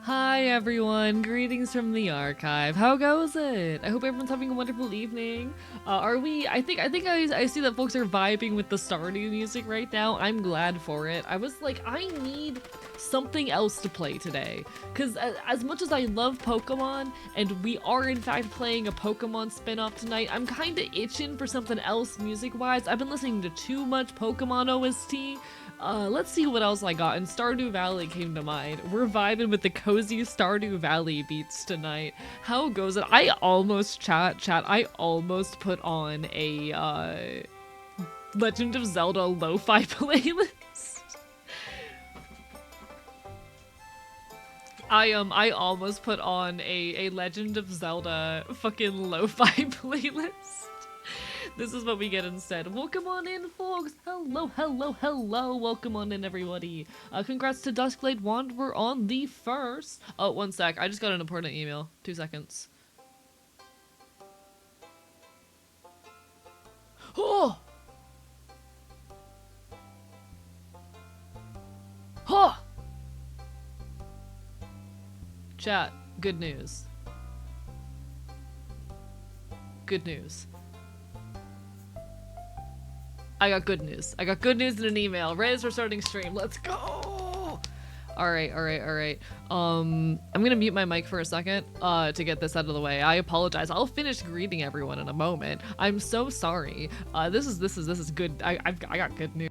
Hi everyone, greetings from the archive. How goes it? I hope everyone's having a wonderful evening. I see that folks are vibing with the Stardew music right now. I'm glad for it. I was like, I need something else to play today. Cause as much as I love Pokemon, and we are in fact playing a Pokemon spin-off tonight, I'm kinda itching for something else music-wise. I've been listening to too much Pokemon OST. Let's see what else I got, and Stardew Valley came to mind. We're vibing with the cozy Stardew Valley beats tonight. How goes it? I almost put on a, Legend of Zelda lo-fi playlist. I almost put on a Legend of Zelda fucking lo-fi playlist. This is what we get instead. Welcome on in, folks. Hello, hello, hello. Welcome on in, everybody. Congrats to Duskblade Wanderer on the first. Oh, one sec. I just got an important email. 2 seconds. Oh! Oh! Chat, good news. Good news. I got good news. I got good news in an email. Right as we're starting stream. Let's go! Alright. I'm gonna mute my mic for a second to get this out of the way. I apologize. I'll finish greeting everyone in a moment. I'm so sorry. This is good. I got good news.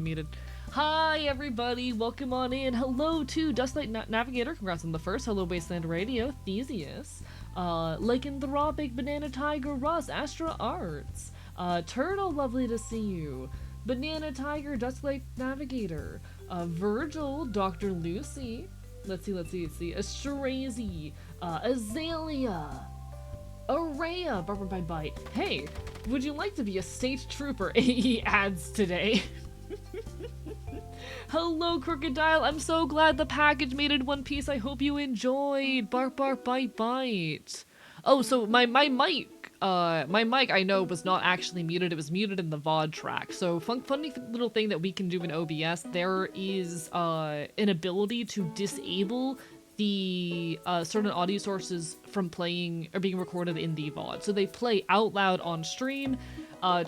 Muted. Hi everybody, welcome on in. Hello to Dustlight Navigator, congrats on the first. Hello Wasteland Radio, Theseus, Lakin the Raw Big Banana Tiger, Russ, Astra Arts, Turtle, lovely to see you, Banana Tiger, Dustlight Navigator, Virgil, Dr. Lucy, let's see, Astrazy, Azalea, Araya, Barbara by Bite. Hey, would you like to be a state trooper? AE ads today. Hello, Crocodile. I'm so glad the package made it in one piece. I hope you enjoyed. Bark, bark, bite, bite. Oh, so my mic I know was not actually muted. It was muted in the VOD track. So funny little thing that we can do in OBS. There is an ability to disable the certain audio sources from playing or being recorded in the VOD. So they play out loud on stream.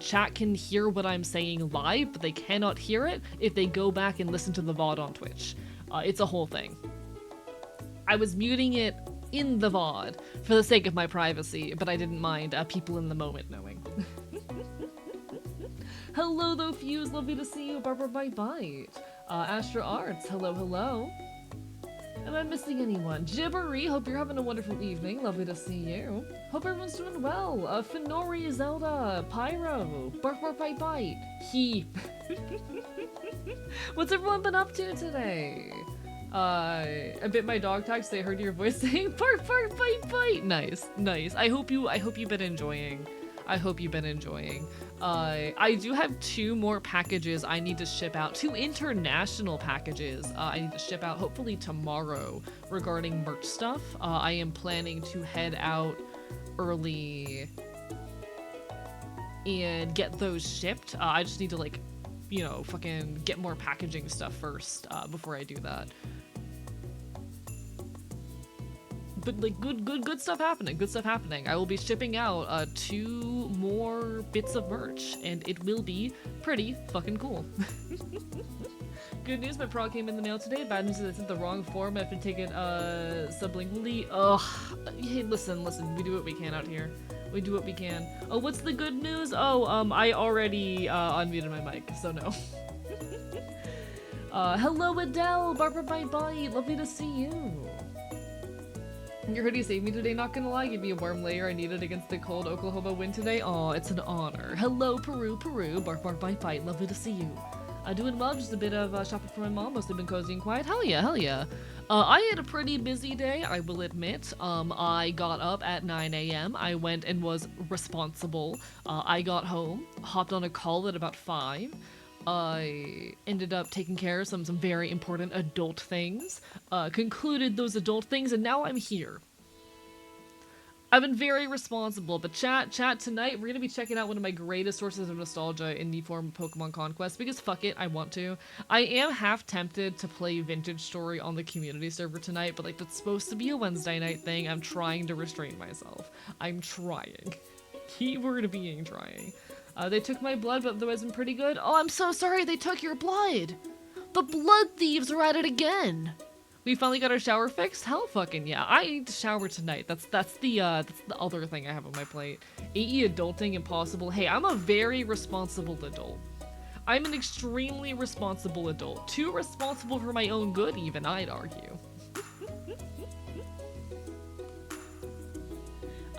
Chat can hear what I'm saying live, but they cannot hear it if they go back and listen to the VOD on Twitch. It's a whole thing. I was muting it in the VOD for the sake of my privacy, but I didn't mind people in the moment knowing. Hello though, Fuse, lovely to see you. Barbara Bite Bite. Astra Arts, hello. Am I missing anyone? Gibbery, hope you're having a wonderful evening. Lovely to see you. Hope everyone's doing well. Finori, Zelda, Pyro, Bark Bark Bite Bite, Heap. What's everyone been up to today? I bit my dog tag so I heard your voice saying bark bark bite bite. Nice. I hope you've been enjoying. I do have 2 more packages I need to ship out. 2 international packages I need to ship out hopefully tomorrow regarding merch stuff. I am planning to head out early and get those shipped. I just need to you know, fucking get more packaging stuff first before I do that. But like good stuff happening. Good stuff happening. I will be shipping out 2 more bits of merch, and it will be pretty fucking cool. Good news, my prog came in the mail today. Bad news is it's in the wrong form. I've been taken sublingually. Ugh. Hey, listen. We do what we can out here. We do what we can. Oh, what's the good news? Oh, I already unmuted my mic, so no. Hello Adele, Barbara bye bye. Lovely to see you. Your hoodie saved me today, not gonna lie. Give me a warm layer I needed against the cold Oklahoma wind today. Aw, it's an honor. Hello, Peru, bark, bite, bite. Lovely to see you. Doing well, just a bit of shopping for my mom. Mostly been cozy and quiet. Hell yeah. I had a pretty busy day, I will admit. I got up at 9 a.m. I went and was responsible. I got home, hopped on a call at about 5. I ended up taking care of some very important adult things, concluded those adult things, and now I'm here. I've been very responsible, but chat, tonight we're gonna be checking out one of my greatest sources of nostalgia in the form of Pokemon Conquest, because fuck it, I want to. I am half tempted to play Vintage Story on the community server tonight, but like that's supposed to be a Wednesday night thing. I'm trying to restrain myself. I'm trying. Keyword being trying. They took my blood, but otherwise I'm pretty good. Oh, I'm so sorry they took your blood! The blood thieves are at it again! We finally got our shower fixed? Hell fucking yeah. I need to shower tonight. That's the other thing I have on my plate. AE adulting impossible. Hey, I'm a very responsible adult. I'm an extremely responsible adult. Too responsible for my own good, even, I'd argue.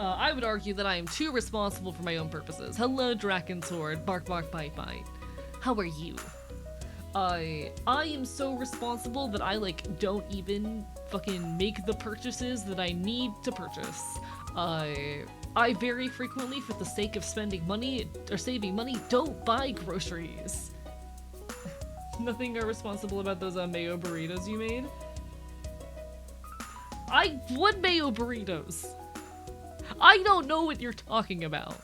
I would argue that I am too responsible for my own purposes. Hello, Drakensword. Bark, bite, bite. How are you? I am so responsible that I, like, don't even fucking make the purchases that I need to purchase. I very frequently, for the sake of spending money, or saving money, don't buy groceries. Nothing irresponsible about those mayo burritos you made? What mayo burritos? I don't know what you're talking about.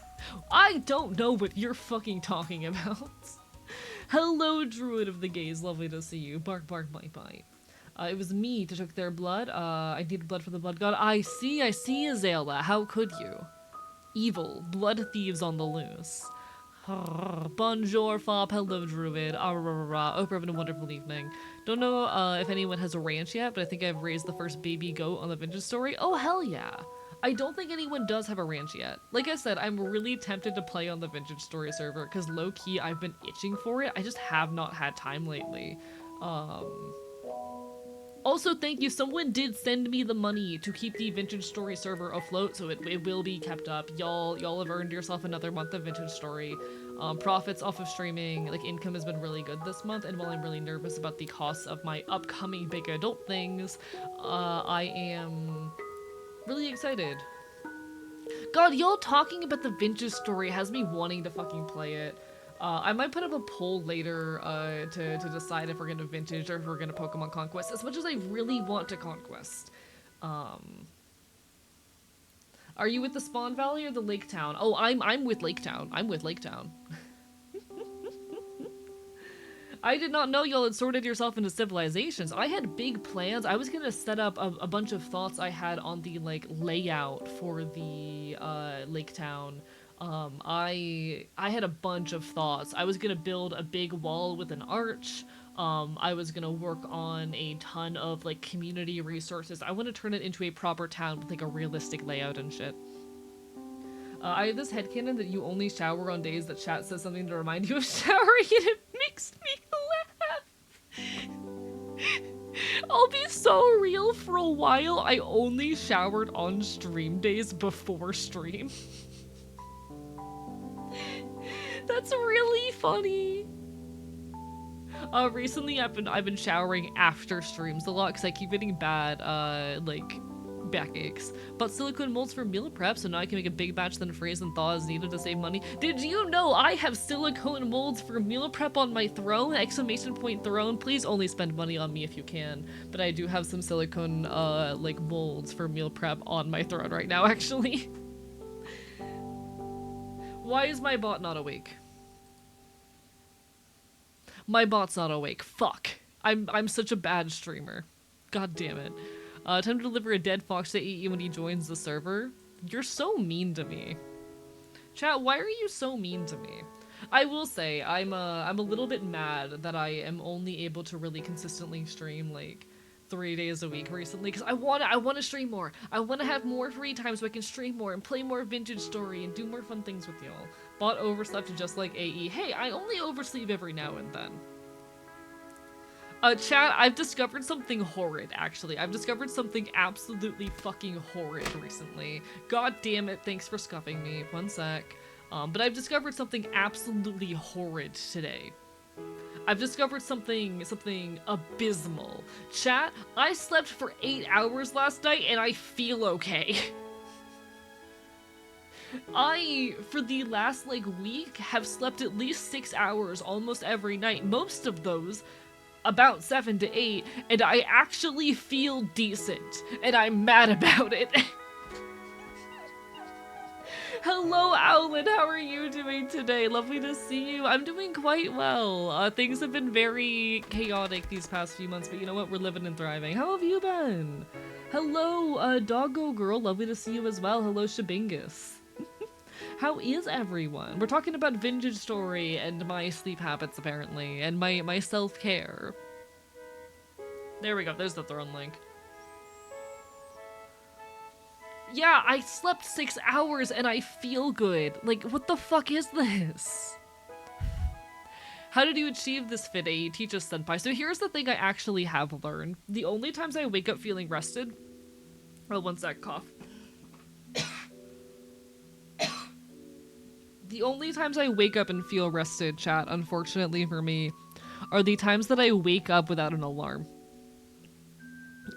I don't know what you're fucking talking about. Hello, Druid of the Gaze. Lovely to see you. Bark, bite, bite. It was me that took their blood. I needed blood for the blood god. I see, Azalea. How could you? Evil. Blood thieves on the loose. Bonjour, Fop. Hello, Druid. Hope you're having a wonderful evening. Don't know if anyone has a ranch yet, but I think I've raised the first baby goat on the Vintage Story. Oh, hell yeah. I don't think anyone does have a ranch yet. Like I said, I'm really tempted to play on the Vintage Story server, because low-key I've been itching for it. I just have not had time lately. Also, thank you. Someone did send me the money to keep the Vintage Story server afloat, so it will be kept up. Y'all have earned yourself another month of Vintage Story. Profits off of streaming, like income has been really good this month, and while I'm really nervous about the costs of my upcoming big adult things, I am really excited. God, y'all talking about the Vintage Story has me wanting to fucking play it. I might put up a poll later to decide if we're gonna Vintage or if we're gonna Pokemon Conquest, as much as I really want to Conquest. Are you with the Spawn Valley or the Lake Town? Oh, I'm with Lake Town. I'm with Lake Town. I did not know y'all had sorted yourself into civilizations. I had big plans. I was gonna set up a bunch of thoughts I had on the, like, layout for the, Lake Town. I had a bunch of thoughts. I was gonna build a big wall with an arch. I was gonna work on a ton of, like, community resources. I want to turn it into a proper town with, like, a realistic layout and shit. I have this headcanon that you only shower on days that chat says something to remind you of showering, and it makes me laugh. I'll be so real. For a while, I only showered on stream days before stream. That's really funny. Recently I've been showering after streams a lot because I keep getting bad, like, backaches. But silicone molds for meal prep, so now I can make a big batch then freeze and thaw as needed to save money. Did you know I have silicone molds for meal prep on my throne? Exclamation point throne. Please only spend money on me if you can. But I do have some silicone, like, molds for meal prep on my throne right now, actually. Why is my bot not awake? My bot's not awake. Fuck. I'm such a bad streamer. God damn it. Time to deliver a dead fox to eat you when he joins the server. You're so mean to me. Chat, why are you so mean to me? I will say, I'm a little bit mad that I am only able to really consistently stream, like, 3 days a week recently, because I wanna stream more. I wanna have more free time so I can stream more and play more Vintage Story and do more fun things with y'all. Bot overslept just like AE. Hey, I only oversleep every now and then. Chat, I've discovered something horrid, actually. I've discovered something absolutely fucking horrid recently. God damn it, thanks for scuffing me. One sec. But I've discovered something absolutely horrid today. I've discovered something abysmal. Chat, I slept for 8 hours last night and I feel okay. I, for the last, like, week, have slept at least 6 hours almost every night. Most of those about 7 to 8, and I actually feel decent, and I'm mad about it. Hello, Owlin, how are you doing today? Lovely to see you. I'm doing quite well. Things have been very chaotic these past few months, but you know what? We're living and thriving. How have you been? Hello, Doggo Girl. Lovely to see you as well. Hello, Shabingus. How is everyone? We're talking about Vintage Story and my sleep habits, apparently, and my self-care. There we go, there's the throne link. Yeah, I slept 6 hours and I feel good. Like, what the fuck is this? How did you achieve this fit, AE? Teach us, senpai. So here's the thing I actually have learned. The only times I wake up feeling rested... Oh, one sec, cough. The only times I wake up and feel rested, chat, unfortunately for me, are the times that I wake up without an alarm.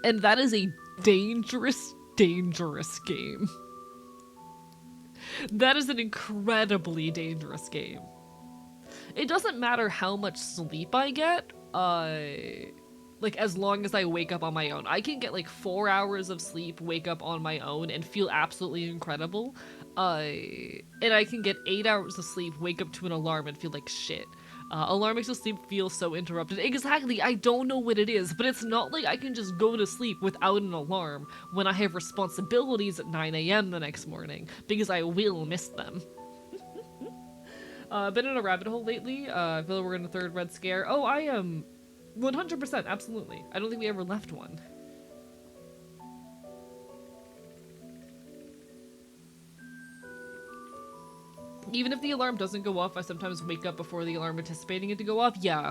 And that is a dangerous, dangerous game. That is an incredibly dangerous game. It doesn't matter how much sleep I get, like, as long as I wake up on my own. I can get, like, 4 hours of sleep, wake up on my own, and feel absolutely incredible. And I can get 8 hours of sleep, wake up to an alarm, and feel like shit. Alarm makes the sleep feel so interrupted. Exactly, I don't know what it is, but it's not like I can just go to sleep without an alarm when I have responsibilities at 9 AM the next morning, because I will miss them. Been in a rabbit hole lately. I feel like we're in the third Red Scare. Oh, I am 100%, absolutely. I don't think we ever left one. Even if the alarm doesn't go off, I sometimes wake up before the alarm anticipating it to go off. Yeah,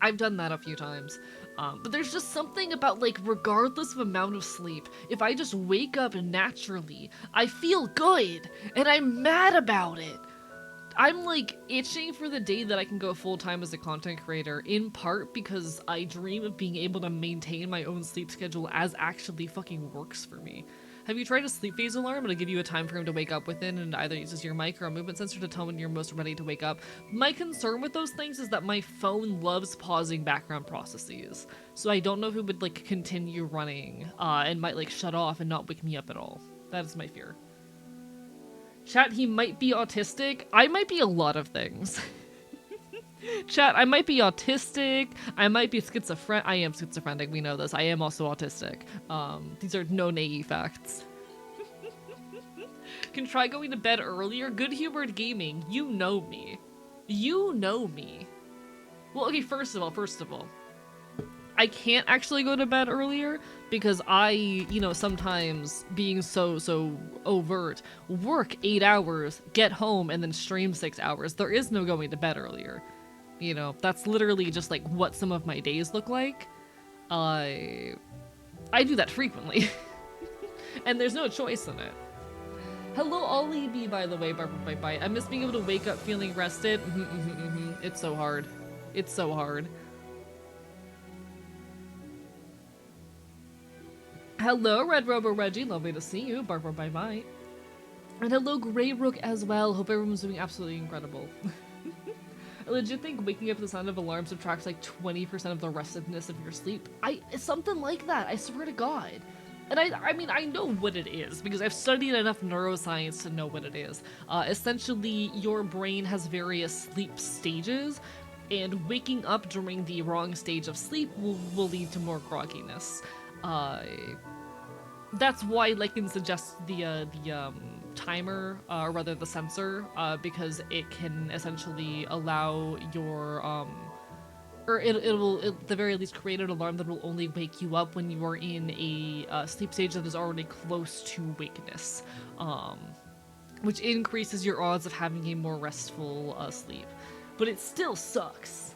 I've done that a few times. But there's just something about, like, regardless of amount of sleep, if I just wake up naturally, I feel good, and I'm mad about it. I'm, like, itching for the day that I can go full-time as a content creator, in part because I dream of being able to maintain my own sleep schedule as actually fucking works for me. Have you tried a sleep phase alarm? It'll give you a time frame to wake up within, and either uses your mic or a movement sensor to tell when you're most ready to wake up. My concern with those things is that my phone loves pausing background processes, so I don't know if it would, like, continue running, and might, like, shut off and not wake me up at all. That is my fear. Chat, he might be autistic. I might be a lot of things. Chat, I might be autistic. I might be schizophrenic. I am schizophrenic, we know this. I am also autistic. These are no naive facts. Can try going to bed earlier. Good humored gaming. You know me. You know me. Well, okay, first of all. I can't actually go to bed earlier because I, you know, sometimes being so overt, work 8 hours, get home, and then stream 6 hours. There is no going to bed earlier. You know, that's literally just like what some of my days look like. I do that frequently. And there's no choice in it. Hello, Ollie B, by the way, Barbara Bite. I miss being able to wake up feeling rested. It's so hard. It's so hard. Hello, Red Robo Reggie. Lovely to see you. Barbara bye-bye. And hello, Grey Rook as well. Hope everyone's doing absolutely incredible. I legit think waking up to the sound of alarms subtracts like 20% of the restedness of your sleep. Something like that, I swear to God. And I mean, I know what it is because I've studied enough neuroscience to know what it is. Essentially, your brain has various sleep stages. and waking up during the wrong stage of sleep will lead to more grogginess. That's why Lycan suggests the timer, or rather the sensor, because it can essentially allow your or it will at the very least create an alarm that will only wake you up when you are in a sleep stage that is already close to wakeness, which increases your odds of having a more restful sleep. But it still sucks.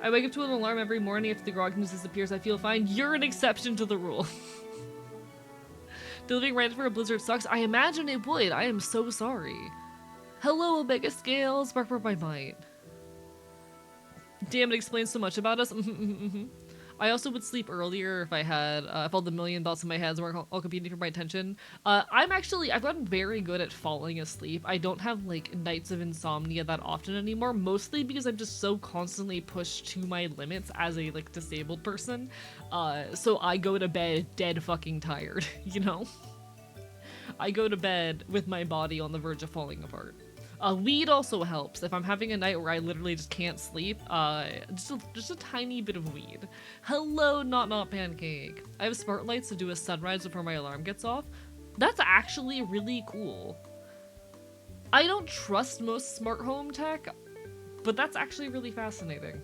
I wake up to an alarm every morning. If the grogginess disappears, I feel fine. You're an exception to the rule. Delivering right for a blizzard sucks. I imagine it would. I am so sorry. Hello, Omega Scales. Bark my might. Damn, it explains so much about us. I also would sleep earlier if I had, if all the million thoughts in my head weren't all competing for my attention. I've gotten very good at falling asleep. I don't have, like, nights of insomnia that often anymore, mostly because I'm just so constantly pushed to my limits as a, like, disabled person. So I go to bed dead fucking tired, you know? I go to bed with my body on the verge of falling apart. Weed also helps. If I'm having a night where I literally just can't sleep, just a tiny bit of weed. Hello, Not Pancake. I have smart lights to do a sunrise before my alarm gets off. That's actually really cool. I don't trust most smart home tech, but that's actually really fascinating.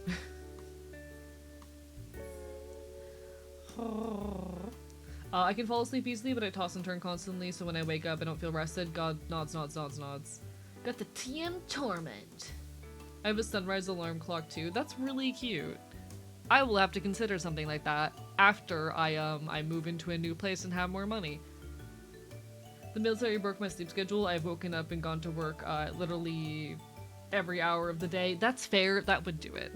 I can fall asleep easily, but I toss and turn constantly, so when I wake up, I don't feel rested. God, nods. Got the TM Torment. I have a sunrise alarm clock too. That's really cute. I will have to consider something like that after I move into a new place and have more money. The military broke my sleep schedule. I've woken up and gone to work literally every hour of the day. That's fair. That would do it.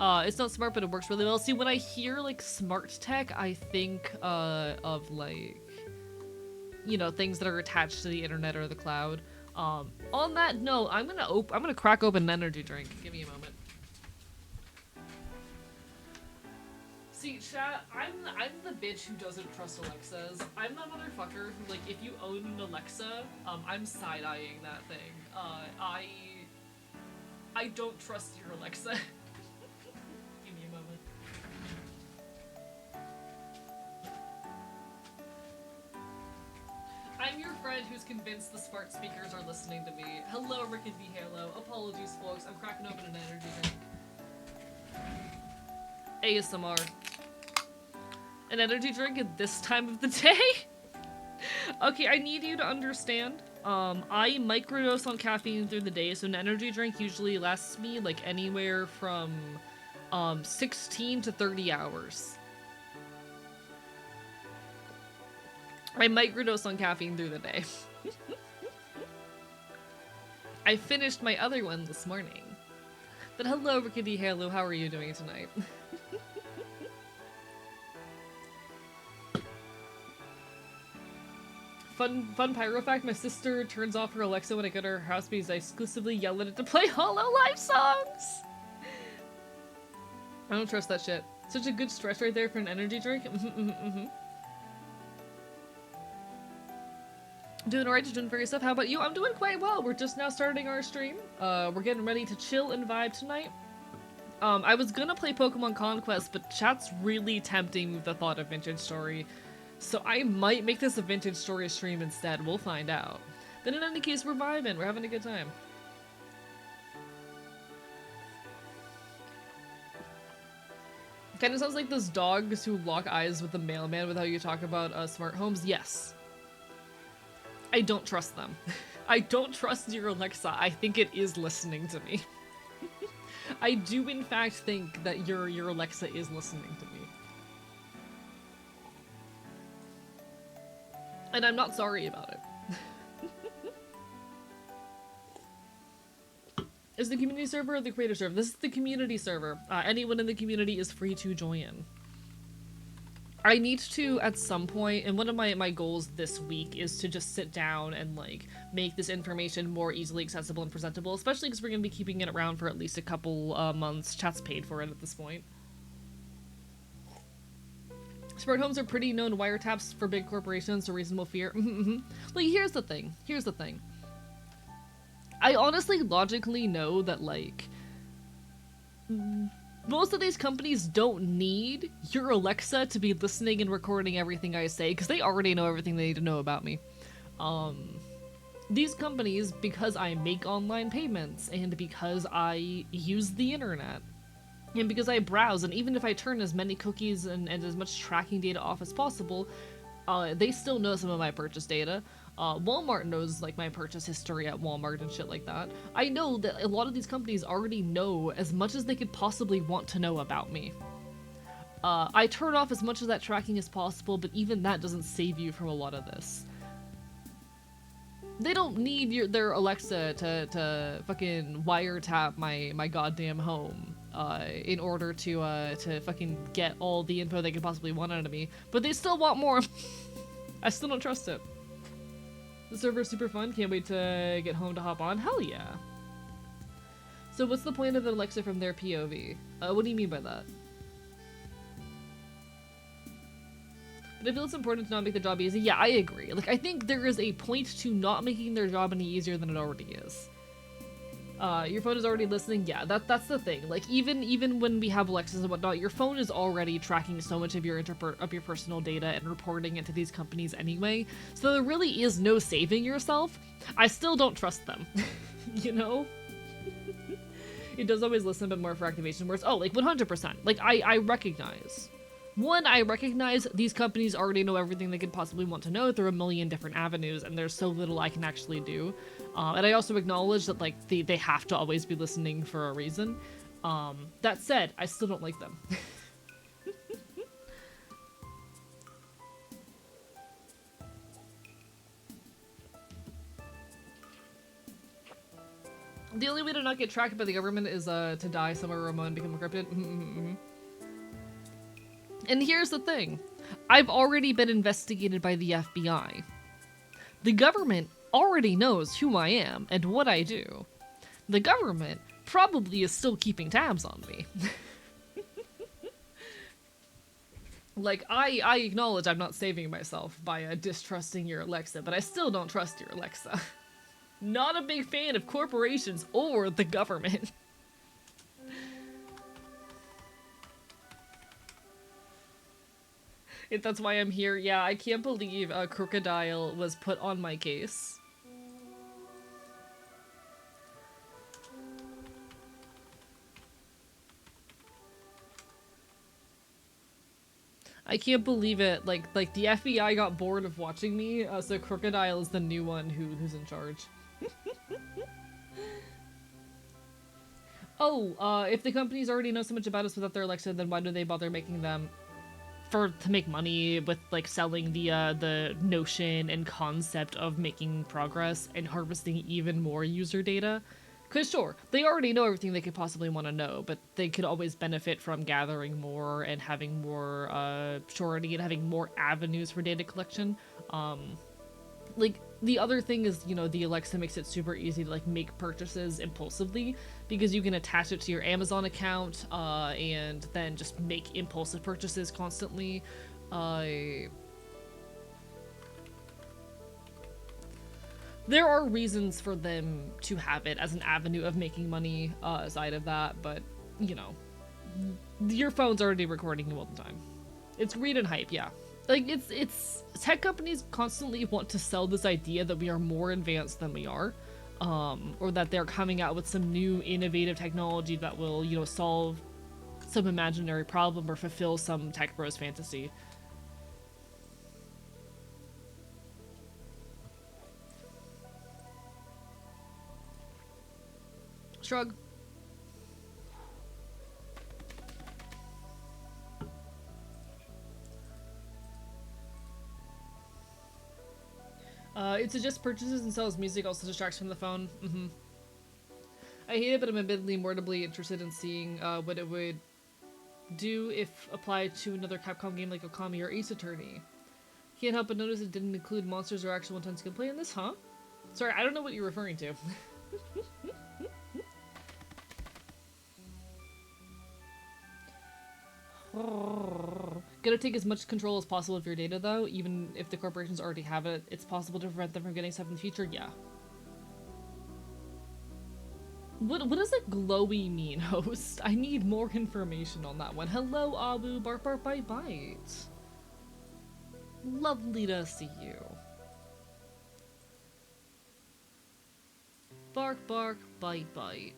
It's not smart, but it works really well. See, when I hear like smart tech, I think of like, you know, things that are attached to the internet or the cloud. On that note, I'm gonna crack open an energy drink. Give me a moment. See, chat, I'm the bitch who doesn't trust Alexas. I'm that motherfucker who, like, if you own an Alexa, I'm side-eyeing that thing. I don't trust your Alexa. Give me a moment. I'm your friend who's convinced the smart speakers are listening to me. Hello, Rick and B Halo. Apologies, folks. I'm cracking open an energy drink. ASMR. An energy drink at this time of the day? Okay, I need you to understand. I microdose on caffeine through the day, so an energy drink usually lasts me like anywhere from 16 to 30 hours. I microdose on caffeine through the day. I finished my other one this morning. But hello, Rickety Halo, how are you doing tonight? Fun pyro fact, my sister turns off her Alexa when I go to her house because I exclusively yell at it to play Hololive songs! I don't trust that shit. Such a good stretch right there for an energy drink. Doing alright, just doing various stuff. How about you? I'm doing quite well. We're just now starting our stream. We're getting ready to chill and vibe tonight. I was gonna play Pokemon Conquest, but chat's really tempting with the thought of Vintage Story. So I might make this a Vintage Story stream instead. We'll find out. Then in any case, we're vibing. We're having a good time. Kinda sounds like those dogs who lock eyes with the mailman with how you talk about smart homes. Yes. I don't trust them. I don't trust your Alexa. I think it is listening to me. I do in fact think that your Alexa is listening to me. And I'm not sorry about it. Is the community server or the creator server? This is the community server. Anyone in the community is free to join. I need to, at some point, and one of my goals this week is to just sit down and, like, make this information more easily accessible and presentable, especially because we're going to be keeping it around for at least a couple months. Chat's paid for it at this point. Smart homes are pretty known wiretaps for big corporations, so reasonable fear. Like, here's the thing. Here's the thing. I honestly logically know that, like, most of these companies don't need your Alexa to be listening and recording everything I say, because they already know everything they need to know about me. These companies, because I make online payments, and because I use the internet, and because I browse, and even if I turn as many cookies and as much tracking data off as possible, they still know some of my purchase data. Walmart knows, like, my purchase history at Walmart and shit like that. I know that a lot of these companies already know as much as they could possibly want to know about me. I turn off as much of that tracking as possible, but even that doesn't save you from a lot of this. They don't need their Alexa to fucking wiretap my goddamn home in order to fucking get all the info they could possibly want out of me, but they still want more. I still don't trust it. The server's super fun. Can't wait to get home to hop on. Hell yeah. So what's the point of an Alexa from their POV? What do you mean by that? But I feel it's important to not make the job easy. Yeah, I agree. Like, I think there is a point to not making their job any easier than it already is. Your phone is already listening. Yeah, that's the thing. Like, even when we have Alexas and whatnot, your phone is already tracking so much of your personal data and reporting it to these companies anyway. So there really is no saving yourself. I still don't trust them. You know? It does always listen, but more for activation words. Oh, like 100%. Like, I recognize. One, I recognize these companies already know everything they could possibly want to know through a million different avenues, and there's so little I can actually do. And I also acknowledge that, like, they have to always be listening for a reason. That said, I still don't like them. The only way to not get tracked by the government is to die somewhere remote and become encrypted. And here's the thing. I've already been investigated by the FBI. The government already knows who I am and what I do. The government probably is still keeping tabs on me. Like, I acknowledge I'm not saving myself by distrusting your Alexa, but I still don't trust your Alexa. Not a big fan of corporations or the government. That's why I'm here. Yeah, I can't believe a crocodile was put on my case. I can't believe it. Like the FBI got bored of watching me, so Crocodile is the new one who's in charge. Oh, if the companies already know so much about us without their Alexa, then why do they bother making them? To make money with, like, selling the notion and concept of making progress and harvesting even more user data. Because sure, they already know everything they could possibly want to know, but they could always benefit from gathering more and having more surety and having more avenues for data collection. Like, the other thing is, you know, the Alexa makes it super easy to, like, make purchases impulsively because you can attach it to your Amazon account and then just make impulsive purchases constantly. There are reasons for them to have it as an avenue of making money aside of that, but, you know, your phone's already recording you all the time. It's greed and hype, yeah. Like, it's tech companies constantly want to sell this idea that we are more advanced than we are, or that they're coming out with some new innovative technology that will, you know, solve some imaginary problem or fulfill some tech bros fantasy. Shrug. It suggests purchases and sells music, also distracts from the phone. I hate it, but I'm admittedly morbidly interested in seeing what it would do if applied to another Capcom game like Okami or Ace Attorney. Can't help but notice it didn't include monsters or actual intense gameplay in this, huh? Sorry, I don't know what you're referring to. Gotta take as much control as possible of your data, though. Even if the corporations already have it, it's possible to prevent them from getting stuff in the future. Yeah. What does a glowy mean, host? I need more information on that one. Hello, Abu. Bark, bark, bite, bite. Lovely to see you. Bark, bark, bite, bite.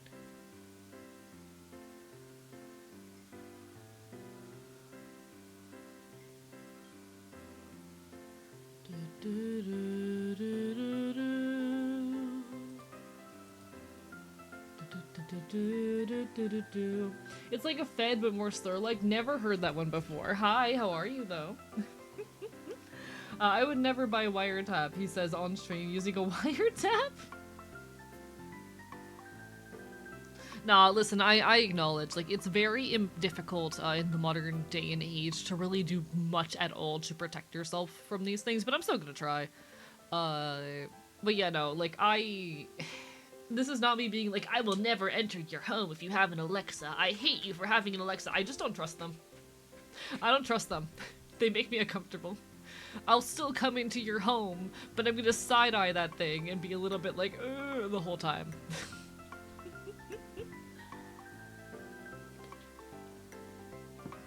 It's like a Fed, but more slur-like. Never heard that one before. Hi, how are you, though? I would never buy a wiretap, he says on stream, using a wiretap? Nah, listen, I acknowledge, like, it's very difficult in the modern day and age to really do much at all to protect yourself from these things, but I'm still gonna try. But yeah, no, like, this is not me being like, I will never enter your home if you have an Alexa. I hate you for having an Alexa. I just don't trust them. I don't trust them. They make me uncomfortable. I'll still come into your home, but I'm gonna side-eye that thing and be a little bit like, ugh, the whole time.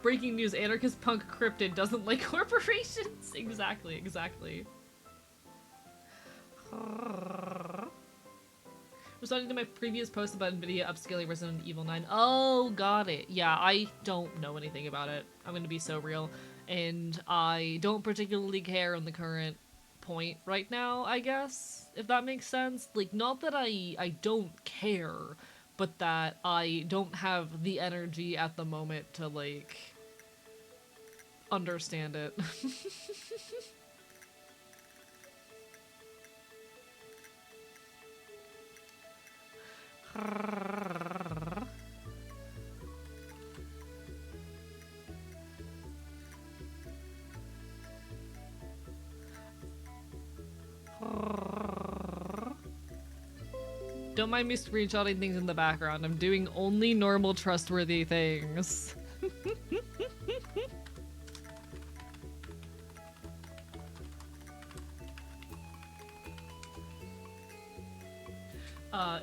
Breaking news, anarchist punk cryptid doesn't like corporations. Exactly, exactly. Responding to my previous post about NVIDIA upscaling Resident Evil 9. Oh, got it. Yeah, I don't know anything about it. I'm gonna be so real. And I don't particularly care on the current point right now, I guess, if that makes sense. Like, not that I don't care, but that I don't have the energy at the moment to, like, understand it. Don't mind me screenshotting things in the background. I'm doing only normal, trustworthy things.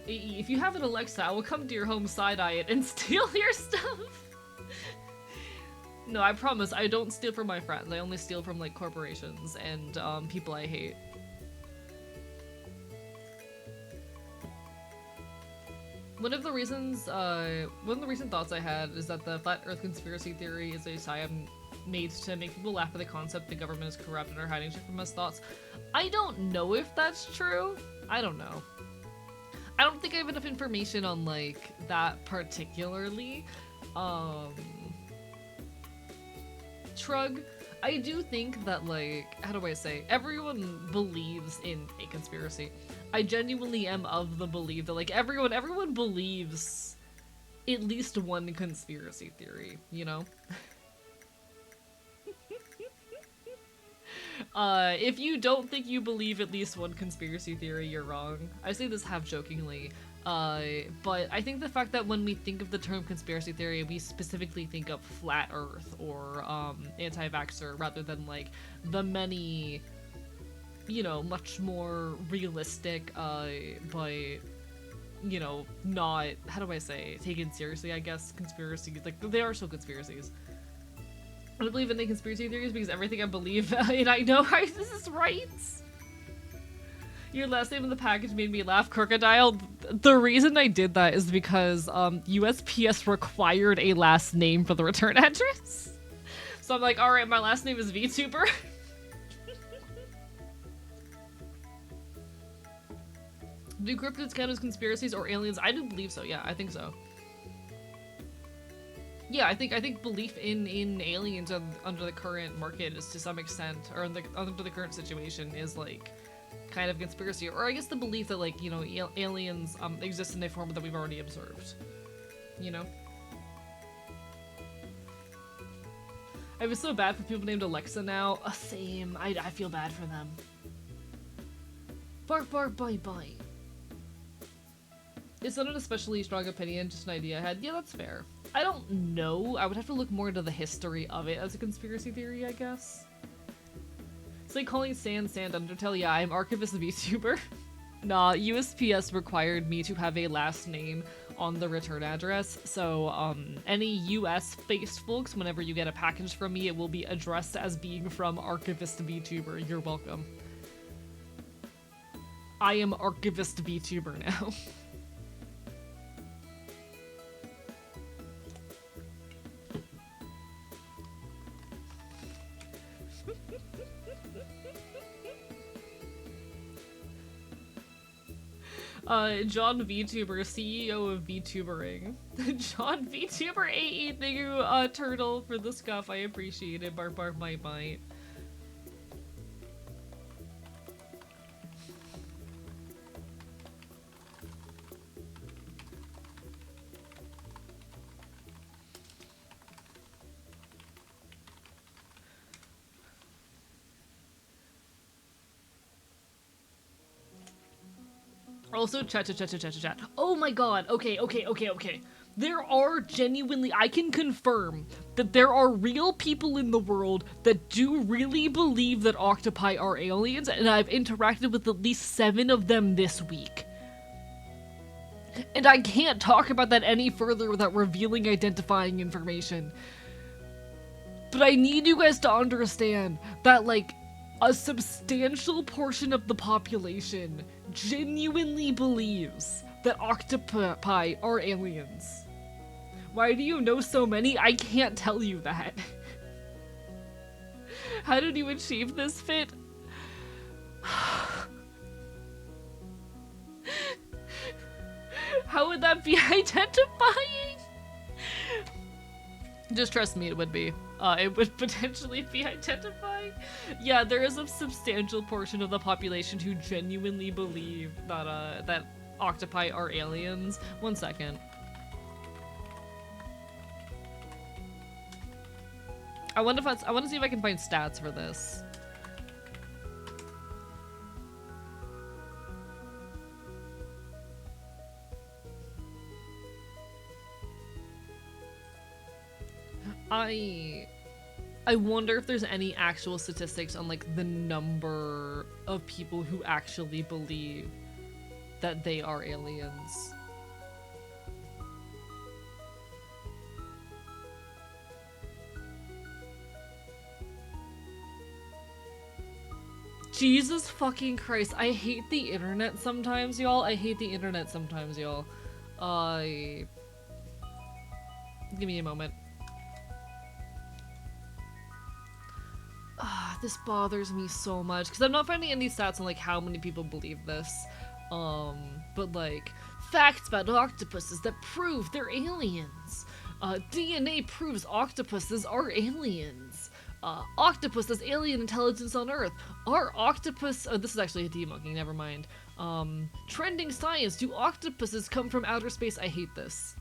AE, if you have an Alexa, I will come to your home, side-eye it, and steal your stuff! No, I promise, I don't steal from my friends. I only steal from, like, corporations and, people I hate. One of the recent thoughts I had is that the Flat Earth conspiracy theory is a science made to make people laugh at the concept the government is corrupt and are hiding shit from us thoughts. I don't know if that's true. I don't know. I don't think I have enough information on, like, that particularly. Shrug. I do think that, like, how do I say, everyone believes in a conspiracy. I genuinely am of the belief that, like, everyone believes at least one conspiracy theory, you know? If you don't think you believe at least one conspiracy theory, you're wrong. I say this half jokingly, but I think the fact that when we think of the term conspiracy theory, we specifically think of flat earth or, anti-vaxxer rather than, like, the many, you know, much more realistic, but, you know, not, how do I say, taken seriously, I guess, conspiracies. Like, they are still conspiracies. I don't believe in any conspiracy theories because everything I believe, and I know this is right. Your last name in the package made me laugh, Crocodile. The reason I did that is because USPS required a last name for the return address. So I'm like, alright, my last name is VTuber. Do cryptids count as conspiracies or aliens? I do believe so, yeah, I think so. Yeah, I think belief in aliens under the current market is to some extent, or under the current situation is like kind of conspiracy, or I guess the belief that, like, you know, aliens exist in a form that we've already observed, you know? I feel so bad for people named Alexa now. Same, I feel bad for them. Bark bark bite bite. It's not an especially strong opinion, just an idea I had. Yeah, that's fair. I don't know. I would have to look more into the history of it as a conspiracy theory, I guess. It's like calling Sand Undertale. Yeah, I'm Archivist VTuber. Nah, USPS required me to have a last name on the return address, so any US-based folks, whenever you get a package from me, it will be addressed as being from Archivist VTuber. You're welcome. I am Archivist VTuber now. John VTuber, CEO of VTubering. John VTuber AE, thank you, Turtle, for the scuff. I appreciate it. Bark bark bite bite. Also, chat. Oh my god, okay. There are genuinely, I can confirm that there are real people in the world that do really believe that octopi are aliens, and I've interacted with at least 7 of them this week. And I can't talk about that any further without revealing identifying information. But I need you guys to understand that, like, a substantial portion of the population genuinely believes that octopi are aliens. Why do you know so many? I can't tell you that. How did you achieve this fit? How would that be identifying? Just trust me, it would be. It would potentially be identifying. Yeah, there is a substantial portion of the population who genuinely believe that that octopi are aliens. 1 second. I want to see if I can find stats for this. I wonder if there's any actual statistics on, like, the number of people who actually believe that they are aliens. Jesus fucking Christ, I hate the internet sometimes, y'all. Give me a moment. This bothers me so much because I'm not finding any stats on, like, how many people believe this. But, like, facts about octopuses that prove they're aliens. DNA proves octopuses are aliens. Octopus has alien intelligence on Earth. Are octopus— oh, this is actually a debunking, never mind. Trending science, do octopuses come from outer space? I hate this.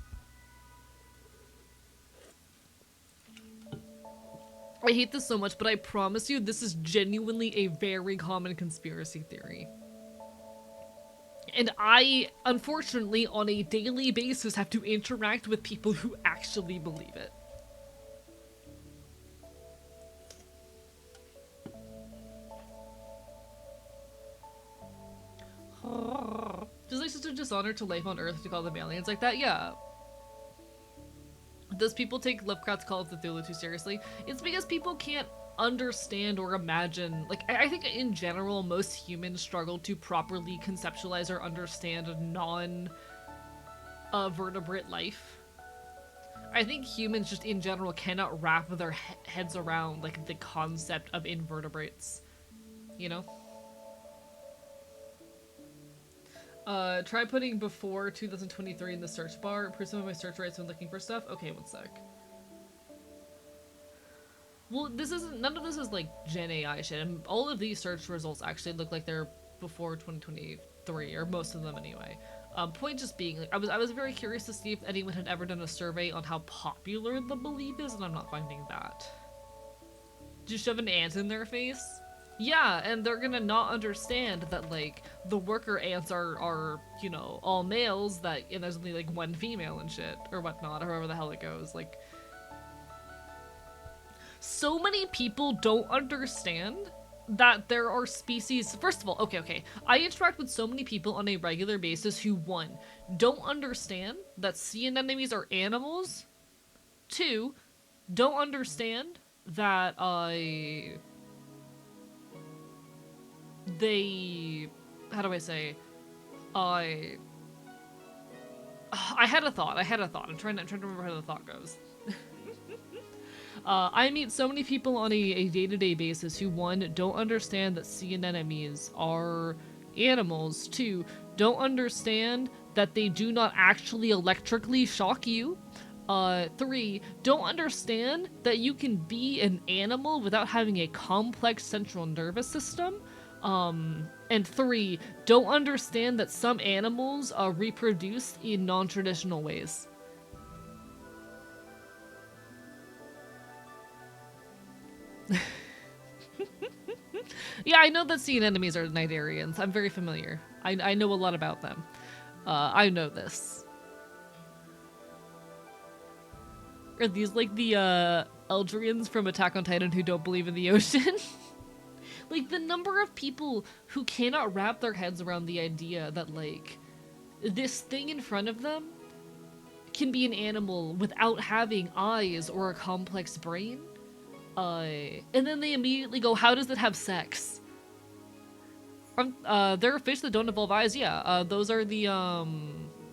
I hate this so much, but I promise you this is genuinely a very common conspiracy theory. And I, unfortunately, on a daily basis have to interact with people who actually believe it. Just like such a dishonor to life on Earth to call them aliens like that? Yeah. Does people take Lovecraft's Call of Cthulhu too seriously? It's because people can't understand or imagine, like, I think in general most humans struggle to properly conceptualize or understand non-vertebrate life. I think humans just in general cannot wrap their heads around, like, the concept of invertebrates, you know? Try putting before 2023 in the search bar. Improve some of my search rates when looking for stuff. Okay, 1 sec. Well, this isn't— none of this is like Gen AI shit, and all of these search results actually look like they're before 2023, or most of them anyway. Point just being, like, I was very curious to see if anyone had ever done a survey on how popular the belief is, and I'm not finding that. Just shove an ant in their face? Yeah, and they're gonna not understand that, like, the worker ants are you know, all males, that, and there's only, like, one female and shit, or whatnot, or however the hell it goes. Like, so many people don't understand that there are species. First of all, okay, I interact with so many people on a regular basis who, one, don't understand that sea anemones are animals, two, don't understand that they, how do I say, I I had a thought. I'm trying to remember how the thought goes. I meet so many people on a day-to-day basis who, one, don't understand that sea anemones are animals, two, don't understand that they do not actually electrically shock you, three, don't understand that you can be an animal without having a complex central nervous system, and three, don't understand that some animals reproduce in non-traditional ways. Yeah, I know that sea anemones are Nidarians. I'm very familiar. I know a lot about them. I know this. Are these like the Eldrians from Attack on Titan who don't believe in the ocean? Like, the number of people who cannot wrap their heads around the idea that, like, this thing in front of them can be an animal without having eyes or a complex brain. And then they immediately go, how does it have sex? There are fish that don't evolve eyes, yeah. Those are the,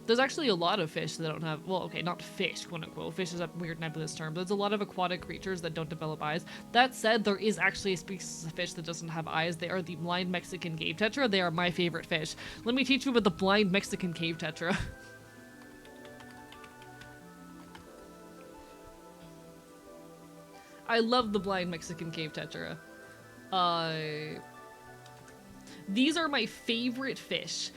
there's actually a lot of fish that don't have, well, okay, not fish, quote unquote. Fish is a weird nebulous term, but there's a lot of aquatic creatures that don't develop eyes. That said, there is actually a species of fish that doesn't have eyes. They are the blind Mexican cave tetra. They are my favorite fish. Let me teach you about the blind Mexican cave tetra. I love the blind Mexican cave tetra. These are my favorite fish.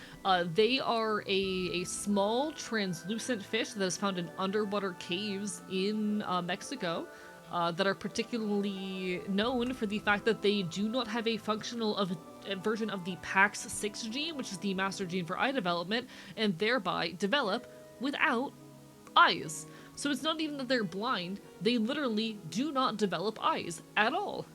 They are a small translucent fish that is found in underwater caves in Mexico that are particularly known for the fact that they do not have a functional version of the PAX6 gene, which is the master gene for eye development, and thereby develop without eyes. So it's not even that they're blind, they literally do not develop eyes at all.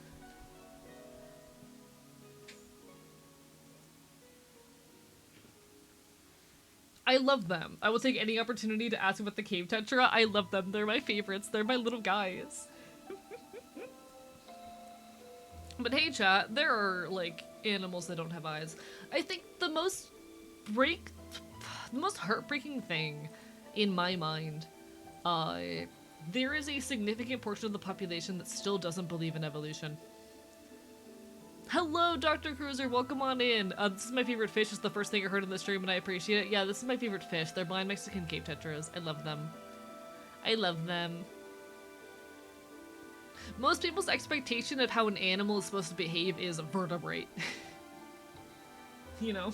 I love them. I will take any opportunity to ask about the cave tetra. I love them. They're my favorites. They're my little guys. But hey, chat, there are, like, animals that don't have eyes. I think the most heartbreaking thing in my mind, there is a significant portion of the population that still doesn't believe in evolution. Hello, Dr. Cruiser, welcome on in. This is my favorite fish. It's the first thing I heard in the stream and I appreciate it. Yeah, this is my favorite fish. They're blind Mexican cave tetras. I love them. I love them. Most people's expectation of how an animal is supposed to behave is vertebrate. You know?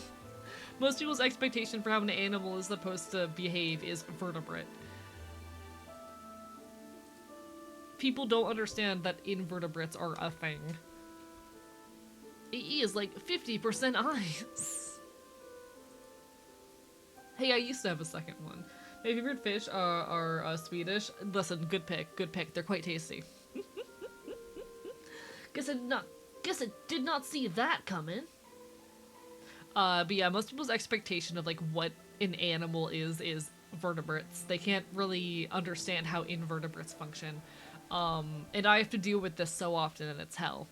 Most people's expectation for how an animal is supposed to behave is vertebrate. People don't understand that invertebrates are a thing. AE is like 50% eyes. Hey, I used to have a second one. My favorite fish are Swedish. Listen, good pick, good pick. They're quite tasty. Guess I did not see that coming. But yeah, most people's expectation of like what an animal is vertebrates. They can't really understand how invertebrates function. And I have to deal with this so often and it's hell.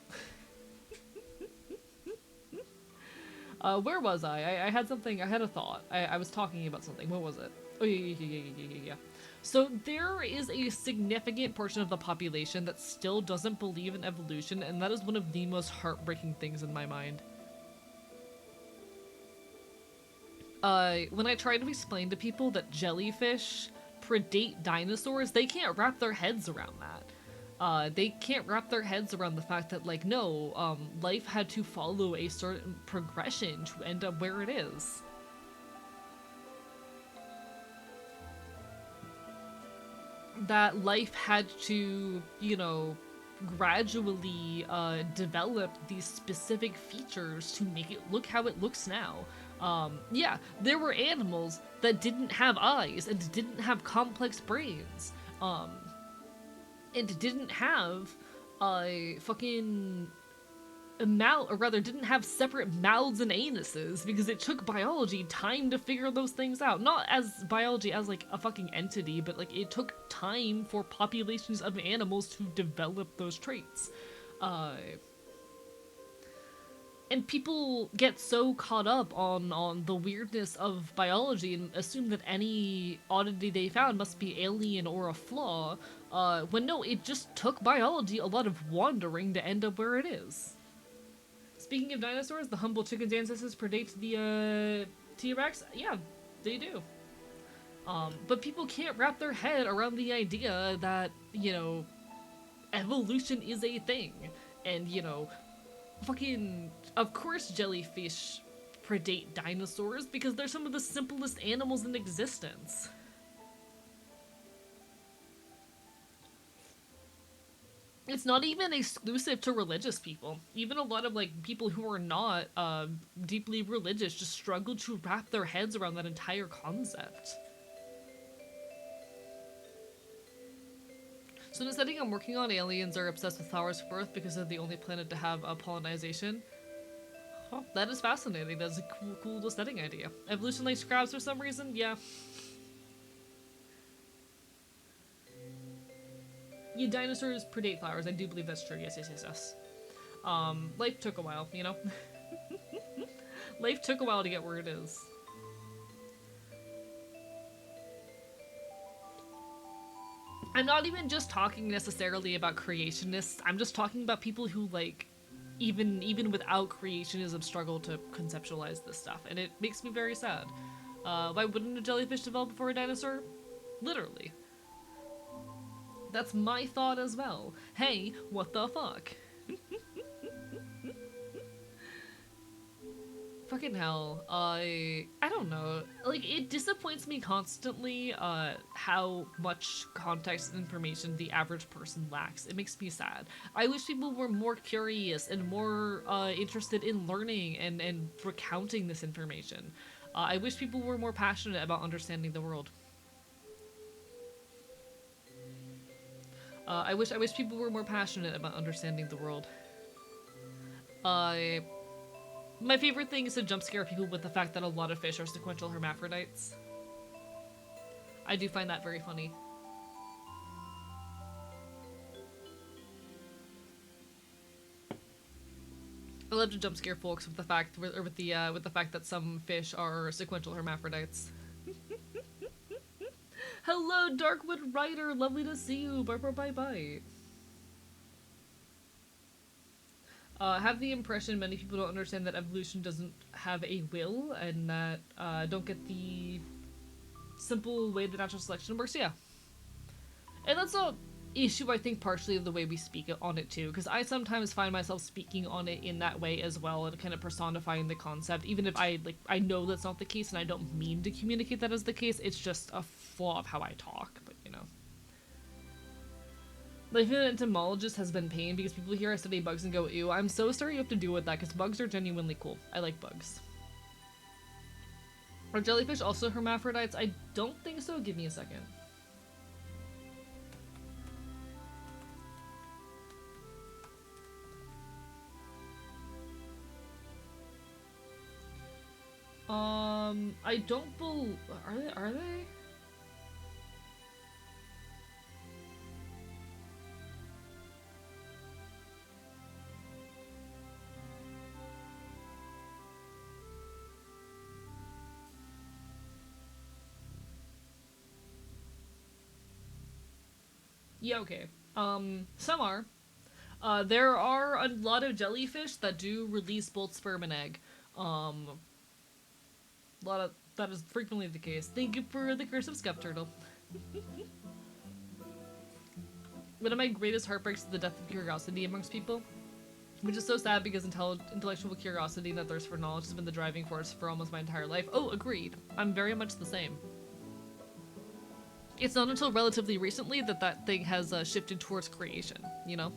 Where was I? I had something, I had a thought. I was talking about something. What was it? Oh, yeah. So there is a significant portion of the population that still doesn't believe in evolution, and that is one of the most heartbreaking things in my mind. When I try to explain to people that jellyfish predate dinosaurs, they can't wrap their heads around that. They can't wrap their heads around the fact that, like, no, life had to follow a certain progression to end up where it is. That life had to, you know, gradually developed these specific features to make it look how it looks now. Yeah, there were animals that didn't have eyes and didn't have complex brains, and didn't have fucking a mouth, or rather didn't have separate mouths and anuses, because it took biology time to figure those things out. Not as biology as like a fucking entity, but like it took time for populations of animals to develop those traits. And people get so caught up on the weirdness of biology and assume that any oddity they found must be alien or a flaw, when no, it just took biology a lot of wandering to end up where it is. Speaking of dinosaurs, the humble chicken's ancestors predate the T-Rex? Yeah, they do. But people can't wrap their head around the idea that, you know, evolution is a thing. And, you know, fucking, of course jellyfish predate dinosaurs because they're some of the simplest animals in existence. It's not even exclusive to religious people. Even a lot of like people who are not deeply religious just struggle to wrap their heads around that entire concept. So in the setting I'm working on, aliens are obsessed with flowers for birth because they're the only planet to have pollination. Huh, that is fascinating. That's a cool setting idea. Evolution likes crabs for some reason? Yeah. Yeah, dinosaurs predate flowers. I do believe that's true. Yes. Life took a while, you know? Life took a while to get where it is. I'm not even just talking necessarily about creationists. I'm just talking about people who, like, even without creationism, struggle to conceptualize this stuff, and it makes me very sad. Why wouldn't a jellyfish develop before a dinosaur? Literally. That's my thought as well. Hey, what the fuck? Fucking hell. I don't know. Like, it disappoints me constantly how much context and information the average person lacks. It makes me sad. I wish people were more curious and more interested in learning and recounting this information. I wish people were more passionate about understanding the world. I wish people were more passionate about understanding the world. My favorite thing is to jump scare people with the fact that a lot of fish are sequential hermaphrodites. I do find that very funny. I love to jump scare folks with the fact, with the fact that some fish are sequential hermaphrodites. Hello, Darkwood Rider. Lovely to see you. Bye. Have the impression many people don't understand that evolution doesn't have a will, and that don't get the simple way that natural selection works. Yeah, and that's a issue, I think, partially of the way we speak on it too, because I sometimes find myself speaking on it in that way as well, and kind of personifying the concept, even if I know that's not the case, and I don't mean to communicate that as the case. It's just a flaw of how I talk, but you know. Life in an entomologist has been pain because people here I study bugs and go, ew. I'm so sorry you have to deal with that because bugs are genuinely cool. I like bugs. Are jellyfish also hermaphrodites? I don't think so. Give me a second. I don't believe. Are they? Yeah, okay. Some are. There are a lot of jellyfish that do release both sperm and egg. That is frequently the case. Thank you for the curse of Scuff Turtle. One of my greatest heartbreaks is the death of curiosity amongst people, which is so sad because intellectual curiosity and the thirst for knowledge has been the driving force for almost my entire life. Oh, agreed. I'm very much the same. It's not until relatively recently that thing has shifted towards creation, you know?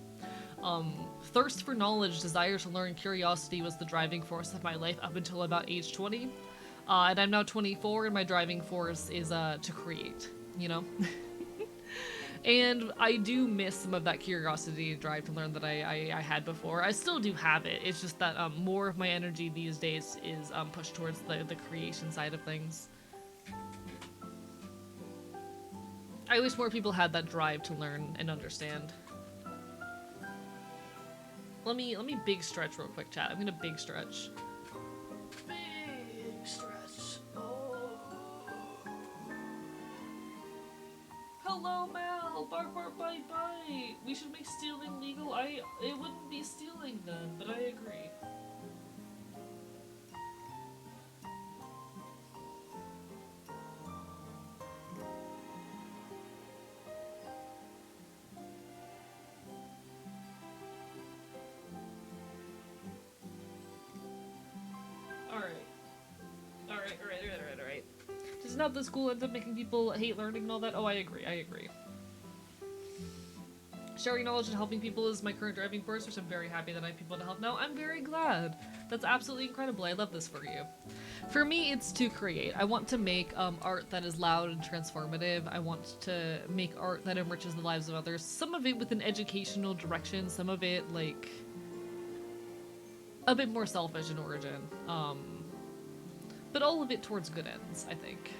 Thirst for knowledge, desire to learn, curiosity was the driving force of my life up until about age 20. And I'm now 24, and my driving force is to create, you know? And I do miss some of that curiosity and drive to learn that I had before. I still do have it. It's just that more of my energy these days is pushed towards the creation side of things. I wish more people had that drive to learn and understand. Let me big stretch real quick, chat. I'm gonna big stretch. Big stretch. Oh. Hello, Mal. Bark, bark, bite, bite. We should make stealing legal. It wouldn't be stealing then, but I agree. Alright. Just not the school ends up making people hate learning and all that. Oh, I agree. Sharing knowledge and helping people is my current driving force, which I'm very happy that I have people to help now. I'm very glad. That's absolutely incredible. I love this for you. For me, it's to create. I want to make art that is loud and transformative. I want to make art that enriches the lives of others. Some of it with an educational direction, some of it, like, a bit more selfish in origin. But all of it towards good ends, I think.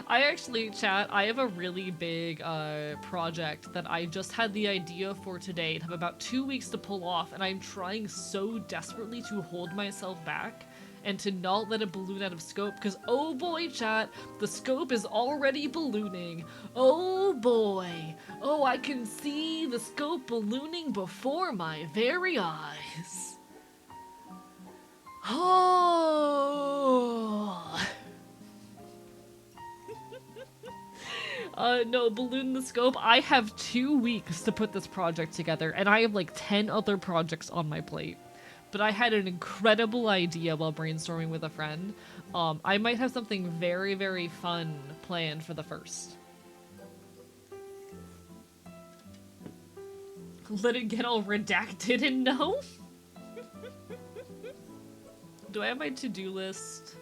I actually, chat, I have a really big project that I just had the idea for today and have about 2 weeks to pull off, and I'm trying so desperately to hold myself back and to not let it balloon out of scope, because oh boy, chat, the scope is already ballooning. Oh boy. Oh, I can see the scope ballooning before my very eyes. Oh. No, balloon the scope. I have 2 weeks to put this project together, and I have like 10 other projects on my plate. But I had an incredible idea while brainstorming with a friend. I might have something very, very fun planned for the first. Let it get all redacted and no? Do I have my to-do list?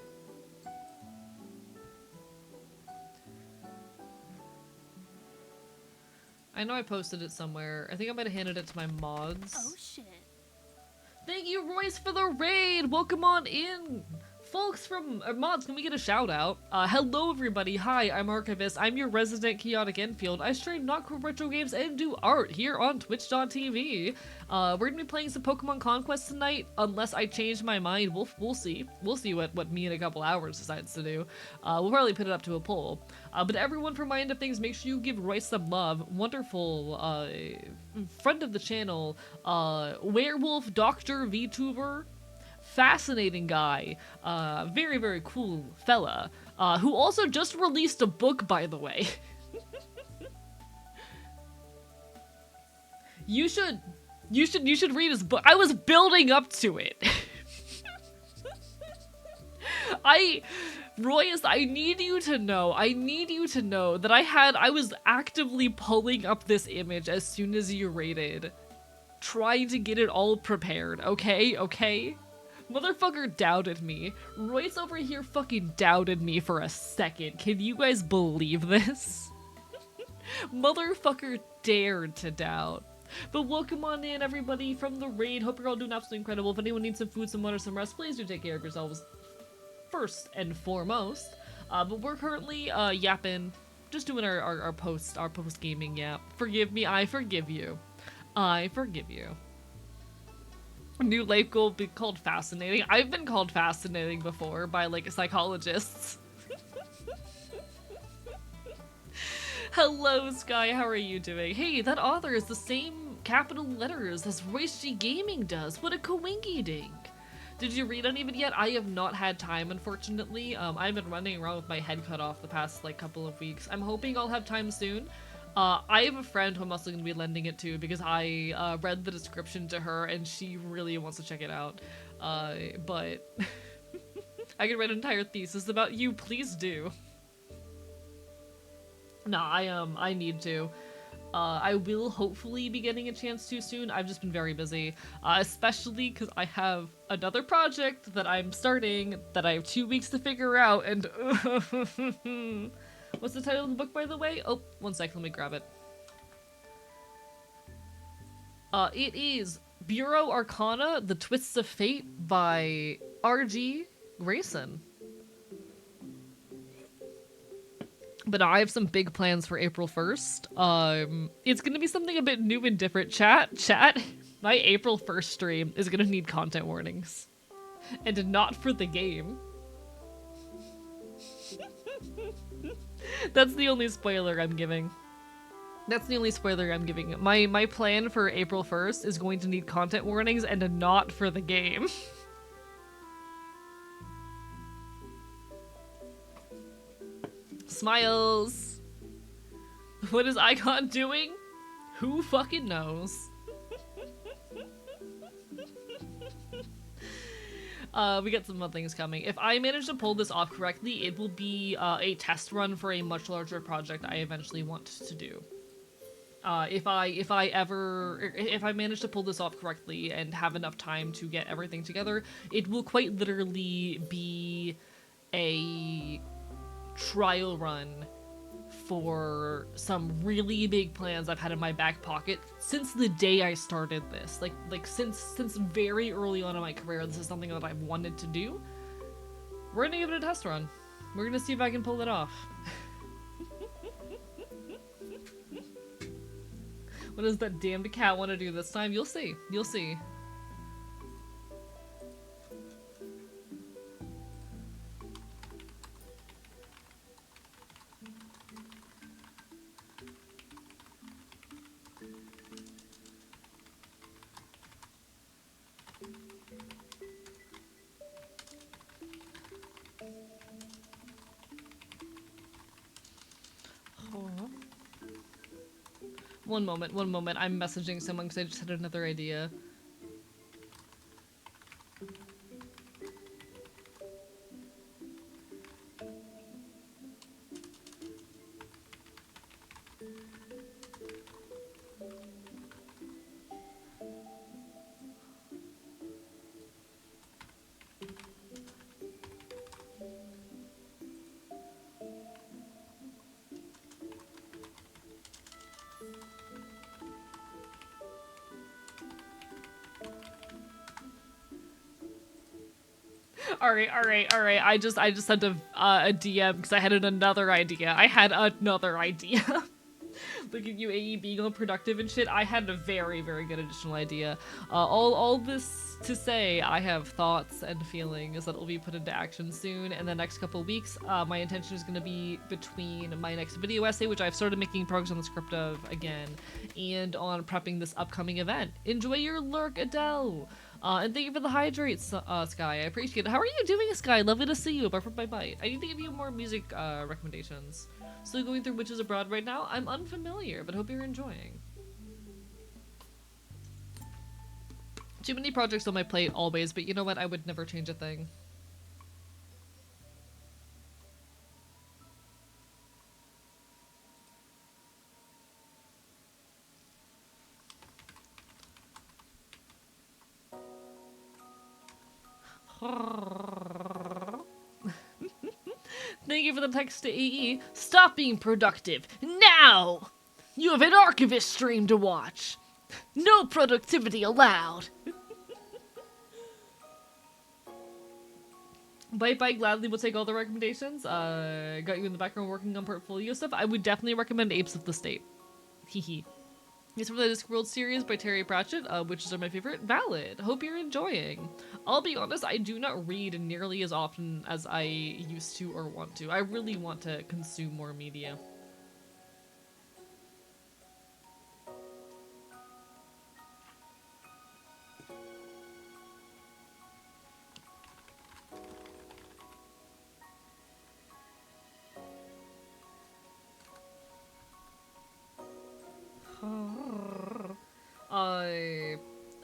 I know I posted it somewhere. I think I might have handed it to my mods. Oh shit. Thank you, Royce, for the raid! Welcome on in! Folks from mods, can we get a shout out? Hello everybody, hi, I'm Archivist. I'm your resident chaotic Enfield. I stream not cool retro games and do art here on twitch.tv. We're gonna be playing some Pokemon Conquest tonight, unless I change my mind. We'll see. We'll see what me in a couple hours decides to do. We'll probably put it up to a poll. But everyone from my end of things, make sure you give Royce some love. Wonderful, friend of the channel, werewolf Dr. VTuber. Fascinating guy, very, very cool fella, who also just released a book, by the way. You should read his book. I was building up to it. Royce, I need you to know that I was actively pulling up this image as soon as you raided, trying to get it all prepared, okay? Motherfucker doubted me. Royce over here fucking doubted me for a second. Can you guys believe this? Motherfucker dared to doubt. But welcome on in, everybody, from the raid. Hope you're all doing absolutely incredible. If anyone needs some food, some water, some rest, please do take care of yourselves first and foremost. But we're currently yapping, just doing our post gaming yap. Forgive me, I forgive you. I forgive you. New life goal be called fascinating. I've been called fascinating before by like psychologists. Hello, Sky. How are you doing? Hey, that author is the same capital letters as Royce G Gaming does. What a coinky dink. Did you read any of it yet? I have not had time, unfortunately. I've been running around with my head cut off the past like couple of weeks. I'm hoping I'll have time soon. I have a friend who I'm also going to be lending it to because I read the description to her and she really wants to check it out. But I could write an entire thesis about you. Please do. Nah, I need to. I will hopefully be getting a chance to soon. I've just been very busy, especially because I have another project that I'm starting that I have 2 weeks to figure out, and what's the title of the book, by the way? Oh, one sec, let me grab it. It is Bureau Arcana, The Twists of Fate by R.G. Grayson. But I have some big plans for April 1st. It's gonna be something a bit new and different. Chat, my April 1st stream is gonna need content warnings. And not for the game. That's the only spoiler I'm giving. That's the only spoiler I'm giving. My plan for April 1st is going to need content warnings and not for the game. Smiles! What is Icon doing? Who fucking knows? We got some more things coming. If I manage to pull this off correctly, it will be a test run for a much larger project I eventually want to do. If I manage to pull this off correctly and have enough time to get everything together, it will quite literally be a trial run for some really big plans I've had in my back pocket since the day I started this. Like since very early on in my career, this is something that I've wanted to do. We're gonna give it a test run. We're gonna see if I can pull it off. What does that damned cat want to do this time? You'll see. You'll see. One moment. I'm messaging someone because I just had another idea. Alright. I just sent a DM because I had another idea. Look at you, AE, being all productive and shit. I had a very, very good additional idea. All this to say, I have thoughts and feelings that will be put into action soon in the next couple weeks. My intention is going to be between my next video essay, which I've started making progress on the script of again, and on prepping this upcoming event. Enjoy your lurk, Adele! And thank you for the hydrate, Sky. I appreciate it. How are you doing, Sky? Lovely to see you, apart from my bite. I need to give you more music recommendations. Still going through Witches Abroad right now? I'm unfamiliar, but hope you're enjoying. Too many projects on my plate always, but you know what? I would never change a thing. Thank you for the text to EE. Stop being productive now! You have an archivist stream to watch. No productivity allowed. Bite gladly will take all the recommendations. Got you in the background working on portfolio stuff. I would definitely recommend Apes of the State. Hehe. It's from the Discworld series by Terry Pratchett, which are my favorite. Valid. Hope you're enjoying. I'll be honest, I do not read nearly as often as I used to or want to. I really want to consume more media.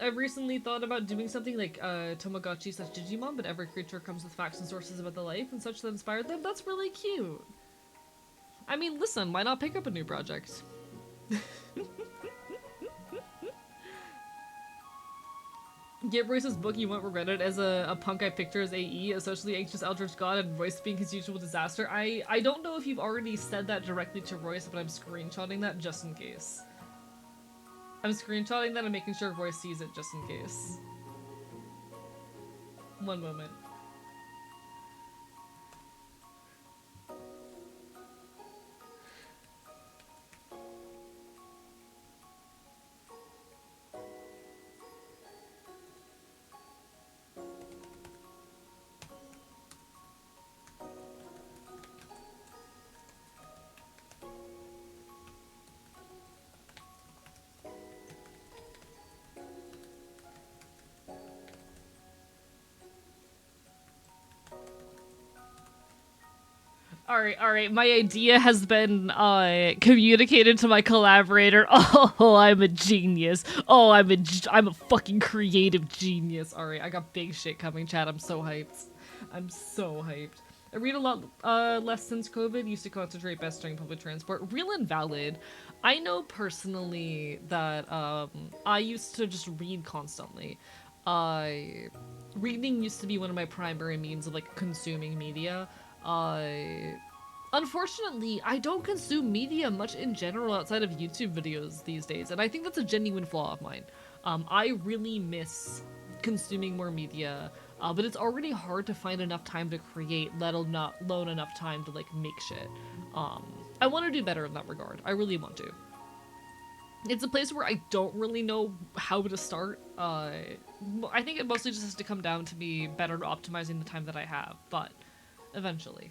I've recently thought about doing something like Tamagotchi / Digimon, but every creature comes with facts and sources about the life and such that inspired them. That's really cute. I mean, listen, why not pick up a new project? Get Royce's book, you won't regret it, as a punk I picture as AE, a socially anxious eldritch god, and Royce being his usual disaster. I don't know if you've already said that directly to Royce, but I'm screenshotting that just in case. I'm screenshotting that and making sure Royce sees it just in case. One moment. Alright, my idea has been communicated to my collaborator. Oh, I'm a genius. Oh, I'm a fucking creative genius. Alright, I got big shit coming, chat. I'm so hyped. I'm so hyped. I read a lot less since COVID. Used to concentrate best during public transport. Real and valid. I know personally that I used to just read constantly. Reading used to be one of my primary means of like consuming media. Unfortunately, I don't consume media much in general outside of YouTube videos these days, and I think that's a genuine flaw of mine. I really miss consuming more media, but it's already hard to find enough time to create, let alone enough time to like make shit. I want to do better in that regard. I really want to. It's a place where I don't really know how to start. I think it mostly just has to come down to me better optimizing the time that I have, but eventually.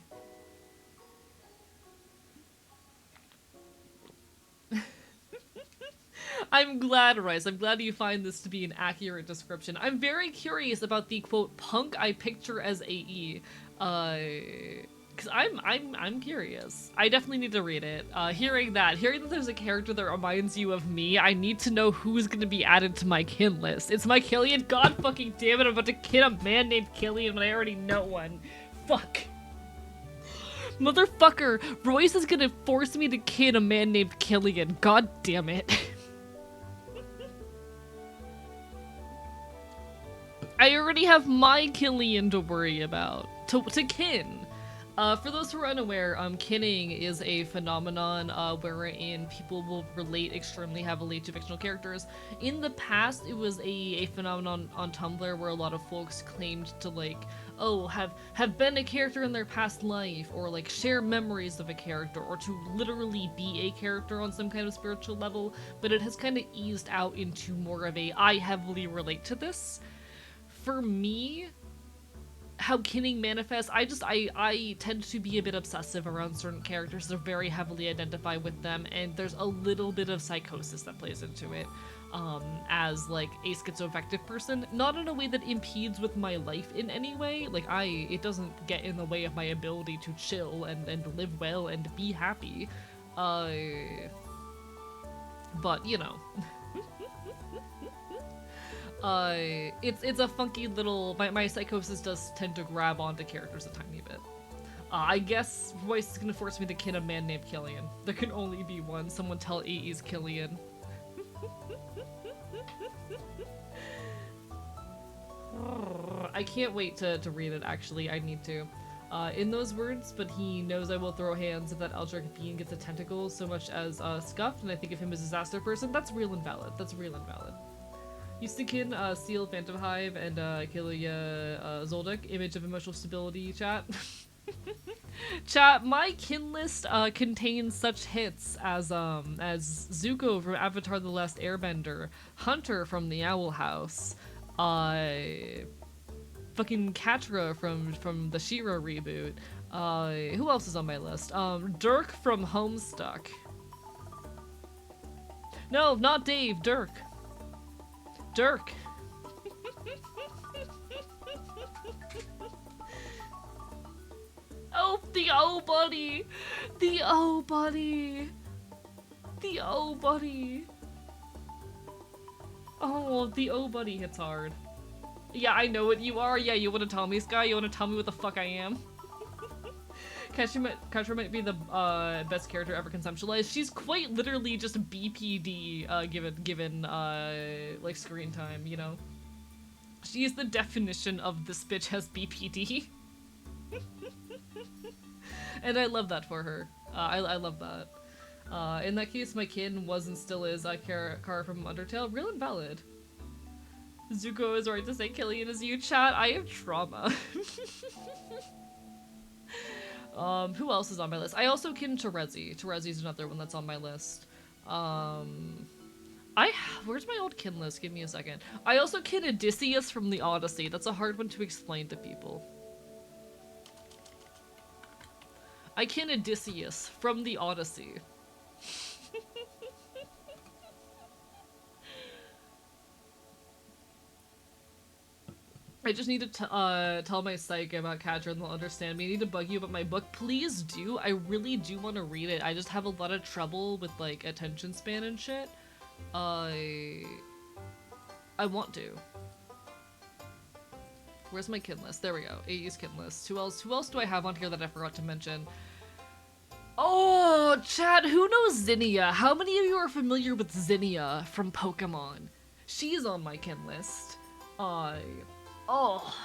I'm glad, Rice. I'm glad you find this to be an accurate description. I'm very curious about the quote punk I picture as AE. Cause I'm curious. I definitely need to read it. Hearing that there's a character that reminds you of me, I need to know who's gonna be added to my kin list. It's my Killian. God fucking damn it! I'm about to kin a man named Killian when I already know one. Fuck. Motherfucker, Royce is gonna force me to kin a man named Killian. God damn it. I already have my Killian to worry about. To kin. For those who are unaware, kinning is a phenomenon wherein people will relate extremely heavily to fictional characters. In the past, it was a phenomenon on Tumblr where a lot of folks claimed to like, oh, have been a character in their past life, or like share memories of a character, or to literally be a character on some kind of spiritual level, but it has kind of eased out into more of a, I heavily relate to this. For me, how kinning manifests, I tend to be a bit obsessive around certain characters, so very heavily identify with them, and there's a little bit of psychosis that plays into it, as like a schizoaffective person, not in a way that impedes with my life in any way, like it doesn't get in the way of my ability to chill and live well and be happy, but you know. It's a funky little, my psychosis does tend to grab onto characters a tiny bit. I guess Royce is gonna force me to kin a man named Killian. There can only be one. Someone tell AE's Killian. I can't wait to read it, actually. I need to. In those words, but he knows I will throw hands if that Eldritch being gets a tentacle so much as scuffed, and I think of him as a disaster person. That's real and valid. That's real and valid. Used to kin Seal, Phantom Hive, and Killia Zoldyck, image of emotional stability, chat. Chat, my kin list contains such hits as Zuko from Avatar The Last Airbender, Hunter from the Owl House, fucking Katra from the She-Ra reboot, who else is on my list? Dirk from Homestuck. No, not Dave, Dirk. Dirk. Oh, the O buddy. The O buddy. The O buddy. Oh, the O buddy hits hard. Yeah, I know what you are. Yeah, you want to tell me, Sky? You want to tell me what the fuck I am? Katra might be the best character ever conceptualized. She's quite literally just BPD given like screen time, you know? She is the definition of this bitch has BPD. And I love that for her. I love that. In that case, my kin was and still is Kara from Undertale. Real and valid. Zuko is right to say Killian is you, chat. I have trauma. Who else is on my list? I also kin Terezi. Terezi's another one that's on my list. Where's my old kin list? Give me a second. I also kin Odysseus from the Odyssey. That's a hard one to explain to people. I kin Odysseus from the Odyssey. I just need to tell my psych about Katra and they'll understand me. I need to bug you about my book. Please do. I really do want to read it. I just have a lot of trouble with like attention span and shit. I want to. Where's my kin list? There we go. AE's kin list. Who else do I have on here that I forgot to mention? Oh, chat, who knows Zinnia? How many of you are familiar with Zinnia from Pokemon? She's on my kin list. Oh.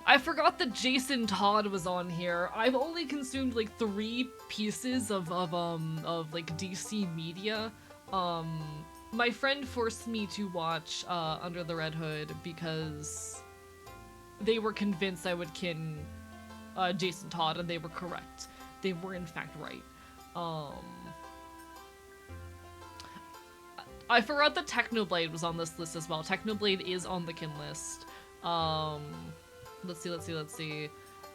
I forgot that Jason Todd was on here. I've only consumed like 3 pieces of like DC media. My friend forced me to watch Under the Red Hood because they were convinced I would kin Jason Todd, and they were correct. They were in fact right. I forgot that Technoblade was on this list as well. Technoblade is on the kin list. Let's see.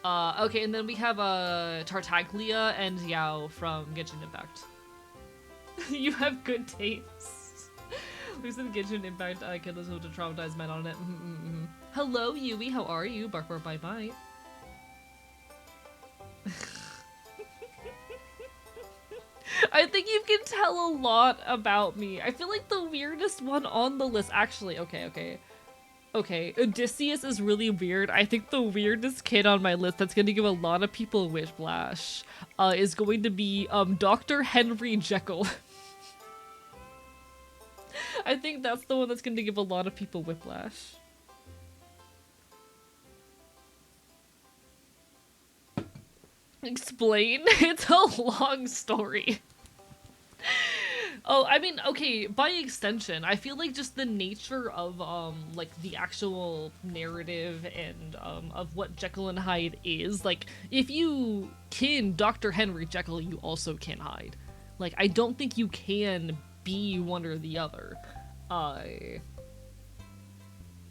Okay, and then we have Tartaglia and Yao from Genshin Impact. You have good taste. There's some Genshin Impact kid list with a traumatized men on it. Hello, Yui. How are you? Bark, bark, bye, bye. I think you can tell a lot about me. I feel like the weirdest one on the list, actually, okay. Odysseus is really weird. I think the weirdest kid on my list that's gonna give a lot of people whiplash is going to be Dr. Henry Jekyll. I think that's the one that's gonna give a lot of people whiplash. Explain? It's a long story. Oh, I mean, okay, by extension, I feel like just the nature of, like, the actual narrative and, of what Jekyll and Hyde is, like, if you kin Dr. Henry Jekyll, you also can Hyde. Like, I don't think you can be one or the other.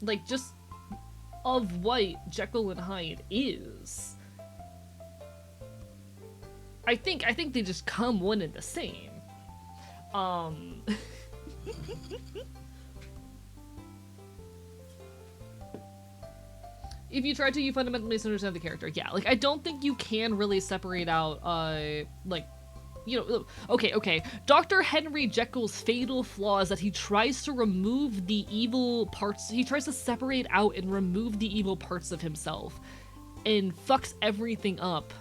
Like, just of what Jekyll and Hyde is. I think they just come one and the same. If you try to, you fundamentally misunderstand the character. Yeah, like, I don't think you can really separate out, like, you know, okay. Dr. Henry Jekyll's fatal flaw is that he tries to remove the evil parts, he tries to separate out and remove the evil parts of himself, and fucks everything up,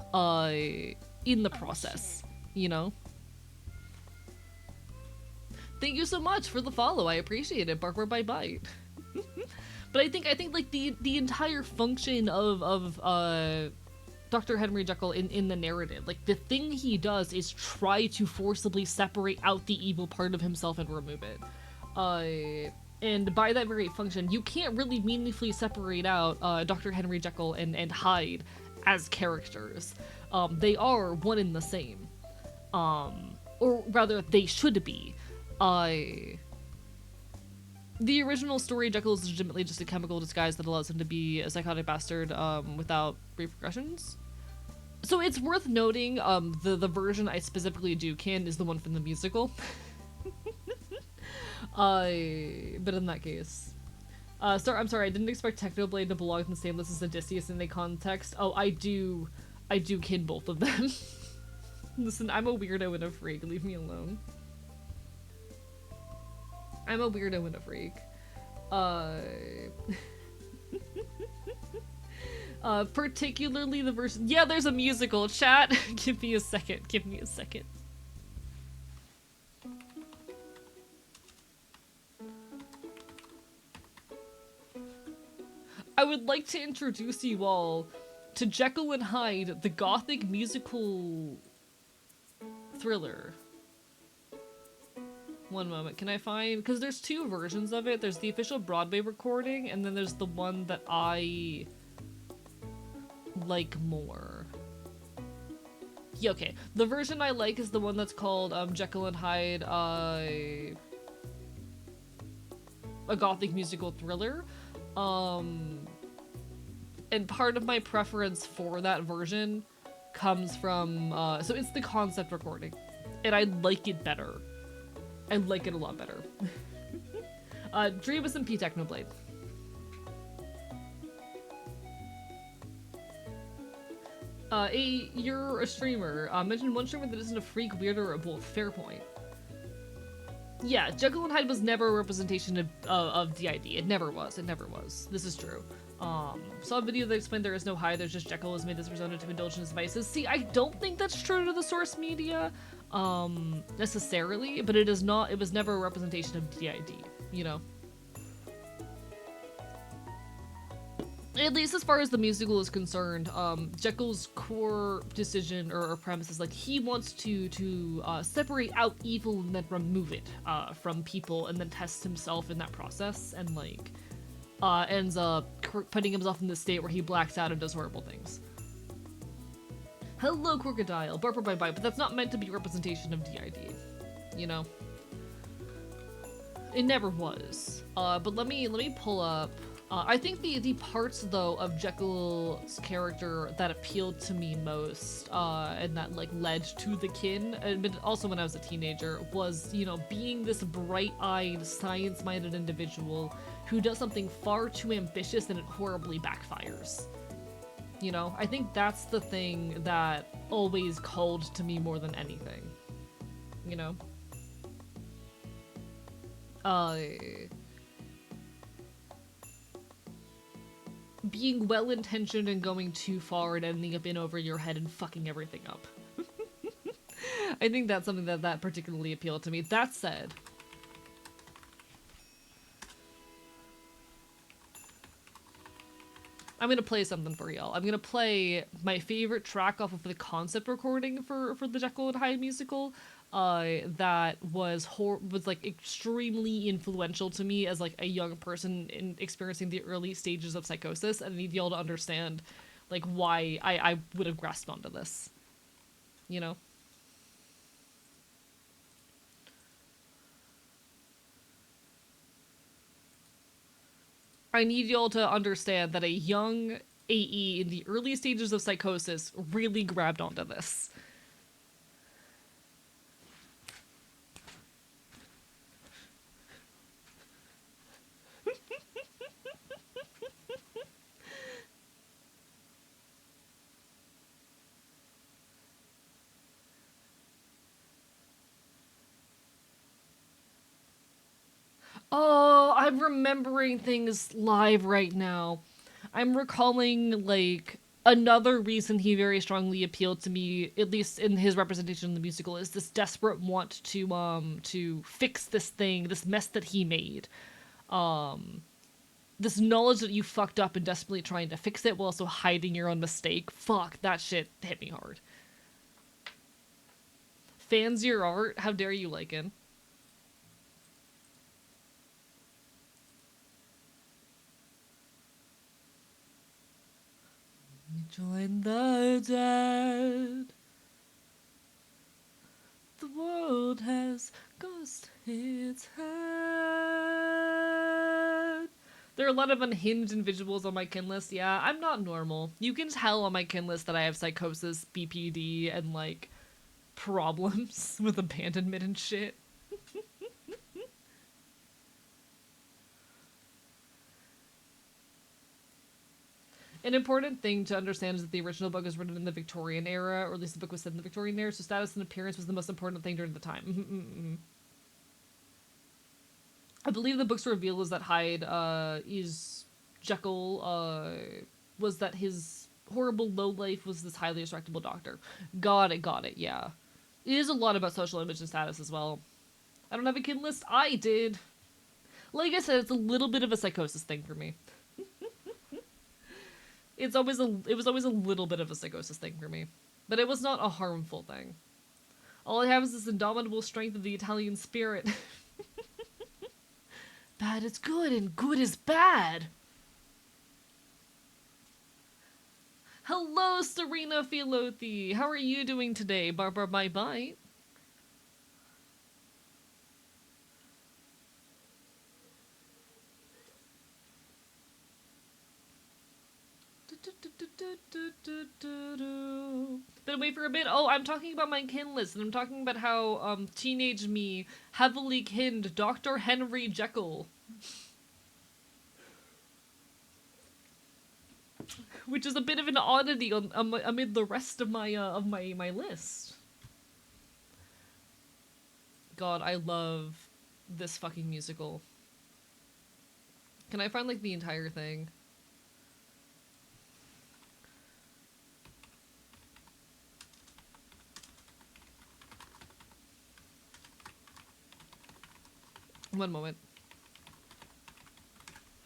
in the process, you know? Thank you so much for the follow. I appreciate it. Bark, bark, bite, bite. But I think like the entire function of Dr. Henry Jekyll in the narrative, like the thing he does is try to forcibly separate out the evil part of himself and remove it. And by that very function, you can't really meaningfully separate out Dr. Henry Jekyll and Hyde as characters. They are one and the same. Or rather, they should be. The original story, Jekyll is legitimately just a chemical disguise that allows him to be a psychotic bastard without repercussions. So it's worth noting, the version I specifically do kin is the one from the musical. But in that case. I'm sorry, I didn't expect Technoblade to belong in the same list as Odysseus in the context. Oh, I do kin both of them. Listen, I'm a weirdo and a freak, leave me alone. I'm a weirdo and a freak. Particularly the version. Yeah, there's a musical. Chat, give me a second. Give me a second. I would like to introduce you all to Jekyll and Hyde, the gothic musical thriller. One moment, can I find, because there's two versions of it. There's the official Broadway recording, and then there's the one that I like more. Yeah, okay. The version I like is the one that's called Jekyll and Hyde, a gothic musical thriller. And part of my preference for that version comes from, so it's the concept recording, and I like it better. I like it a lot better. Dreamus and P Technoblade. You're a streamer. Mention one streamer that isn't a freak, weirdo, or both. Fair point. Yeah, Jekyll and Hyde was never a representation of DID. It never was. It never was. This is true. Saw a video that explained there is no Hyde, there's just Jekyll has made this persona to indulge in his vices. See, I don't think that's true to the source media, necessarily, but it is not, it was never a representation of DID, you know? At least as far as the musical is concerned, Jekyll's core decision or premise is like he wants to separate out evil and then remove it from people and then test himself in that process and like ends up putting himself in this state where he blacks out and does horrible things. Hello, Crocodile. Barper bye bye, but that's not meant to be a representation of DID, you know? It never was. But let me pull up. I think the parts, though, of Jekyll's character that appealed to me most, and that, like, led to the kin, but also when I was a teenager, was, you know, being this bright-eyed, science-minded individual who does something far too ambitious and it horribly backfires. You know? I think that's the thing that always called to me more than anything. You know? Being well-intentioned and going too far and ending up in over your head and fucking everything up. I think that's something that particularly appealed to me. That said, I'm gonna play something for y'all. I'm gonna play my favorite track off of the concept recording for the Jekyll and Hyde musical. That was like extremely influential to me as like a young person in experiencing the early stages of psychosis, and I need y'all to understand like why I would have grasped onto this, you know? I need y'all to understand that a young AE in the early stages of psychosis really grabbed onto this. Oh, I'm remembering things live right now. I'm recalling, like, another reason he very strongly appealed to me, at least in his representation in the musical, is this desperate want to fix this thing, this mess that he made. This knowledge that you fucked up and desperately trying to fix it while also hiding your own mistake. Fuck, that shit hit me hard. Fans your art? How dare you, Lycan? Join the dead. The world has lost its head. There are a lot of unhinged individuals on my kin list. Yeah, I'm not normal. You can tell on my kin list that I have psychosis, BPD, and like problems with abandonment and shit. An important thing to understand is that the original book was written in the Victorian era, or at least the book was set in the Victorian era, so status and appearance was the most important thing during the time. I believe the book's reveal is that Hyde is Jekyll was that his horrible low life was this highly respectable doctor. Got it, yeah. It is a lot about social image and status as well. I don't have a kid list. I did. Like I said, it's a little bit of a psychosis thing for me. It was always a little bit of a psychosis thing for me. But it was not a harmful thing. All I have is this indomitable strength of the Italian spirit. Bad is good and good is bad. Hello, Serena Filothi. How are you doing today, Barbara Bye Bye? Been away for a bit. Oh, I'm talking about my kin list, and I'm talking about how teenage me heavily kinned Dr. Henry Jekyll, which is a bit of an oddity amid the rest of my list. God, I love this fucking musical. Can I find like the entire thing? One moment.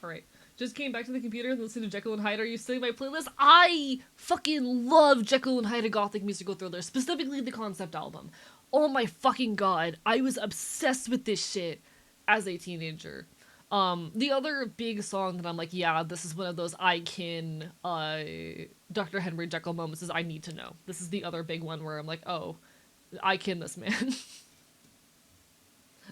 Alright. Just came back to the computer and listened to Jekyll and Hyde. Are you still in my playlist? I fucking love Jekyll and Hyde, a gothic musical thriller, specifically the concept album. Oh my fucking god. I was obsessed with this shit as a teenager. The other big song that I'm like, yeah, this is one of those I can, Dr. Henry Jekyll moments is I Need to Know. This is the other big one where I'm like, oh, I can this man.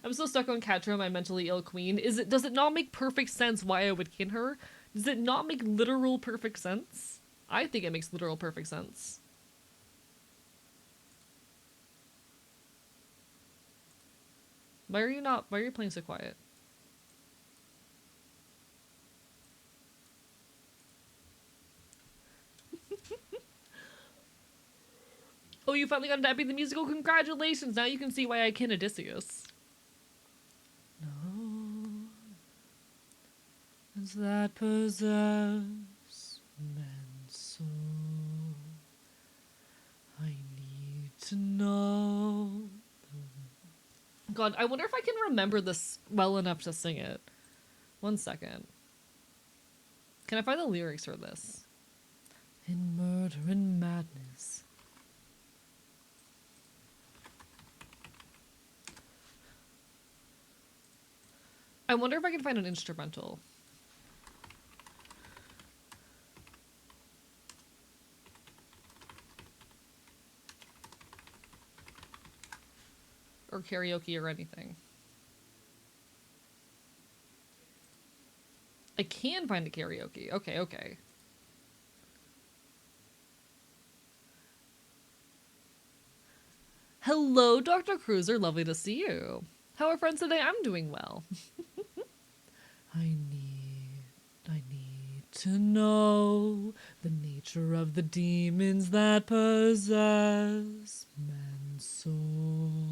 I'm still stuck on Catra, my mentally ill queen. Does it not make perfect sense why I would kin her? Does it not make literal perfect sense? I think it makes literal perfect sense. Why are you playing so quiet? Oh, you finally got into Epic the Musical? Congratulations! Now you can see why I kin Odysseus. No, as that possess men's soul, I need to know. God, I wonder if I can remember this well enough to sing it. 1 second. Can I find the lyrics for this? In murder and madness. I wonder if I can find an instrumental. Or karaoke or anything. I can find a karaoke. Okay. Hello, Dr. Cruiser. Lovely to see you. How are friends today? I'm doing well. I need to know the nature of the demons that possess man's soul.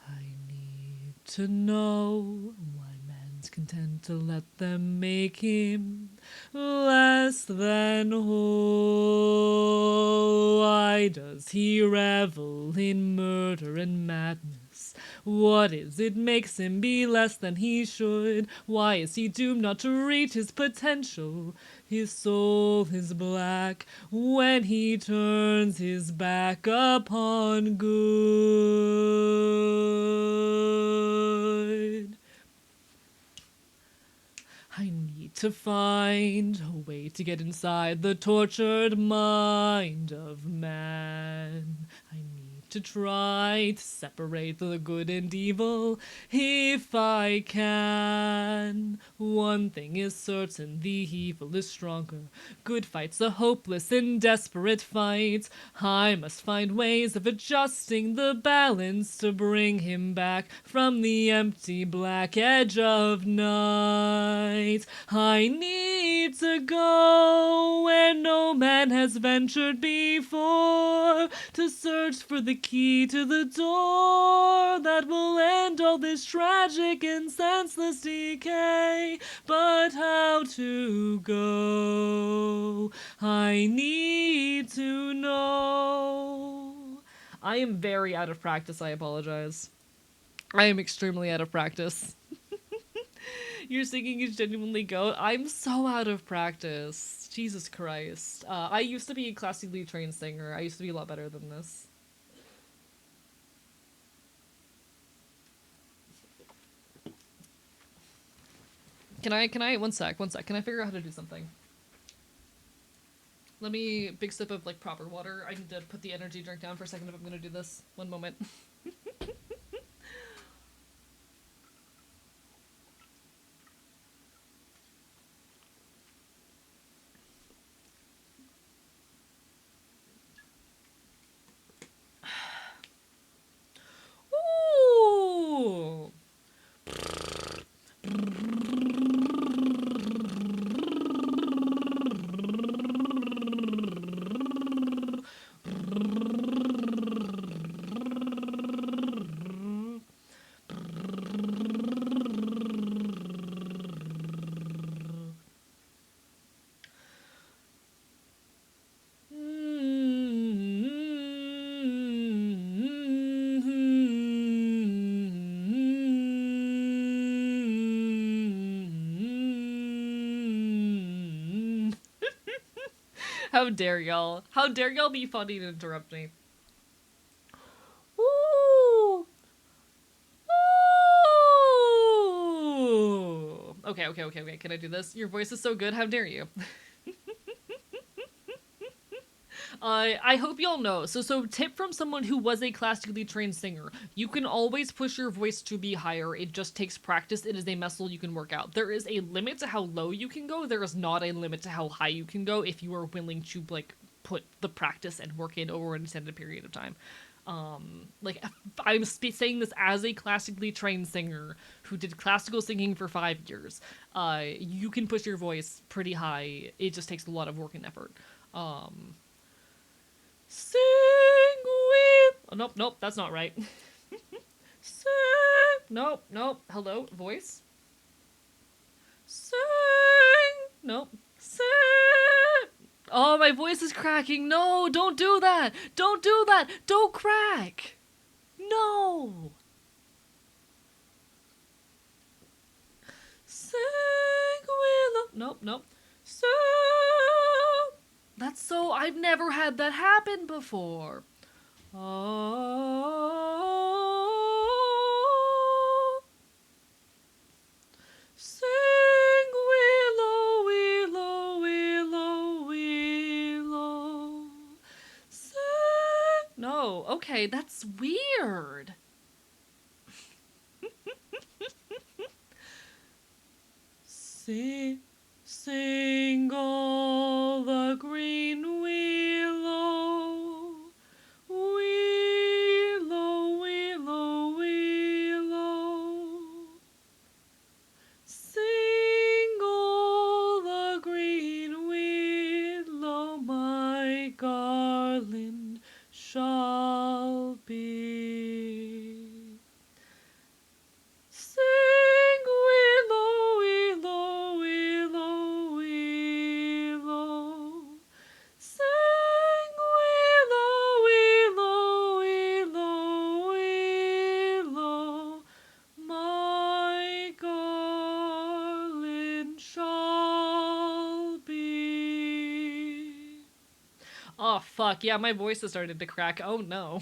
I need to know why man's content to let them make him less than whole. Why does he revel in murder and madness? What is it makes him be less than he should? Why is he doomed not to reach his potential? His soul is black when he turns his back upon good. I need to find a way to get inside the tortured mind of man. I need to try to separate the good and evil if I can. One thing is certain, the evil is stronger. Good fights the hopeless in desperate fights. I must find ways of adjusting the balance to bring him back from the empty black edge of night. I need need to go where no man has ventured before, to search for the key to the door that will end all this tragic and senseless decay. But how to go? I need to know. I am very out of practice, I apologize. I am extremely out of practice. Your singing is genuinely goat. I'm so out of practice. Jesus Christ. I used to be a classically trained singer. I used to be a lot better than this. One sec. Can I figure out how to do something? Let me, big sip of like proper water. I need to put the energy drink down for a second if I'm gonna do this. One moment. Ooh! How dare y'all? How dare y'all be funny to interrupt me? Ooh! Ooh! Okay. Can I do this? Your voice is so good. How dare you? I hope y'all know. So tip from someone who was a classically trained singer. You can always push your voice to be higher. It just takes practice. It is a muscle you can work out. There is a limit to how low you can go. There is not a limit to how high you can go if you are willing to like put the practice and work in over an extended period of time. Like I'm saying this as a classically trained singer who did classical singing for 5 years. You can push your voice pretty high. It just takes a lot of work and effort. Sing with. Oh, nope, that's not right. Sing. Nope. Hello, voice. Sing. Nope. Sing. Oh, my voice is cracking. No, don't do that. Don't do that. Don't crack. No. Sing willow. Nope. Sing. That's so. I've never had that happen before. Oh. Sing willow, willow, willow, willow. Sing. No, okay, that's weird. Sing all the green willow, willow, willow, willow. Sing all the green willow, my garland shall be. Sing willow, willow, willow, willow. Sing willow, willow, willow, willow. My garland shall be. Oh fuck, yeah, my voice has started to crack. Oh no.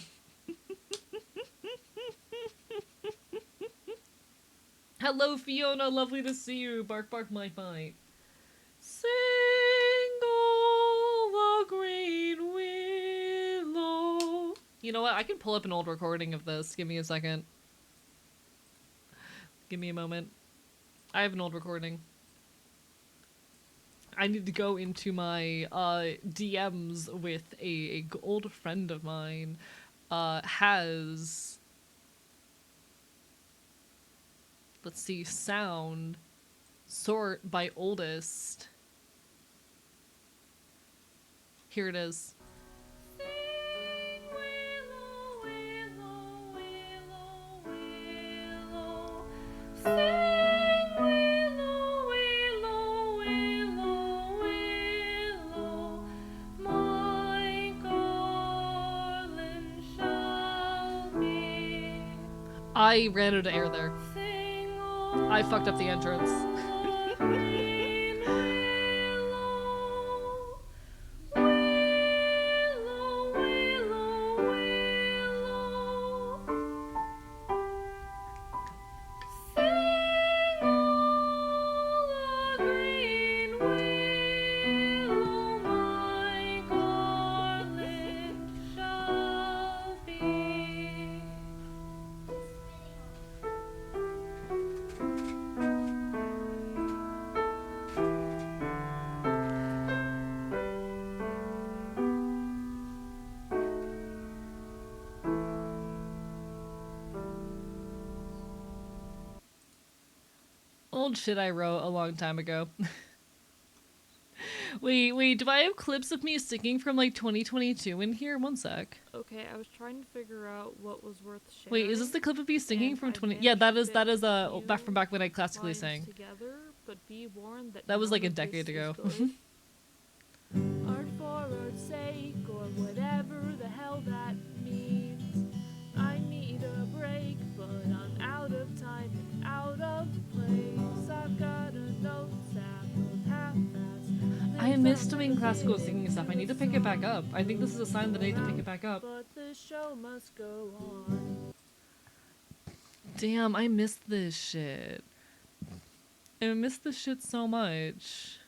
Hello, Fiona. Lovely to see you. Bark, bark, my bite. Sing all the green willow. You know what? I can pull up an old recording of this. Give me a second. Give me a moment. I have an old recording. I need to go into my DMs with a old friend of mine. Has, let's see, sound, sort by oldest. Here it is. I ran out of air there. I fucked up the entrance. Old shit I wrote a long time ago. Wait, do I have clips of me singing from like 2022 in here? One sec. Okay, I was trying to figure out what was worth sharing. Wait, is this the clip of me singing from 20? Yeah, that is back from back when I classically sang. Together, but be warned that was like a decade ago. Art for art's sake, or whatever the hell that means. I need a break, but I'm out of time and out of place. I've got a note app of half-assed. I miss doing classical singing stuff. I need to pick it back up. I think this is a sign that I need to pick it back up. But the show must go on. Damn, I missed this shit. I miss this shit so much.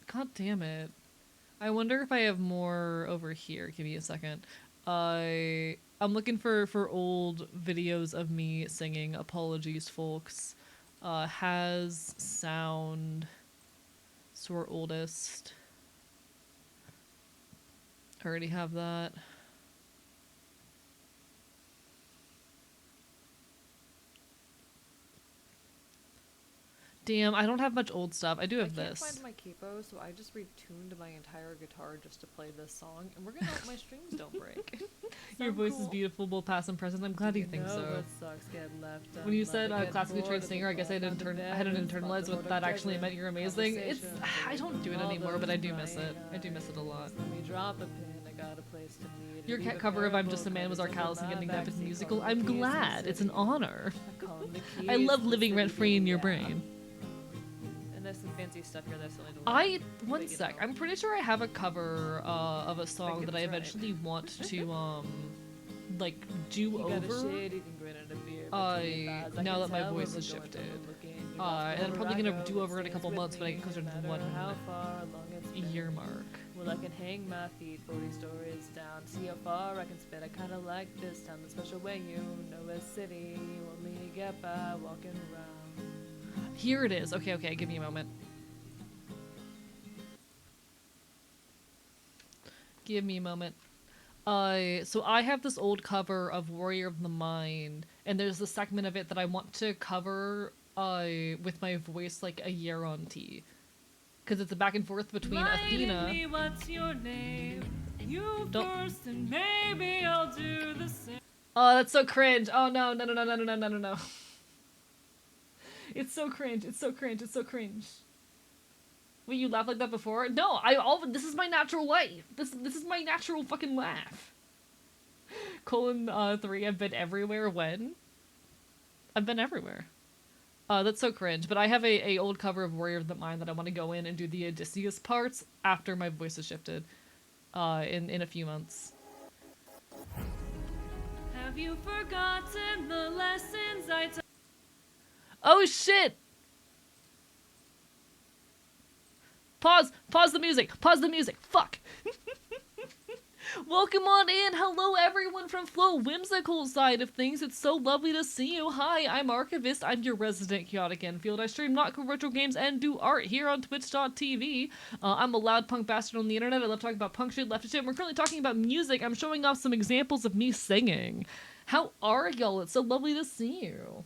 God damn it. I wonder if I have more over here. Give me a second. I'm looking for old videos of me singing. Apologies, folks. Has sound. So our oldest. I already have that. Damn, I don't have much old stuff. I do have this. I can't find my capo, so I just retuned my entire guitar just to play this song, and we're gonna hope my strings don't break. Your voice is beautiful, both past and present. I'm glad you think so. When you said classically trained singer, I guess I hadn't internalized what that actually meant. You're amazing. It's I don't do it anymore, but I do miss it. I do miss it a lot. Your cover of "I'm Just a Man" was our callous and getting that musical. I'm glad. It's an honor. I love living rent free in your brain. There's some fancy stuff here that's only one sec. I'm pretty sure I have a cover of a song that I eventually want to like do over. Now that my voice has shifted. And I'm probably gonna do over in a couple months when I get closer to the 1 year mark. Well, I can hang my feet 40 stories down, see how far I can spit. I kinda like this town, the special way you know a city. You only get by walking around. Here it is. Okay, give me a moment. Give me a moment. So I have this old cover of Warrior of the Mind, and there's the segment of it that I want to cover with my voice like a year on T. Because it's a back and forth between Athena. Me, what's your name? You Don't. First, and maybe I'll do the same. Oh, that's so cringe. Oh no. It's so cringe. It's so cringe. Wait, you laughed like that before? No, this is my natural life. This is my natural fucking laugh. Colon 3, I've been everywhere when? I've been everywhere. That's so cringe, but I have a old cover of Warrior of the Mind that I want to go in and do the Odysseus parts after my voice has shifted in a few months. Have you forgotten the lessons I taught? Oh shit! Pause the music, fuck! Welcome on in, hello everyone from Flow Whimsical side of things, it's so lovely to see you. Hi, I'm Archivist, I'm your resident chaotic Enfield. I stream not cool retro games and do art here on twitch.tv. I'm a loud punk bastard on the internet, I love talking about punk shit, left shit, we're currently talking about music. I'm showing off some examples of me singing. How are y'all? It's so lovely to see you.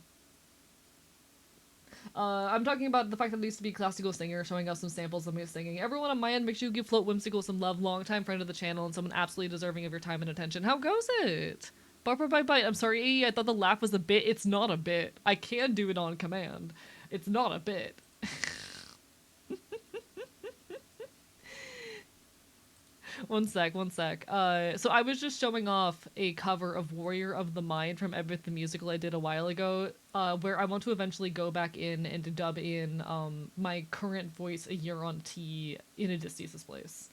I'm talking about the fact that I used to be a classical singer, showing off some samples of me singing. Everyone on my end, make sure you give Float Whimsical some love, longtime friend of the channel and someone absolutely deserving of your time and attention. How goes it? Bumper by bite. I'm sorry, I thought the laugh was a bit. It's not a bit. I can do it on command. It's not a bit. One sec, one sec. So I was just showing off a cover of Warrior of the Mind from Everett the Musical I did a while ago, where I want to eventually go back in and to dub in my current voice a year on T in a Dystesis place.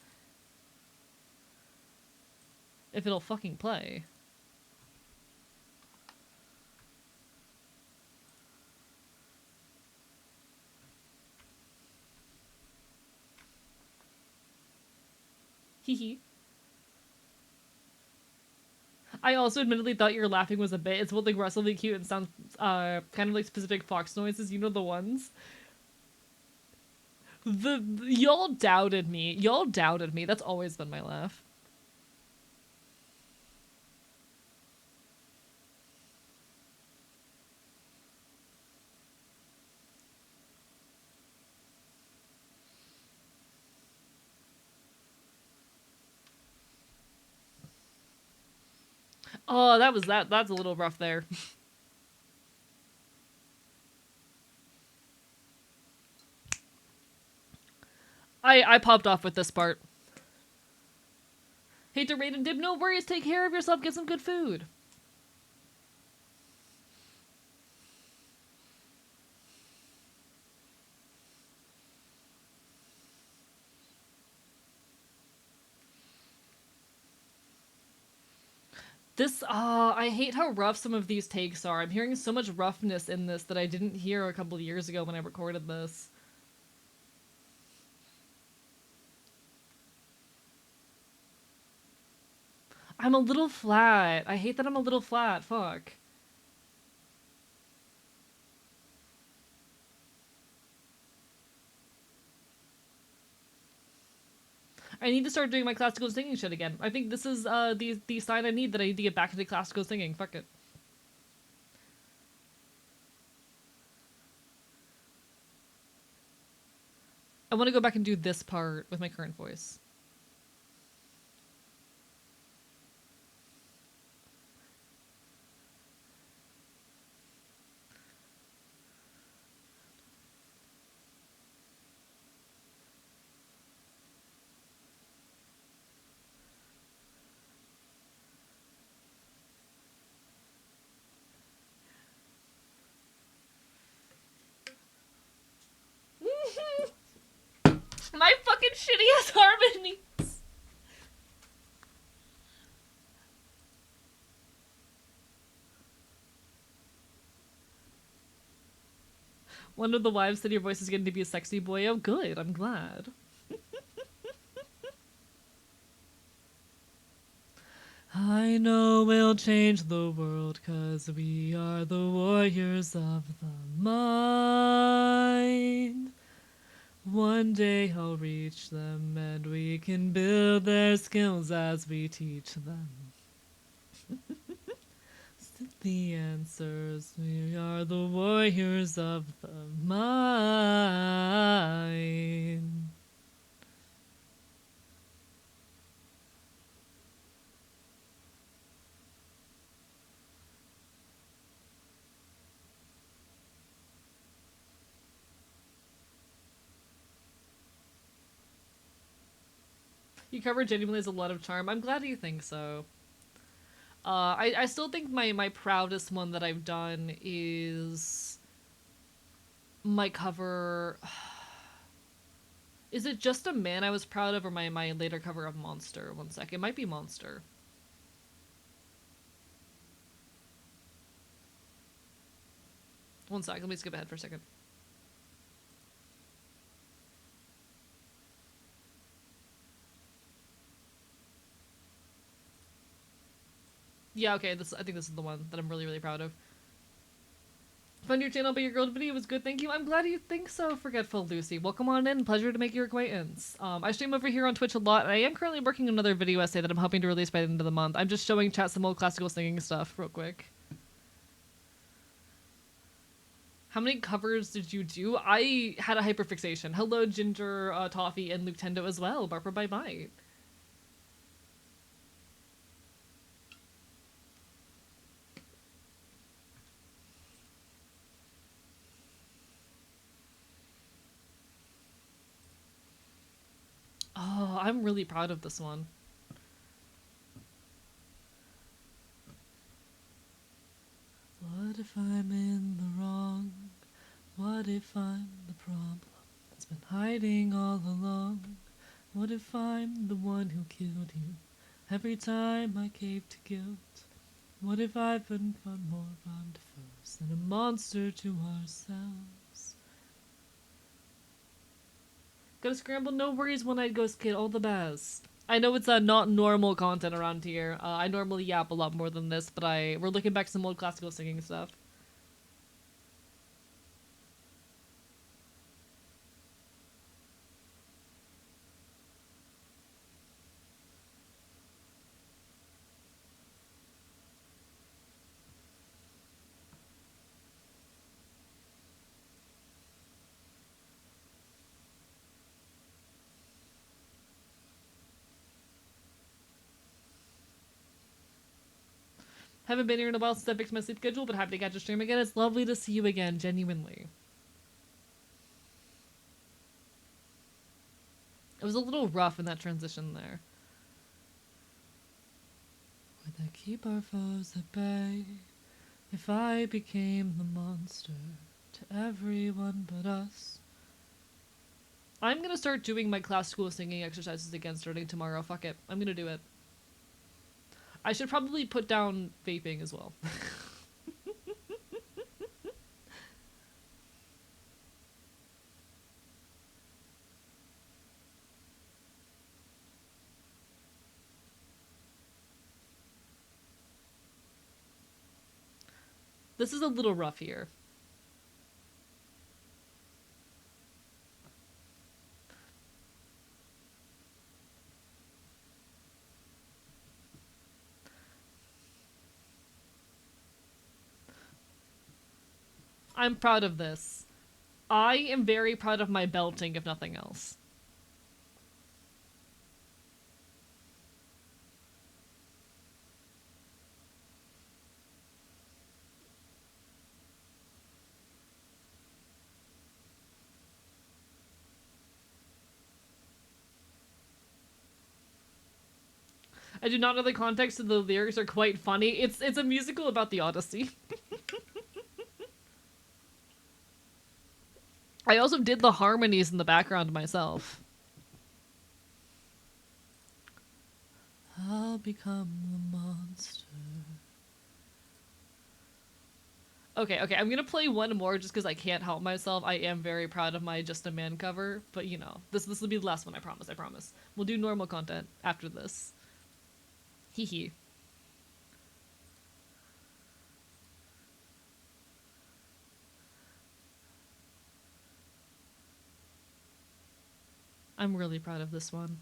If it'll fucking play. Hee. I also admittedly thought your laughing was a bit. It's both aggressively cute and sounds kind of like specific fox noises. You know the ones. Y'all doubted me. Y'all doubted me. That's always been my laugh. Oh, that was that. That's a little rough there. I popped off with this part. Hate to raid and dib. No worries. Take care of yourself. Get some good food. This, I hate how rough some of these takes are. I'm hearing so much roughness in this that I didn't hear a couple of years ago when I recorded this. I'm a little flat. I hate that I'm a little flat. Fuck. I need to start doing my classical singing shit again. I think this is the sign I need that I need to get back into classical singing. Fuck it. I want to go back and do this part with my current voice. My fucking shitty ass harmonies. One of the wives said your voice is getting to be a sexy boy. Oh, good. I'm glad. I know we'll change the world 'cause we are the warriors of the mind. One day I'll reach them and we can build their skills as we teach them. The answers, we are the warriors of the mind. You cover genuinely has a lot of charm. I'm glad you think so. I still think my proudest one that I've done is my cover. Is it Just a Man I was proud of, or my later cover of Monster? One sec. It might be Monster. One sec. Let me skip ahead for a second. Yeah, okay, I think this is the one that I'm really, really proud of. Found your channel, but your girl video was good, thank you. I'm glad you think so, Forgetful Lucy. Welcome on in, pleasure to make your acquaintance. I stream over here on Twitch a lot, and I am currently working on another video essay that I'm hoping to release by the end of the month. I'm just showing chat some old classical singing stuff real quick. How many covers did you do? I had a hyperfixation. Hello, Ginger, Toffee, and Nintendo as well. Barbara by Bite. Oh, I'm really proud of this one. What if I'm in the wrong? What if I'm the problem that's been hiding all along? What if I'm the one who killed you every time I cave to guilt? What if I've been far more bond to foes than a monster to ourselves? Gotta scramble, no worries, one-eyed ghost kid, all the best. I know it's not normal content around here. I normally yap a lot more than this, but we're looking back some old classical singing stuff. Haven't been here in a while since I fixed my sleep schedule, but happy to catch a stream again. It's lovely to see you again, genuinely. It was a little rough in that transition there. Would that keep our foes at bay if I became the monster to everyone but us? I'm gonna start doing my class school singing exercises again starting tomorrow. Fuck it. I'm gonna do it. I should probably put down vaping as well. This is a little rough here. I'm proud of this. I am very proud of my belting, if nothing else. I do not know the context of the lyrics are quite funny. It's a musical about the Odyssey. I also did the harmonies in the background myself. I'll become the monster. Okay, I'm gonna play one more just because I can't help myself. I am very proud of my Just a Man cover, but you know, this will be the last one, I promise. We'll do normal content after this. Hee hee. I'm really proud of this one.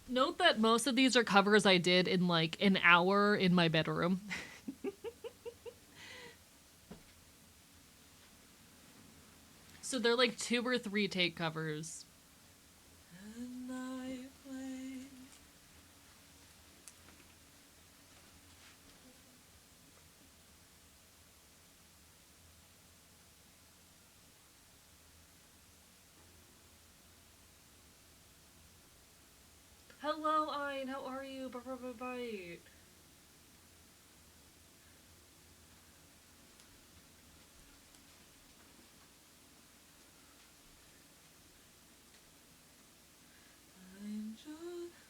Note that most of these are covers I did in like an hour in my bedroom. So they're like 2 or 3 take covers. And I play. Hello, Ein. How are you? Bite.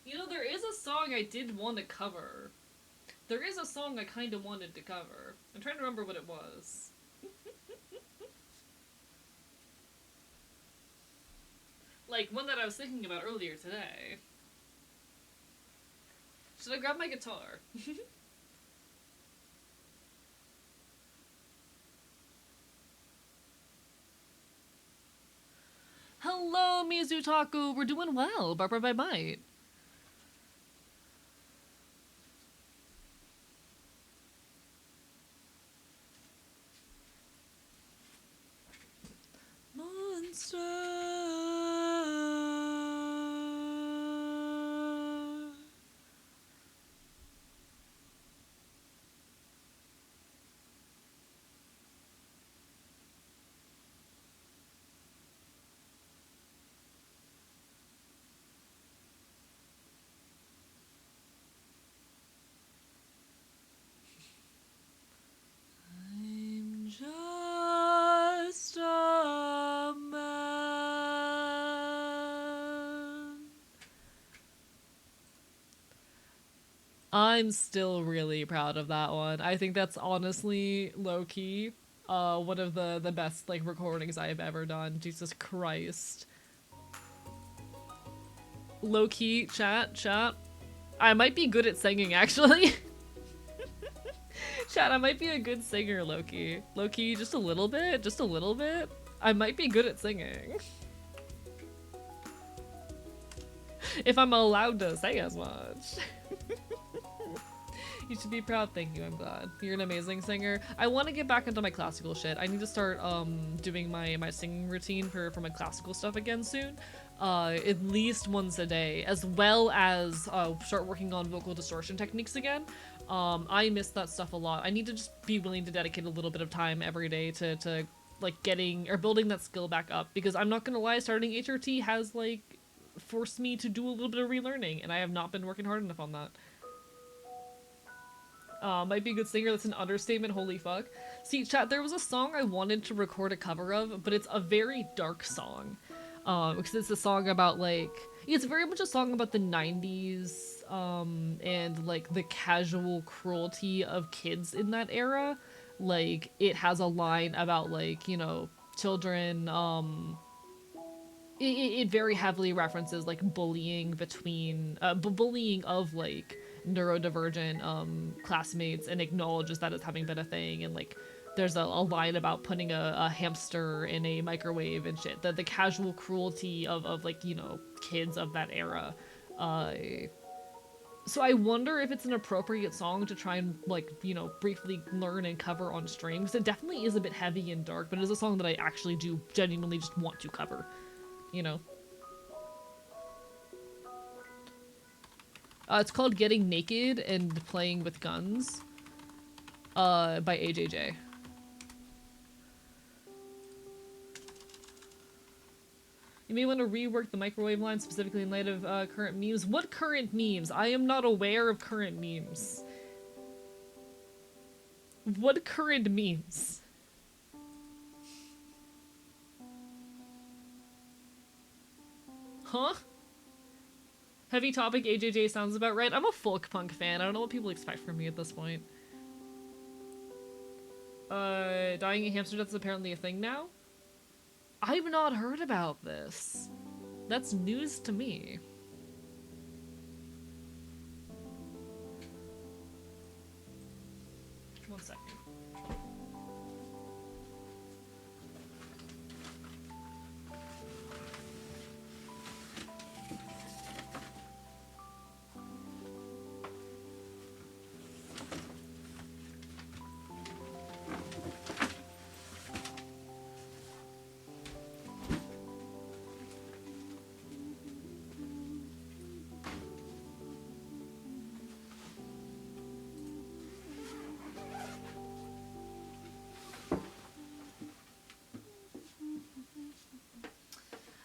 You know, there is a song I did want to cover. There is a song I kind of wanted to cover. I'm trying to remember what it was. Like, one that I was thinking about earlier today. Should I grab my guitar? Hello, Hello, Mizutaku. We're doing well. Barbara by Bite. Monster. I'm just a man. I'm still really proud of that one. I think that's honestly low key one of the best like recordings I have ever done. Jesus Christ. Low key, chat. I might be good at singing actually. Chat, I might be a good singer, Loki. Loki, just a little bit, just a little bit. I might be good at singing. If I'm allowed to say as much. You should be proud. Thank you. I'm glad. You're an amazing singer. I want to get back into my classical shit. I need to start doing my singing routine for my classical stuff again soon. At least once a day, as well as start working on vocal distortion techniques again. I miss that stuff a lot. I need to just be willing to dedicate a little bit of time every day to like getting or building that skill back up, because I'm not gonna lie, starting HRT has like forced me to do a little bit of relearning, and I have not been working hard enough on that. Might be a good singer, that's an understatement, holy fuck. See, chat, there was a song I wanted to record a cover of, but it's a very dark song. Because it's a song about, like, it's very much a song about the 90s, and, like, the casual cruelty of kids in that era. Like, it has a line about, like, you know, children, it very heavily references like bullying between bullying of like neurodivergent classmates, and acknowledges that as having been a thing. And like there's a line about putting a hamster in a microwave and shit, the casual cruelty of like, you know, kids of that era. So I wonder if it's an appropriate song to try and, like, you know, briefly learn and cover on stream, because it definitely is a bit heavy and dark, but it is a song that I actually do genuinely just want to cover, you know? It's called Getting Naked and Playing with Guns, by AJJ. You may want to rework the microwave line, specifically in light of current memes. What current memes? I am not aware of current memes. What current memes? Huh? Heavy topic AJJ sounds about right. I'm a folk punk fan. I don't know what people expect from me at this point. Dying in hamster death is apparently a thing now? I've not heard about this. That's news to me. One second.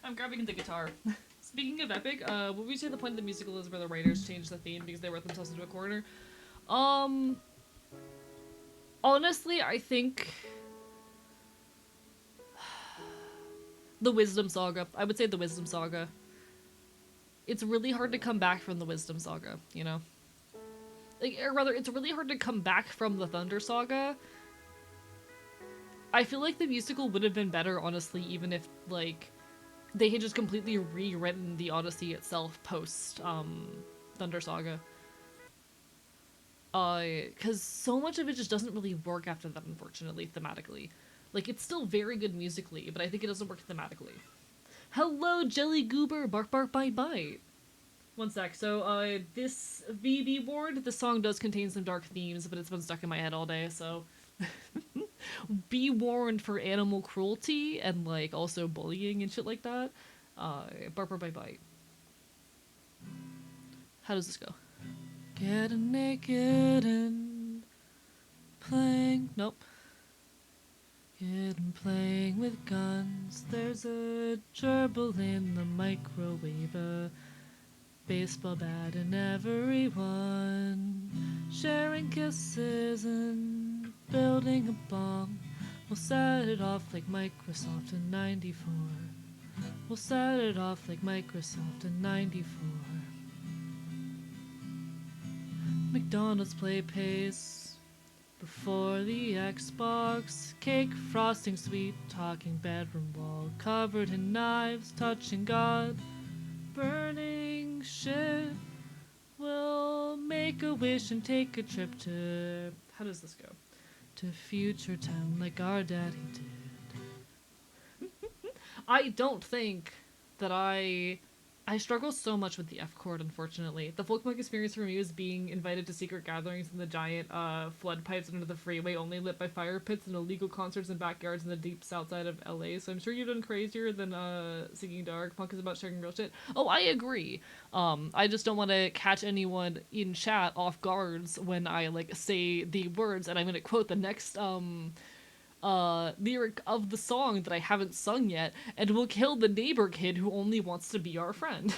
I'm grabbing the guitar. Speaking of epic, would we say the point of the musical is where the writers changed the theme because they wrote themselves into a corner? Honestly, I think the Wisdom Saga. I would say the Wisdom Saga. It's really hard to come back from the Wisdom Saga, you know? Like, or rather, it's really hard to come back from the Thunder Saga. I feel like the musical would have been better, honestly, even if, like, they had just completely rewritten the Odyssey itself post Thunder Saga. Because so much of it just doesn't really work after that, unfortunately, thematically. Like, it's still very good musically, but I think it doesn't work thematically. Hello, Jelly Goober, bark bark bite bite. One sec. So, this VB board, the song does contain some dark themes, but it's been stuck in my head all day, so be warned for animal cruelty and like also bullying and shit like that. Bark bark bite bite. How does this go? Getting naked and playing. Nope. Getting playing with guns. There's a gerbil in the microwave. A baseball bat and everyone sharing kisses and building a bomb. We'll set it off like Microsoft in 94. We'll set it off like Microsoft in 94. McDonald's play pace before the Xbox. Cake, frosting, sweet talking, bedroom wall covered in knives, touching God, burning shit. We'll make a wish and take a trip to, how does this go? To future town like our daddy did. I don't think that I struggle so much with the F chord, unfortunately. The folk punk experience for me was being invited to secret gatherings in the giant flood pipes under the freeway, only lit by fire pits and illegal concerts in backyards in the deep south side of LA. So I'm sure you've done crazier than singing dark. Punk is about sharing real shit. Oh, I agree. I just don't want to catch anyone in chat off guards when I like say the words, and I'm gonna quote the next lyric of the song that I haven't sung yet, and we'll kill the neighbor kid who only wants to be our friend.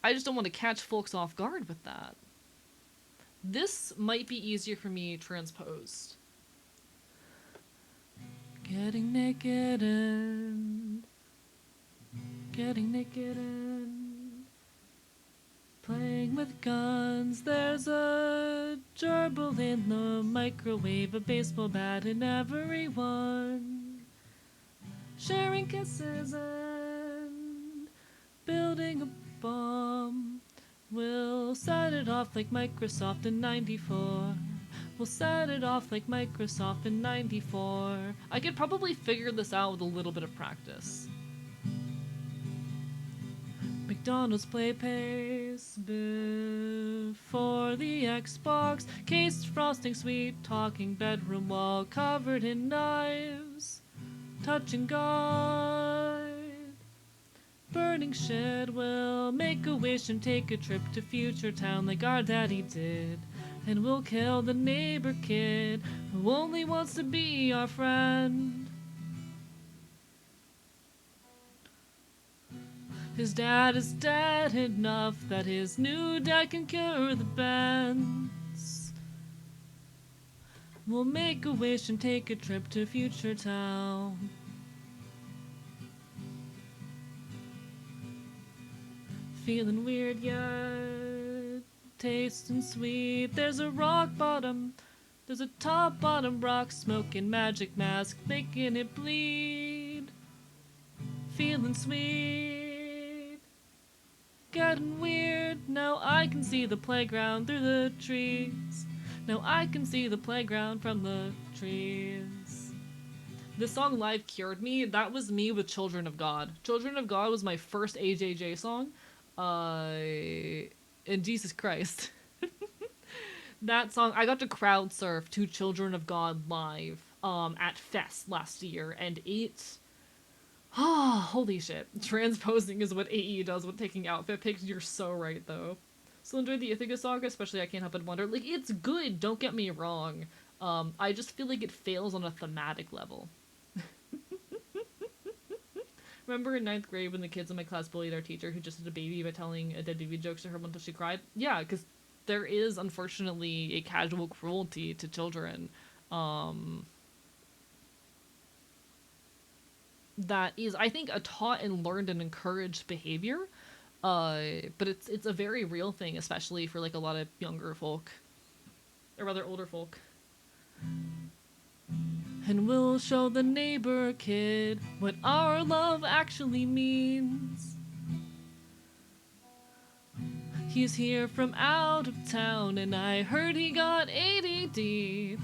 I just don't want to catch folks off guard with that. This might be easier for me transposed. Getting naked and playing with guns. There's a gerbil in the microwave, a baseball bat in everyone sharing kisses and building a bomb. We'll set it off like Microsoft in 94. We'll set it off like Microsoft in 94. I could probably figure this out with a little bit of practice. McDonald's play pace before the Xbox. Cased frosting, sweet talking, bedroom wall covered in knives, touching God, burning shit. We'll make a wish and take a trip to future town like our daddy did. And we'll kill the neighbor kid who only wants to be our friend. His dad is dead enough that his new dad can cure the bends. We'll make a wish and take a trip to future town. Feeling weird yet tasting sweet. There's a rock bottom. There's a top bottom rock smoking magic mask making it bleed. Feeling sweet. Getting weird. Now I can see the playground through the trees. Now I can see the playground from the trees. This song live cured me. That was me with Children of God. Children of God was my first AJJ song. And Jesus Christ. That song, I got to crowd surf to Children of God live at Fest last year, and it... holy shit. Transposing is what AE does with taking outfit pics. You're so right, though. Still enjoy the Ithaca Saga, especially I Can't Help But Wonder. Like, it's good, don't get me wrong. I just feel like it fails on a thematic level. Remember in 9th grade when the kids in my class bullied our teacher who just had a baby by telling a dead baby jokes to her until she cried? Yeah, because there is, unfortunately, a casual cruelty to children. That is, I think, a taught and learned and encouraged behavior. But it's a very real thing, especially for, like, a lot of younger folk. Or rather, older folk. And we'll show the neighbor kid what our love actually means. He's here from out of town, and I heard he got ADD.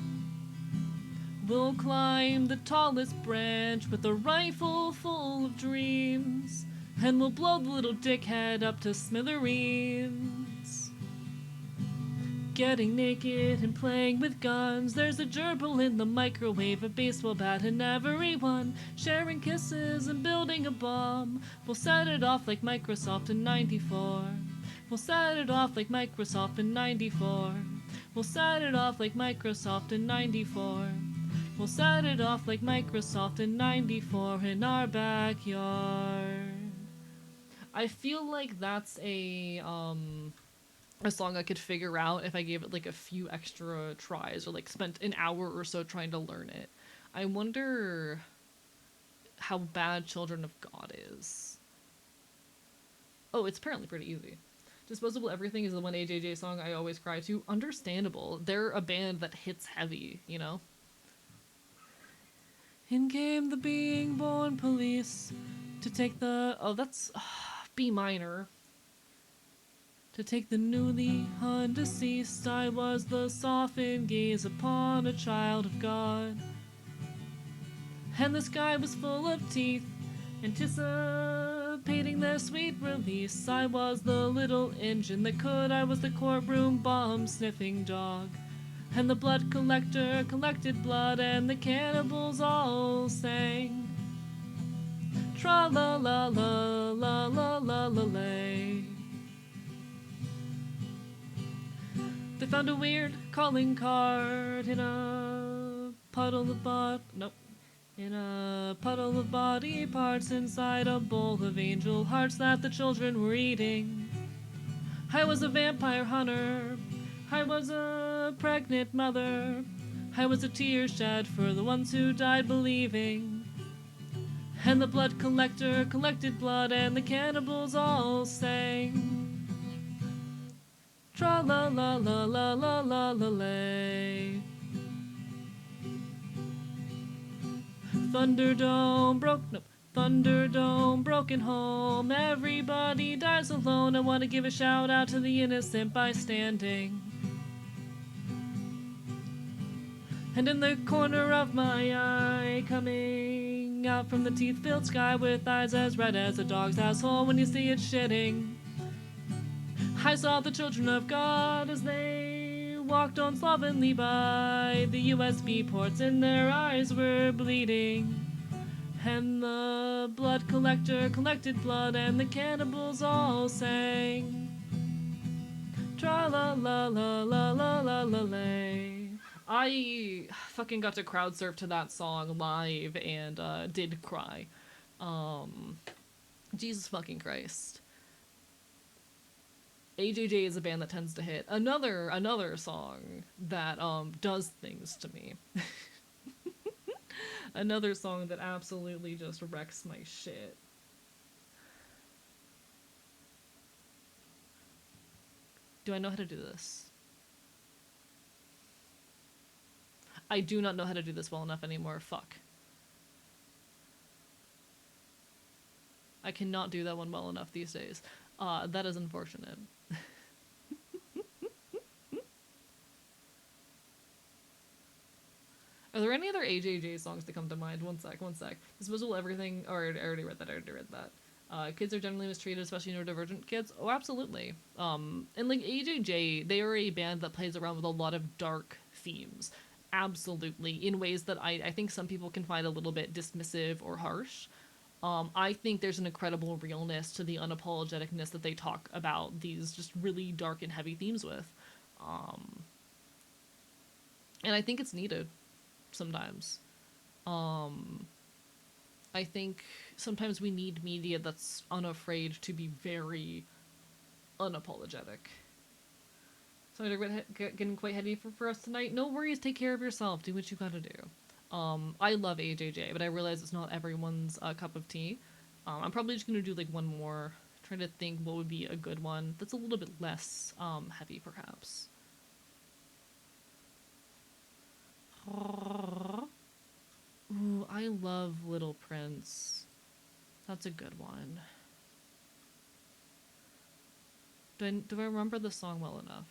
We'll climb the tallest branch with a rifle full of dreams, and we'll blow the little dickhead up to smithereens. Getting naked and playing with guns. There's a gerbil in the microwave, a baseball bat, and everyone sharing kisses and building a bomb. We'll set it off like Microsoft in '94. We'll set it off like Microsoft in '94. We'll set it off like Microsoft in '94. We'll set it off like Microsoft in '94 in our backyard. I feel like that's a song I could figure out if I gave it like a few extra tries or like spent an hour or so trying to learn it. I wonder how bad Children of God is. Oh, it's apparently pretty easy. Disposable Everything is the one AJJ song I always cry to. Understandable. They're a band that hits heavy, you know? In came the being born police to take the... Oh, that's B minor. To take the newly undeceased, I was the softened gaze upon a child of God. And the sky was full of teeth, anticipating their sweet release. I was the little engine that could, I was the courtroom bomb-sniffing dog. And the blood collector collected blood, and the cannibals all sang. Tra-la-la-la-la-la-la-la-lay. They found a weird calling card in a puddle of in a puddle of body parts inside a bowl of angel hearts that the children were eating. I was a vampire hunter. I was a pregnant mother. I was a tear shed for the ones who died believing. And the blood collector collected blood, and the cannibals all sang. Tra-la-la-la-la-la-la-lay. Thunderdome, broken home. Everybody dies alone. I want to give a shout out to the innocent bystanding. And in the corner of my eye, coming out from the teeth-filled sky with eyes as red as a dog's asshole when you see it shitting. I saw the children of God as they walked on slovenly by the USB ports, and their eyes were bleeding. And the blood collector collected blood, and the cannibals all sang. Tra-la-la-la-la-la-la-lay. I fucking got to crowd surf to that song live and did cry. Jesus fucking Christ. AJJ is a band that tends to hit. Another song that does things to me. Another song that absolutely just wrecks my shit. Do I know how to do this? I do not know how to do this well enough anymore. Fuck. I cannot do that one well enough these days. That is unfortunate. Are there any other AJJ songs that come to mind? One sec. Disposable Everything. Oh, I already read that. Kids are generally mistreated, especially neurodivergent kids. Oh, absolutely. And like AJJ, they are a band that plays around with a lot of dark themes. Absolutely. In ways that I think some people can find a little bit dismissive or harsh. I think there's an incredible realness to the unapologeticness that they talk about these just really dark and heavy themes with. And I think it's needed sometimes. I think sometimes we need media that's unafraid to be very unapologetic. So I'm getting quite heady for us tonight. No worries, take care of yourself. Do what you gotta do. I love AJJ, but I realize it's not everyone's cup of tea. I'm probably just gonna do like one more. Trying to think what would be a good one that's a little bit less heavy, perhaps. Ooh, I love Little Prince. That's a good one. Do I remember the song well enough?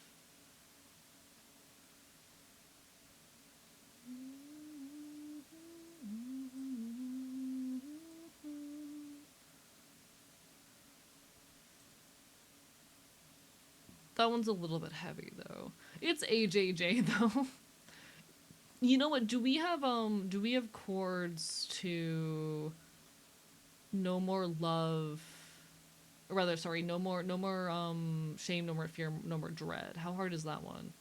That one's a little bit heavy though. It's AJJ though. You know what? Do we have chords to No More Love, or rather, sorry, no more shame, no more fear, no more dread. How hard is that one?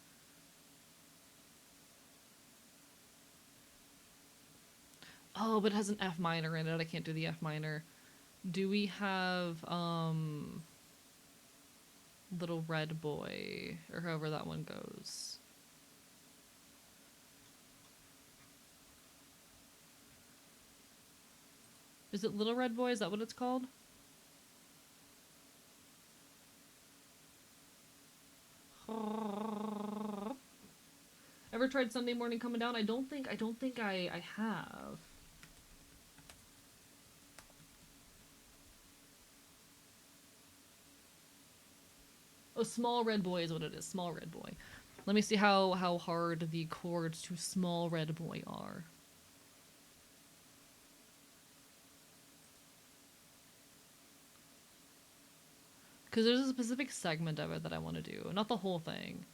Oh, but it has an F minor in it. I can't do the F minor. Do we have Little Red Boy, or however that one goes? Is it Little Red Boy? Is that what it's called? Ever tried Sunday Morning Coming Down? I don't think I have. Oh, Small Red Boy is what it is. Small Red Boy. Let me see how hard the chords to Small Red Boy are. Because there's a specific segment of it that I want to do, not the whole thing.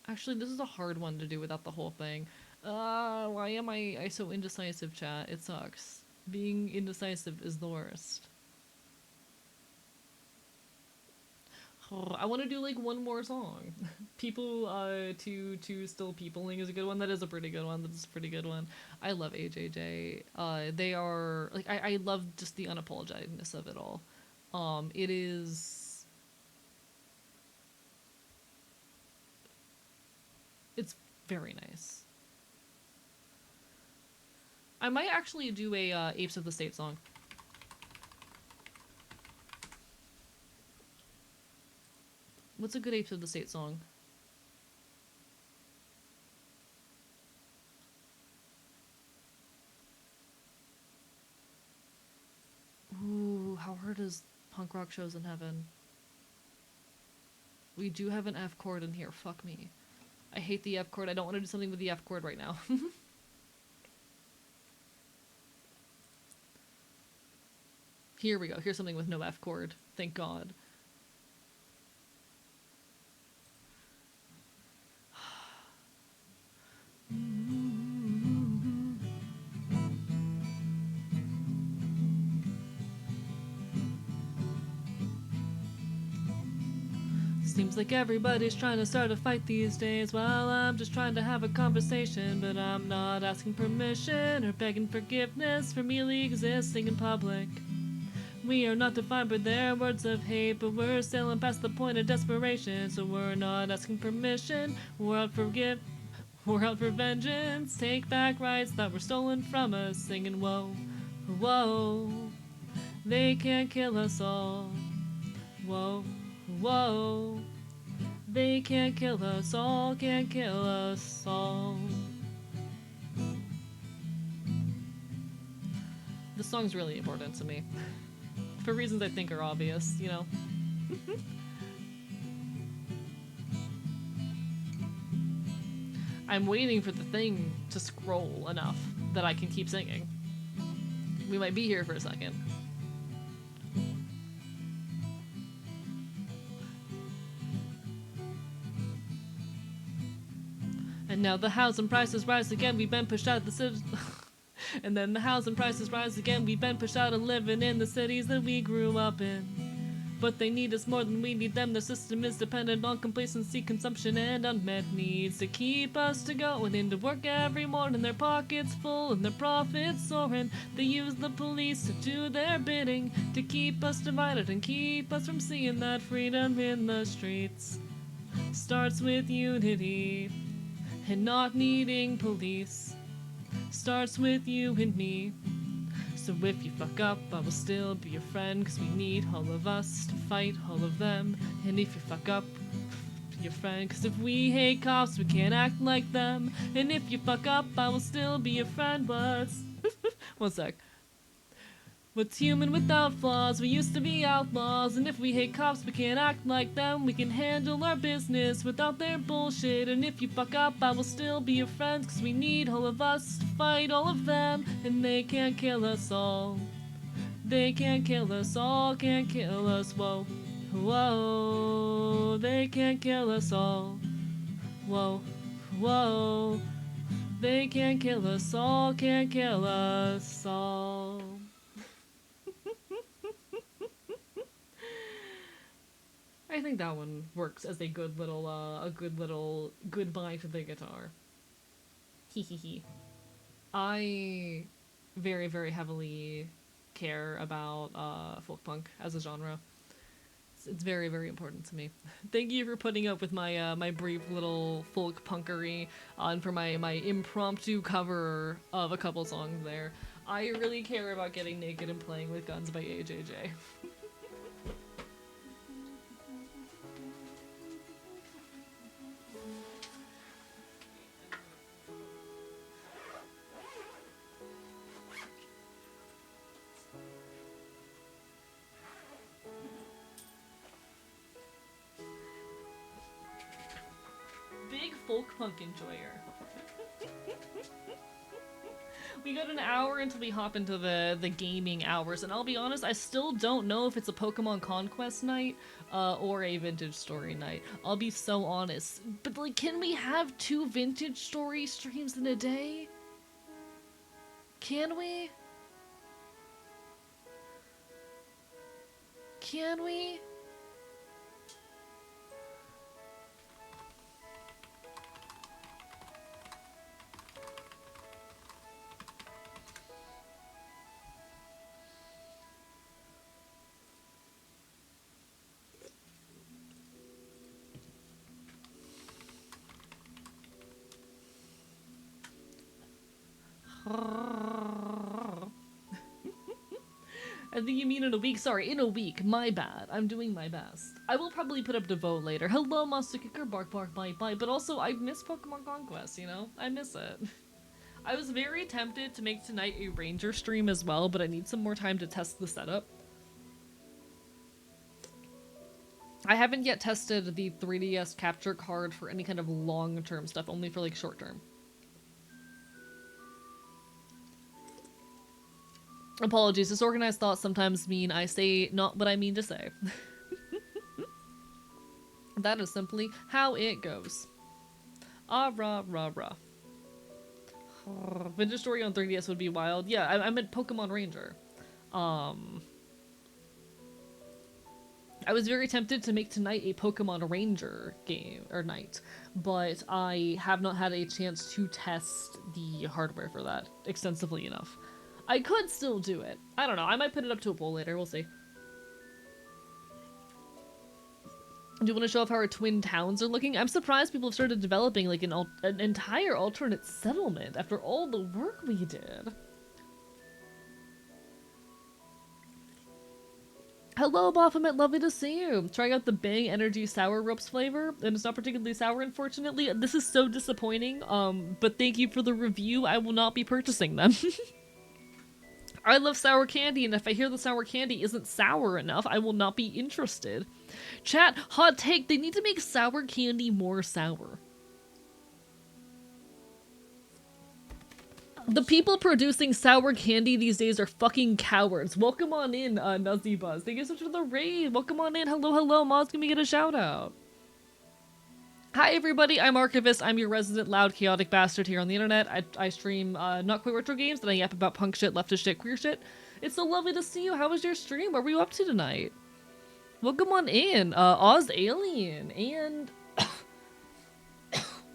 Actually, this is a hard one to do without the whole thing. Why am I so indecisive, chat? It sucks. Being indecisive is the worst. Oh, I want to do like one more song. People, to Still Peopling is a good one. That is a pretty good one. That's a pretty good one. I love AJJ. They are, like, I love just the unapologeticness of it all. It is... It's very nice. I might actually do a, Apes of the State song. What's a good Apes of the State song? Ooh, how hard is Punk Rock Shows in Heaven? We do have an F chord in here. Fuck me. I hate the F chord. I don't want to do something with the F chord right now. Here we go. Here's something with no F chord. Thank God. Seems like everybody's trying to start a fight these days. Well, I'm just trying to have a conversation, but I'm not asking permission or begging forgiveness for merely existing in public. We are not defined by their words of hate, but we're sailing past the point of desperation. So we're not asking permission, we're out for vengeance. Take back rights that were stolen from us, singing whoa, whoa. They can't kill us all. Whoa, whoa. They can't kill us all, can't kill us all. This song's really important to me. For reasons I think are obvious, you know. I'm waiting for the thing to scroll enough that I can keep singing. We might be here for a second. And now the housing prices rise again, we've been pushed out of the city. And then the housing prices rise again, we've been pushed out of living in the cities that we grew up in. But they need us more than we need them. Their system is dependent on complacency, consumption, and unmet needs to keep us to going into work every morning. Their pockets full and their profits soaring. They use the police to do their bidding, to keep us divided and keep us from seeing that freedom in the streets starts with unity and not needing police. Starts with you and me. So if you fuck up, I will still be your friend, cause we need all of us to fight all of them. And if you fuck up, be your friend, cause if we hate cops, we can't act like them. And if you fuck up, I will still be your friend. What's one sec. What's human without flaws? We used to be outlaws, and if we hate cops, we can't act like them. We can handle our business without their bullshit. And if you fuck up, I will still be your friend, cause we need all of us to fight all of them, and they can't kill us all. They can't kill us all, can't kill us, whoa. Whoa, they can't kill us all. Whoa, whoa. They can't kill us all, can't kill us all. I think that one works as a good little goodbye to the guitar. Hee hee hee. I very, very heavily care about folk punk as a genre. It's very, very important to me. Thank you for putting up with my my brief little folk punkery and for my impromptu cover of a couple songs there. I really care about getting naked and playing with guns by AJJ. Big folk punk enjoyer. We got an hour until we hop into the gaming hours, and I'll be honest, I still don't know if it's a Pokemon Conquest night or a Vintage Story night. I'll be so honest. But, like, can we have 2 Vintage Story streams in a day? Can we? Can we? I think you mean in a week. Sorry, in a week. My bad. I'm doing my best. I will probably put up the vote later. Hello, Monster Kicker, bark, bark, bite, bite. But also, I miss Pokemon Conquest, you know? I miss it. I was very tempted to make tonight a Ranger stream as well, but I need some more time to test the setup. I haven't yet tested the 3DS capture card for any kind of long-term stuff, only for, like, short-term. Apologies, disorganized thoughts sometimes mean I say not what I mean to say. That is simply how it goes. Ah, rah, rah, rah. Vintage Story on 3DS would be wild. Yeah, I meant Pokemon Ranger. I was very tempted to make tonight a Pokemon Ranger game, or night, but I have not had a chance to test the hardware for that extensively enough. I could still do it. I don't know. I might put it up to a poll later. We'll see. Do you want to show off how our twin towns are looking? I'm surprised people have started developing like an entire alternate settlement after all the work we did. Hello, Baphomet. Lovely to see you. Trying out the Bang Energy Sour Ropes flavor, and it's not particularly sour, unfortunately. This is so disappointing. But thank you for the review. I will not be purchasing them. I love sour candy, and if I hear the sour candy isn't sour enough, I will not be interested. Chat, hot take, they need to make sour candy more sour. The people producing sour candy these days are fucking cowards. Welcome on in, Nuzzy Buzz. Thank you so much for the raid. Welcome on in. Hello, hello. Moz, can we get a shout out? Hi everybody, I'm Archivist. I'm your resident loud chaotic bastard here on the internet. I stream not quite retro games, and I yap about punk shit, leftist shit, queer shit. It's so lovely to see you. How was your stream? What were you up to tonight? Welcome on in, Oz Alien, and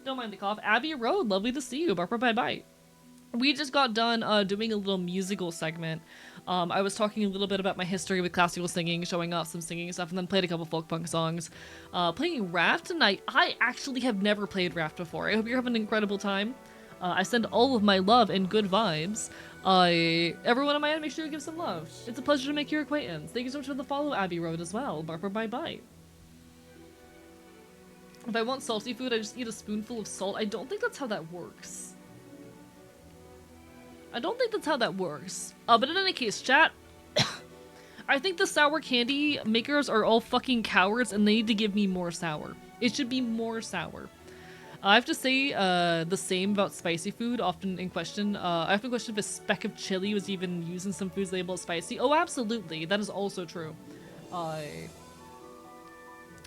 don't mind the cough, Abbey Road. Lovely to see you. Bye bye bye. We just got done doing a little musical segment. I was talking a little bit about my history with classical singing, showing off some singing stuff, and then played a couple folk punk songs. Playing Raft tonight. I actually have never played Raft before. I hope you're having an incredible time. I send all of my love and good vibes. Everyone on my end, make sure you give some love. It's a pleasure to make your acquaintance. Thank you so much for the follow, Abbey Road, as well. Barber bye bye. If I want salty food, I just eat a spoonful of salt. I don't think that's how that works. I don't think that's how that works. But in any case, chat, I think the sour candy makers are all fucking cowards and they need to give me more sour. It should be more sour. I have to say the same about spicy food. Often in question, I often question if a speck of chili was even used in some foods labeled spicy. Oh, absolutely, that is also true.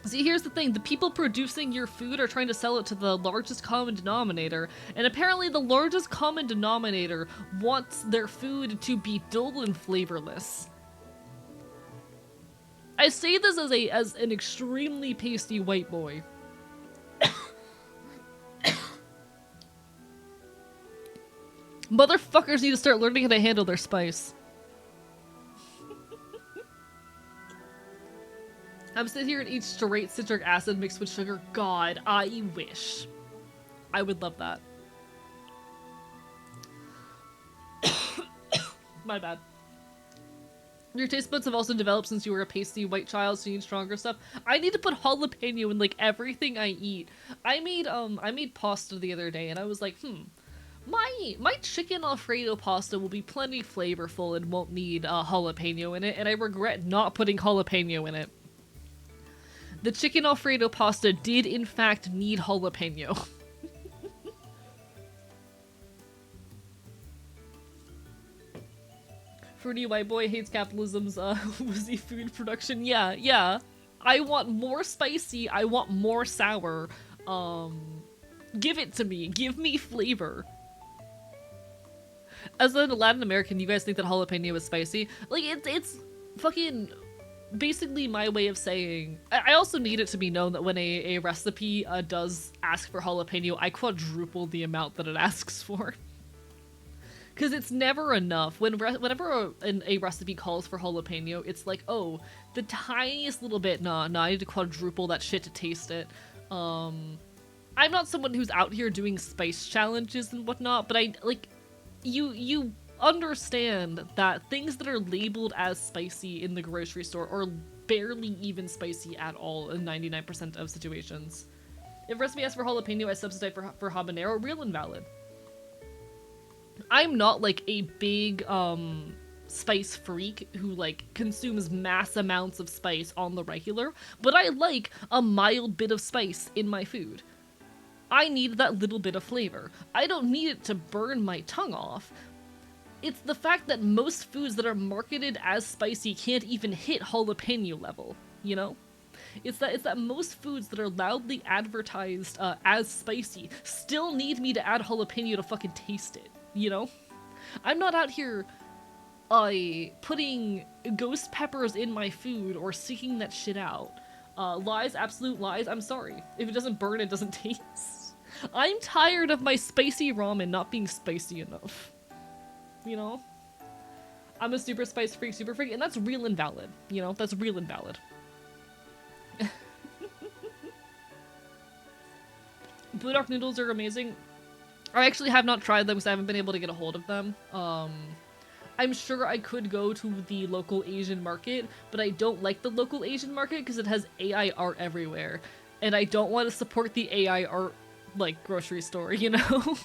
See, here's the thing. The people producing your food are trying to sell it to the largest common denominator, and apparently the largest common denominator wants their food to be dull and flavorless. I say this as an extremely pasty white boy. Motherfuckers need to start learning how to handle their spice. I'm sitting here and eat straight citric acid mixed with sugar. God, I wish. I would love that. My bad. Your taste buds have also developed since you were a pasty white child, so you need stronger stuff. I need to put jalapeno in like everything I eat. I made pasta the other day and I was like, my chicken Alfredo pasta will be plenty flavorful and won't need jalapeno in it, and I regret not putting jalapeno in it. The chicken Alfredo pasta did in fact need jalapeno. Fruity white boy hates capitalism's woozy food production. Yeah. I want more spicy, I want more sour. Give it to me. Give me flavor. As a Latin American, you guys think that jalapeno is spicy? Like, it's fucking basically my way of saying... I also need it to be known that when a recipe does ask for jalapeno, I quadruple the amount that it asks for. Because it's never enough. Whenever a recipe calls for jalapeno, it's like, oh, the tiniest little bit. Nah, I need to quadruple that shit to taste it. I'm not someone who's out here doing spice challenges and whatnot, but you understand that things that are labeled as spicy in the grocery store are barely even spicy at all in 99% of situations. If recipe asks for jalapeno, I substitute for habanero. Real and valid. I'm not like a big spice freak who like consumes mass amounts of spice on the regular, but I like a mild bit of spice in my food. I need that little bit of flavor. I don't need it to burn my tongue off. It's the fact that most foods that are marketed as spicy can't even hit jalapeno level, you know? It's that most foods that are loudly advertised as spicy still need me to add jalapeno to fucking taste it. You know? I'm not out here putting ghost peppers in my food or seeking that shit out. Lies, absolute lies, I'm sorry. If it doesn't burn, it doesn't taste. I'm tired of my spicy ramen not being spicy enough. You know? I'm a super spice freak, and that's real and valid. You know? That's real and valid. Budok noodles are amazing. I actually have not tried them because I haven't been able to get a hold of them. I'm sure I could go to the local Asian market, but I don't like the local Asian market because it has AI art everywhere. And I don't want to support the AI art, like, grocery store, you know?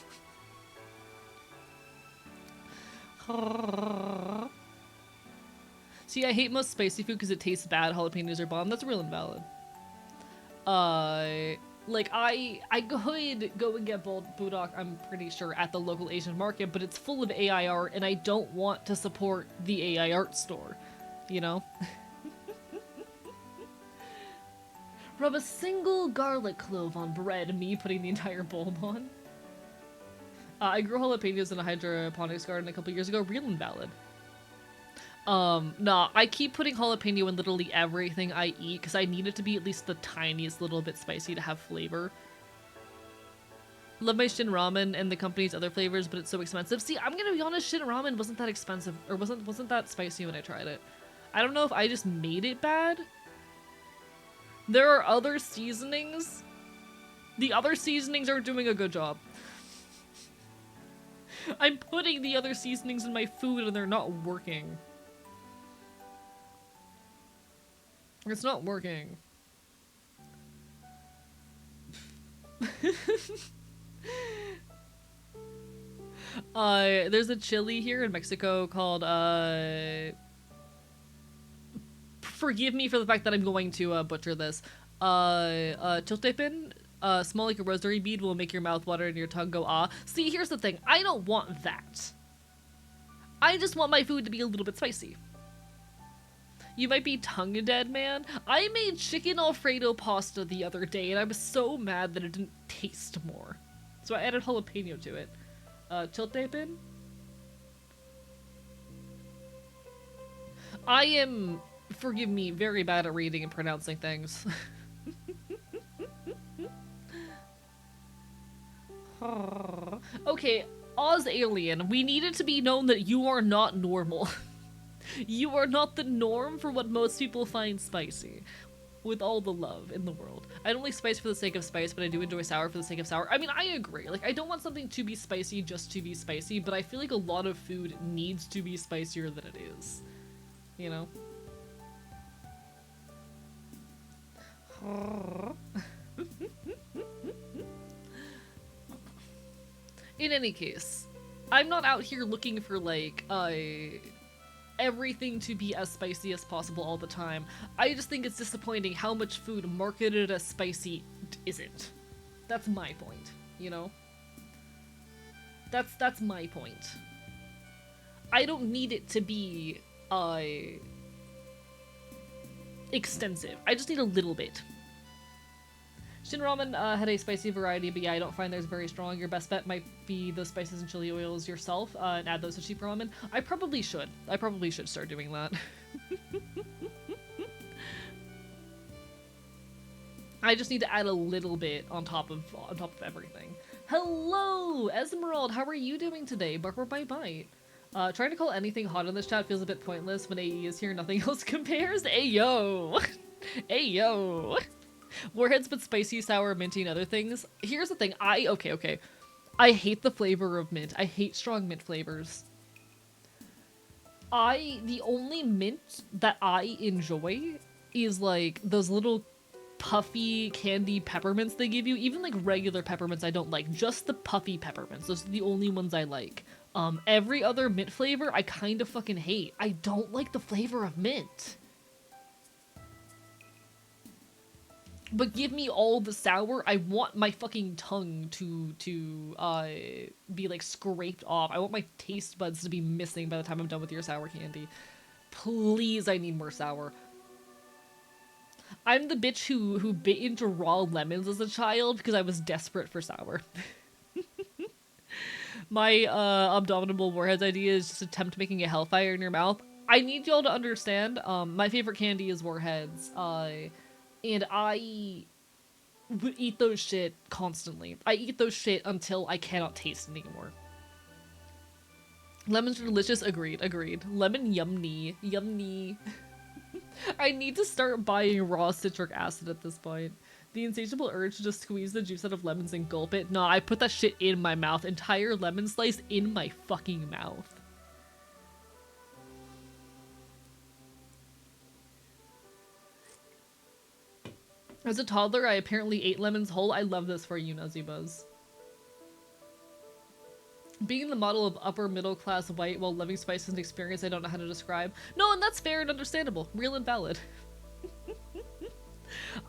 See, I hate most spicy food because it tastes bad. Jalapenos are bomb. That's real and valid. Like, I could go and get Budok, I'm pretty sure, at the local Asian market, but it's full of AI art, and I don't want to support the AI art store, you know? Rub a single garlic clove on bread, me putting the entire bulb on. I grew jalapenos in a hydroponics garden a couple years ago, real and valid. Nah, I keep putting jalapeno in literally everything I eat because I need it to be at least the tiniest little bit spicy to have flavor. Love my Shin Ramen and the company's other flavors, but it's so expensive. See, I'm gonna be honest, Shin Ramen wasn't that expensive, or wasn't that spicy when I tried it. I don't know if I just made it bad. There are other seasonings. The other seasonings are doing a good job. I'm putting the other seasonings in my food and they're not working. It's not working. There's a chili here in Mexico called, forgive me for the fact that I'm going to butcher this. Chiltepin? Small like a rosary bead will make your mouth water and your tongue go ah. See, here's the thing. I don't want that. I just want my food to be a little bit spicy. You might be tongue dead, man. I made chicken Alfredo pasta the other day, and I was so mad that it didn't taste more. So I added jalapeno to it. Chiltepin? I am, forgive me, very bad at reading and pronouncing things. Okay, Oz Alien, we need it to be known that you are not normal. You are not the norm for what most people find spicy. With all the love in the world. I don't like spice for the sake of spice, but I do enjoy sour for the sake of sour. I mean, I agree. Like, I don't want something to be spicy just to be spicy, but I feel like a lot of food needs to be spicier than it is. You know? In any case, I'm not out here looking for, like, everything to be as spicy as possible all the time. I just think it's disappointing how much food marketed as spicy isn't. That's my point, you know? That's my point. I don't need it to be, extensive. I just need a little bit. Shin Ramen had a spicy variety, but yeah, I don't find theirs very strong. Your best bet might be the spices and chili oils yourself, and add those to cheap ramen. I probably should. I probably should start doing that. I just need to add a little bit on top of everything. Hello, Esmeralda. How are you doing today? Bark bite bite. Trying to call anything hot in this chat feels a bit pointless when AE is here. Nothing else compares. Ayo, ayo. Warheads, but spicy, sour, minty, and other things. Here's the thing. Okay. I hate the flavor of mint. I hate strong mint flavors. The only mint that I enjoy is like those little puffy candy peppermints they give you. Even like regular peppermints I don't like. Just the puffy peppermints. Those are the only ones I like. Every other mint flavor I kind of fucking hate. I don't like the flavor of mint. But give me all the sour. I want my fucking tongue to be like scraped off. I want my taste buds to be missing by the time I'm done with your sour candy. Please, I need more sour. I'm the bitch who bit into raw lemons as a child because I was desperate for sour. My abominable warheads idea is just attempt making a hellfire in your mouth. I need y'all to understand, my favorite candy is warheads. And I would eat those shit constantly. I eat those shit until I cannot taste anymore. Lemons are delicious. Agreed. Lemon yummy. I need to start buying raw citric acid at this point. The insatiable urge to just squeeze the juice out of lemons and gulp it. Nah, I put that shit in my mouth. Entire lemon slice in my fucking mouth. As a toddler, I apparently ate lemons whole. I love this for you, Nuzzy Being the model of upper middle class white while loving spice is an experience I don't know how to describe. No, and that's fair and understandable. Real and valid.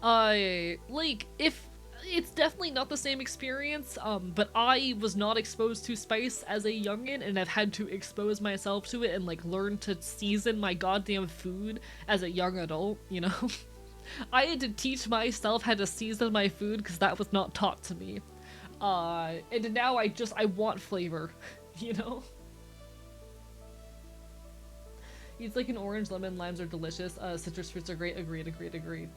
Like, if it's definitely not the same experience, but I was not exposed to spice as a youngin' and I've had to expose myself to it and like learn to season my goddamn food as a young adult, you know? I had to teach myself how to season my food because that was not taught to me. And now I want flavor, you know? It's like an orange, lemon, limes are delicious. Citrus fruits are great. Agreed.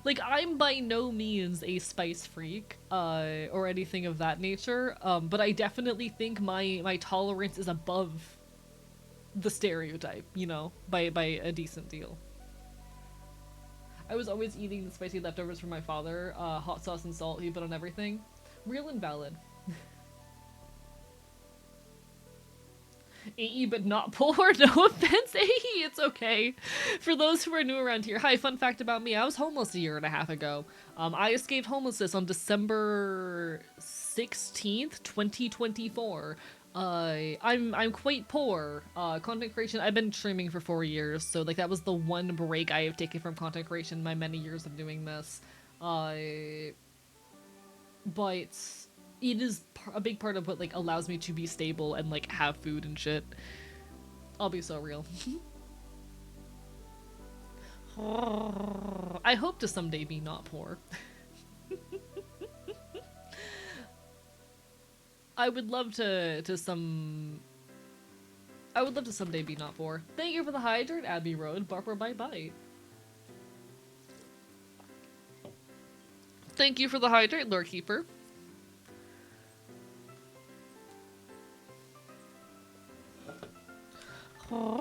Like, I'm by no means a spice freak, or anything of that nature, but I definitely think my tolerance is above the stereotype, you know, by a decent deal. I was always eating the spicy leftovers from my father, hot sauce and salt he put on everything. Real and valid. AE but not poor, no offense, AE, it's okay. For those who are new around here, hi, fun fact about me, I was homeless a year and a half ago. I escaped homelessness on December 16th, 2024. I'm quite poor. Content creation, I've been streaming for 4 years, so like that was the one break I have taken from content creation in my many years of doing this. But it is a big part of what like allows me to be stable and like have food and shit. I'll be so real. I hope to someday be not poor. I would love to someday be not poor. Thank you for the hydrant, Abbey Road. Barbara, bye bye. Thank you for the hydrate, Lord Keeper. Huh.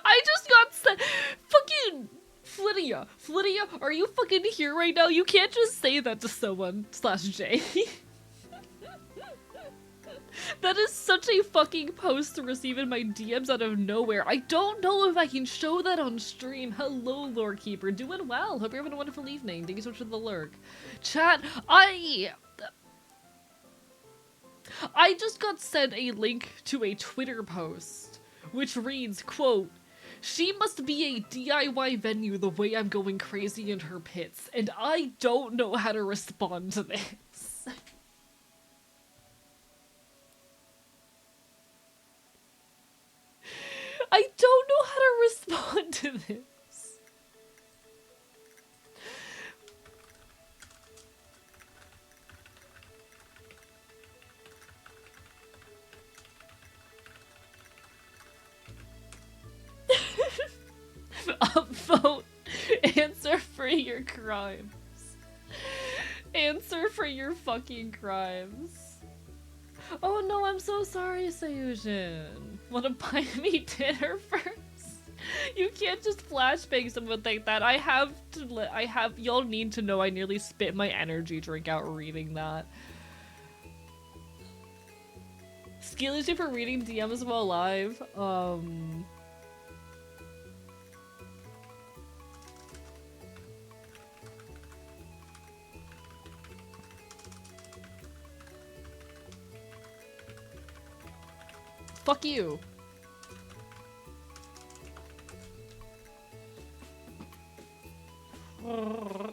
I just got fucking Flydia, are you fucking here right now? You can't just say that to someone /J. That is such a fucking post to receive in my DMs out of nowhere. I don't know if I can show that on stream. Hello, Lord Keeper. Doing well. Hope you're having a wonderful evening. Thank you so much for the lurk. Chat, I just got sent a link to a Twitter post, which reads, quote, "She must be a DIY venue the way I'm going crazy in her pits, and I don't know how to respond to this." I don't know how to respond to this. Upvote. Answer for your crimes. Answer for your fucking crimes. Oh no, I'm so sorry, Sayujin. Wanna buy me dinner first? You can't just flashbang someone like that. Y'all need to know I nearly spit my energy drink out reading that. Skill issue for reading DMs while live. Fuck you.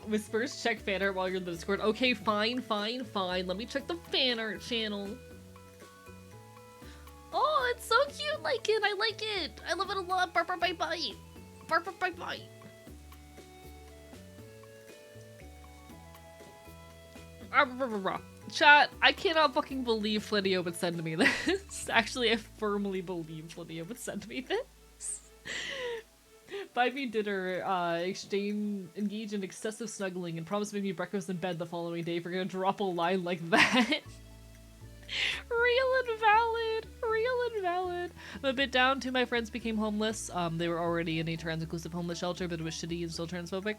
Whispers, check fan art while you're in the Discord. Okay, fine. Let me check the fan art channel. Oh, it's so cute, like it. I like it. I love it a lot. Bark, bark, bite, bite. Bark, bark, bite, bite. Chat, I cannot fucking believe Flydia would send me this. Actually, I firmly believe Flydia would send me this. Buy me dinner, engage in excessive snuggling, and promise to make me breakfast in bed the following day if you're gonna drop a line like that. Real and valid. I'm a bit down. Two of my friends became homeless. They were already in a trans-inclusive homeless shelter, but it was shitty and still transphobic.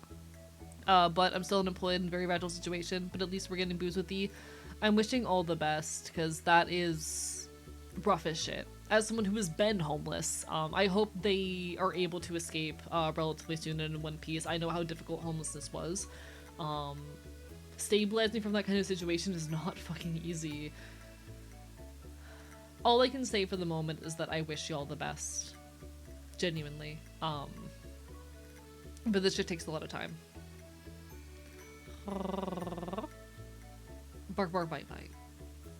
But I'm still unemployed in a very fragile situation, but at least we're getting booze with the... I'm wishing all the best, because that is rough as shit. As someone who has been homeless, I hope they are able to escape relatively soon and in one piece. I know how difficult homelessness was. Stabilizing from that kind of situation is not fucking easy. All I can say for the moment is that I wish you all the best. Genuinely. But this shit takes a lot of time. Bark, bark, bite, bite.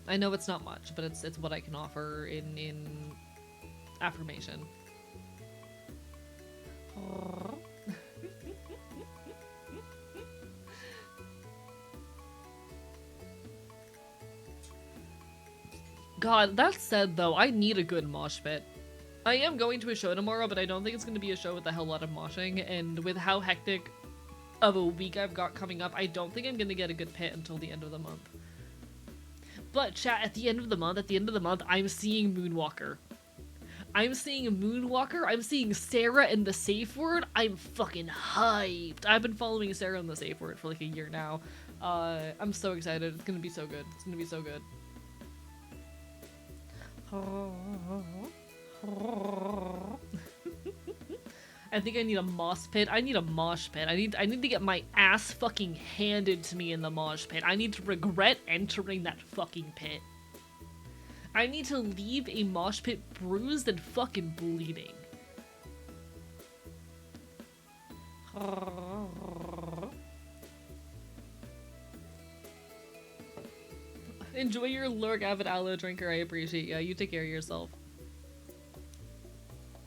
I know it's not much, but it's what I can offer in affirmation. God, that said though, I need a good mosh pit. I am going to a show tomorrow, but I don't think it's going to be a show with a hell lot of moshing, and with how hectic of a week I've got coming up, I don't think I'm going to get a good pit until the end of the month. But chat, at the end of the month, I'm seeing Moonwalker. I'm seeing Moonwalker, I'm seeing Sarah in the safe word. I'm fucking hyped. I've been following Sarah in the safe word for like a year now. I'm so excited. It's gonna be so good. It's gonna be so good. I think I need a mosh pit. I need a mosh pit. I need to get my ass fucking handed to me in the mosh pit. I need to regret entering that fucking pit. I need to leave a mosh pit bruised and fucking bleeding. Enjoy your lurk, avid aloe drinker. I appreciate ya. You take care of yourself.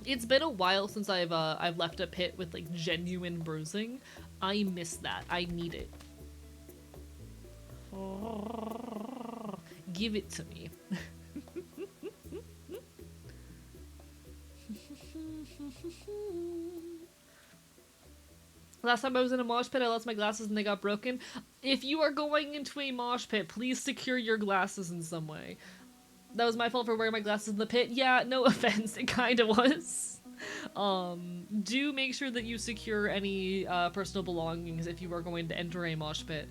It's been a while since I've left a pit with like genuine bruising. I miss that. I need it. Give it to me. Last time I was in a mosh pit, I lost my glasses and they got broken. If you are going into a mosh pit, please secure your glasses in some way. That was my fault for wearing my glasses in the pit. Yeah, no offense, it kinda was. Do make sure that you secure any personal belongings if you are going to enter a mosh pit,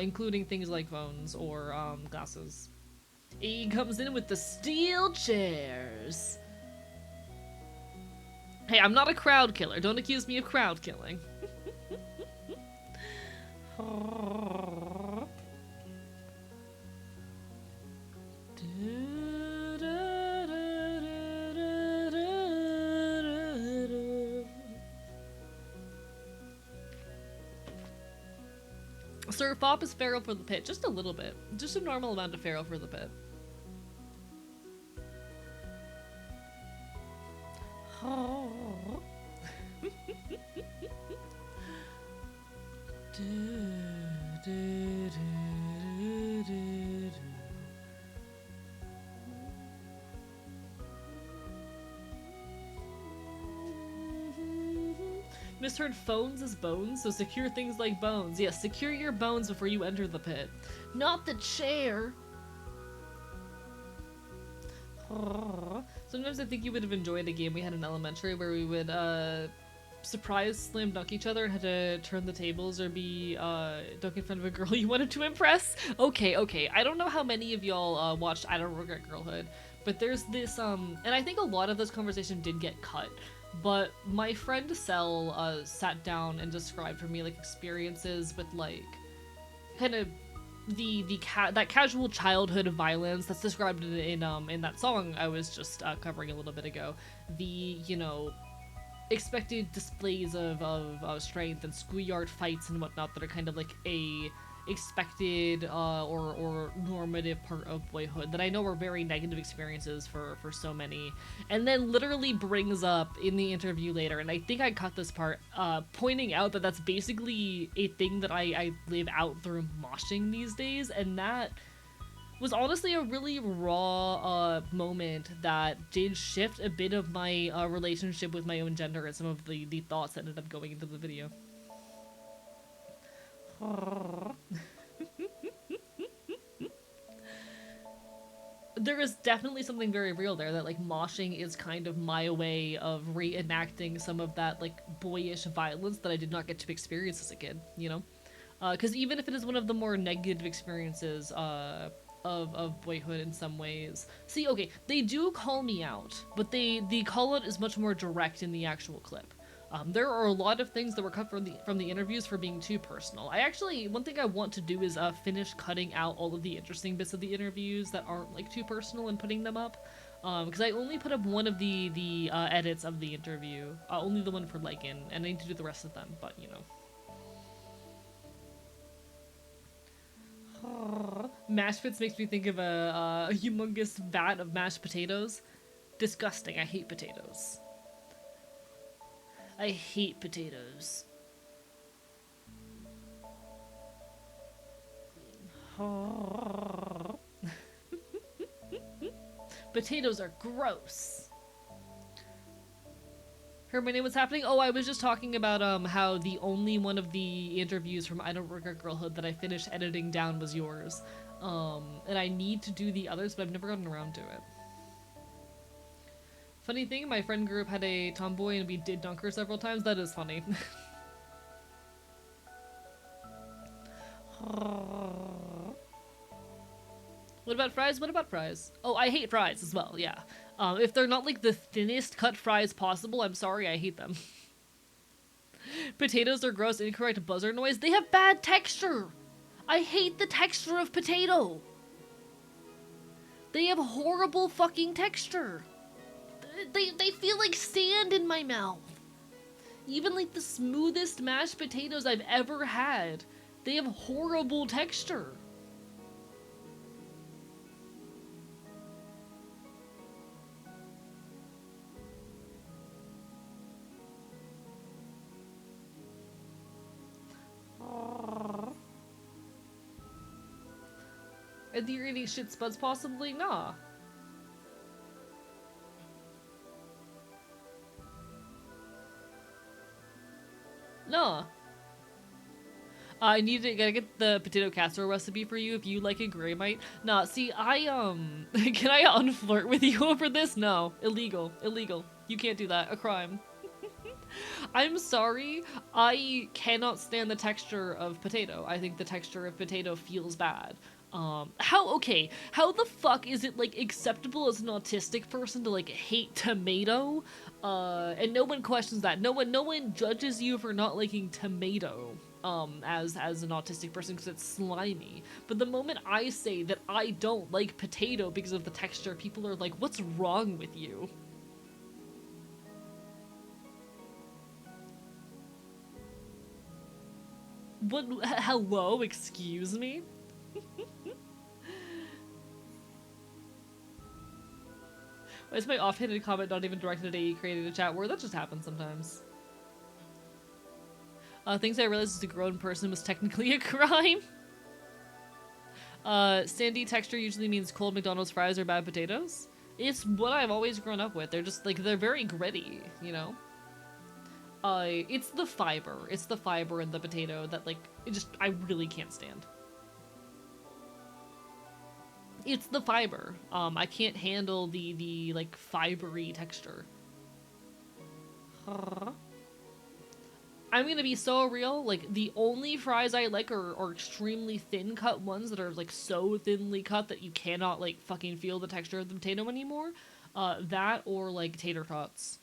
including things like phones or glasses. He comes in with the steel chairs. Hey, I'm not a crowd killer. Don't accuse me of crowd killing. Sir Fop is feral for the pit. Just a little bit. Just a normal amount of feral for the pit. Misheard phones as bones, so secure things like bones. Yes, secure your bones before you enter the pit. Not the chair! Sometimes I think you would have enjoyed a game we had in elementary where we would surprise slam dunk each other and had to turn the tables or be dunk in front of a girl you wanted to impress. Okay, I don't know how many of y'all watched I Don't Regret Girlhood, but there's this and I think a lot of this conversation did get cut, but my friend Cell sat down and described for me like experiences with like kind of that casual childhood violence that's described in that song I was just covering a little bit ago. The, you know, expected displays of strength and schoolyard fights and whatnot that are kind of like a expected or normative part of boyhood that I know are very negative experiences for so many, and then literally brings up in the interview later, and I think I cut this part, pointing out that that's basically a thing that I live out through moshing these days, and that was honestly a really raw moment that did shift a bit of my relationship with my own gender and some of the thoughts that ended up going into the video. There is definitely something very real there, that like moshing is kind of my way of reenacting some of that like boyish violence that I did not get to experience as a kid, you know? Because even if it is one of the more negative experiences of boyhood in some ways. See, okay, they do call me out, but the call out is much more direct in the actual clip. There are a lot of things that were cut from the interviews for being too personal. One thing I want to do is finish cutting out all of the interesting bits of the interviews that aren't like too personal and putting them up. Because I only put up one of the edits of the interview, only the one for Lycan, and I need to do the rest of them, but you know. Mashed pits makes me think of a humongous vat of mashed potatoes. Disgusting, I hate potatoes. I hate potatoes. Potatoes are gross. Hermione, what's happening? Oh, I was just talking about how the only one of the interviews from I Don't Regret Girlhood that I finished editing down was yours. And I need to do the others, but I've never gotten around to it. Funny thing, my friend group had a tomboy and we did dunk her several times. That is funny. What about fries? What about fries? Oh, I hate fries as well, yeah. If they're not like the thinnest cut fries possible, I'm sorry, I hate them. Potatoes are gross, incorrect buzzer noise. They have bad texture! I hate the texture of potato! They have horrible fucking texture! They feel like sand in my mouth! Even like the smoothest mashed potatoes I've ever had, they have horrible texture. Are you eating shit spuds possibly? Nah. No. Gotta get the potato casserole recipe for you if you like a gray mite. Nah, see, can I unflirt with you over this? No. Illegal. Illegal. You can't do that. A crime. I'm sorry. I cannot stand the texture of potato. I think the texture of potato feels bad. How the fuck is it, like, acceptable as an autistic person to, like, hate tomato? And no one questions that. No one judges you for not liking tomato, as an autistic person because it's slimy. But the moment I say that I don't like potato because of the texture, people are like, what's wrong with you? What? Hello? Excuse me? Why is my offhanded comment not even directed at AE creating a chat word? That just happens sometimes. Things I realized as a grown person was technically a crime. Sandy texture usually means cold McDonald's fries or bad potatoes. It's what I've always grown up with. They're just, like, they're very gritty, you know? It's the fiber. It's the fiber in the potato that, like, I really can't stand. It's the fiber. I can't handle the like, fibery texture. I'm gonna be so real, like, the only fries I like are extremely thin cut ones that are, like, so thinly cut that you cannot, like, fucking feel the texture of the potato anymore. That or, like, tater tots.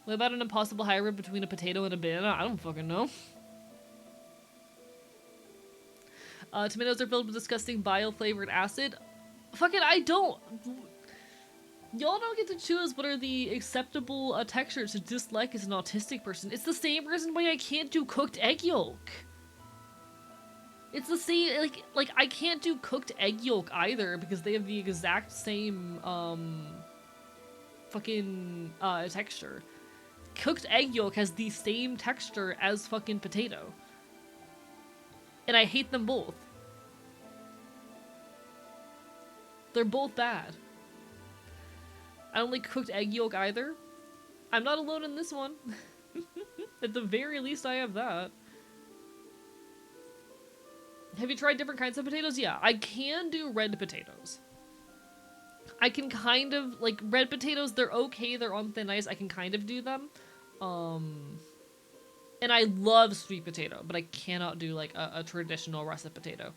What about an impossible hybrid between a potato and a banana? I don't fucking know. Tomatoes are filled with disgusting bio-flavored acid. Fucking, I don't... Y'all don't get to choose what are the acceptable textures to dislike as an autistic person. It's the same reason why I can't do cooked egg yolk. It's the same, like I can't do cooked egg yolk either because they have the exact same, fucking, texture. Cooked egg yolk has the same texture as fucking potato. And I hate them both. They're both bad. I don't like cooked egg yolk either. I'm not alone in this one. At the very least, I have that. Have you tried different kinds of potatoes? Yeah, I can do red potatoes. I can kind of, like, red potatoes, they're okay, they're on thin ice, I can kind of do them. And I love sweet potato, but I cannot do, like, a traditional russet potato.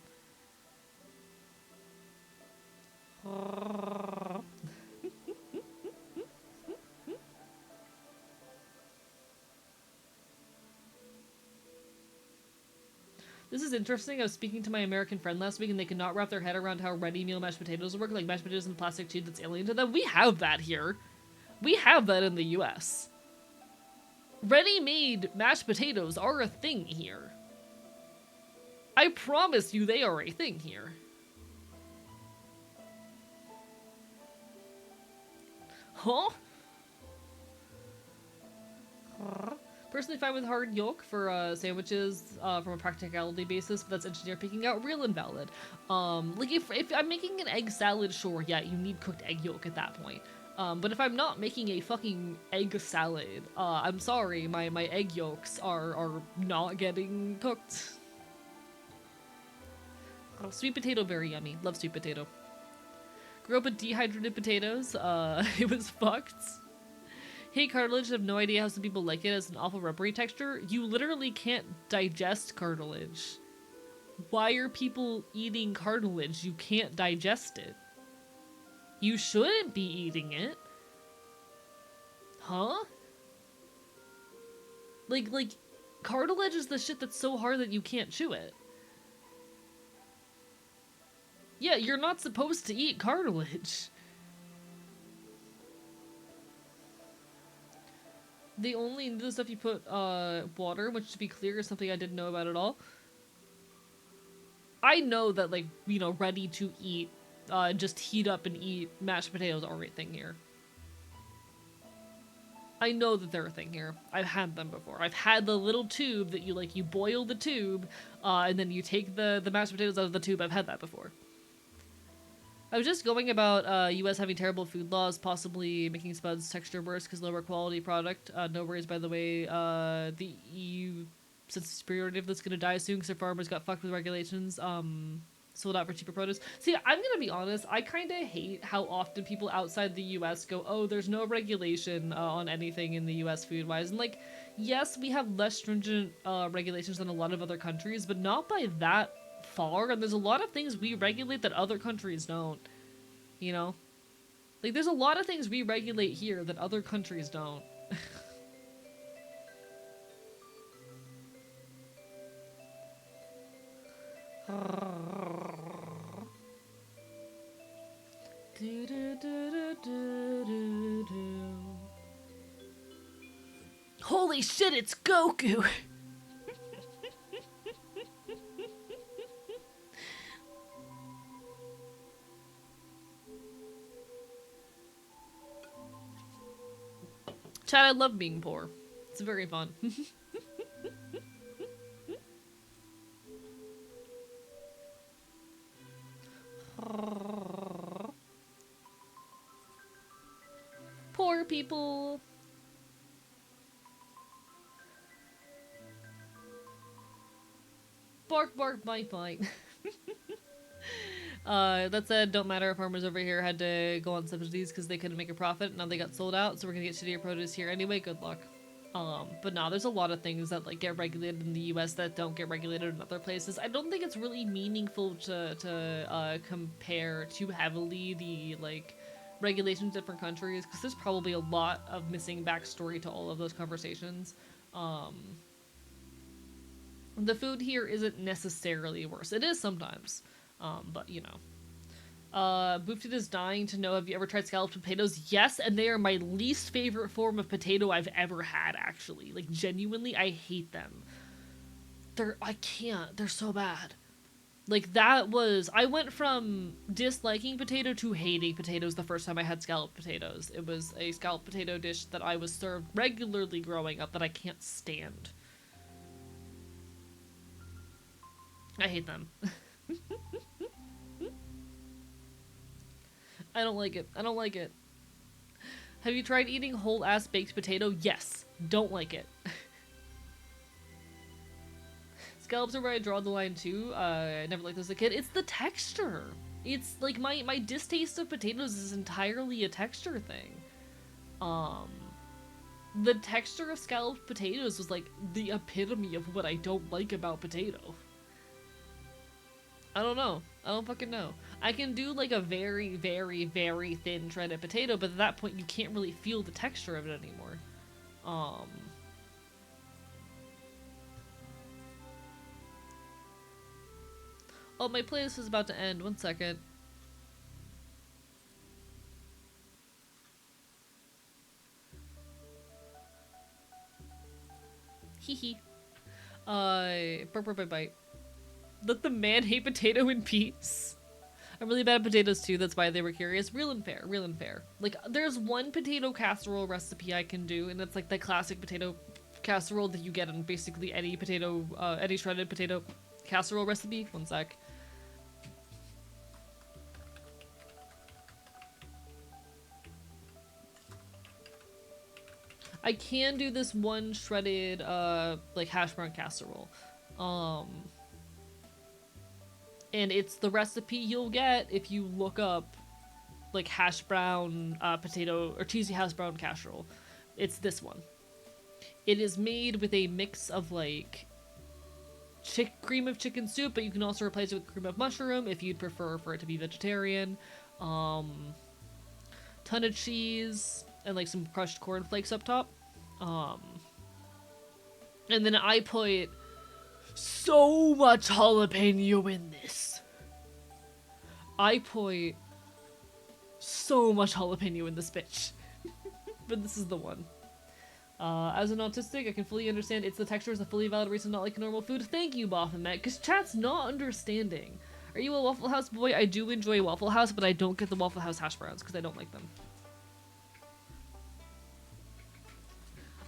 This is interesting. I was speaking to my American friend last week and they could not wrap their head around how ready meal mashed potatoes work, like mashed potatoes in a plastic tube that's alien to them. We have that here. We have that in the US. Ready-made mashed potatoes are a thing here. I promise you they are a thing here. Huh? Personally fine with hard yolk for sandwiches from a practicality basis, but that's engineer picking out real invalid. Like if I'm making an egg salad, sure, yeah, you need cooked egg yolk at that point. But if I'm not making a fucking egg salad, I'm sorry, my egg yolks are not getting cooked. Sweet potato, very yummy. Love sweet potato. Grew up with dehydrated potatoes. It was fucked. Hate cartilage. I have no idea how some people like it. As an awful rubbery texture. You literally can't digest cartilage. Why are people eating cartilage? You can't digest it. You shouldn't be eating it. Huh? Like, cartilage is the shit that's so hard that you can't chew it. Yeah, you're not supposed to eat cartilage. The only new stuff you put water, which to be clear is something I didn't know about at all. I know that, like, you know, ready to eat, just heat up and eat mashed potatoes are a thing here. I know that they're a thing here. I've had them before. I've had the little tube that you, like, you boil the tube, and then you take the mashed potatoes out of the tube. I've had that before. I was just going about US having terrible food laws, possibly making Spud's texture worse because lower quality product. No worries, by the way. The EU sense of superiority of that's gonna die soon because their farmers got fucked with regulations. Sold out for cheaper produce. See, I'm gonna be honest, I kind of hate how often people outside the US go, oh, there's no regulation on anything in the US food-wise. And, like, yes, we have less stringent regulations than a lot of other countries, but not by that far. And there's a lot of things we regulate that other countries don't, you know? Like, there's a lot of things we regulate here that other countries don't. Holy shit, it's Goku! Chad, I love being poor. It's very fun. Poor people. Bark, bark, bite, bite. That said, don't matter if farmers over here had to go on subsidies because they couldn't make a profit. Now they got sold out, so we're gonna get shittier produce here anyway. Good luck. But no, there's a lot of things that, like, get regulated in the US that don't get regulated in other places. I don't think it's really meaningful to compare too heavily the, like, regulations in different countries, because there's probably a lot of missing backstory to all of those conversations. The food here isn't necessarily worse. It is sometimes, but you know. Boofted is dying to know, have you ever tried scalloped potatoes? Yes, and they are my least favorite form of potato I've ever had, actually. Like, genuinely, I hate them. I can't. They're so bad. Like, I went from disliking potato to hating potatoes the first time I had scalloped potatoes. It was a scalloped potato dish that I was served regularly growing up that I can't stand. I hate them. I don't like it. I don't like it. Have you tried eating whole-ass baked potato? Yes. Don't like it. Scallops are where I draw the line too. I never liked those as a kid. It's the texture. It's like my distaste of potatoes is entirely a texture thing. The texture of scalloped potatoes was like the epitome of what I don't like about potato. I don't know. I don't fucking know. I can do like a very, very, very thin shredded potato, but at that point you can't really feel the texture of it anymore. Oh, my playlist is about to end. 1 second. Hee hee. Burp, bite. Let the man hate potato in peace. I'm really bad at potatoes too, that's why they were curious. Real and fair, real and fair. Like, there's one potato casserole recipe I can do, and it's like the classic potato casserole that you get in basically any potato, any shredded potato casserole recipe. 1 sec. I can do this one shredded, like, hash brown casserole. And it's the recipe you'll get if you look up like hash brown potato or cheesy hash brown casserole. It's this one. It is made with a mix of like cream of chicken soup, but you can also replace it with cream of mushroom if you'd prefer for it to be vegetarian. Ton of cheese and like some crushed cornflakes up top. And then I put so much jalapeno in this. I put so much jalapeno in this bitch. But this is the one. As an autistic, I can fully understand it's the texture is a fully valid reason not like normal food. Thank you, Baphomet, because chat's not understanding. Are you a Waffle House boy? I do enjoy Waffle House, but I don't get the Waffle House hash browns because I don't like them.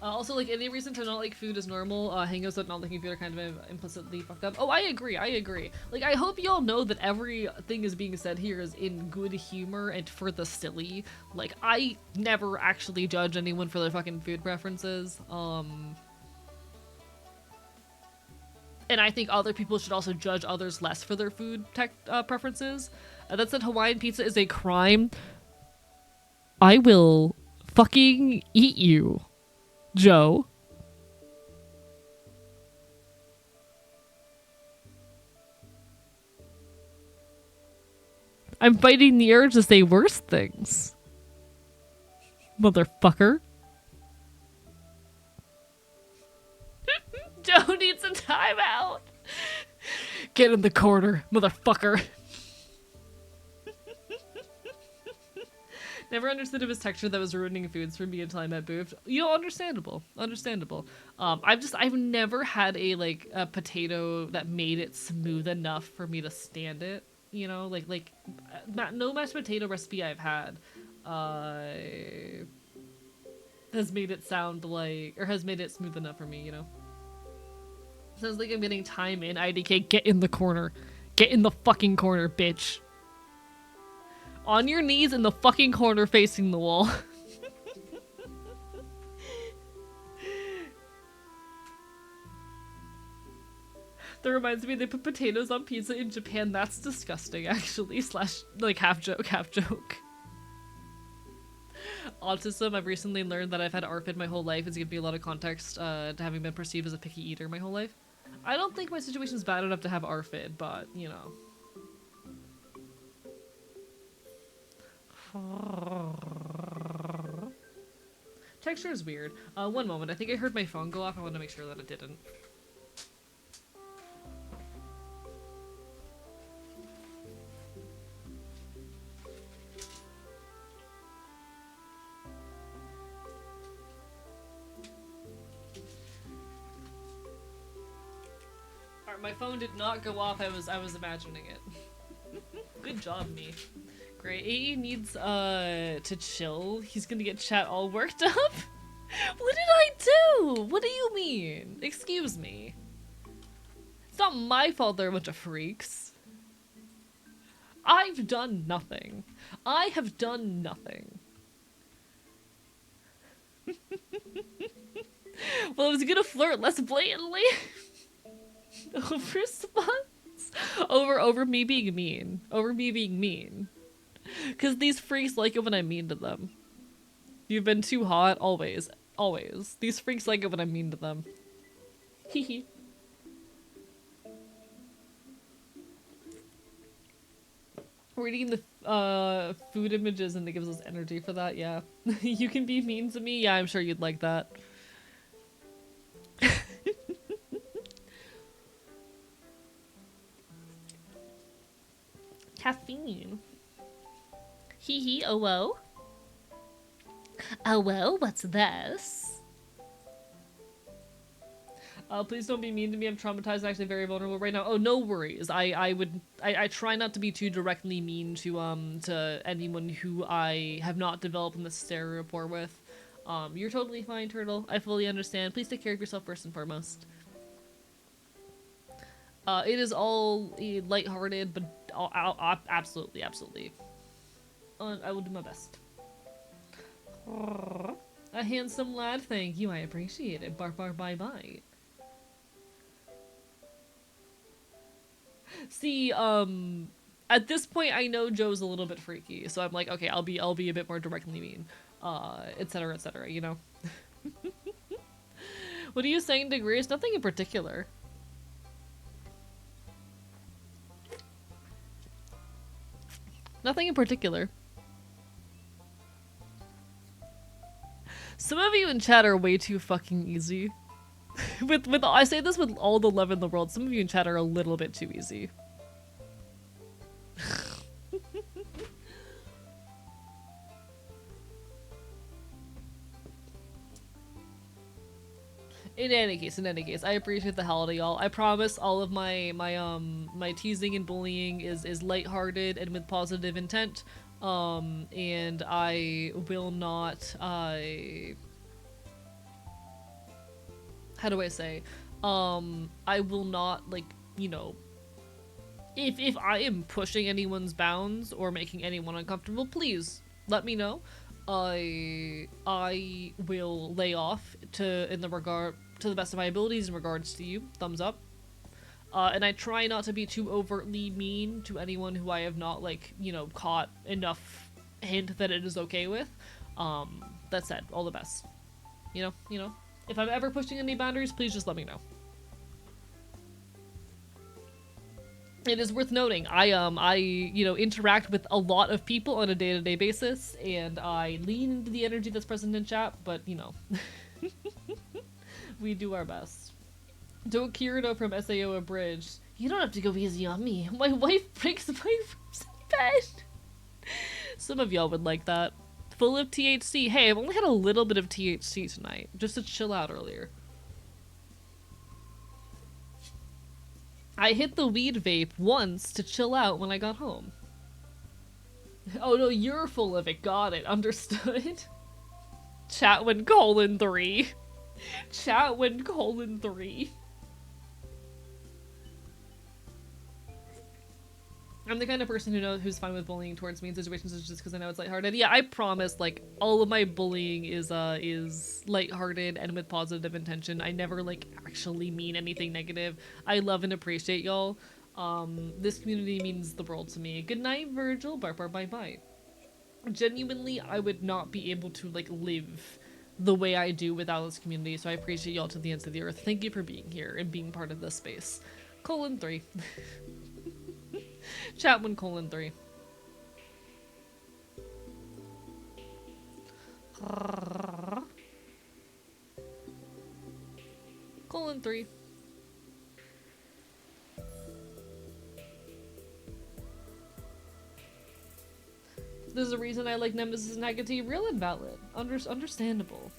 Also, like, any reason to not like food is normal. Hangouts about not liking food are kind of implicitly fucked up. Oh, I agree, I agree. Like, I hope y'all know that everything is being said here is in good humor and for the silly. Like, I never actually judge anyone for their fucking food preferences. And I think other people should also judge others less for their food preferences. That said, Hawaiian pizza is a crime. I will fucking eat you, Joe. I'm fighting the urge to say worse things. Motherfucker. Joe needs a timeout. Get in the corner, motherfucker. Never understood it was texture that was ruining foods for me until I met Boofed. You know, understandable. Understandable. I've never had a potato that made it smooth enough for me to stand it. You know, no mashed potato recipe I've had has made it sound like, or has made it smooth enough for me, you know? Sounds like I'm getting time in. IDK, get in the corner. Get in the fucking corner, bitch. On your knees in the fucking corner facing the wall. That reminds me, they put potatoes on pizza in Japan. That's disgusting, actually. Slash, like, half joke, half joke. Autism, I've recently learned that I've had ARFID my whole life. It's given me a lot of context to having been perceived as a picky eater my whole life. I don't think my situation's bad enough to have ARFID, but, you know. Texture is weird. One moment. I think I heard my phone go off. I want to make sure that it didn't. Alright, my phone did not go off. I was imagining it. Good job, me. Great. AE needs to chill. He's gonna get chat all worked up. What did I do? What do you mean? Excuse me. It's not my fault they're a bunch of freaks. I've done nothing. I have done nothing. Well, I was gonna flirt less blatantly. Over response. Over me being mean. Over me being mean. Because these freaks like it when I'm mean to them. You've been too hot, always. Always. These freaks like it when I'm mean to them. Hehe. Reading the food images and it gives us energy for that, yeah. You can be mean to me? Yeah, I'm sure you'd like that. Caffeine. Hee hee, oh whoa. Oh whoa, what's this? Please don't be mean to me. I'm traumatized and actually very vulnerable right now. Oh, no worries. I try not to be too directly mean to anyone who I have not developed a necessary rapport with. You're totally fine, Turtle. I fully understand. Please take care of yourself first and foremost. It is all lighthearted, but absolutely, absolutely. I will do my best. A handsome lad, thank you. I appreciate it. Bark, bark, bye, bye. See, at this point, I know Joe's a little bit freaky, so I'm like, okay, I'll be a bit more directly mean, etc., etc. You know. What are you saying to Grace? Nothing in particular. Nothing in particular. Some of you in chat are way too fucking easy. with I say this with all the love in the world. Some of you in chat are a little bit too easy. In any case, I appreciate the holiday, y'all. I promise all of my teasing and bullying is lighthearted and with positive intent. And I will not how do I say? I will not, like, you know, if I am pushing anyone's bounds or making anyone uncomfortable, please let me know. I will lay off to the best of my abilities in regards to you. Thumbs up. And I try not to be too overtly mean to anyone who I have not, like, you know, caught enough hint that it is okay with. That said, all the best. You know. If I'm ever pushing any boundaries, please just let me know. It is worth noting, I you know, interact with a lot of people on a day-to-day basis, and I lean into the energy that's present in chat, but, you know. We do our best. Don't Kirito from SAO Abridged. You don't have to go easy on me. My wife breaks my bed. Some of y'all would like that. Full of THC. Hey, I've only had a little bit of THC tonight, just to chill out earlier. I hit the weed vape once to chill out when I got home. Oh no, you're full of it. Got it. Understood. Chatwin:3. Chatwin:3. I'm the kind of person who's fine with bullying towards me in situations just because I know it's lighthearted. Yeah, I promise, like, all of my bullying is lighthearted and with positive intention. I never, like, actually mean anything negative. I love and appreciate y'all. This community means the world to me. Good night, Virgil. Bark, bark, bye, bye. Genuinely, I would not be able to, like, live the way I do without this community, so I appreciate y'all to the ends of the earth. Thank you for being here and being part of this space. :3. Chatwin:3. :3. There's a reason I like Nemesis and Haggerty. Real and valid. Understandable.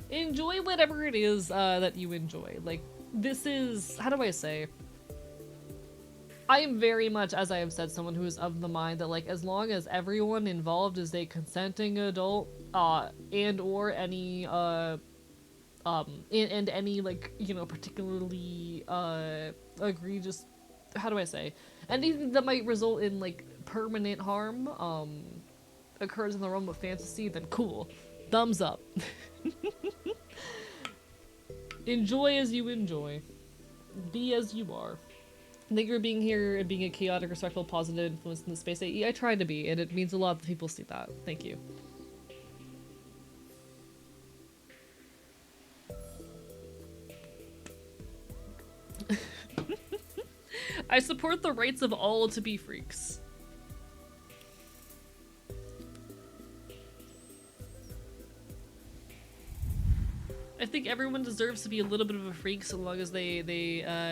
Enjoy whatever it is that you enjoy. Like, this is... How do I say? I am very much, as I have said, someone who is of the mind that, like, as long as everyone involved is a consenting adult, and or any, and any, like, you know, particularly, egregious... How do I say? Anything that might result in, like, permanent harm, occurs in the realm of fantasy, then cool. Thumbs up. Enjoy as you enjoy. Be as you are. Thank you for being here and being a chaotic, respectful, positive influence in the space. I try to be, and it means a lot that people see that. Thank you. I support the rights of all to be freaks. I think everyone deserves to be a little bit of a freak so long as they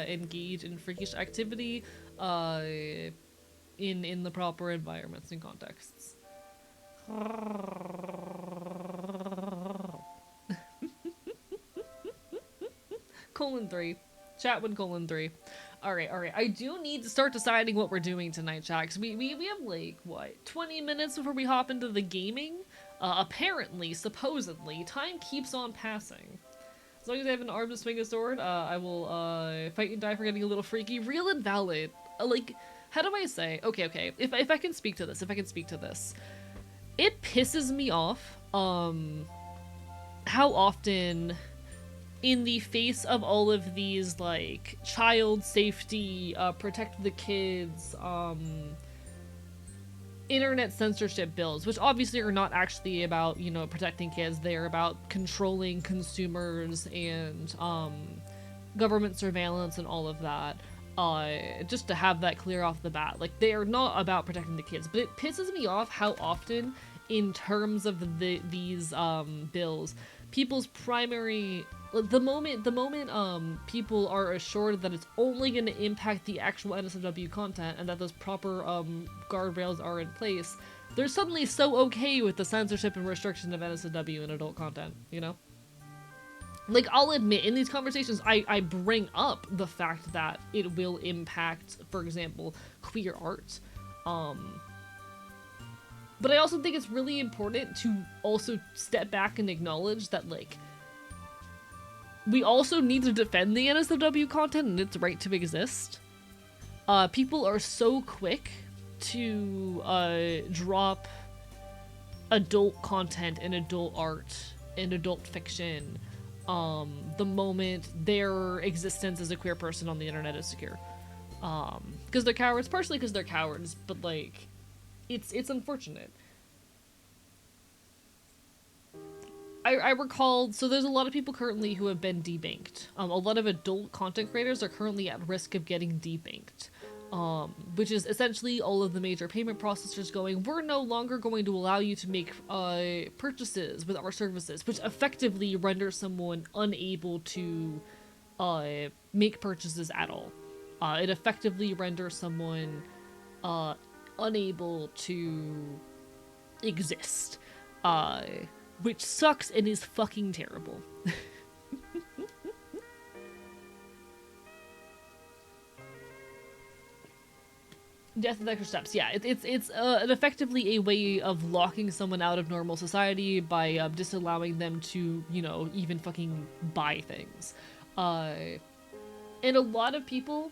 engage in freakish activity in the proper environments and contexts. :3. Chatwin:3. Alright. I do need to start deciding what we're doing tonight, chat, because we have, like, what, 20 minutes before we hop into the gaming? Apparently, supposedly, time keeps on passing. As long as I have an arm to swing a sword, I will, fight and die for getting a little freaky. Real and valid. Like, how do I say? Okay. If I can speak to this, it pisses me off, how often in the face of all of these, like, child safety, protect the kids, internet censorship bills, which obviously are not actually about, you know, protecting kids. They're about controlling consumers and government surveillance and all of that. Just to have that clear off the bat, like, they are not about protecting the kids. But it pisses me off how often, in terms of these bills, people's primary, the moment people are assured that it's only going to impact the actual NSFW content and that those proper guardrails are in place, they're suddenly so okay with the censorship and restriction of NSFW and adult content, you know? Like, I'll admit, in these conversations, I bring up the fact that it will impact, for example, queer art. But I also think it's really important to also step back and acknowledge that, like, we also need to defend the NSFW content and its right to exist. People are so quick to drop adult content and adult art and adult fiction the moment their existence as a queer person on the internet is secure. Because they're cowards, partially because they're cowards, but, like, it's unfortunate. I recall, so there's a lot of people currently who have been debanked. A lot of adult content creators are currently at risk of getting debanked. Which is essentially all of the major payment processors going, we're no longer going to allow you to make purchases with our services, which effectively renders someone unable to make purchases at all. It effectively renders someone unable to exist. Which sucks and is fucking terrible. Death with extra steps. Yeah, it's effectively a way of locking someone out of normal society by disallowing them to, you know, even fucking buy things. And a lot of people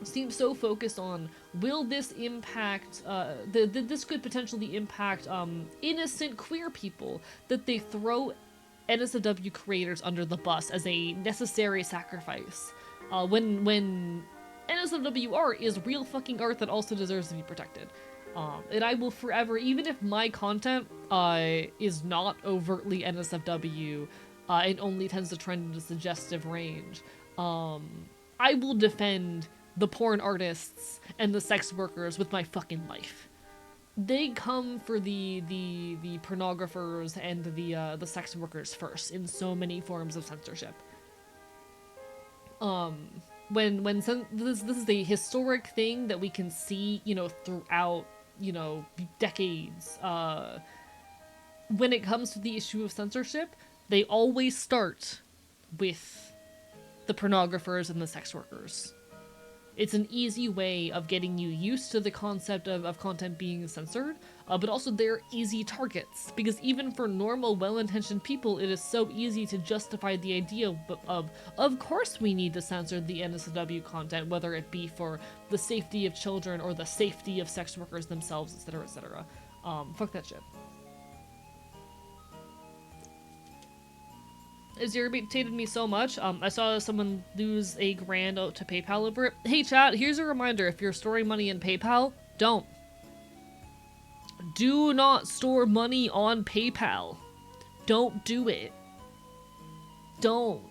seem so focused on, will this impact, this could potentially impact innocent queer people, that they throw NSFW creators under the bus as a necessary sacrifice. When NSFW art is real fucking art that also deserves to be protected. And I will forever, even if my content is not overtly NSFW and only tends to trend in a suggestive range, I will defend the porn artists and the sex workers with my fucking life. They come for the pornographers and the sex workers first in so many forms of censorship. This is a historic thing that we can see, you know, throughout, you know, decades. When it comes to the issue of censorship, they always start with the pornographers and the sex workers. It's an easy way of getting you used to the concept of content being censored, but also they're easy targets, because even for normal, well-intentioned people, it is so easy to justify the idea of course we need to censor the NSFW content, whether it be for the safety of children or the safety of sex workers themselves, etc., etc. Fuck that shit. It's irritated me so much. I saw someone lose $1,000 to PayPal over it. Hey chat, here's a reminder, if you're storing money in PayPal, don't. Do not store money on PayPal. Don't do it. Don't.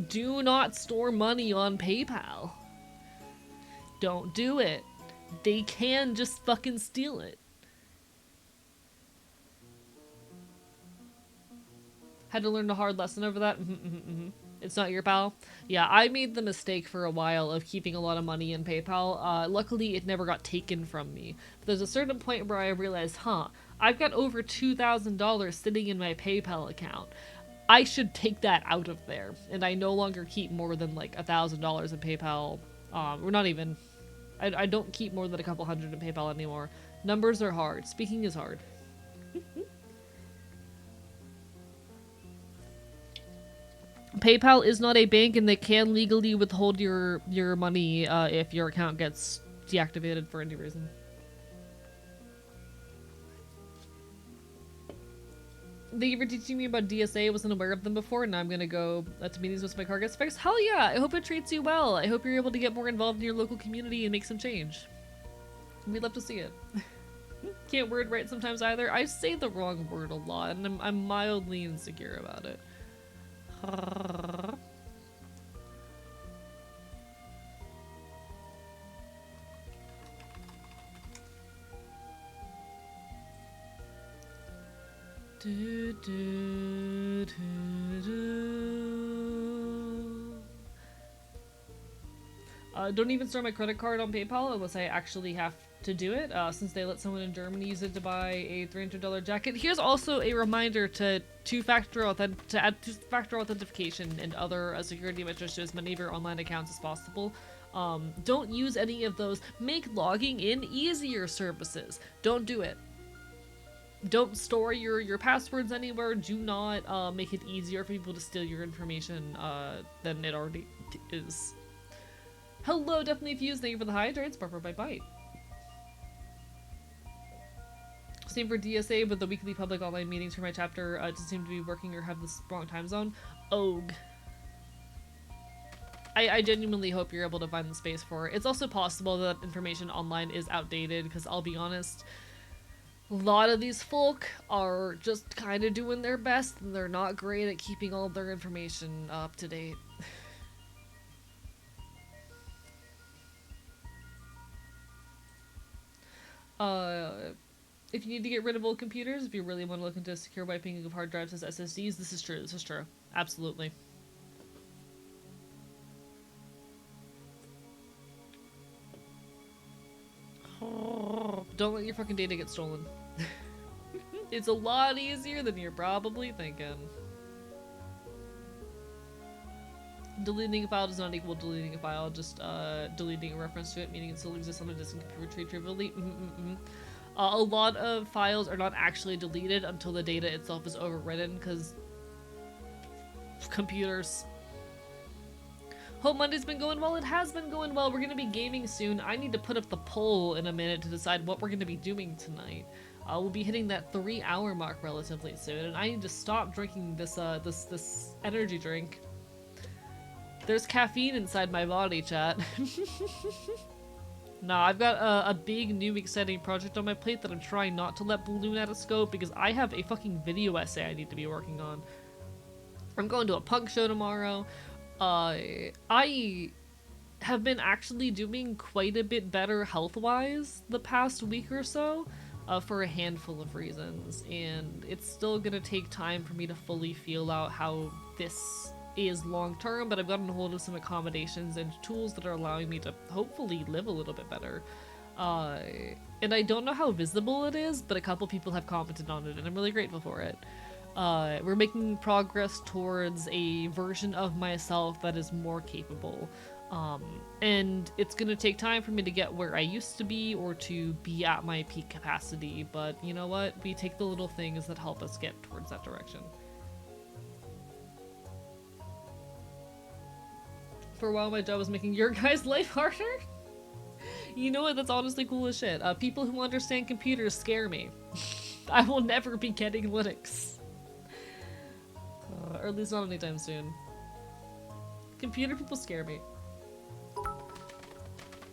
Do not store money on PayPal. Don't do it. They can just fucking steal it. Had to learn a hard lesson over that. It's not your pal. Yeah, I made the mistake for a while of keeping a lot of money in PayPal. Luckily, it never got taken from me. But there's a certain point where I realized, I've got over $2,000 sitting in my PayPal account. I should take that out of there. And I no longer keep more than like $1,000 in PayPal. Or not even. I don't keep more than a couple hundred in PayPal anymore. Numbers are hard. Speaking is hard. PayPal is not a bank, and they can legally withhold your money if your account gets deactivated for any reason. Thank you for teaching me about DSA. I wasn't aware of them before. Now I'm gonna go to meetings once my car gets fixed. Hell yeah! I hope it treats you well. I hope you're able to get more involved in your local community and make some change. We'd love to see it. Can't word right sometimes either. I say the wrong word a lot, and I'm mildly insecure about it. Don't even store my credit card on PayPal unless I actually have to do it, since they let someone in Germany use it to buy a $300 jacket. Here's also a reminder to add two-factor authentication and other security measures to as many of your online accounts as possible. Don't use any of those make logging in easier services. Don't do it. Don't store your passwords anywhere. Do not make it easier for people to steal your information than it already is. Hello, definitely Fuse. Thank you for the hydrates. Barbara by Bite. Same for DSA, but the weekly public online meetings for my chapter just seem to be working or have the wrong time zone. Og. I genuinely hope you're able to find the space for it. It's also possible that information online is outdated, because I'll be honest, a lot of these folk are just kind of doing their best, and they're not great at keeping all of their information up to date. If you need to get rid of old computers, if you really want to look into secure wiping of hard drives as SSDs, this is true. This is true. Absolutely. Don't let your fucking data get stolen. It's a lot easier than you're probably thinking. Deleting a file does not equal deleting a file, just deleting a reference to it, meaning it still exists on a disk and can be retrieved trivially. A lot of files are not actually deleted until the data itself is overwritten, because computers. Hope Monday's been going well. It has been going well. We're going to be gaming soon. I need to put up the poll in a minute to decide what we're going to be doing tonight. We'll be hitting that 3-hour mark relatively soon, and I need to stop drinking this this energy drink. There's caffeine inside my body, chat. Nah, I've got a big, new, exciting project on my plate that I'm trying not to let balloon out of scope, because I have a fucking video essay I need to be working on. I'm going to a punk show tomorrow. I have been actually doing quite a bit better health-wise the past week or so, for a handful of reasons, and it's still gonna take time for me to fully feel out how this is long-term, but I've gotten a hold of some accommodations and tools that are allowing me to hopefully live a little bit better. And I don't know how visible it is, but a couple people have commented on it, and I'm really grateful for it. We're making progress towards a version of myself that is more capable. And it's gonna take time for me to get where I used to be or to be at my peak capacity, but you know what? We take the little things that help us get towards that direction. For a while, my job was making your guys' life harder. You know what? That's honestly cool as shit. People who understand computers scare me. I will never be getting Linux. Or at least not anytime soon. Computer people scare me.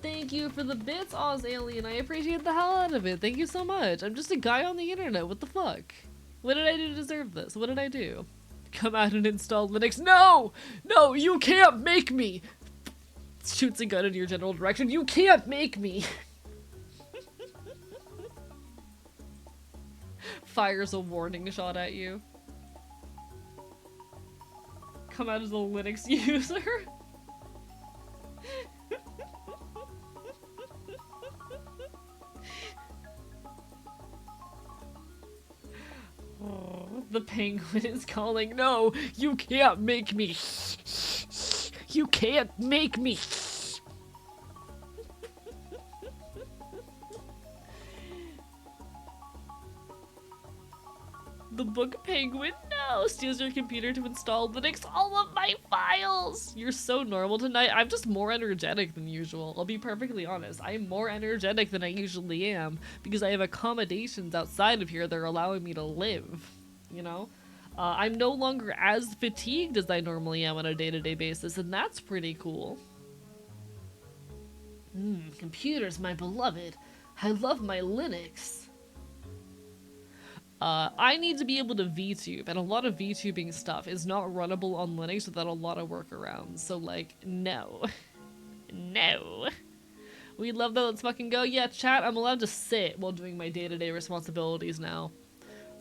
Thank you for the bits, Oz Alien. I appreciate the hell out of it. Thank you so much. I'm just a guy on the internet. What the fuck? What did I do to deserve this? What did I do? Come out and install Linux. No! No, you can't make me! Shoots a gun in your general direction. You can't make me! Fires a warning shot at you. Come out as a Linux user. Oh, the penguin is calling. No, you can't make me. You can't make me. The book penguin, no, steals your computer to install Linux, all of my files. You're so normal tonight. I'm just more energetic than usual. I'll be perfectly honest. I am more energetic than I usually am because I have accommodations outside of here that are allowing me to live. you know? I'm no longer as fatigued as I normally am on a day-to-day basis, and that's pretty cool. Computers, my beloved. I love my Linux. I need to be able to VTube, and a lot of VTubing stuff is not runnable on Linux without a lot of workarounds, so like, no. No. We love that, let's fucking go. Yeah, chat, I'm allowed to sit while doing my day-to-day responsibilities now.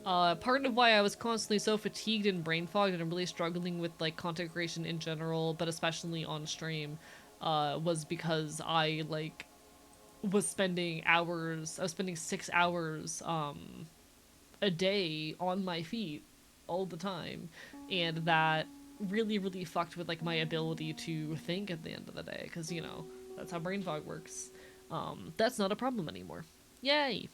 Part of why I was constantly so fatigued and brain fogged and really struggling with like content creation in general, but especially on stream, was because I like was spending 6 hours a day on my feet all the time, and that really fucked with like my ability to think at the end of the day, because you know that's how brain fog works. That's not a problem anymore. Yay.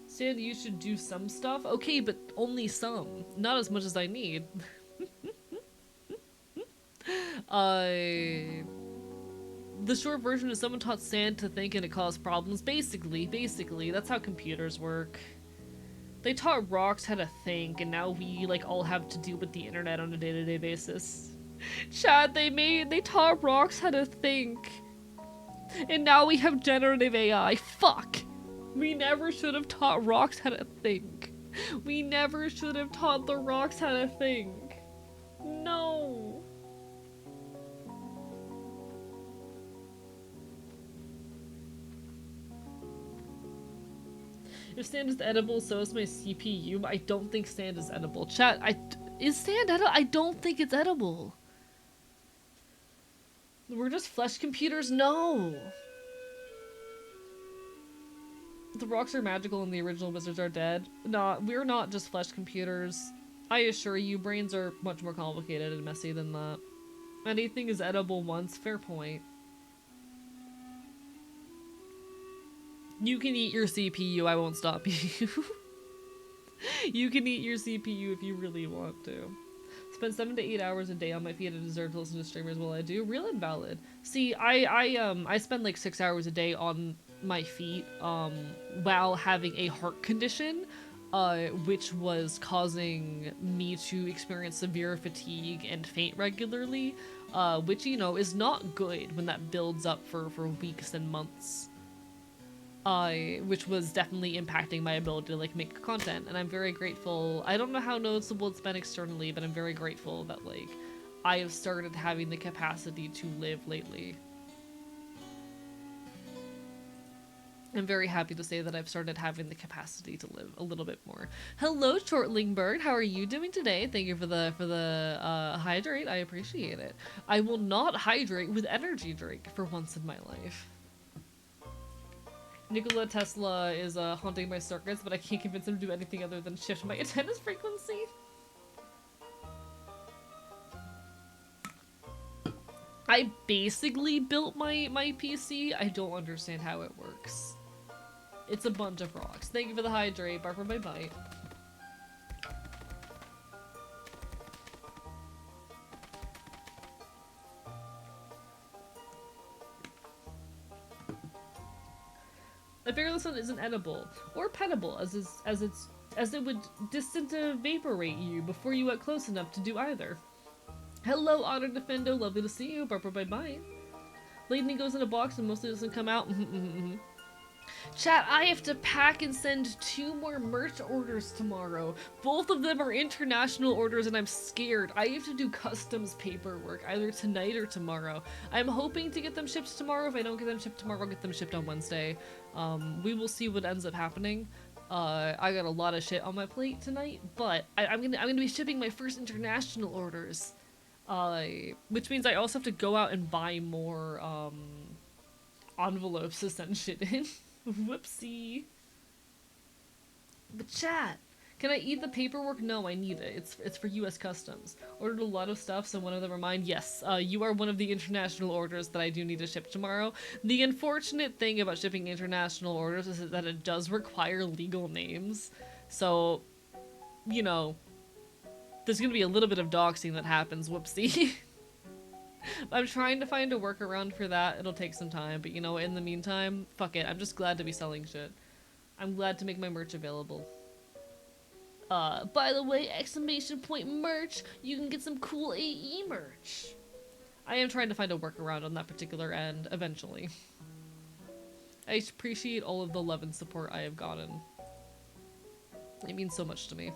Said you should do some stuff? Okay, but only some. Not as much as I need. The short version is someone taught Sand to think and it caused problems. Basically, that's how computers work. They taught rocks how to think, and now we, like, all have to deal with the internet on a day-to-day basis. Chad, they taught rocks how to think. And now we have generative AI. Fuck! We never should have taught rocks how to think. We never should have taught the rocks how to think. No! If sand is edible, so is my CPU. I don't think sand is edible. Chat, is sand edible? I don't think it's edible. We're just flesh computers? No! The rocks are magical and the original wizards are dead. Nah, we're not just flesh computers. I assure you, brains are much more complicated and messy than that. Anything is edible once, fair point. You can eat your CPU, I won't stop you. You can eat your CPU if you really want to. Spend 7 to 8 hours a day on my feet and deserve to listen to streamers while I do. Real and valid. See, I spend like 6 hours a day on my feet, while having a heart condition, which was causing me to experience severe fatigue and faint regularly, which, you know, is not good when that builds up for weeks and months. Which was definitely impacting my ability to like make content, and I'm very grateful. I don't know how noticeable it's been externally, but I'm very grateful that like I have started having the capacity to live lately. I'm very happy to say that I've started having the capacity to live a little bit more. Hello, Shortling Bird. How are you doing today? Thank you for the hydrate. I appreciate it. I will not hydrate with energy drink for once in my life. Nikola Tesla is haunting my circuits, but I can't convince him to do anything other than shift my attendance frequency. I basically built my PC. I don't understand how it works. It's a bunch of rocks. Thank you for the hydrate. Bark for my bite. A fearless one isn't edible or petable, as it would disintegrate you before you got close enough to do either. Hello, Otter Defendo. Lovely to see you. Bark for my bite. Lightning goes in a box and mostly doesn't come out. Chat, I have to pack and send 2 more merch orders tomorrow. Both of them are international orders and I'm scared. I have to do customs paperwork either tonight or tomorrow. I'm hoping to get them shipped tomorrow. If I don't get them shipped tomorrow, I'll get them shipped on Wednesday. We will see what ends up happening. I got a lot of shit on my plate tonight, but I'm gonna be shipping my first international orders. Which means I also have to go out and buy more, envelopes to send shit in. Whoopsie. But chat, Can I eat the paperwork? No, I need it. It's for U.S. Customs. Ordered a lot of stuff, so one of them are mine. Yes, you are one of the international orders that I do need to ship tomorrow. The unfortunate thing about shipping international orders is that it does require legal names. So, you know, there's gonna be a little bit of doxing that happens. Whoopsie. I'm trying to find a workaround for that. It'll take some time, but you know, in the meantime, fuck it. I'm just glad to be selling shit. I'm glad to make my merch available. By the way, exclamation point merch, you can get some cool AE merch. I am trying to find a workaround on that particular end, eventually. I appreciate all of the love and support I have gotten. It means so much to me.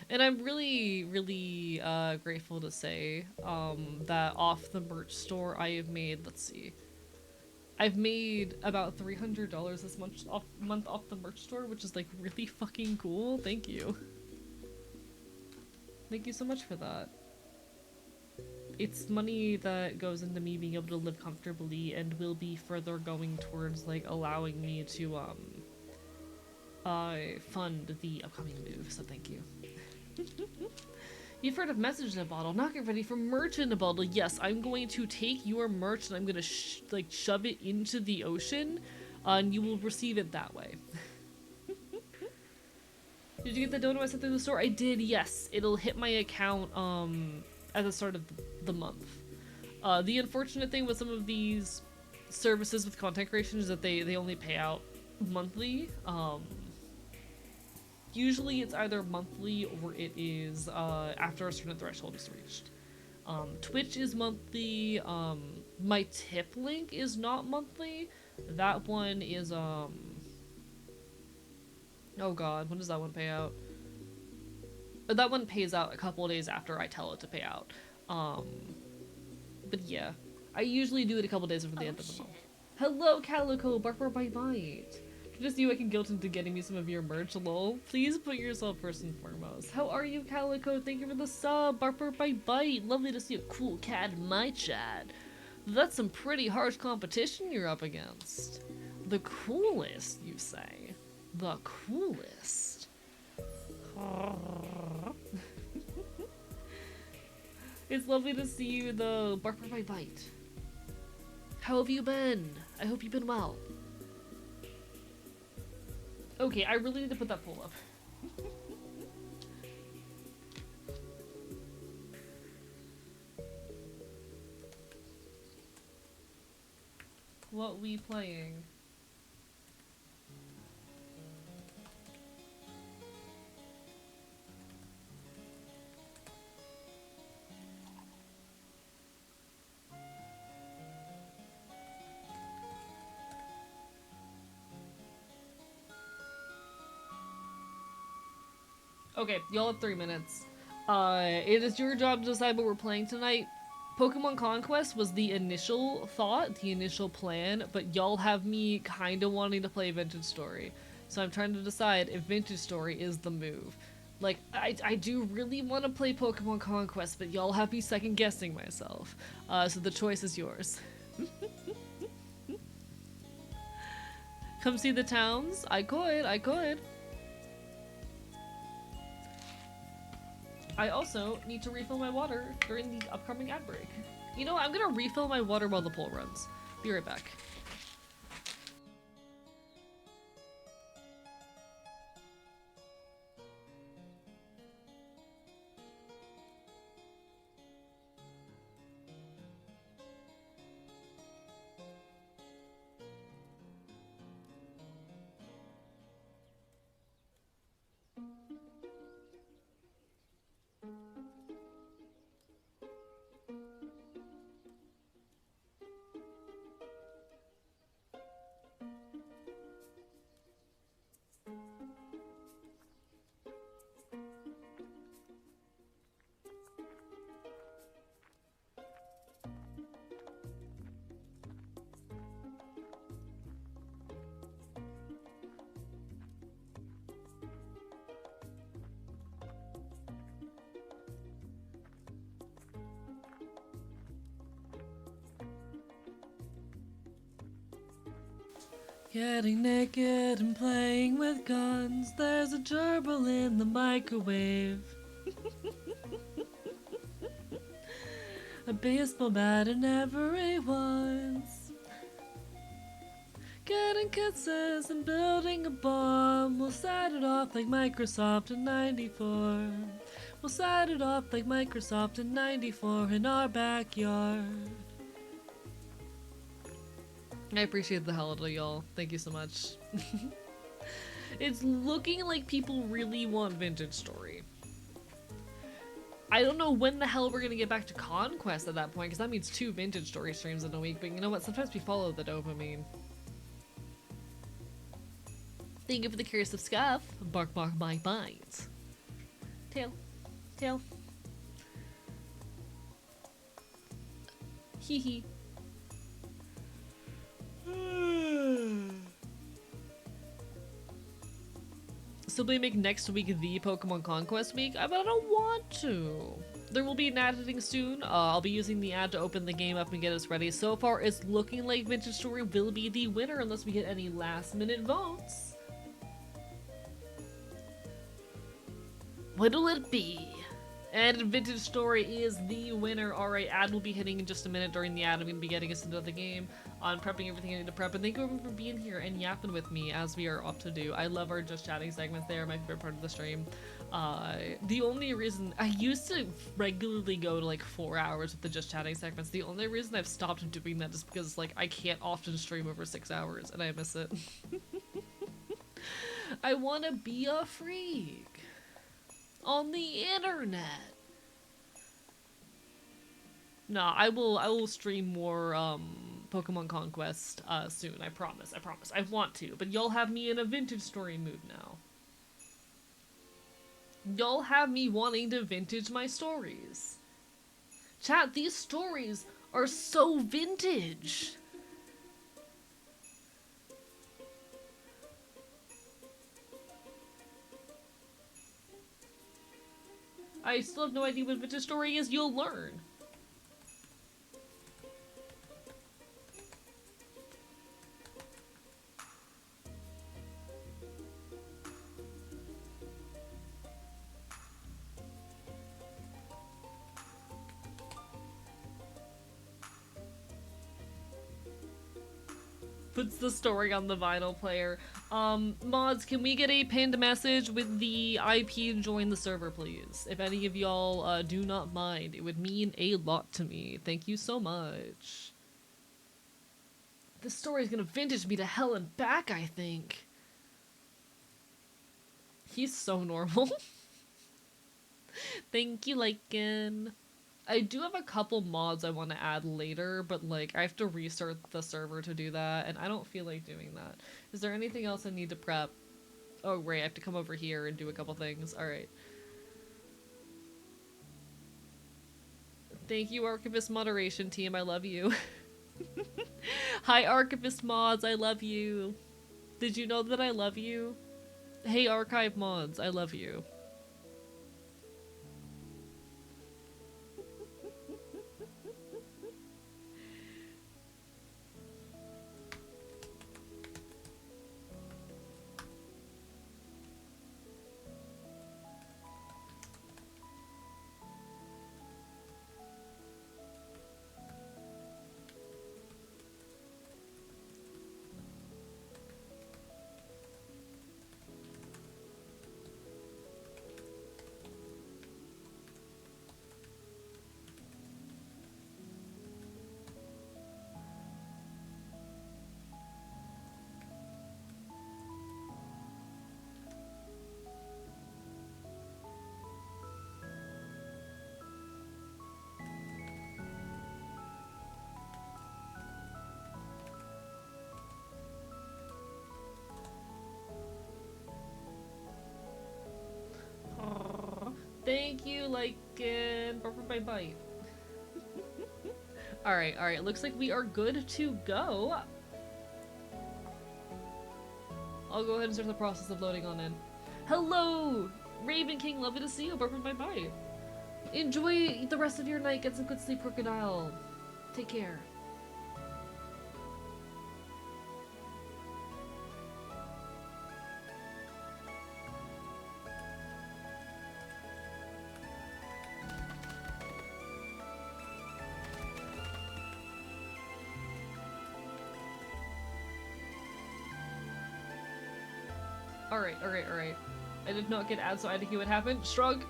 And I'm really, really grateful to say that off the merch store I have made, let's see, I've made about $300 this month off the merch store, which is like really fucking cool. Thank you. Thank you so much for that. It's money that goes into me being able to live comfortably and will be further going towards like allowing me to fund the upcoming move, so thank you. You've heard of message in a bottle. Now get ready for merch in a bottle. Yes, I'm going to take your merch and I'm gonna shove it into the ocean, and you will receive it that way. Did you get the donut I sent through the store? I did, yes. It'll hit my account at the start of the month. The unfortunate thing with some of these services with content creation is that they only pay out monthly. Usually it's either monthly or it is after a certain threshold is reached. Twitch is monthly. My tip link is not monthly. That one is oh god, when does that one pay out? That one pays out a couple of days after I tell it to pay out. But yeah, I usually do it a couple days before the end of the month. Hello, Calico, Bark Bite Bite. Just you I can guilt into getting me some of your merch, lol. Please put yourself first and foremost. How are you, Calico? Thank you for the sub. Bark Bite Bite. Lovely to see a cool cat in my chat. That's some pretty harsh competition you're up against. The coolest, you say? The coolest. It's lovely to see you though. Bark Bite Bite. How have you been? I hope you've been well. Okay, I really need to put that poll up. What we playing? Okay, y'all have 3 minutes. It is your job to decide what we're playing tonight. Pokemon Conquest was the initial thought, the initial plan, but y'all have me kinda wanting to play Vintage Story. So I'm trying to decide if Vintage Story is the move. Like, I do really want to play Pokemon Conquest, but y'all have me second guessing myself. So the choice is yours. Come see the towns? I could. I also need to refill my water during the upcoming ad break. You know what? I'm gonna refill my water while the poll runs. Be right back. Getting naked and playing with guns. There's a gerbil in the microwave. A baseball bat in everyone's. Getting kisses and building a bomb. We'll set it off like Microsoft in '94. We'll set it off like Microsoft in '94 in our backyard. I appreciate the hell out of y'all. Thank you so much. It's looking like people really want Vintage Story. I don't know when the hell we're gonna get back to Conquest at that point, because that means 2 Vintage Story streams in a week, but you know what? Sometimes we follow the dopamine. Thank you for the curious of scuff. Bark, bark, bite, bite. Tail. Tail. Hee hee. So they make next week the Pokemon Conquest week? But I don't want to. There will be an ad hitting soon. I'll be using the ad to open the game up and get us ready. So far, it's looking like Vintage Story will be the winner unless we get any last minute votes. What'll it be? And Vintage Story is the winner. Alright, ad will be hitting in just a minute. During the ad, I'm going to be getting us into the game. I'm prepping everything I need to prep. And thank you everyone for being here and yapping with me as we are off to do. I love our just chatting segments. They are my favorite part of the stream. The only reason... I used to regularly go to like 4 hours with the just chatting segments. The only reason I've stopped doing that is because like I can't often stream over 6 hours and I miss it. I want to be a freak. On the internet. Nah, I will stream more Pokemon Conquest soon. I promise. I want to, but y'all have me in a Vintage Story mood now. Y'all have me wanting to vintage my stories. Chat, these stories are so vintage. I still have no idea what Vintage Story is. You'll learn. Puts the story on the vinyl player. Mods, can we get a pinned message with the IP join the server, please? If any of y'all do not mind, it would mean a lot to me. Thank you so much. This story is gonna vintage me to hell and back, I think. He's so normal. Thank you, Lycan. I do have a couple mods I want to add later, but like I have to restart the server to do that, and I don't feel like doing that. Is there anything else I need to prep? Oh, right, I have to come over here and do a couple things. Alright. Thank you, Archivist Moderation Team. I love you. Hi, Archivist Mods. I love you. Did you know that I love you? Hey, Archive Mods. I love you. Thank you, Lycan. Bye bye. Alright, looks like we are good to go. I'll go ahead and start the process of loading on in. Hello! Raven King, lovely to see you. Bye bye. Enjoy the rest of your night. Get some good sleep, Crocodile. Take care. Alright, alright, alright. I did not get ads, so I think it would happen. Shrug.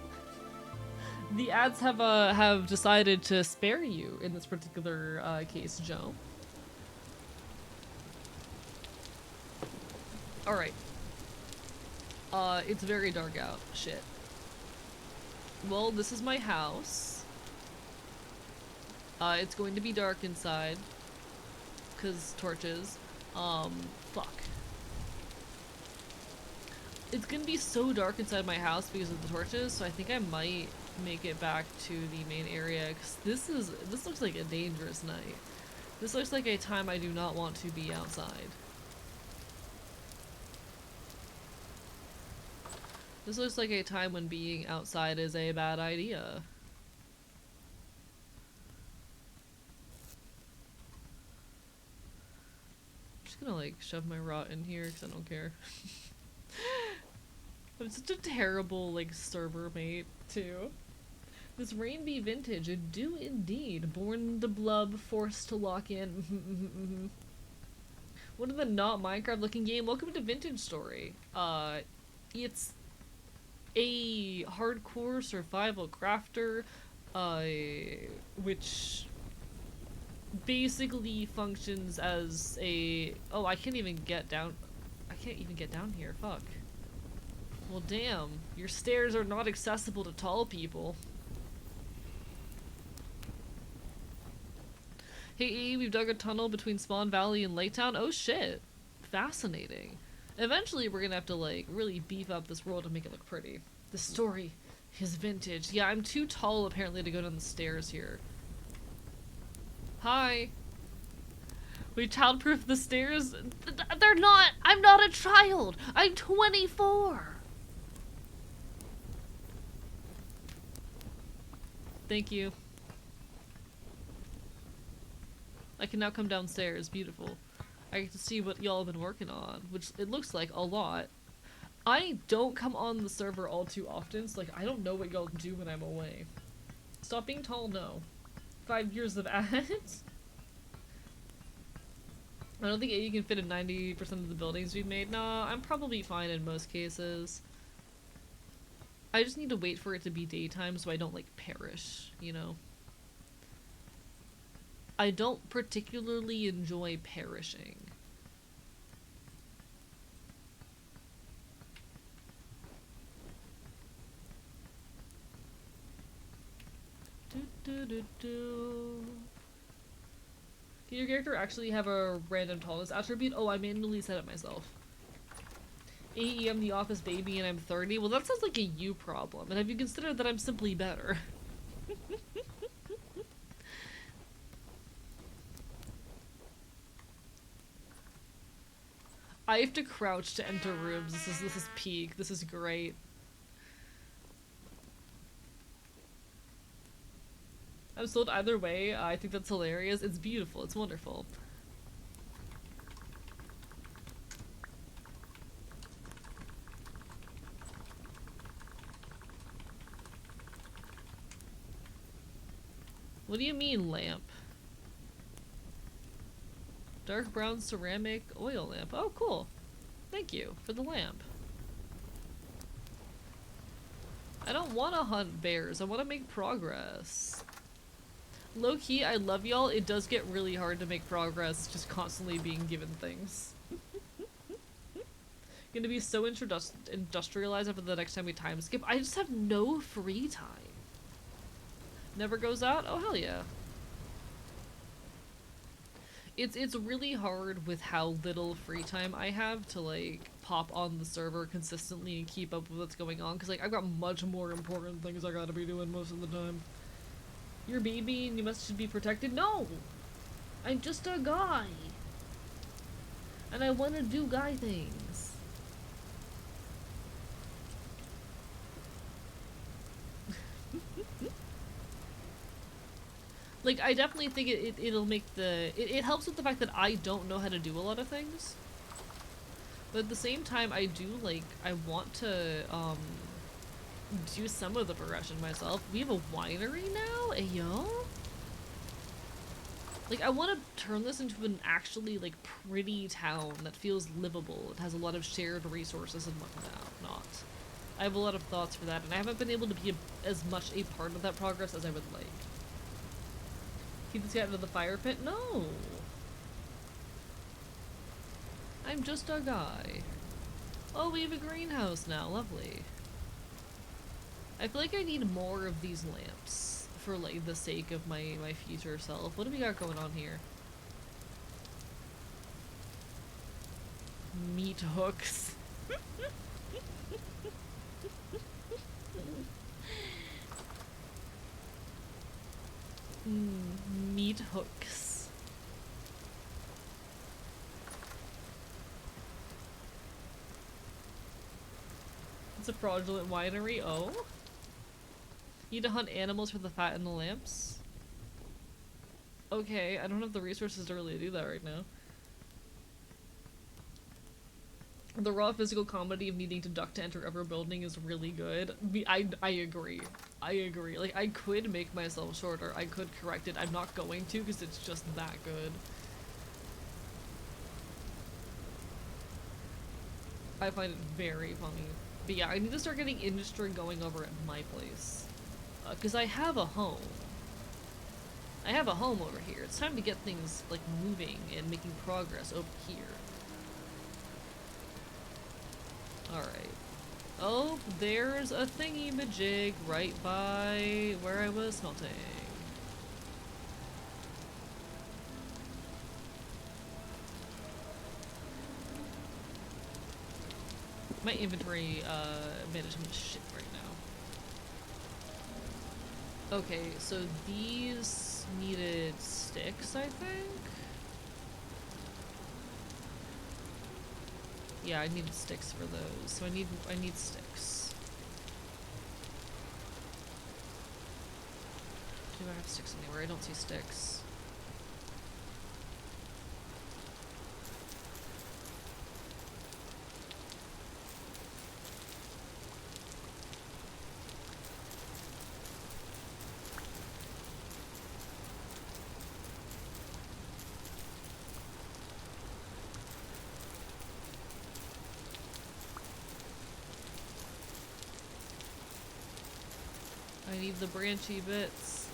The ads have decided to spare you in this particular case, Joe. Alright. It's very dark out. Shit. Well, this is my house. It's going to be dark inside. 'Cause torches. Fuck. It's gonna be so dark inside my house because of the torches, so I think I might make it back to the main area, because this looks like a dangerous night. This looks like a time I do not want to be outside. This looks like a time when being outside is a bad idea. I'm just gonna like shove my rot in here because I don't care. I'm such a terrible like server mate too. This Rainby vintage, it do indeed. Born the blub, forced to lock in. What are the not Minecraft looking game? Welcome to Vintage Story. It's a hardcore survival crafter, which basically functions as a... Oh, I can't even get down. I can't even get down here, fuck. Well damn, your stairs are not accessible to tall people. Hey, we've dug a tunnel between Spawn Valley and Lake Town. Oh shit. Fascinating. Eventually we're gonna have to like really beef up this world to make it look pretty. The story is vintage. Yeah, I'm too tall apparently to go down the stairs here. Hi. We childproof the stairs? They're not! I'm not a child! I'm 24! Thank you. I can now come downstairs. Beautiful. I get to see what y'all have been working on, which it looks like a lot. I don't come on the server all too often, so like I don't know what y'all do when I'm away. Stop being tall, no. 5 years of ads? I don't think you can fit in 90% of the buildings we've made. Nah, I'm probably fine in most cases. I just need to wait for it to be daytime so I don't like perish, you know? I don't particularly enjoy perishing. Can your character actually have a random tallness attribute? Oh, I manually set it myself. AE, I'm the office baby and I'm 30. Well, that sounds like a you problem. And have you considered that I'm simply better? I have to crouch to enter rooms. This is peak. This is great. I'm sold either way. I think that's hilarious. It's beautiful. It's wonderful. What do you mean, lamp? Dark brown ceramic oil lamp. Oh, cool. Thank you for the lamp. I don't want to hunt bears. I want to make progress. Low-key, I love y'all. It does get really hard to make progress just constantly being given things. Gonna be so industrialized after the next time we time skip. I just have no free time. Never goes out? Oh, hell yeah. It's really hard with how little free time I have to like pop on the server consistently and keep up with what's going on, because like I've got much more important things I gotta be doing most of the time. You're a baby and you should be protected? No! I'm just a guy! And I wanna do guy things. Like, I definitely think it'll make the... It helps with the fact that I don't know how to do a lot of things. But at the same time, I do, like, I want to, do some of the progression myself. We have a winery now? Ayo? Like, I want to turn this into an actually, like, pretty town that feels livable. It has a lot of shared resources and whatnot. I have a lot of thoughts for that, and I haven't been able to be as much a part of that progress as I would like. Keep this guy out of the fire pit? No! I'm just a guy. Oh, we have a greenhouse now. Lovely. I feel like I need more of these lamps for, like, the sake of my future self. What do we got going on here? Meat hooks. Meat hooks. It's a fraudulent winery. Oh? Need to hunt animals for the fat in the lamps? Okay, I don't have the resources to really do that right now. The raw physical comedy of needing to duck to enter every building is really good. I agree. I agree. Like, I could make myself shorter. I could correct it. I'm not going to because it's just that good. I find it very funny. But yeah, I need to start getting industry going over at my place. Because I have a home. I have a home over here. It's time to get things, like, moving and making progress over here. Alright. Oh, there's a thingy-majig right by where I was smelting. My inventory management is shit right now. Okay, so these needed sticks, I think? Yeah, I needed sticks for those, so I need sticks. Do I have sticks anywhere? I don't see sticks. I need the branchy bits.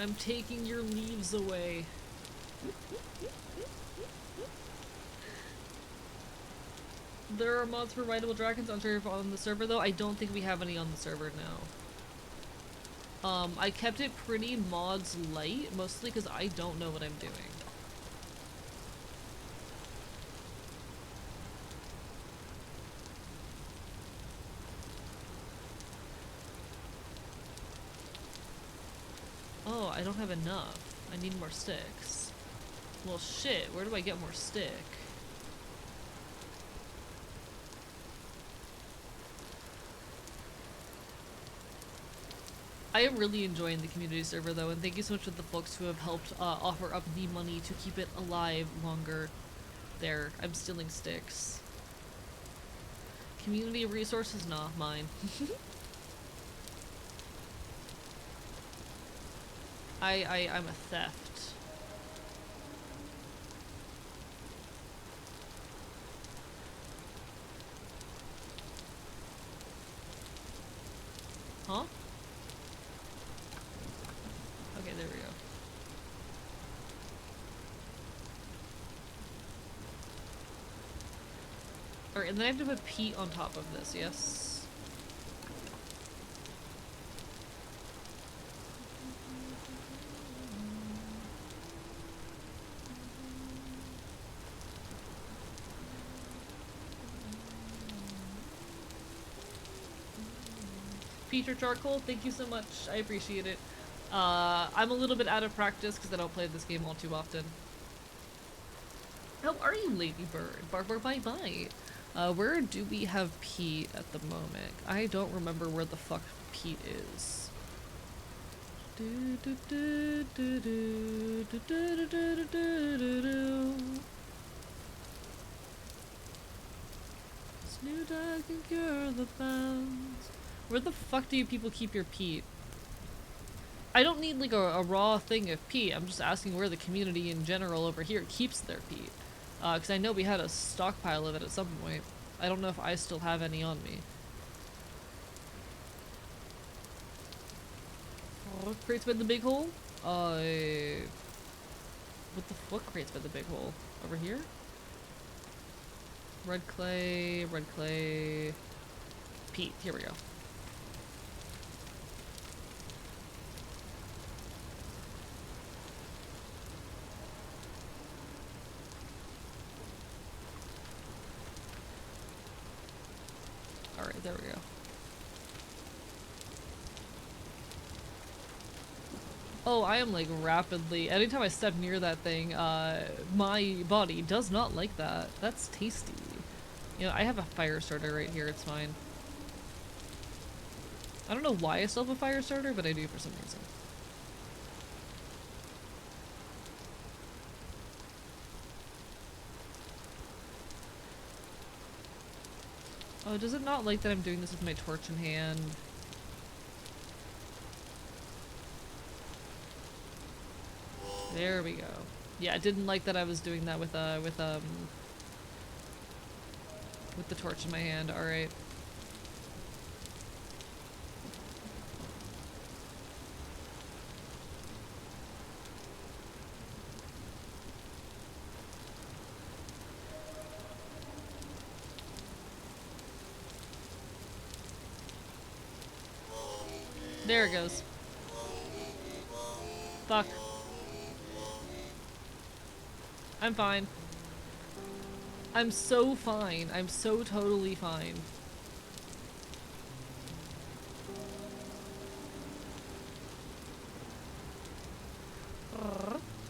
I'm taking your leaves away. There are mods for rideable dragons on the server though. I don't think we have any on the server now. I kept it pretty mods light, mostly because I don't know what I'm doing. Oh, I don't have enough. I need more sticks. Well, shit, where do I get more stick? I am really enjoying the community server though, and thank you so much to the folks who have helped offer up the money to keep it alive longer. There, I'm stealing sticks. Community resources? Nah, mine. I'm a theft. Huh? Okay, there we go. Alright, and then I have to put peat on top of this, yes? Peter Charcoal, thank you so much. I appreciate it. I'm a little bit out of practice because I don't play this game all too often. How are you, Ladybird? Barbar bye bye. Where do we have Pete at the moment? I don't remember where the fuck Pete is. I can cure the bounds. Where the fuck do you people keep your peat? I don't need like a raw thing of peat. I'm just asking where the community in general over here keeps their peat. Because I know we had a stockpile of it at some point. I don't know if I still have any on me. Oh, crates by the big hole? What the fuck crates by the big hole? Over here? Red clay, peat. Here we go. Alright, there we go. Oh, I am like rapidly. Anytime I step near that thing, my body does not like that. That's tasty. You know, I have a fire starter right here, it's fine. I don't know why I still have a fire starter, but I do for some reason. Oh, does it not like that I'm doing this with my torch in hand? There we go. Yeah, it didn't like that I was doing that with the torch in my hand. All right. There it goes. Fuck. I'm fine. I'm so fine. I'm so totally fine.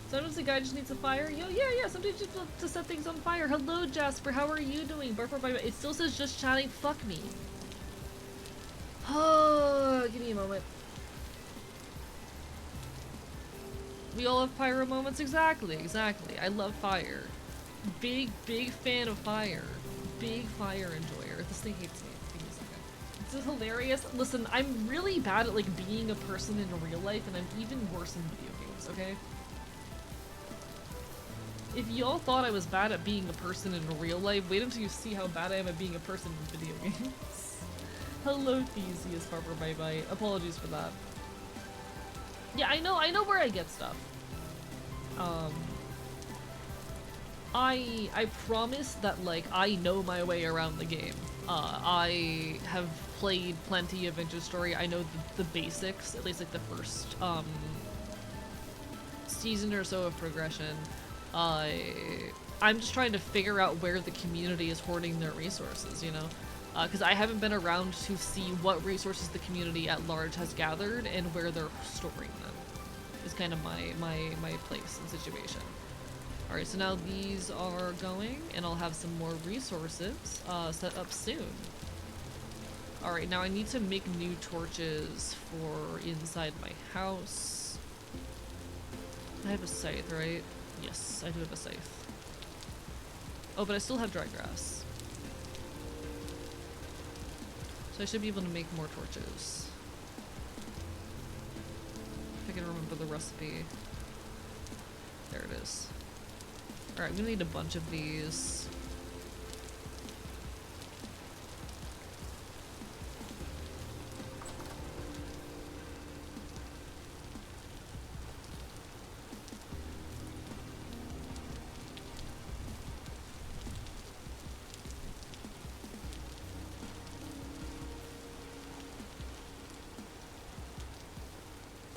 Sometimes the guy just needs a fire. Yo, yeah, sometimes you just to set things on fire. Hello, Jasper. How are you doing? It still says just chatting. Fuck me. Oh, give me a moment. We all have pyro moments. Exactly. I love fire. Big fan of fire. Big fire enjoyer. This thing hates me. Give me a second. This is hilarious. Listen, I'm really bad at like being a person in real life, and I'm even worse in video games, okay? If y'all thought I was bad at being a person in real life, wait until you see how bad I am at being a person in video games. Hello, Theseus, Barbara Bye. Apologies for that. Yeah, I know where I get stuff. I promise that, like, I know my way around the game. I have played plenty of Vintage Story. I know the basics, at least, like, the first, season or so of progression. I'm just trying to figure out where the community is hoarding their resources, you know? Because I haven't been around to see what resources the community at large has gathered and where they're storing them. Is kind of my place and situation. Alright, so now these are going, and I'll have some more resources set up soon. Alright, now I need to make new torches for inside my house. I have a scythe, right? Yes, I do have a scythe. Oh, but I still have dry grass. So I should be able to make more torches. If I can remember the recipe. There it is. Alright, I'm gonna need a bunch of these.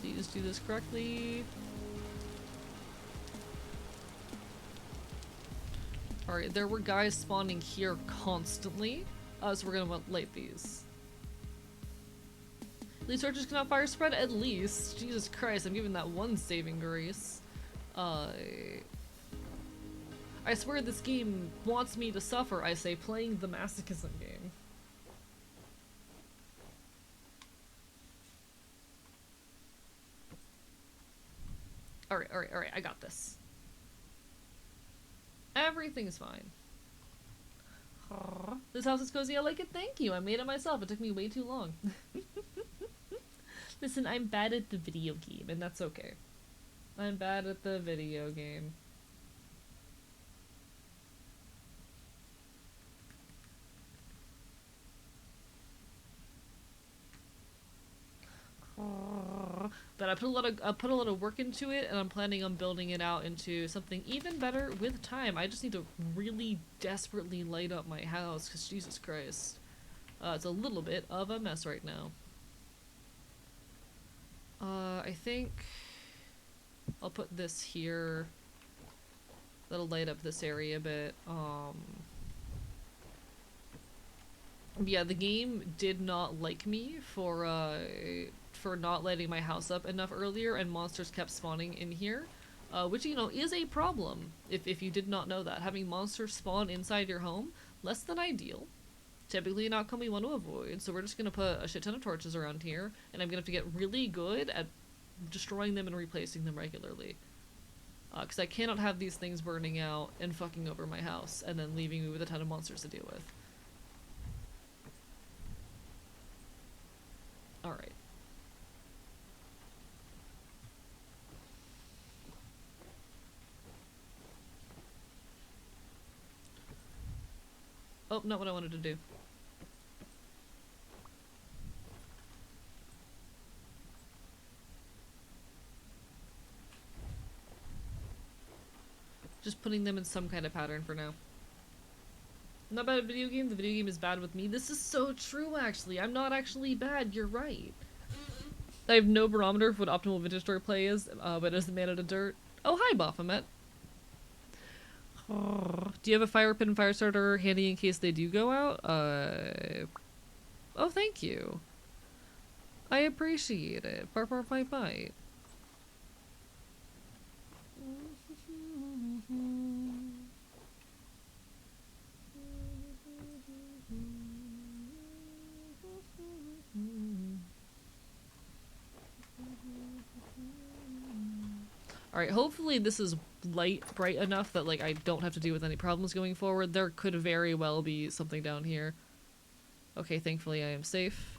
Please do this correctly. Alright, there were guys spawning here constantly, so we're gonna light these. These torches cannot fire spread? At least. Jesus Christ, I'm giving that one saving grace. I swear this game wants me to suffer, I say, playing the masochism game. Alright, I got this. Everything's fine. This house is cozy. I like it. Thank you. I made it myself. It took me way too long. Listen, I'm bad at the video game, and that's okay. I'm bad at the video game. But I put a lot of work into it, and I'm planning on building it out into something even better with time. I just need to really desperately light up my house, because Jesus Christ. It's a little bit of a mess right now. I think I'll put this here. That'll light up this area a bit. Yeah, the game did not like me for not lighting my house up enough earlier, and monsters kept spawning in here, which, you know, is a problem if you did not know that. Having monsters spawn inside your home, less than ideal. Typically an outcome we want to avoid, so we're just gonna put a shit ton of torches around here, and I'm gonna have to get really good at destroying them and replacing them regularly. Because I cannot have these things burning out and fucking over my house, and then leaving me with a ton of monsters to deal with. Alright. Oh, not what I wanted to do. Just putting them in some kind of pattern for now. I'm not bad at video game, the video game is bad with me. This is so true, actually. I'm not actually bad, you're right. I have no barometer for what optimal vintage story play is, but as the man out of dirt. Oh, hi, Baphomet. Do you have a fire pit and fire starter handy in case they do go out? Oh, thank you. I appreciate it. Bark, bark, bite, bite. Alright, hopefully this is bright enough that, like, I don't have to deal with any problems going forward. There could very well be something down here. Okay, thankfully I am safe.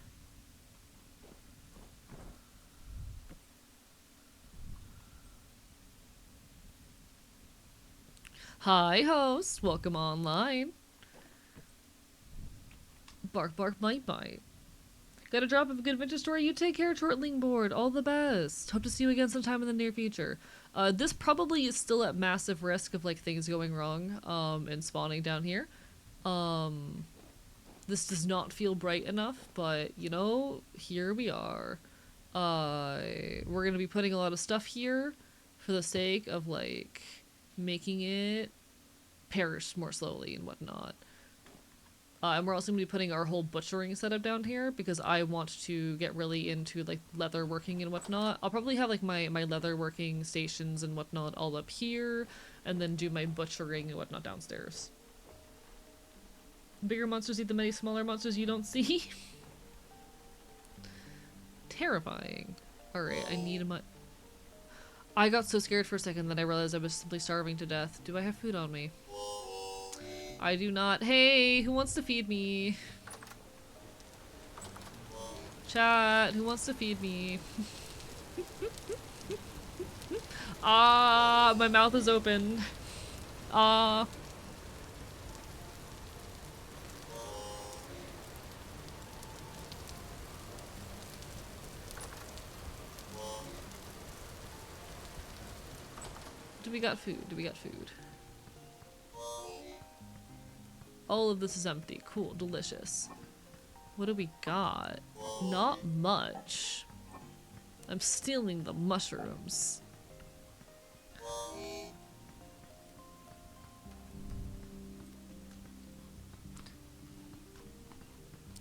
Hi, host. Welcome online. Bark, bark, bite, bite. Got a drop of a good vintage story? You take care, Chortling board. All the best. Hope to see you again sometime in the near future. This probably is still at massive risk of, like, things going wrong, and spawning down here. This does not feel bright enough, but, you know, here we are. We're gonna be putting a lot of stuff here for the sake of, like, making it perish more slowly and whatnot. And we're also going to be putting our whole butchering setup down here because I want to get really into, like, leather working and whatnot. I'll probably have, like, my leather working stations and whatnot all up here, and then do my butchering and whatnot downstairs. Bigger monsters eat the many smaller monsters you don't see. Terrifying. Alright, I need my... I got so scared for a second that I realized I was simply starving to death. Do I have food on me? I do not. Hey, who wants to feed me? Chat, who wants to feed me? Ah, my mouth is open. Ah. Do we got food? Do we got food? All of this is empty. Cool, delicious. What do we got? Not much. I'm stealing the mushrooms.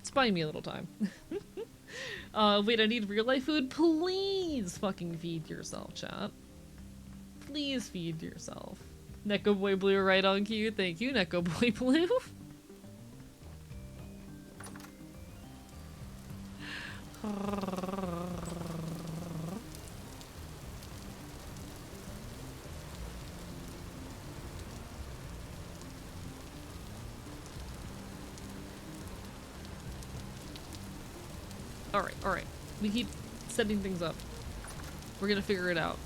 It's buying me a little time. Wait, I need real life food? Please fucking feed yourself, chat. Please feed yourself. Neko Boy Blue right on cue. Thank you, Neko Boy Blue. Alright. We keep setting things up. We're gonna figure it out.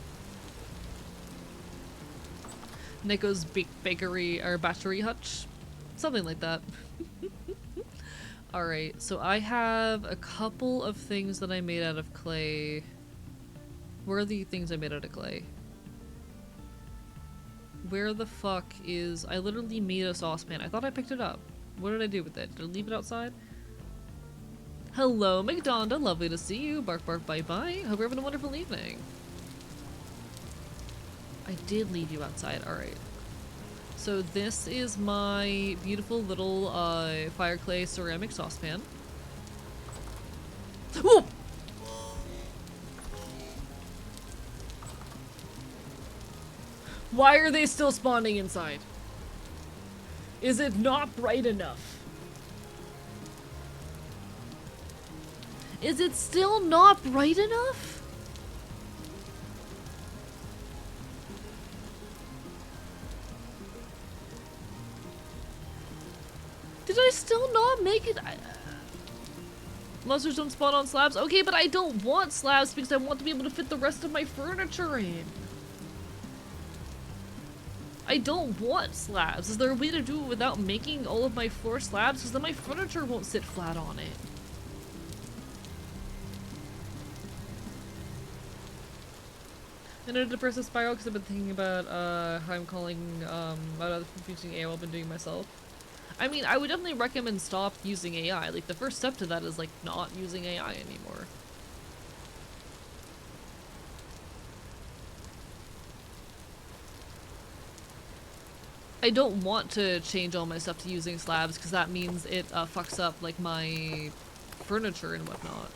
Nico's bakery or battery hutch? Something like that. Alright, so I have a couple of things that I made out of clay. Where are the things I made out of clay? Where the fuck is... I literally made a saucepan. I thought I picked it up. What did I do with it? Did I leave it outside? Hello, McDonda. Lovely to see you. Bark, bark, bye-bye. Hope you're having a wonderful evening. I did leave you outside. Alright. So this is my beautiful little fire clay ceramic saucepan. Whoa! Why are they still spawning inside? Is it not bright enough? Is it still not bright enough? Did I still not make it? Monsters don't spawn on slabs? Okay, but I don't want slabs because I want to be able to fit the rest of my furniture in. I don't want slabs. Is there a way to do it without making all of my floor slabs? Because then my furniture won't sit flat on it. And a depressive spiral because I've been thinking about how I'm calling out other people using AI I've been doing myself. I mean, I would definitely recommend stop using AI. Like, the first step to that is, like, not using AI anymore. I don't want to change all my stuff to using slabs because that means it fucks up, like, my furniture and whatnot.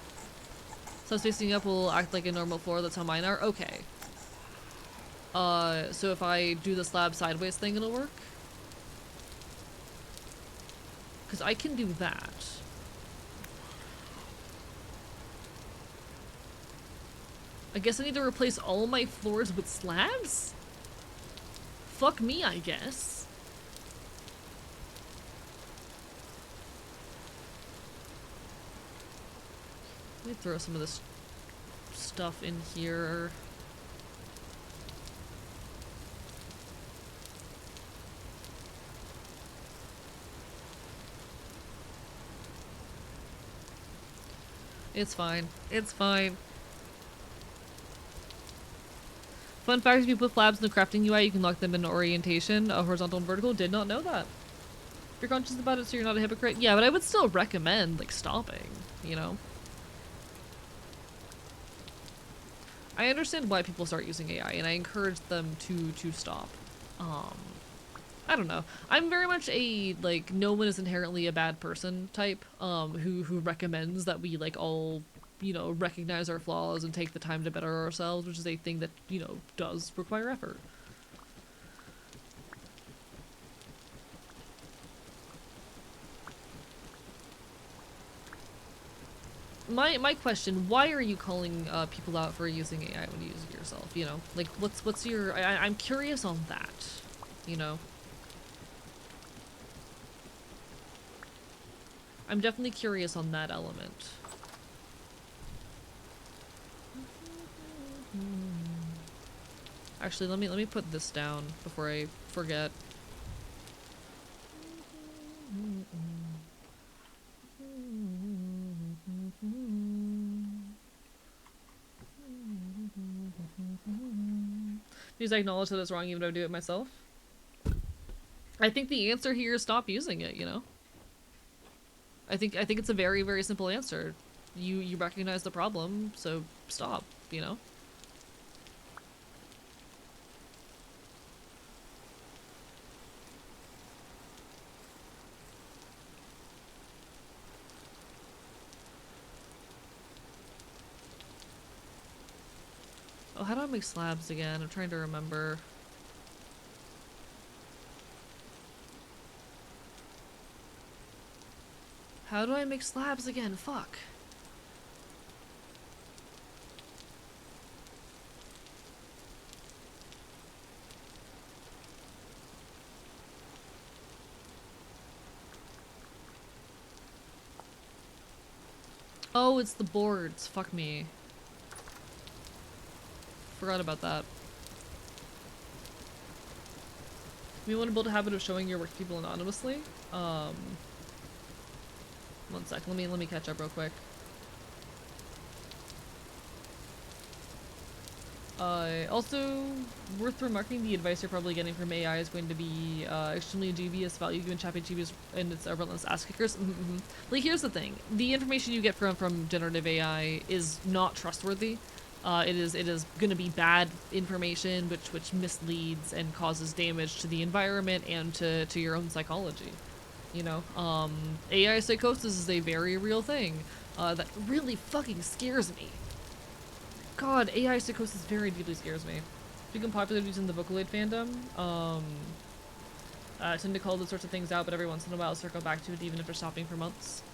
So spacing up will act like a normal floor, that's how mine are? Okay. So if I do the slab sideways thing, it'll work? Because I can do that. I guess I need to replace all my floors with slabs? Fuck me, I guess. Let me throw some of this stuff in here. It's fine. It's fine. Fun fact, if you put slabs in the crafting UI, you can lock them in orientation, horizontal and vertical. Did not know that. If you're conscious about it so you're not a hypocrite. Yeah, but I would still recommend, like, stopping, you know? I understand why people start using AI, and I encourage them to stop. I don't know. I'm very much a, like, no one is inherently a bad person type, who recommends that we, like, all, you know, recognize our flaws and take the time to better ourselves, which is a thing that, you know, does require effort. My question, why are you calling people out for using AI when you use it yourself, you know? Like, what's your... I'm curious on that, you know? I'm definitely curious on that element. Actually, let me put this down before I forget. Because I acknowledge that it's wrong even though I do it myself. I think the answer here is stop using it, you know? I think it's a very, very simple answer. You recognize the problem, so stop, you know? Oh, how do I make slabs again? I'm trying to remember. How do I make slabs again? Fuck. Oh, it's the boards. Fuck me. Forgot about that. You want to build a habit of showing your work to people anonymously? One sec. Let me catch up real quick. Also, worth remarking, the advice you're probably getting from AI is going to be extremely dubious value given ChatGPT and its relentless ass kickers. Like, here's the thing: the information you get from generative AI is not trustworthy. It is going to be bad information, which misleads and causes damage to the environment and to your own psychology. You know, AI psychosis is a very real thing that really fucking scares me. God, AI psychosis very deeply scares me. Become popular using the Vocaloid fandom. I tend to call those sorts of things out, but every once in a while I'll circle back to it even after stopping for months.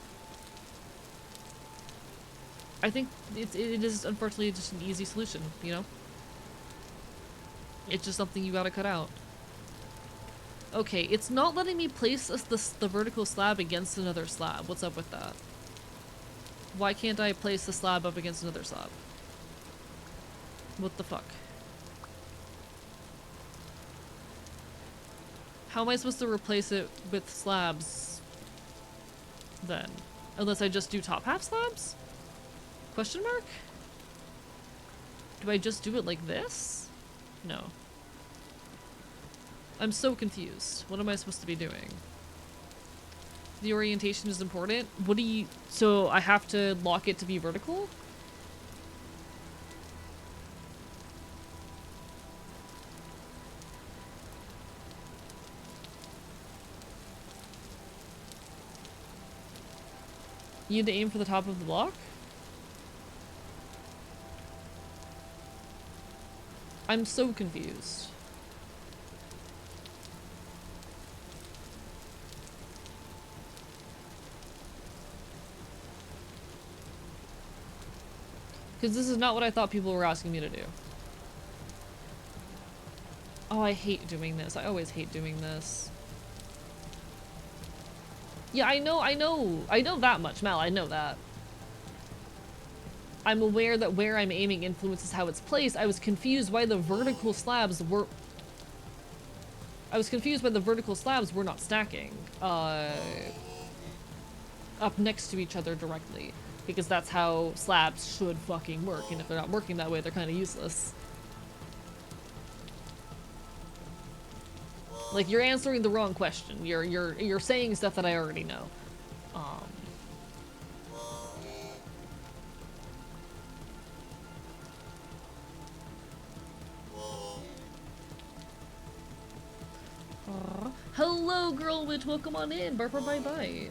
I think it is unfortunately just an easy solution, you know? It's just something you gotta cut out. Okay, it's not letting me place the vertical slab against another slab. What's up with that? Why can't I place the slab up against another slab? What the fuck? How am I supposed to replace it with slabs then? Unless I just do top half slabs? Question mark? Do I just do it like this? No. I'm so confused. What am I supposed to be doing? The orientation is important? What do you... So I have to lock it to be vertical? You need to aim for the top of the block? I'm so confused. Because this is not what I thought people were asking me to do. Oh, I hate doing this. I always hate doing this. Yeah, I know that much, Mel. I know that. I'm aware that where I'm aiming influences how it's placed. I was confused why the vertical slabs were... I was confused why the vertical slabs were not stacking. Up next to each other directly. Because that's how slabs should fucking work. And if they're not working that way, they're kind of useless. Like, you're answering the wrong question. You're saying stuff that I already know. Hello, Girl Witch. Welcome on in. Barbara, bye-bye.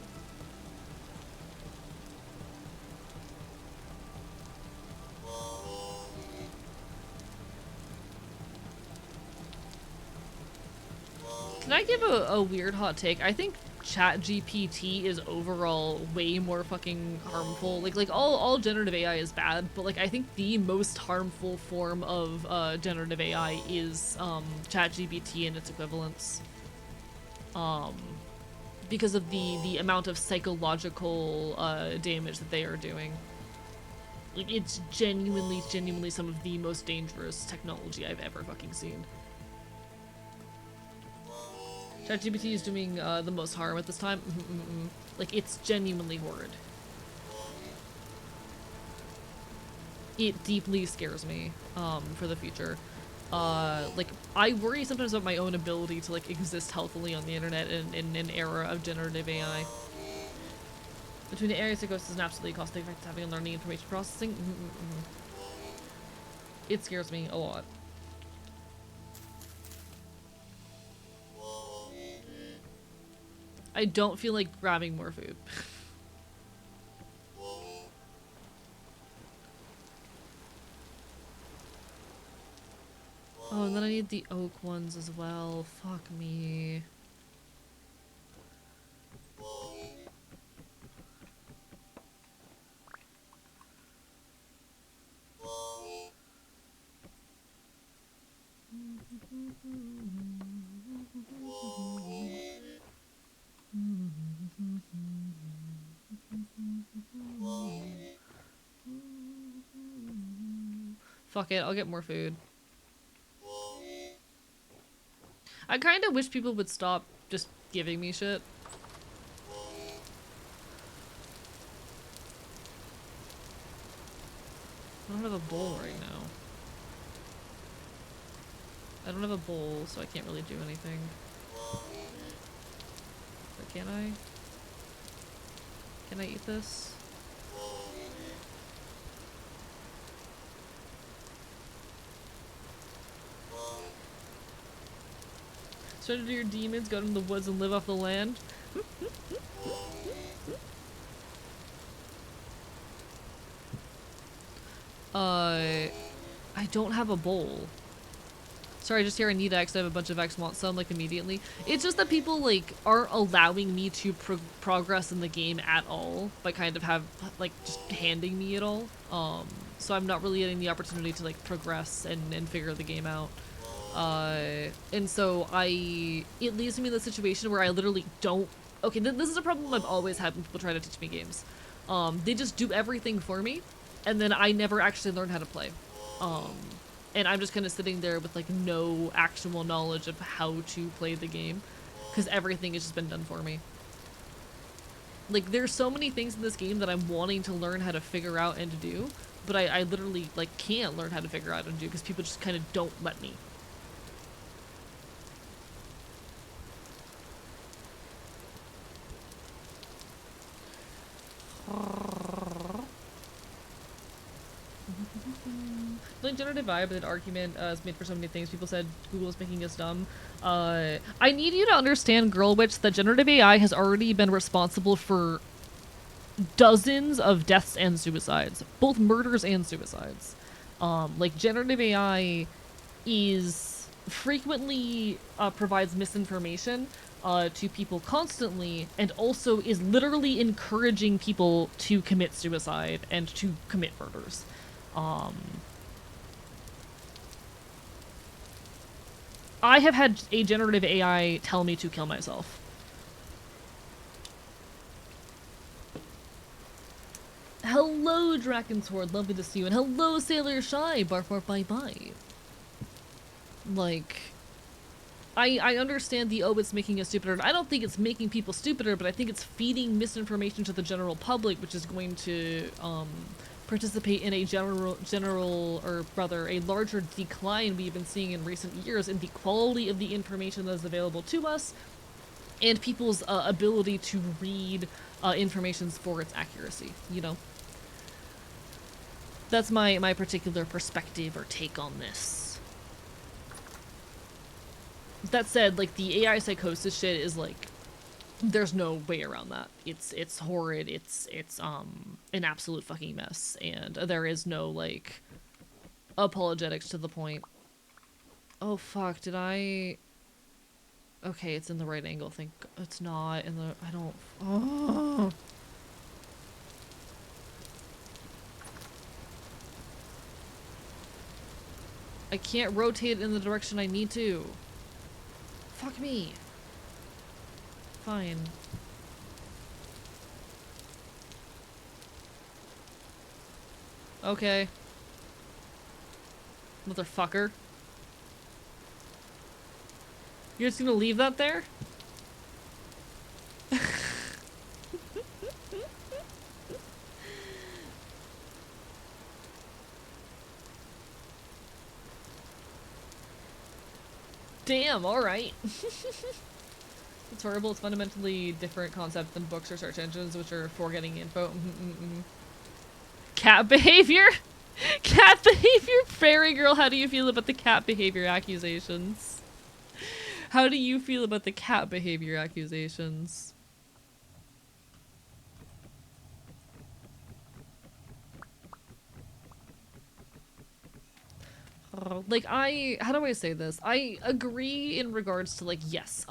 Can I give a weird hot take? I think ChatGPT is overall way more fucking harmful. Like all generative AI is bad, but like I think the most harmful form of generative AI is ChatGPT and its equivalents. Because of the amount of psychological damage that they are doing. Like, it's genuinely some of the most dangerous technology I've ever fucking seen. ChatGPT is doing the most harm at this time. Like, it's genuinely horrid. It deeply scares me for the future. Like, I worry sometimes about my own ability to, like, exist healthily on the internet in an era of generative AI. Between the areas it goes is an absolutely cost effective having and learning information processing. It scares me a lot. I don't feel like grabbing more food. Oh, and then I need the oak ones as well. Fuck me. Fuck it, I'll get more food. I kind of wish people would stop just giving me shit. I don't have a bowl right now. I don't have a bowl, so I can't really do anything. But can I? Can I eat this? Surrender to your demons, go to the woods and live off the land. I don't have a bowl. Sorry, I just hear I need X. I have a bunch of X, want some, like, immediately. It's just that people, like, aren't allowing me to progress in the game at all by kind of just handing me it all. So I'm not really getting the opportunity to, like, progress and figure the game out. And so it leaves me in the situation where I literally don't. Okay, this is a problem I've always had when people try to teach me games. They just do everything for me, and then I never actually learn how to play. And I'm just kind of sitting there with like no actual knowledge of how to play the game, because everything has just been done for me. Like, there's so many things in this game that I'm wanting to learn how to figure out and to do, but I literally like can't learn how to figure out and do because people just kind of don't let me. Like, generative AI, but an argument is made for so many things. People said Google is making us dumb. I need you to understand, Girl Witch, that generative AI has already been responsible for dozens of deaths and suicides, both murders and suicides. Like, generative AI is frequently provides misinformation to people constantly, and also is literally encouraging people to commit suicide and to commit murders. I have had a generative AI tell me to kill myself. Hello, Drakensword, lovely to see you, and hello, Sailor Shy, barf barf bye bye. Like, I understand the, oh, it's making us stupider. I don't think it's making people stupider, but I think it's feeding misinformation to the general public, which is going to, participate in a a larger decline we've been seeing in recent years in the quality of the information that is available to us, and people's ability to read information for its accuracy, you know? That's my particular perspective or take on this. That said, like, the AI psychosis shit is like, there's no way around that. It's horrid. It's an absolute fucking mess, and there is no like apologetics to the point. Oh fuck, did I? Okay, it's in the right angle. Think it's not in the. I don't. Oh. I can't rotate in the direction I need to. Fuck me. Fine. Okay. Motherfucker. You're just gonna leave that there? Damn, alright. It's horrible. It's fundamentally different concept than books or search engines, which are for getting info. Cat behavior? Cat behavior? Fairy girl, how do you feel about the cat behavior accusations? How do you feel about the cat behavior accusations? Like, how do I say this? I agree in regards to, like, yes,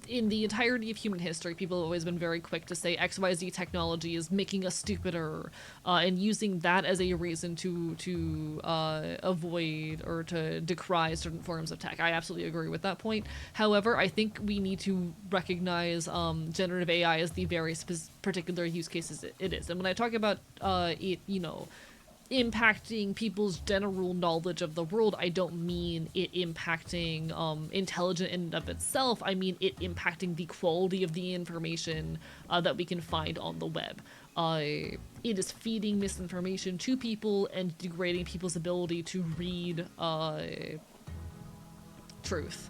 in the entirety of human history, people have always been very quick to say XYZ technology is making us stupider, and using that as a reason to avoid or to decry certain forms of tech. I absolutely agree with that point. However, I think we need to recognize generative AI as the very particular use cases it is. And when I talk about it, you know, impacting people's general knowledge of the world, I don't mean it impacting intelligence in and of itself. I mean it impacting the quality of the information that we can find on the web. It is feeding misinformation to people and degrading people's ability to read truth.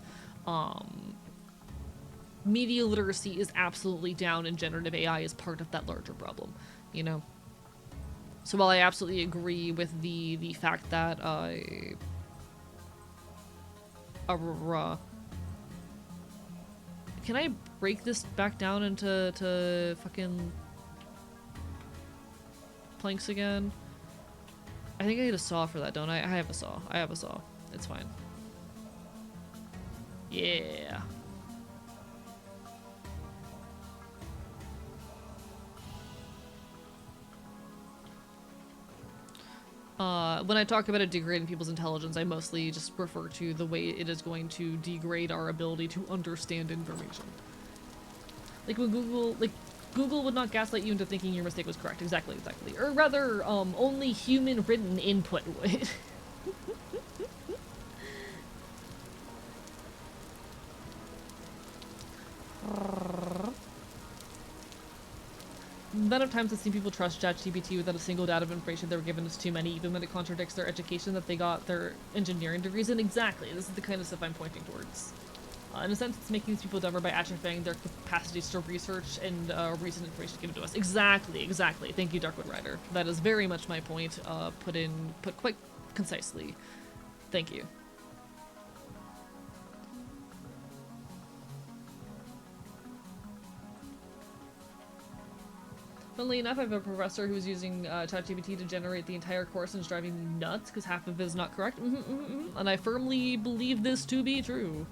Media literacy is absolutely down, and generative AI is part of that larger problem, you know? So while I absolutely agree with the fact that can I break this back down into fucking planks again? I think I need a saw for that, don't I? I have a saw. I have a saw. It's fine. Yeah. When I talk about it degrading people's intelligence, I mostly just refer to the way it is going to degrade our ability to understand information. Like when Google would not gaslight you into thinking your mistake was correct. Exactly. Or rather, only human written input would. The amount of times I've seen people trust ChatGPT without a single data of information they were given is too many, even when it contradicts their education that they got their engineering degrees in. Exactly, this is the kind of stuff I'm pointing towards. In a sense, it's making these people dumber by atrophying their capacities to research and recent information given to us. Exactly. Thank you, Darkwood Rider. That is very much my point, put quite concisely. Thank you. Funnily enough, I have a professor who was using ChatGPT to generate the entire course and is driving me nuts because half of it is not correct. And I firmly believe this to be true.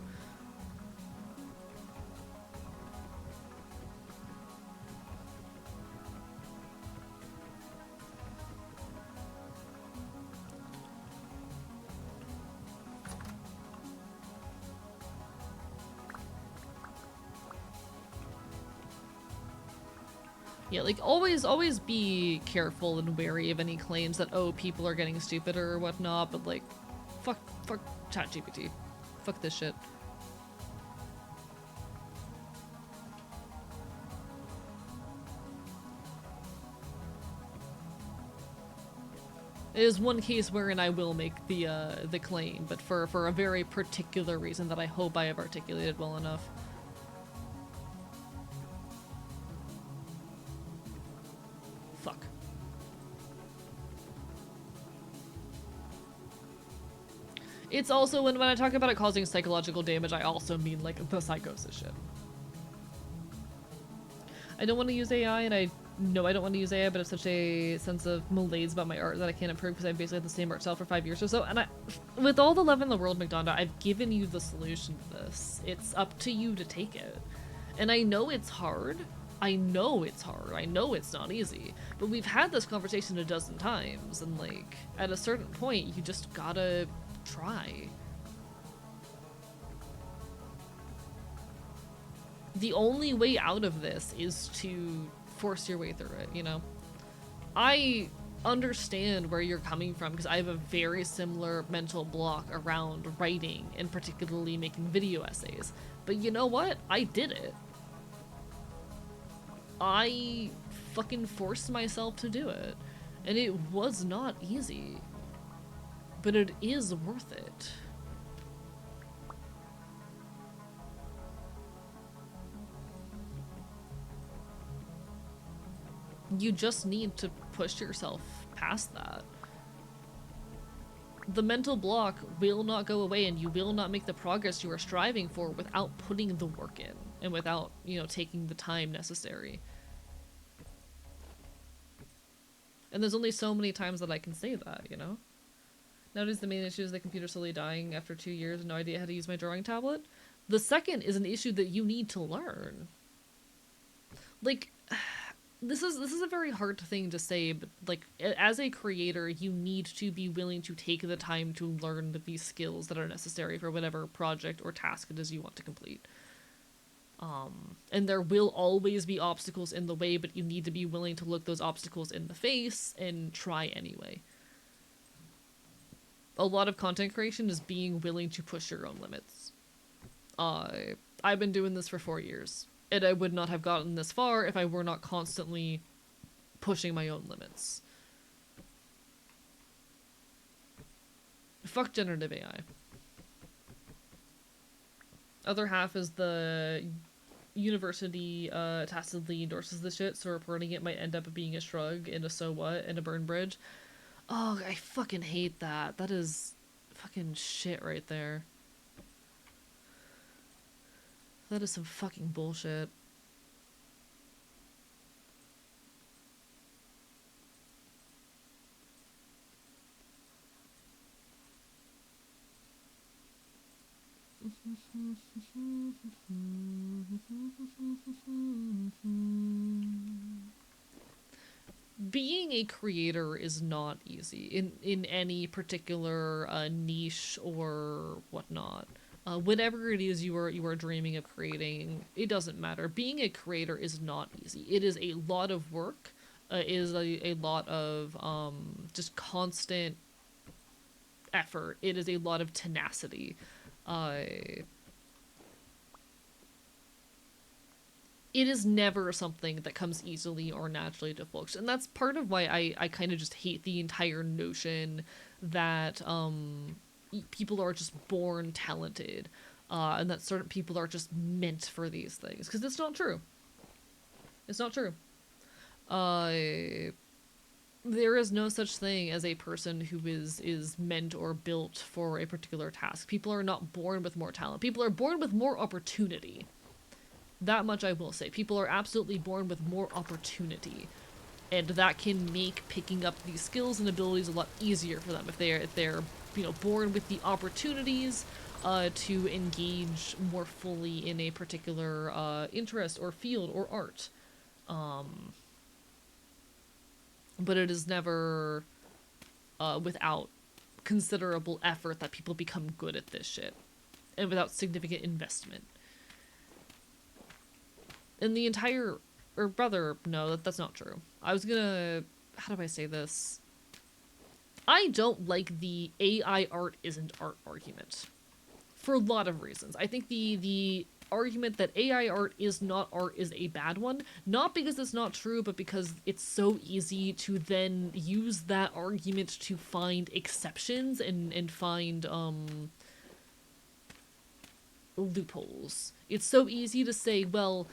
Yeah, like, always be careful and wary of any claims that, oh, people are getting stupider or whatnot, but, like, fuck ChatGPT. Fuck this shit. It is one case wherein I will make the claim, but for a very particular reason that I hope I have articulated well enough. Fuck. It's also, when I talk about it causing psychological damage, I also mean, like, the psychosis shit. I don't want to use AI, and I know I don't want to use AI, but it's such a sense of malaise about my art that I can't improve because I've basically had the same art style for 5 years or so. And with all the love in the world, McDonald, I've given you the solution to this. It's up to you to take it. And I know it's hard. I know it's hard. I know it's not easy. But we've had this conversation a dozen times, and, like, at a certain point, you just gotta try. The only way out of this is to force your way through it, you know? I understand where you're coming from because I have a very similar mental block around writing and particularly making video essays. But you know what? I did it. I fucking forced myself to do it. And it was not easy. But it is worth it. You just need to push yourself past that. The mental block will not go away, and you will not make the progress you are striving for without putting the work in and without, you know, taking the time necessary. And there's only so many times that I can say that, you know? Nowadays the main issue is the computer slowly dying after 2 years, no idea how to use my drawing tablet. The second is an issue that you need to learn. Like, this is a very hard thing to say, but, like, as a creator, you need to be willing to take the time to learn these skills that are necessary for whatever project or task it is you want to complete. And there will always be obstacles in the way, but you need to be willing to look those obstacles in the face and try anyway. a lot of content creation is being willing to push your own limits. I've been doing this for 4 years, and I would not have gotten this far if I were not constantly pushing my own limits. Fuck generative AI. Other half is the university tacitly endorses the shit, so reporting it might end up being a shrug and a so what and a burn bridge. Oh, I fucking hate that. That is fucking shit right there. That is some fucking bullshit. Being a creator is not easy in any particular niche or whatnot. Whatever it is you are dreaming of creating, it doesn't matter. Being a creator is not easy. It is a lot of work. Is a lot of just constant effort. It is a lot of tenacity. It is never something that comes easily or naturally to folks. And that's part of why I kind of just hate the entire notion that people are just born talented and that certain people are just meant for these things. Because it's not true. It's not true. There is no such thing as a person who is meant or built for a particular task. People are not born with more talent. People are born with more opportunity. That much I will say. People are absolutely born with more opportunity, and that can make picking up these skills and abilities a lot easier for them if they're born with the opportunities to engage more fully in a particular interest or field or art. But it is never without considerable effort that people become good at this shit, and without significant investment. And the entire, or rather, no, that's not true. I was gonna, how do I say this? I don't like the AI art isn't art argument. For a lot of reasons. I think the argument that AI art is not art is a bad one. Not because it's not true, but because it's so easy to then use that argument to find exceptions and find, loopholes. It's so easy to say, well,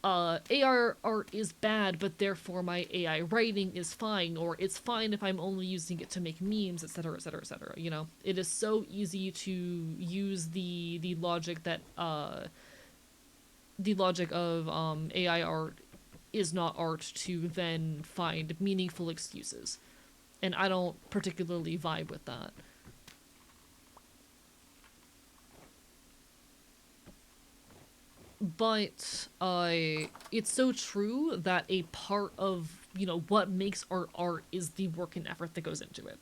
AI art is bad, but therefore my AI writing is fine, or it's fine if I'm only using it to make memes, etc., etc., etc. You know, it is so easy to use the logic that the logic of AI art is not art to then find meaningful excuses, and I don't particularly vibe with that. But it's so true that a part of, what makes art is the work and effort that goes into it.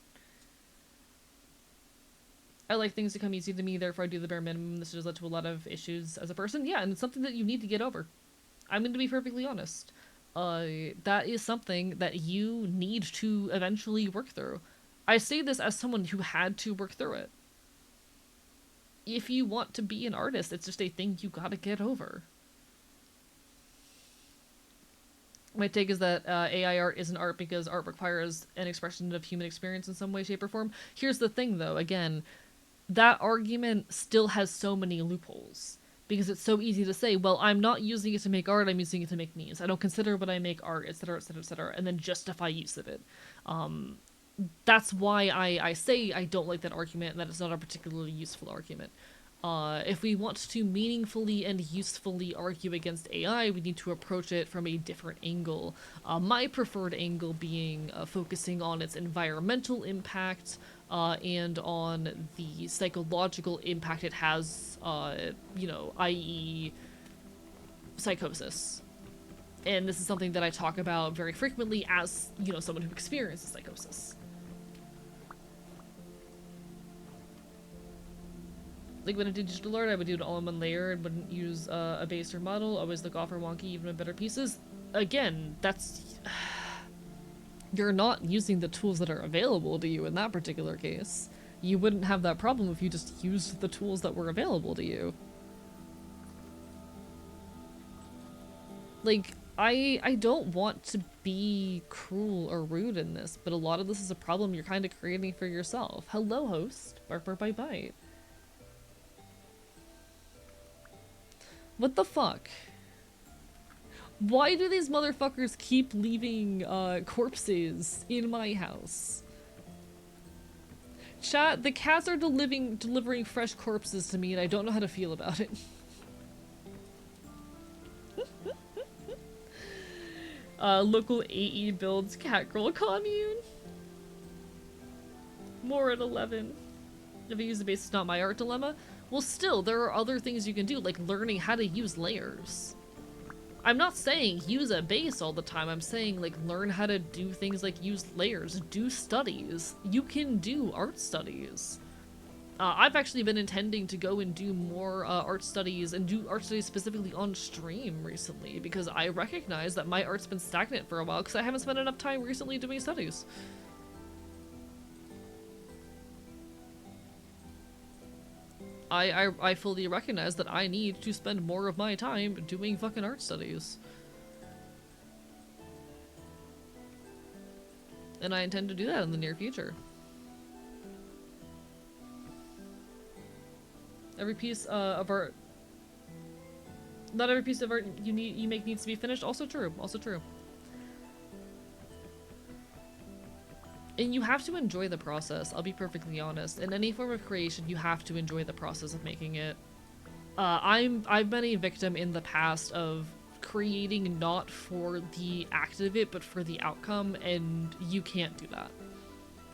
I like things to come easy to me, therefore I do the bare minimum. This has led to a lot of issues as a person. Yeah, and it's something that you need to get over. I'm going to be perfectly honest. That is something that you need to eventually work through. I say this as someone who had to work through it. If you want to be an artist, it's just a thing you gotta get over. My take is that AI art isn't art because art requires an expression of human experience in some way, shape, or form. Here's the thing, though, again, that argument still has so many loopholes. Because it's so easy to say, well, I'm not using it to make art, I'm using it to make memes. I don't consider what I make art, etc., etc., etc., and then justify use of it. That's why I say I don't like that argument and that it's not a particularly useful argument. If we want to meaningfully and usefully argue against AI, we need to approach it from a different angle. My preferred angle being focusing on its environmental impact and on the psychological impact it has, i.e. psychosis. And this is something that I talk about very frequently as, someone who experiences psychosis. Like when I did digital art, I would do it all in one layer and wouldn't use a base or model, always look off or wonky even with better pieces. Again, that's... You're not using the tools that are available to you in that particular case. You wouldn't have that problem if you just used the tools that were available to you. Like, I don't want to be cruel or rude in this, but a lot of this is a problem you're kind of creating for yourself. Hello, host. Bark, bark, bite, bite. What the fuck? Why do these motherfuckers keep leaving corpses in my house? Chat, the cats are delivering fresh corpses to me and I don't know how to feel about it. Local AE builds Catgirl commune. More at 11. If I use the base, it's not my art dilemma. Well, still, there are other things you can do, like learning how to use layers. I'm not saying use a base all the time. I'm saying, like, learn how to do things like use layers, do studies. You can do art studies. I've actually been intending to go and do more art studies and do art studies specifically on stream recently because I recognize that my art's been stagnant for a while because I haven't spent enough time recently doing studies. I fully recognize that I need to spend more of my time doing fucking art studies. And I intend to do that in the near future. Every piece of art... Not every piece of art you make needs to be finished. Also true. Also true. And you have to enjoy the process, I'll be perfectly honest. In any form of creation, you have to enjoy the process of making it. I've been a victim in the past of creating not for the act of it, but for the outcome, and you can't do that.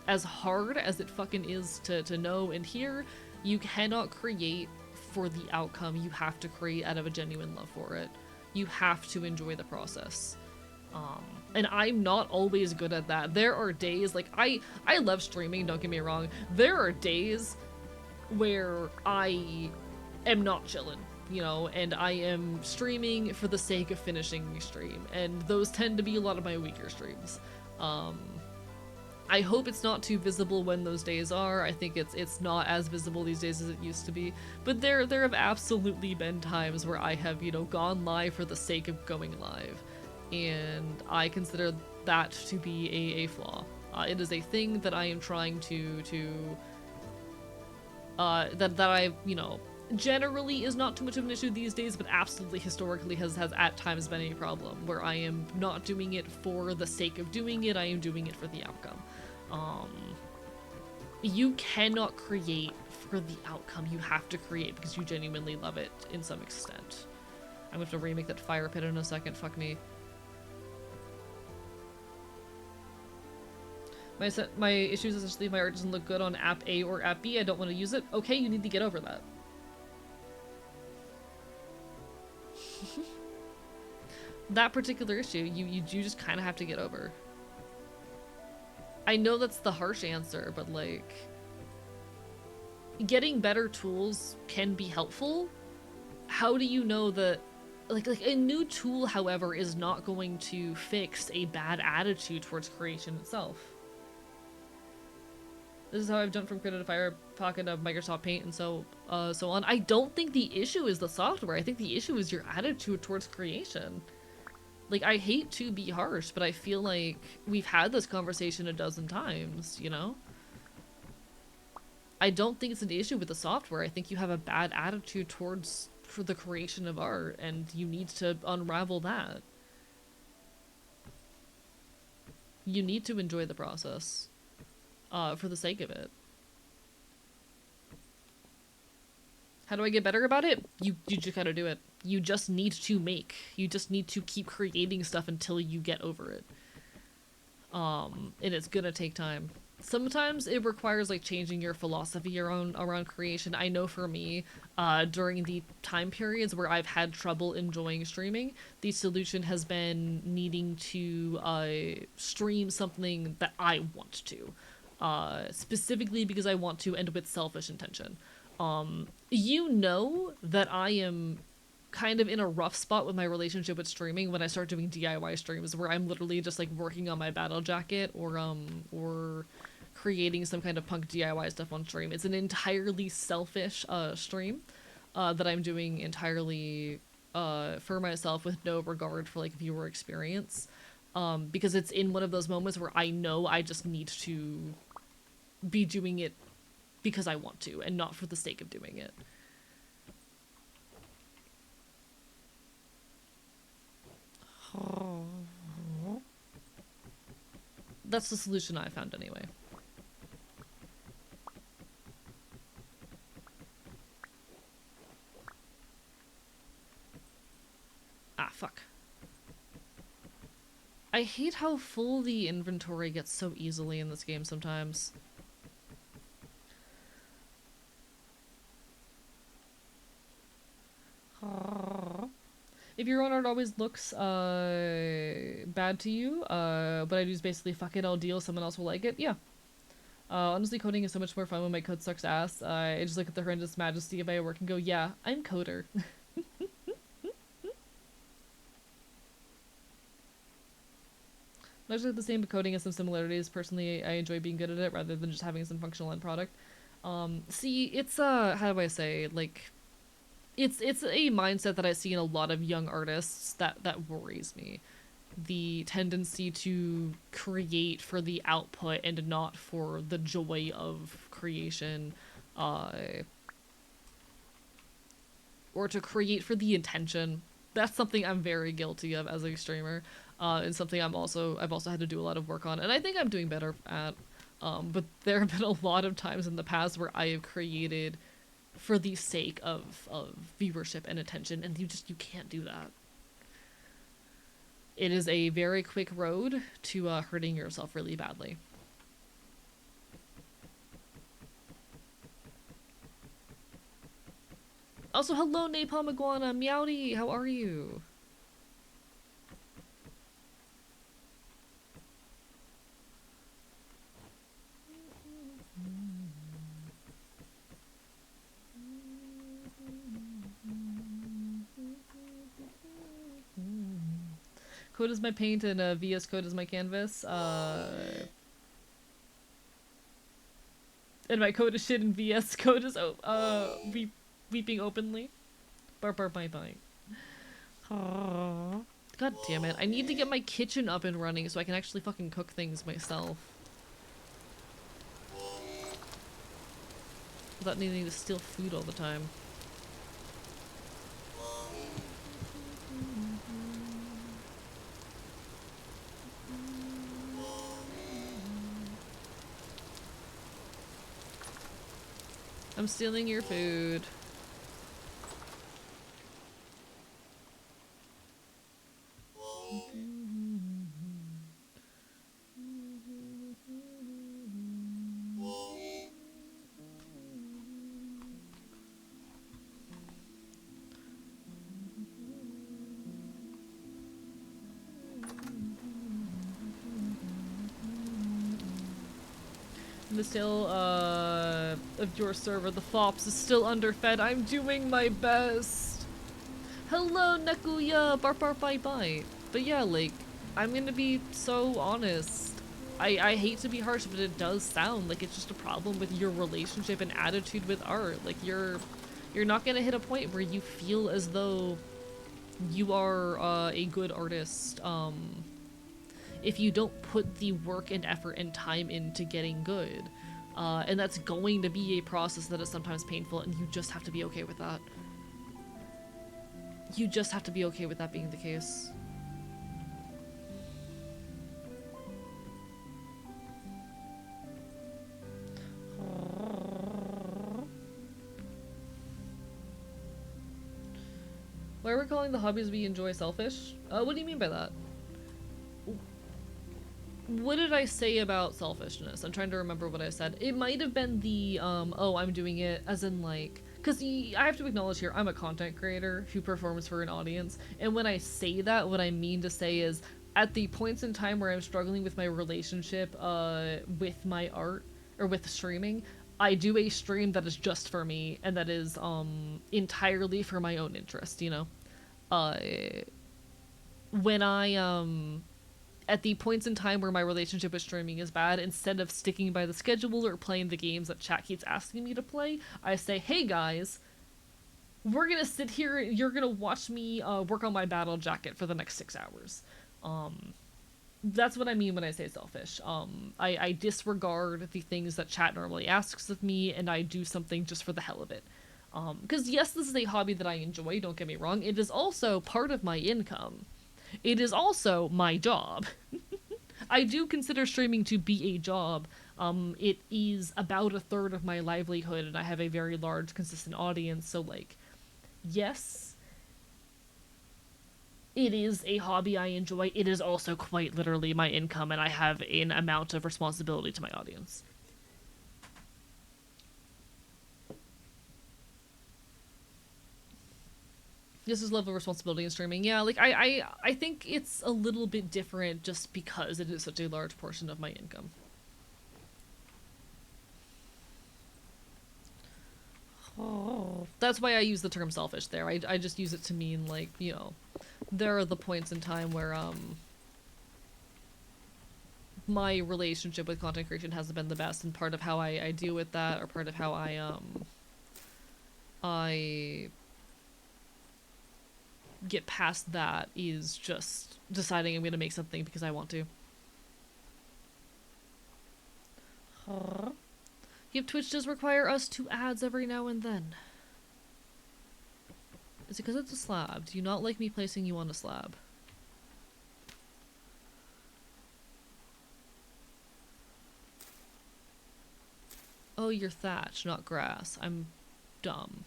As hard as it fucking is to know and hear, you cannot create for the outcome. You have to create out of a genuine love for it. You have to enjoy the process. And I'm not always good at that. There are days, like, I love streaming, don't get me wrong. There are days where I am not chilling, you know, and I am streaming for the sake of finishing the stream, and those tend to be a lot of my weaker streams. I hope it's not too visible when those days are. I think it's not as visible these days as it used to be, but there have absolutely been times where I have, you know, gone live for the sake of going live. And I consider that to be a flaw. It is a thing that I am trying that I, you know, generally is not too much of an issue these days, but absolutely historically has at times been a problem, where I am not doing it for the sake of doing it, I am doing it for the outcome. You cannot create for the outcome, you have to create because you genuinely love it in some extent. I'm gonna have to remake that fire pit in a second, fuck me. My issue is essentially my art doesn't look good on app A or app B. I don't want to use it. Okay, you need to get over that. That particular issue, you just kind of have to get over. I know that's the harsh answer, but like, getting better tools can be helpful. How do you know that, like a new tool, however, is not going to fix a bad attitude towards creation itself? This is how I've jumped from Creative Fire Pocket of Microsoft Paint and so on. I don't think the issue is the software. I think the issue is your attitude towards creation. Like, I hate to be harsh, but I feel like we've had this conversation a dozen times, you know? I don't think it's an issue with the software. I think you have a bad attitude towards for the creation of art, and you need to unravel that. You need to enjoy the process. For the sake of it. How do I get better about it? You just gotta do it. You just need to make. You just need to keep creating stuff until you get over it. And it's gonna take time. Sometimes it requires like changing your philosophy around creation. I know for me, during the time periods where I've had trouble enjoying streaming, the solution has been needing to stream something that I want to. Specifically because I want to, and with selfish intention. You know that I am kind of in a rough spot with my relationship with streaming when I start doing DIY streams where I'm literally just like working on my battle jacket or creating some kind of punk DIY stuff on stream. It's an entirely selfish stream that I'm doing entirely for myself with no regard for like viewer experience. Because it's in one of those moments where I know I just need to be doing it because I want to and not for the sake of doing it. That's the solution I found anyway. Ah, fuck. I hate how full the inventory gets so easily in this game sometimes. If your own art always looks bad to you, but I just basically fuck it, I'll deal, someone else will like it, yeah. Honestly, coding is so much more fun when my code sucks ass. I just look at the horrendous majesty of my work and go, yeah, I'm coder. Largely the same, but coding has some similarities. Personally, I enjoy being good at it rather than just having some functional end product. See, it's how do I say, like, it's a mindset that I see in a lot of young artists that worries me. The tendency to create for the output and not for the joy of creation, or to create for the intention. That's something I'm very guilty of as a streamer, and something I've also had to do a lot of work on, and I think I'm doing better at. But there have been a lot of times in the past where I have created for the sake of viewership and attention, and you can't do that. It is a very quick road to hurting yourself really badly. Also, hello Napalm Iguana, Meowdy, how are you? Code is my paint and VS Code is my canvas. And my code is shit and VS Code is weeping openly. Bark bark bite bite. God damn it. I need to get my kitchen up and running so I can actually fucking cook things myself. Without needing to steal food all the time. I'm stealing your food. The still of your server, the Fops is still underfed. I'm doing my best. Hello, Nakuya, bark bark bite bite. But yeah, like, I'm gonna be so honest. I hate to be harsh, but it does sound like it's just a problem with your relationship and attitude with art. Like, you're not gonna hit a point where you feel as though you are a good artist, if you don't put the work and effort and time into getting good. And that's going to be a process that is sometimes painful, and you just have to be okay with that. You just have to be okay with that being the case. Why are we calling the hobbies we enjoy selfish? What do you mean by that? What did I say about selfishness? I'm trying to remember what I said. It might have been the, oh, I'm doing it as in like, because I have to acknowledge here, I'm a content creator who performs for an audience. And when I say that, what I mean to say is, at the points in time where I'm struggling with my relationship with my art, or with streaming, I do a stream that is just for me, and that is entirely for my own interest, you know? When I at the points in time where my relationship with streaming is bad, instead of sticking by the schedule or playing the games that chat keeps asking me to play, I say, hey guys, we're gonna sit here, you're gonna watch me work on my battle jacket for the next 6 hours. That's what I mean when I say selfish. I disregard the things that chat normally asks of me, and I do something just for the hell of it. Because yes, this is a hobby that I enjoy, don't get me wrong. It is also part of my income. It is also my job. I do consider streaming to be a job. It is about a third of my livelihood, and I have a very large, consistent audience, so, like, yes, it is a hobby I enjoy. It is also quite literally my income, and I have an amount of responsibility to my audience. This is level of responsibility in streaming. Yeah, like I think it's a little bit different just because it is such a large portion of my income. Oh, that's why I use the term selfish there. I just use it to mean, like, you know, there are the points in time where my relationship with content creation hasn't been the best, and part of how I deal with that, or part of how I get past that, is just deciding I'm gonna make something because I want to. Yep, Twitch does require us to ads every now and then. Is it because it's a slab? Do you not like me placing you on a slab? Oh, you're thatch, not grass. I'm dumb.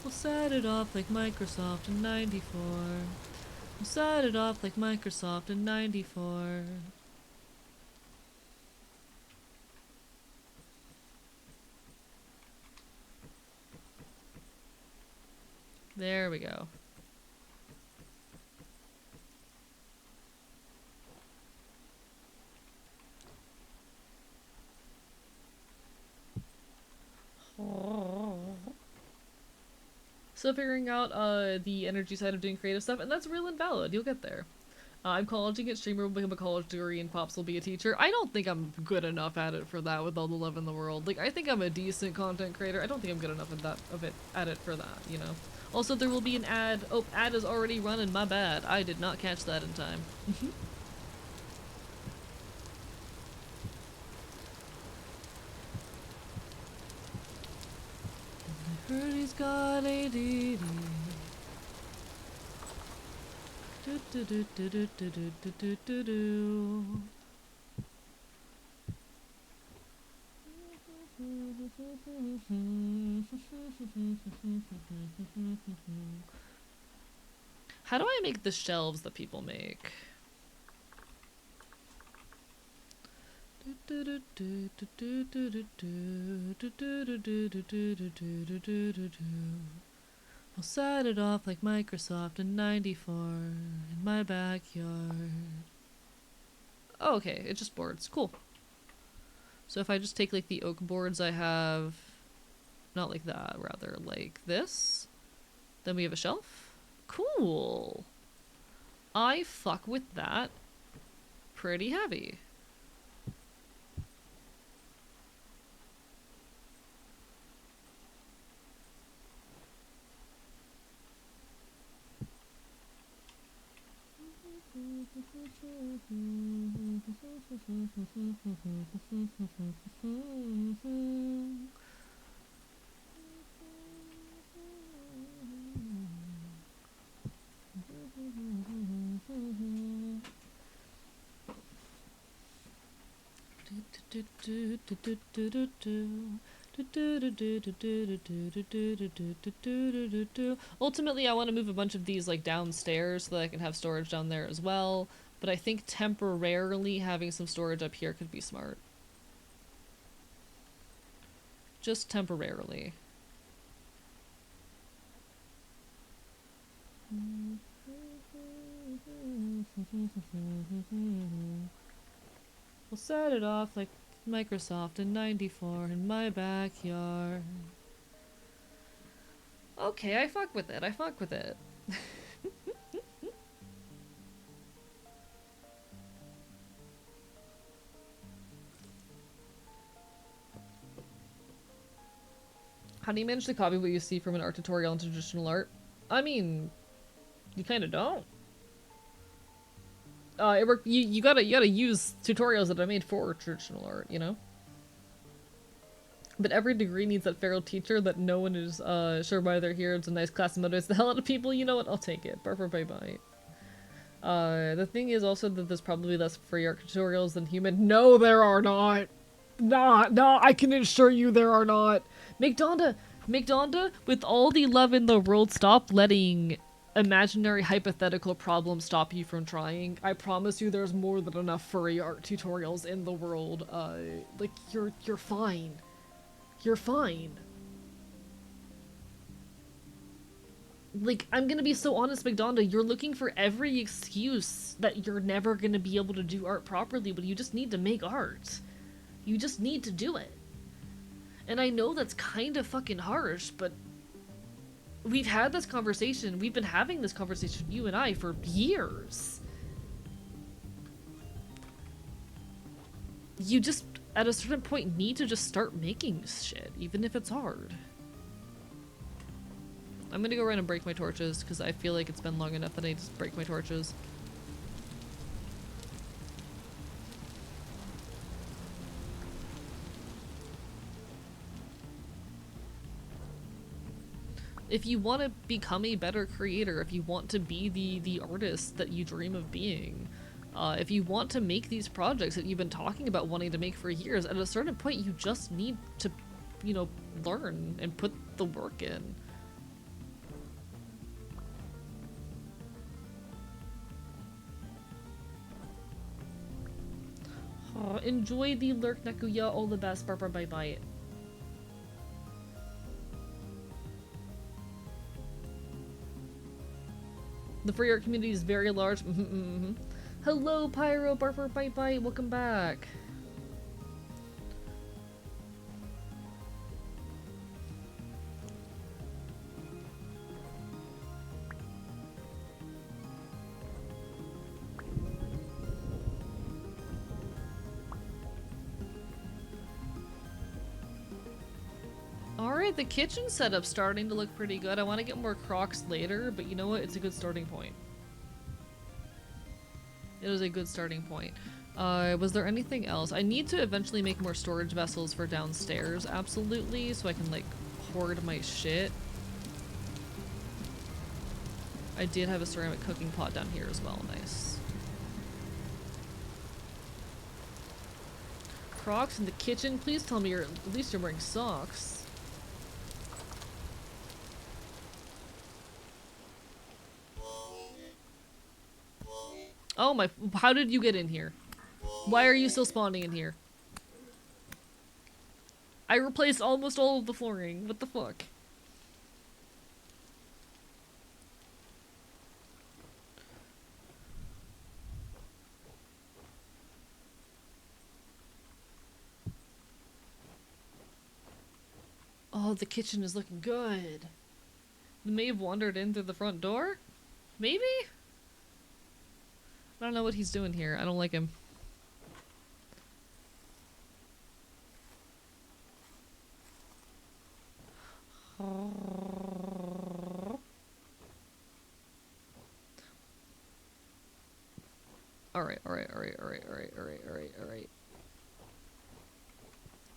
We'll set it off like Microsoft in '94. We'll set it off like Microsoft in '94. There we go. So figuring out the energy side of doing creative stuff, and that's real and valid. You'll get there. I'm colleging at streamer, will become a college degree, and Pops will be a teacher. I don't think I'm good enough at it for that with all the love in the world. Like, I think I'm a decent content creator. I don't think I'm good enough at it for that, you know? Also, there will be an ad. Oh, ad is already running. My bad. I did not catch that in time. I heard he's got ADD. Do do do do do do do do do do. How do I make the shelves that people make? I'll set it off like Microsoft in '94 in my backyard. Oh, okay, it's just boards. Cool. So if I just take, like, the oak boards I have, not like that, rather like this, then we have a shelf. Cool. I fuck with that pretty heavy. Ultimately, I want to move a bunch of these, like, downstairs so that I can have storage down there as well, but I think temporarily having some storage up here could be smart. Just temporarily. We'll set it off like Microsoft in 94 in my backyard. Okay, I fuck with it. I fuck with it. How do you manage to copy what you see from an art tutorial into traditional art? I mean, you kind of don't. You gotta use tutorials that are made for traditional art, you know? But every degree needs that feral teacher that no one is sure why they're here. It's a nice class that motivates the hell out of people. You know what? I'll take it. Bye. The thing is also that there's probably less free art tutorials than human. No, there are not. No, I can assure you there are not. McDonda, with all the love in the world, stop letting imaginary hypothetical problems stop you from trying. I promise you there's more than enough furry art tutorials in the world. Like, you're fine. You're fine. Like, I'm gonna be so honest, McDonda, you're looking for every excuse that you're never gonna be able to do art properly, but you just need to make art. You just need to do it. And I know that's kind of fucking harsh, but we've had this conversation, we've been having this conversation, you and I, for years. You just, at a certain point, need to just start making shit, even if it's hard. I'm gonna go around and break my torches, because I feel like it's been long enough that I just break my torches. If you want to become a better creator, if you want to be the artist that you dream of being, if you want to make these projects that you've been talking about wanting to make for years, at a certain point you just need to, you know, learn and put the work in. Enjoy the lurk, Nakuya. All the best. Barbara, bye-bye. The free art community is very large. Hello, Pyro, Barber, bye-bye. Welcome back. Alright, the kitchen setup's starting to look pretty good. I want to get more crocs later, but you know what? It's a good starting point. It is a good starting point. Was there anything else? I need to eventually make more storage vessels for downstairs, absolutely, so I can, like, hoard my shit. I did have a ceramic cooking pot down here as well. Nice. Crocs in the kitchen? Please tell me at least you're wearing socks. Oh my, how did you get in here? Why are you still spawning in here? I replaced almost all of the flooring. What the fuck? Oh, the kitchen is looking good. They may have wandered in through the front door? Maybe? I don't know what he's doing here. I don't like him. Alright.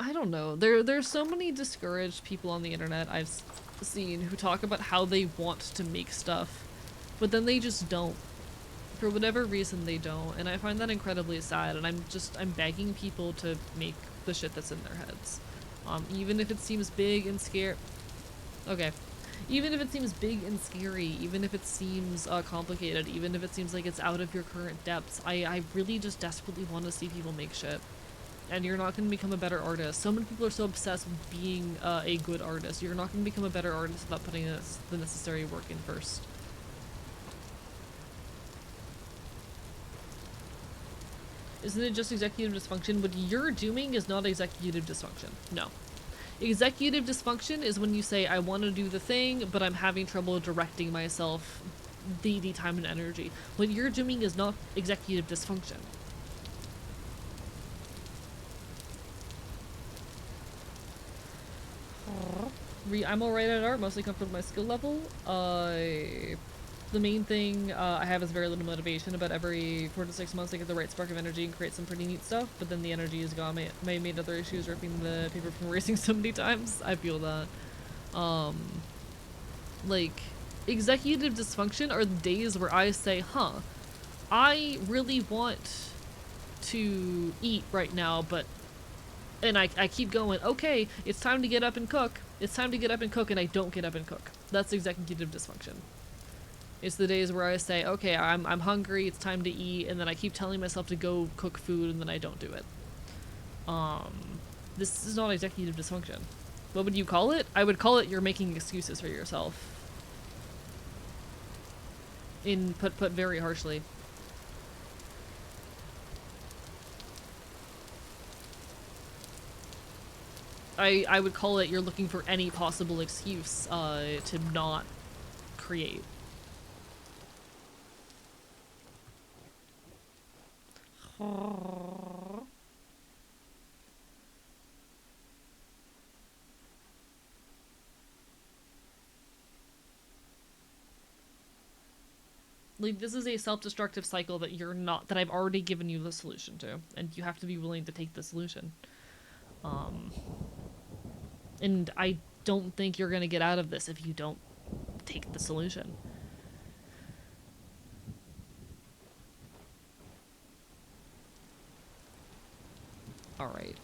I don't know. There's so many discouraged people on the internet I've seen who talk about how they want to make stuff, but then they just don't. For whatever reason they don't, and I find that incredibly sad, and I'm begging people to make the shit that's in their heads. Even if it seems big and scary. Okay. Even if it seems big and scary, even if it seems complicated, even if it seems like it's out of your current depths, I really just desperately want to see people make shit. And you're not going to become a better artist. So many people are so obsessed with being a good artist. You're not going to become a better artist without putting the necessary work in first. Isn't it just executive dysfunction? What you're doing is not executive dysfunction. No. Executive dysfunction is when you say, I want to do the thing, but I'm having trouble directing myself the time and energy. What you're doing is not executive dysfunction. I'm alright at art, mostly comfortable with my skill level. The main thing I have is very little motivation. About every 4 to 6 months I get the right spark of energy and create some pretty neat stuff, but then the energy is gone. May made other issues ripping the paper from erasing so many times. I feel that. Like, executive dysfunction are the days where I say, huh, I really want to eat right now, but and I keep going, okay, it's time to get up and cook. It's time to get up and cook, and I don't get up and cook. That's executive dysfunction. It's the days where I say, okay, I'm hungry, it's time to eat, and then I keep telling myself to go cook food, and then I don't do it. This is not executive dysfunction. What would you call it? I would call it you're making excuses for yourself. Put very harshly. I would call it you're looking for any possible excuse to not create. Like, this is a self-destructive cycle that that I've already given you the solution to, and you have to be willing to take the solution. And I don't think you're gonna get out of this if you don't take the solution. Alright.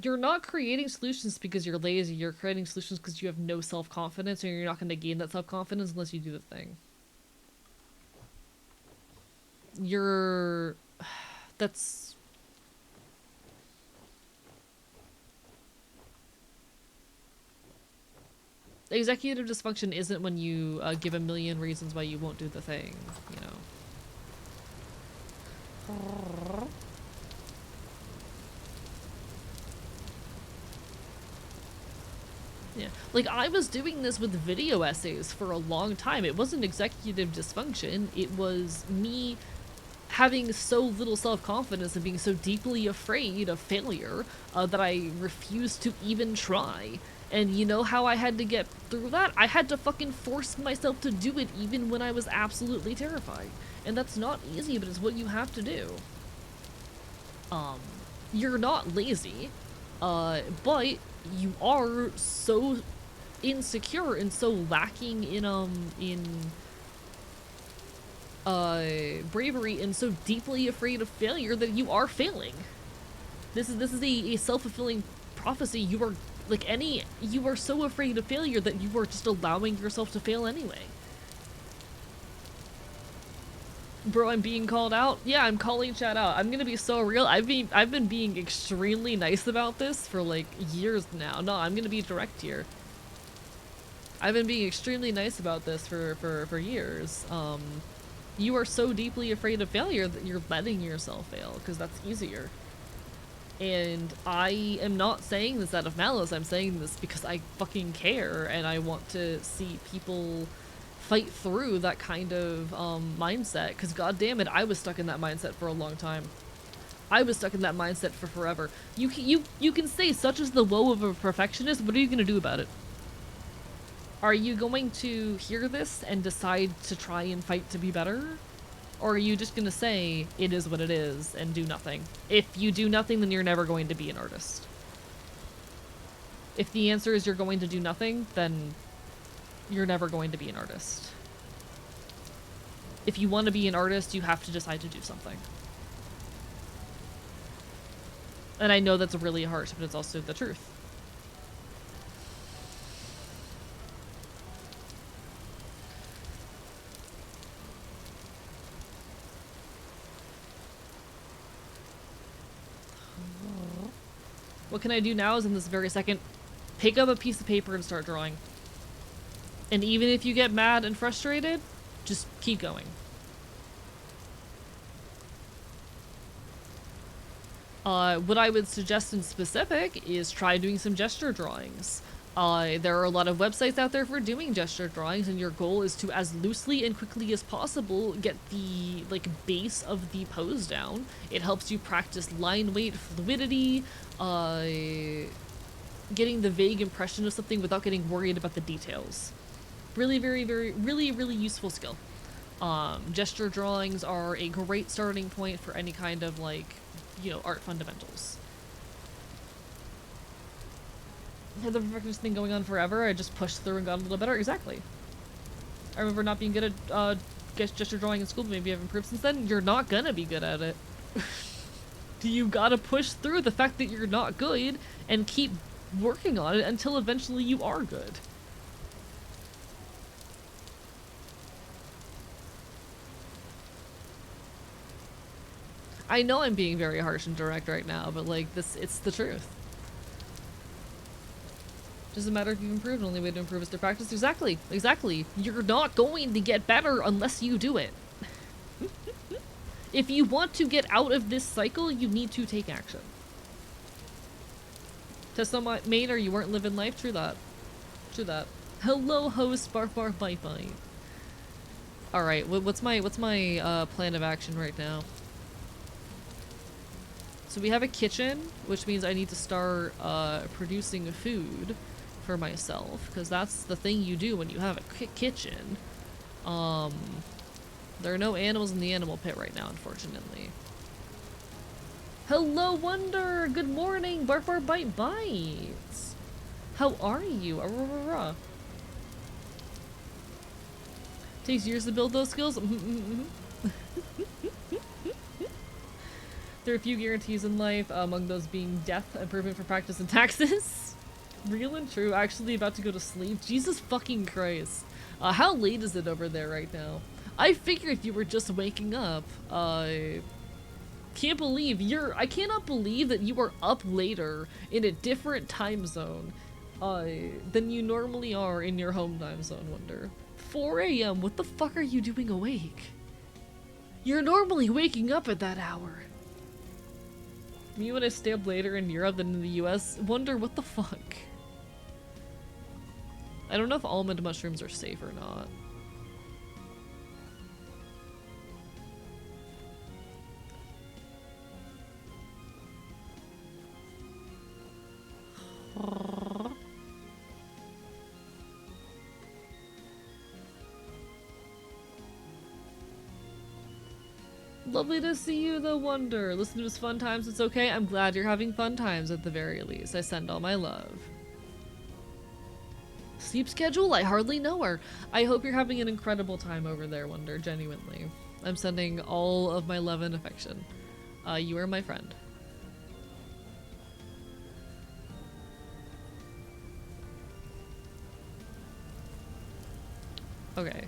You're not creating solutions because you're lazy. You're creating solutions because you have no self-confidence, and you're not going to gain that self-confidence unless you do the thing. That's... Executive dysfunction isn't when you give a million reasons why you won't do the thing, you know. Yeah, like, I was doing this with video essays for a long time. It wasn't executive dysfunction, it was me having so little self-confidence and being so deeply afraid of failure that I refused to even try. And you know how I had to get through that? I had to fucking force myself to do it even when I was absolutely terrified. And that's not easy, but it's what you have to do. You're not lazy, but you are so insecure and so lacking in bravery and so deeply afraid of failure that you are failing. This is a self-fulfilling prophecy. You are so afraid of failure that you are just allowing yourself to fail anyway. Bro, I'm being called out? Yeah, I'm calling chat out. I'm gonna be so real. I've been being extremely nice about this for like years now. No, I'm gonna be direct here. I've been being extremely nice about this for years. You are so deeply afraid of failure that you're letting yourself fail, because that's easier. And I am not saying this out of malice. I'm saying this because I fucking care, and I want to see people fight through that kind of mindset, because god damn it, I was stuck in that mindset for a long time. I was stuck in that mindset for forever. You can say such is the woe of a perfectionist. What are you gonna do about it? Are you going to hear this and decide to try and fight to be better? Or are you just gonna say it is what it is and do nothing? If you do nothing, then you're never going to be an artist. If the answer is you're going to do nothing, then you're never going to be an artist. If you want to be an artist, you have to decide to do something. And I know that's really harsh, but it's also the truth. What can I do now is in this very second Pick up a piece of paper and start drawing. And even if you get mad and frustrated, just keep going. What I would suggest in specific is try doing some gesture drawings. There are a lot of websites out there for doing gesture drawings, and your goal is to, as loosely and quickly as possible, get the base of the pose down. It helps you practice line weight, fluidity, getting the vague impression of something without getting worried about the details. Really, really useful skill. Gesture drawings are a great starting point for any kind of art fundamentals. Had the perfectionist thing going on forever, I just pushed through and got a little better. Exactly. I remember not being good at gesture drawing in school, but maybe I've improved since then. You're not gonna be good at it. You gotta push through the fact that you're not good and keep working on it until eventually you are good. I know I'm being very harsh and direct right now, but it's the truth. Doesn't matter if you've improved, the only way to improve is to practice. Exactly. You're not going to get better unless you do it. If you want to get out of this cycle, you need to take action. Test on my main or you weren't living life? True that. Hello, host, barf barf bite bite. Alright, what's my plan of action right now? So we have a kitchen, which means I need to start producing food for myself, because that's the thing you do when you have a kitchen. There are no animals in the animal pit right now, unfortunately. Hello, Wonder! Good morning! Bark bark bite bites! How are you? Takes years to build those skills? There are a few guarantees in life, among those being death, improvement for practice, and taxes. Real and true. Actually about to go to sleep. Jesus fucking Christ. How late is it over there right now? I figured you were just waking up. I cannot believe that you are up later in a different time zone than you normally are in your home time zone, Wonder. 4 a.m. What the fuck are you doing awake? You're normally waking up at that hour. Me when I stay up later in Europe than in the US, Wonder what the fuck? I don't know if almond mushrooms are safe or not. Lovely to see you, the Wonder. Listen to his fun times, it's okay. I'm glad you're having fun times at the very least. I send all my love. Sleep schedule? I hardly know her. I hope you're having an incredible time over there, Wonder, genuinely. I'm sending all of my love and affection. You are my friend. Okay.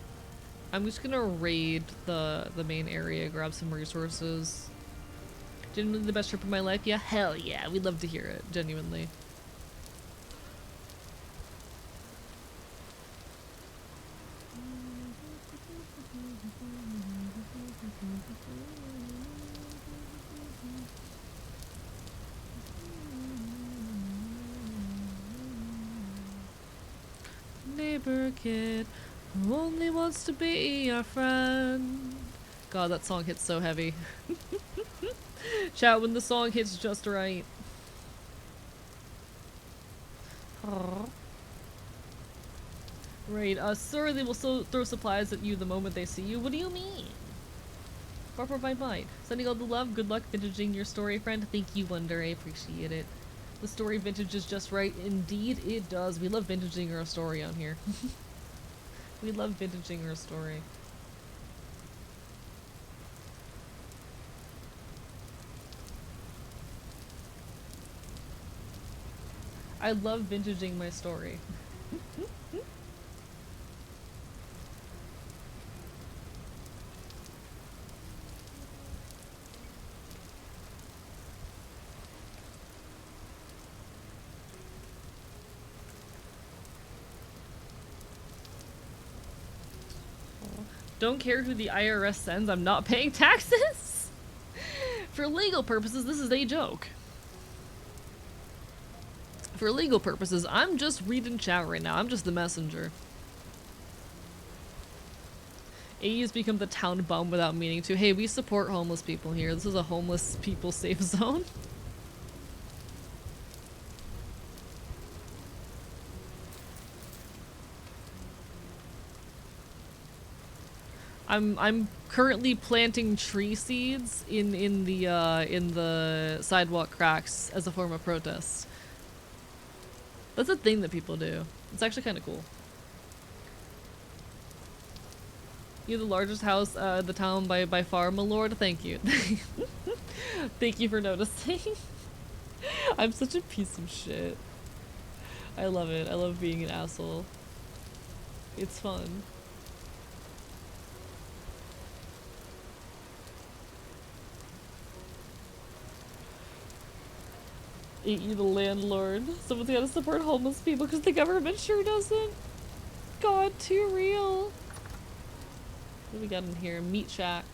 I'm just gonna raid the main area, grab some resources. Genuinely the best trip of my life? Yeah, hell yeah. We'd love to hear it, genuinely. Neighbor kid who only wants to be your friend. God, that song hits so heavy. Chat, when the song hits just right. Right, sir, they will throw supplies at you the moment they see you. What do you mean? Barber bye bye. Sending all the love, good luck vintaging your story, friend. Thank you, Wonder, I appreciate it. The story vintage is just right. Indeed it does. We love vintaging our story on here. We love vintaging our story. I love vintaging my story. Don't care who the IRS sends, I'm not paying taxes! For legal purposes, this is a joke. For legal purposes, I'm just reading chat right now. I'm just the messenger. AU's become the town bum without meaning to. Hey, we support homeless people here. This is a homeless people safe zone. I'm currently planting tree seeds in the sidewalk cracks as a form of protest. That's a thing that people do. It's actually kind of cool. You're the largest house in the town by far, my lord. Thank you. Thank you for noticing. I'm such a piece of shit. I love it. I love being an asshole. It's fun. Ain't you the landlord? Someone's gotta support homeless people because the government sure doesn't. God, too real. What do we got in here? Meat shack.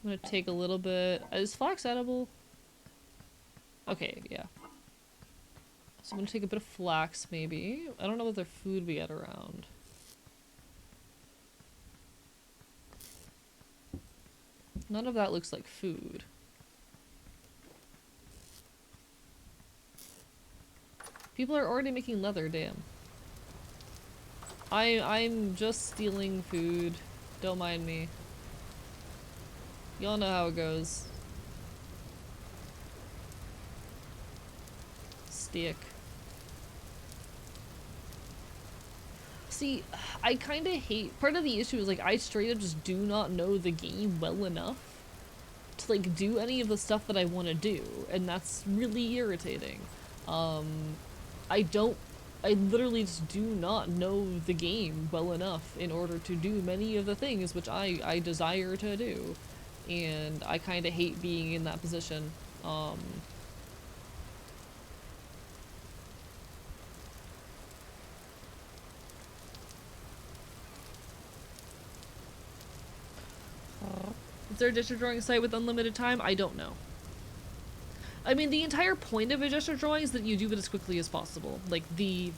I'm gonna take a little bit. Is flax edible? Okay, yeah. So I'm gonna take a bit of flax, maybe. I don't know what other food we got around. None of that looks like food. People are already making leather, damn. I'm just stealing food. Don't mind me. Y'all know how it goes. Stick. See, I kinda hate- part of the issue is like I straight up just do not know the game well enough to like do any of the stuff that I want to do, and that's really irritating. I don't- I literally just do not know the game well enough in order to do many of the things which I desire to do. And I kinda hate being in that position. Is there a gesture drawing site with unlimited time? I don't know. I mean, the entire point of a gesture drawing is that you do it as quickly as possible. Like, the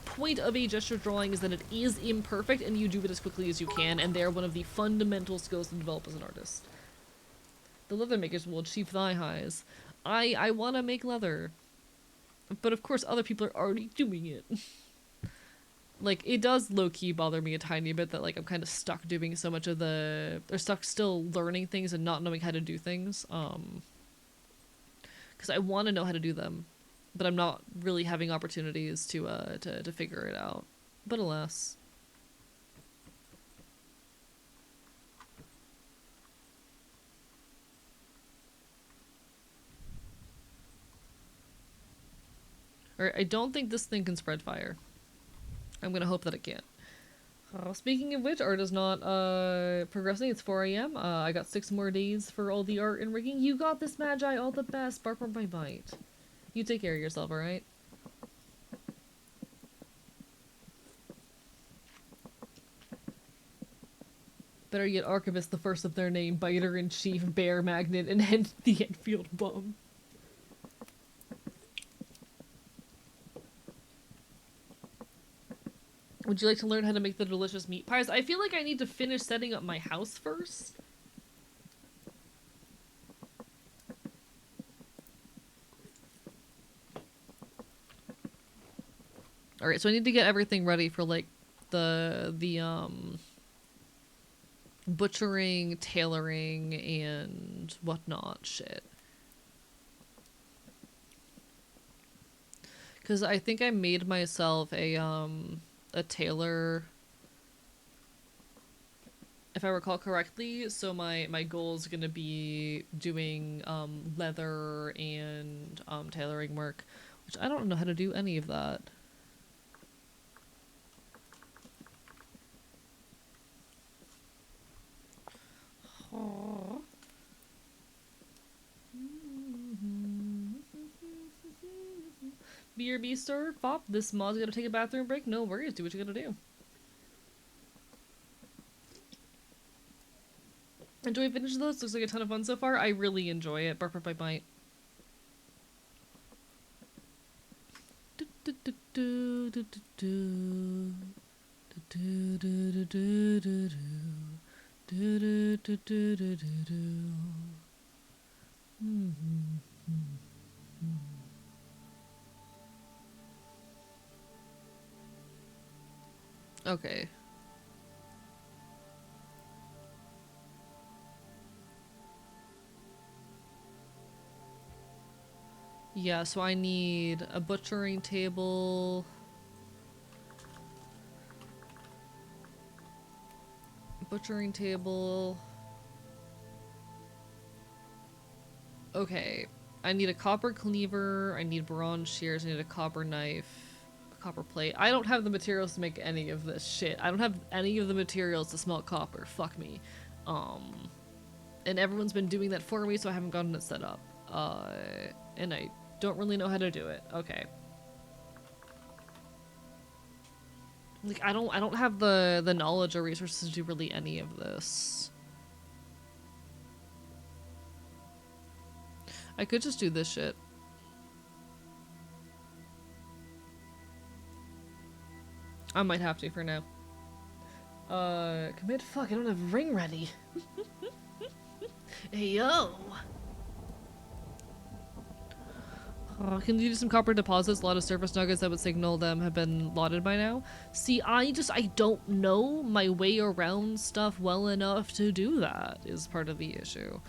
point of a gesture drawing is that it is imperfect and you do it as quickly as you can, and they're one of the fundamental skills to develop as an artist. The leather makers will achieve thigh highs. I want to make leather. But of course other people are already doing it. Like, it does low-key bother me a tiny bit that, like, I'm kind of stuck doing so much of the- or stuck still learning things and not knowing how to do things. Because I want to know how to do them, but I'm not really having opportunities to figure it out. But alas. Alright, I don't think this thing can spread fire. I'm gonna hope that it can't. Speaking of which, art is not progressing. It's 4 AM. I got 6 more days for all the art and rigging. You got this, Magi. All the best. Bark or my bite. You take care of yourself, alright? Better yet, Archivist, the first of their name, Biter-in-Chief, Bear Magnet, and the Enfield Bum. Would you like to learn how to make the delicious meat pies? I feel like I need to finish setting up my house first. Alright, so I need to get everything ready for, like, the butchering, tailoring, and whatnot shit. Because I think I made myself a tailor if I recall correctly. So my goal is gonna be doing leather and tailoring work, which I don't know how to do any of that. BRB store, Fop, this mod's gonna take a bathroom break. No worries, do what you gotta do. Enjoy finishing those. Looks like a ton of fun so far. I really enjoy it. Bark, bark, bite, bite. Okay. Yeah, so I need a butchering table. Butchering table. Okay. I need a copper cleaver, I need bronze shears, I need a copper knife, a copper plate. I don't have the materials to make any of this shit. I don't have any of the materials to smelt copper. Fuck me. And everyone's been doing that for me, so I haven't gotten it set up. And I don't really know how to do it. Okay. Like, I don't have the knowledge or resources to do really any of this. I could just do this shit. I might have to for now. Commit? Fuck, I don't have ring ready. Hey, yo! Can you do some copper deposits? A lot of surface nuggets that would signal them have been lotted by now. See, I don't know my way around stuff well enough to do that, is part of the issue.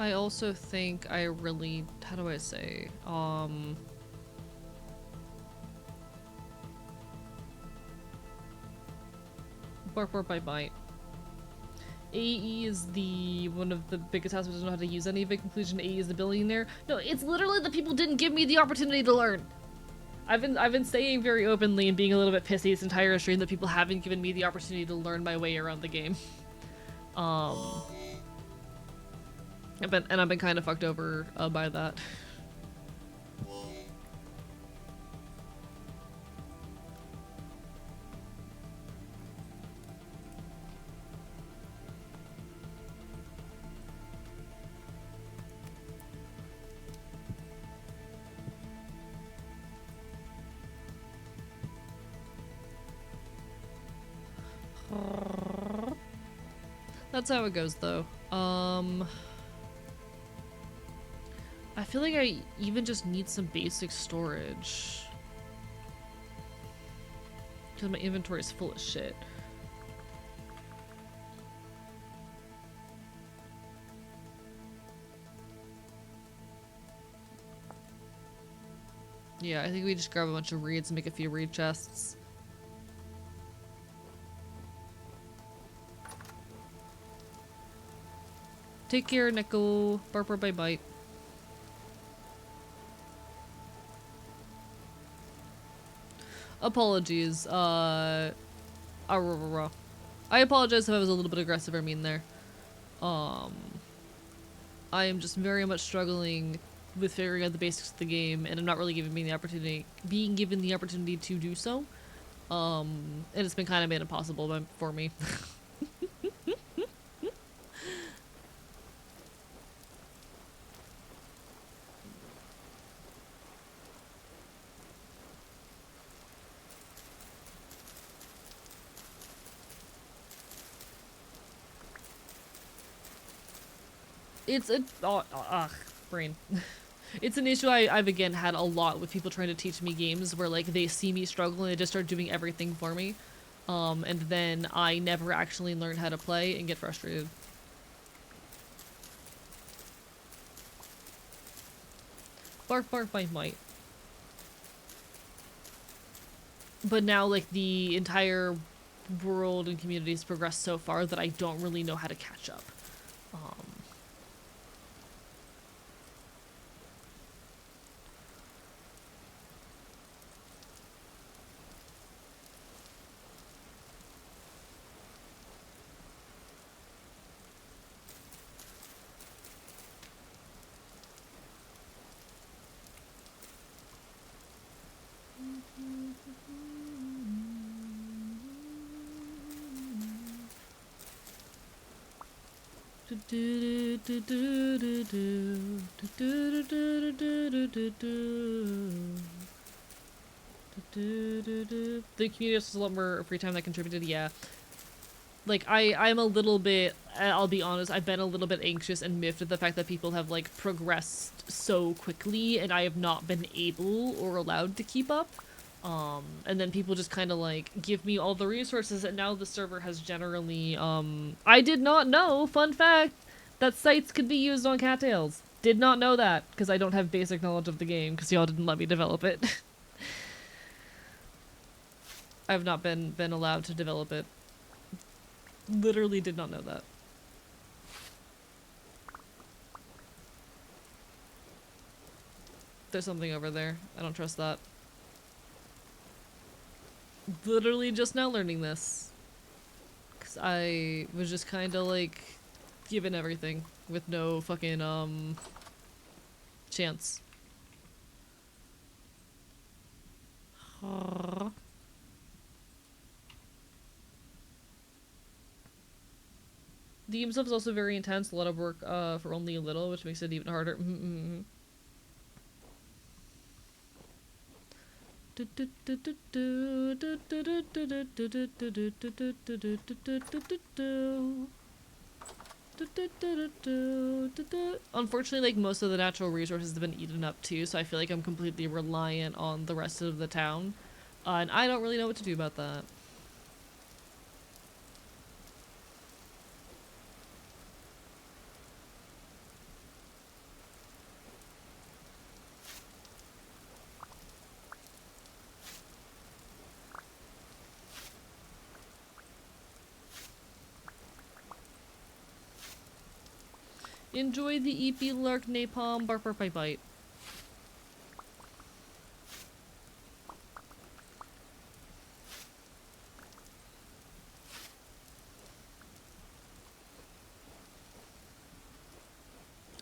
I also think I really, how do I say, bark, bark, bite, bite. AE is the one of the biggest houses who doesn't know how to use any of it. Conclusion, AE is the billionaire. No, it's literally the people didn't give me the opportunity to learn. I've been saying very openly and being a little bit pissy this entire stream that people haven't given me the opportunity to learn my way around the game. I've been kind of fucked over by that. That's how it goes, though. I feel like I even just need some basic storage. Because my inventory is full of shit. Yeah, I think we just grab a bunch of reeds and make a few reed chests. Take care, Nico. Barber by bite. Apologies. I apologize if I was a little bit aggressive or mean there. I am just very much struggling with figuring out the basics of the game, and I'm not really being given the opportunity to do so. And it's been kind of made impossible for me. It's a brain. It's an issue I've again had a lot with people trying to teach me games where like they see me struggle and they just start doing everything for me. And then I never actually learn how to play and get frustrated. Bark, bark, bite, bite. But now, like, the entire world and community has progressed so far that I don't really know how to catch up. The community has a lot more free time that contributed, yeah. Like, I'm a little bit, I'll be honest, I've been a little bit anxious and miffed at the fact that people have, like, progressed so quickly and I have not been able or allowed to keep up. And then people just kind of, like, give me all the resources and now the server has generally, I did not know, fun fact, that sites could be used on cattails. Did not know that, because I don't have basic knowledge of the game, because y'all didn't let me develop it. I've not been allowed to develop it. Literally did not know that. There's something over there. I don't trust that. Literally just now learning this. Because I was just kind of like given everything with no fucking chance. The game stuff is also very intense, a lot of work for only a little, which makes it even harder. Unfortunately, like, most of the natural resources have been eaten up too, so I feel like I'm completely reliant on the rest of the town. And I don't really know what to do about that. Enjoy the EP Lark Napalm Bark Bark Bite Bite.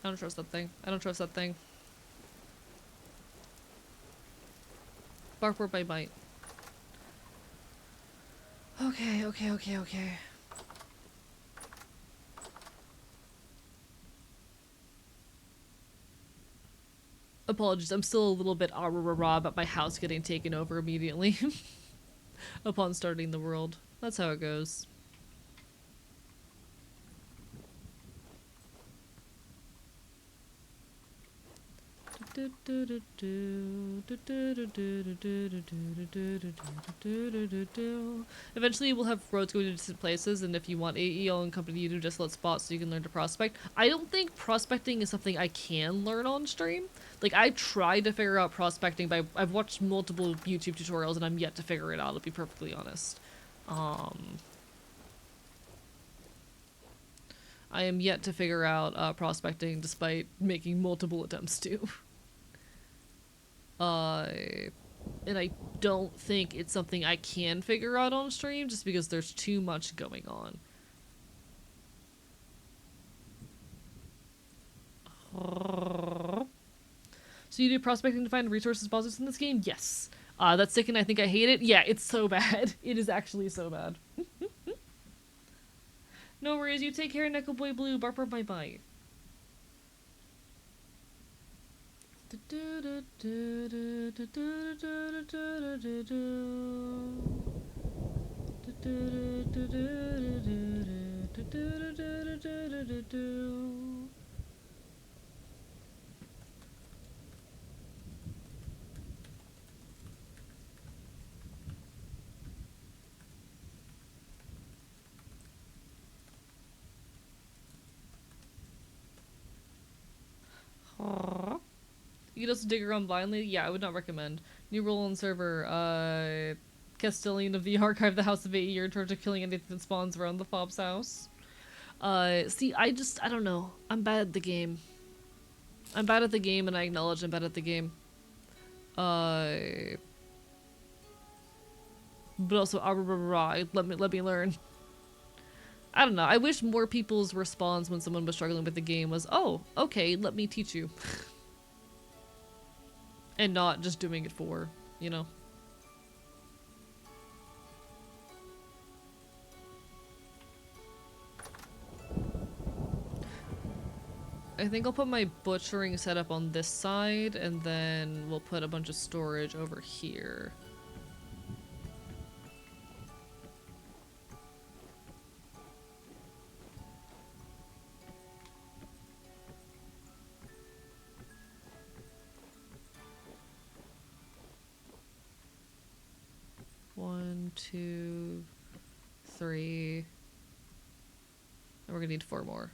I don't trust that thing. I don't trust that thing. Bark Bark Bite Bite. Okay, okay, okay, okay. Apologies, I'm still a little bit ah-rah-rah-rah about my house getting taken over immediately upon starting the world. That's how it goes. Eventually we'll have roads going to distant places, and if you want AE, I'll accompany you to just let spots so you can learn to prospect. I don't think prospecting is something I can learn on stream. Like, I tried to figure out prospecting by I've watched multiple YouTube tutorials and I'm yet to figure it out, to be perfectly honest. I am yet to figure out prospecting despite making multiple attempts to. And I don't think it's something I can figure out on stream just because there's too much going on. So you do prospecting to find resources deposits in this game? Yes. That's sick and I think I hate it? Yeah, it's so bad. It is actually so bad. No worries, you take care, Nickel Boy Blue. Bark, bark, bye, bye. You can also dig around blindly. Yeah, I would not recommend. New role on server. Castellan of the Archive, the House of AE. You're in charge of killing anything that spawns around the fob's house. See, I don't know. I'm bad at the game. I'm bad at the game, and I acknowledge I'm bad at the game. But also, let me learn. I don't know. I wish more people's response when someone was struggling with the game was, "Oh, okay, let me teach you," and not just doing it for, you know. I think I'll put my butchering setup on this side, and then we'll put a bunch of storage over here. One, two, three. And we're gonna need 4 more.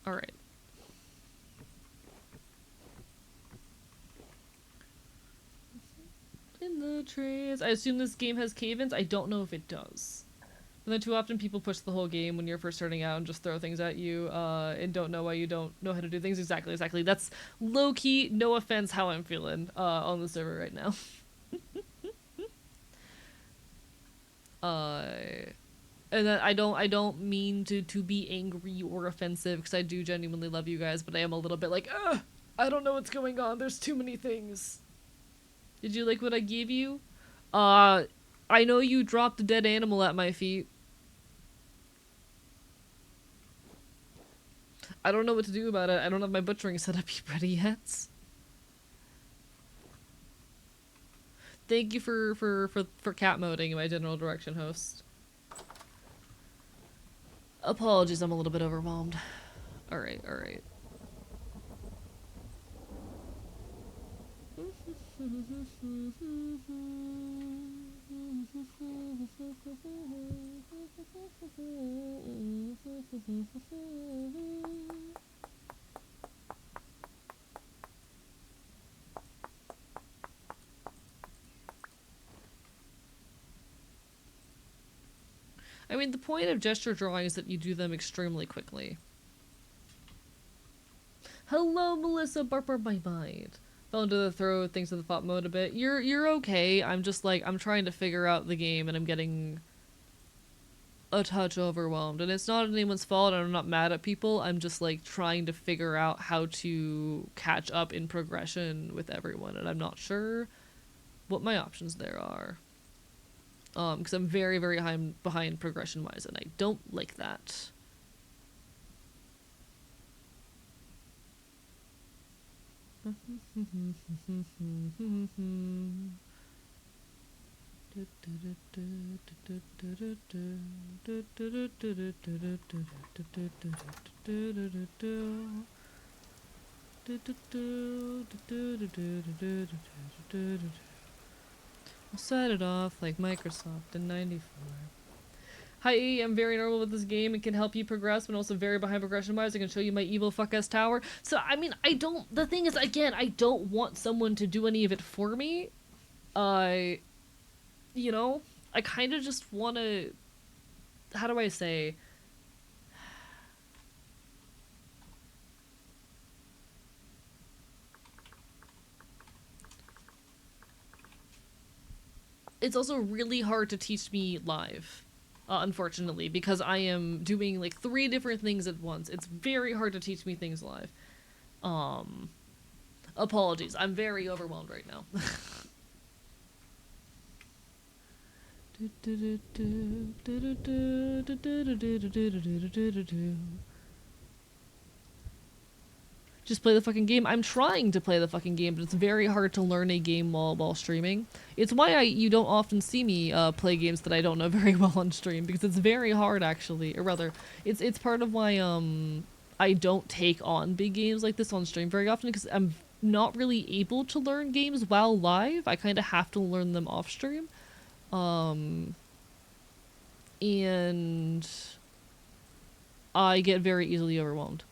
Alright. In the trees. I assume this game has cave-ins? I don't know if it does. But then too often people push the whole game when you're first starting out and just throw things at you, and don't know why you don't know how to do things. Exactly. That's low-key, no offense, how I'm feeling, on the server right now. And then I don't mean to be angry or offensive, because I do genuinely love you guys, but I am a little bit like, ugh, I don't know what's going on, there's too many things. Did you like what I gave you? I know you dropped a dead animal at my feet. I don't know what to do about it. I don't have my butchering setup ready yet. Thank you for cat moding, my general direction host. Apologies, I'm a little bit overwhelmed. Alright. I mean, the point of gesture drawing is that you do them extremely quickly. Hello, Melissa, bark my mind. Fell into the throw things to the thought mode a bit. You're okay. I'm just like, I'm trying to figure out the game and I'm getting a touch overwhelmed. And it's not anyone's fault and I'm not mad at people. I'm just like trying to figure out how to catch up in progression with everyone, and I'm not sure what my options there are. Because I'm very behind progression wise, and I don't like that. I'll set it off like Microsoft in '94. Hi, I'm very normal with this game. It can help you progress, but also very behind progression-wise. I can show you my evil fuck-ass tower. So, I mean, the thing is, again, I don't want someone to do any of it for me. You know? I kind of just want to... How do I say... It's also really hard to teach me live. Unfortunately, because I am doing like 3 different things at once. It's very hard to teach me things live. Apologies. I'm very overwhelmed right now. Just play the fucking game. I'm trying to play the fucking game, but it's very hard to learn a game while streaming. It's why you don't often see me play games that I don't know very well on stream, because it's very hard actually. Or rather, it's part of why I don't take on big games like this on stream very often, because I'm not really able to learn games while live. I kind of have to learn them off stream. and I get very easily overwhelmed.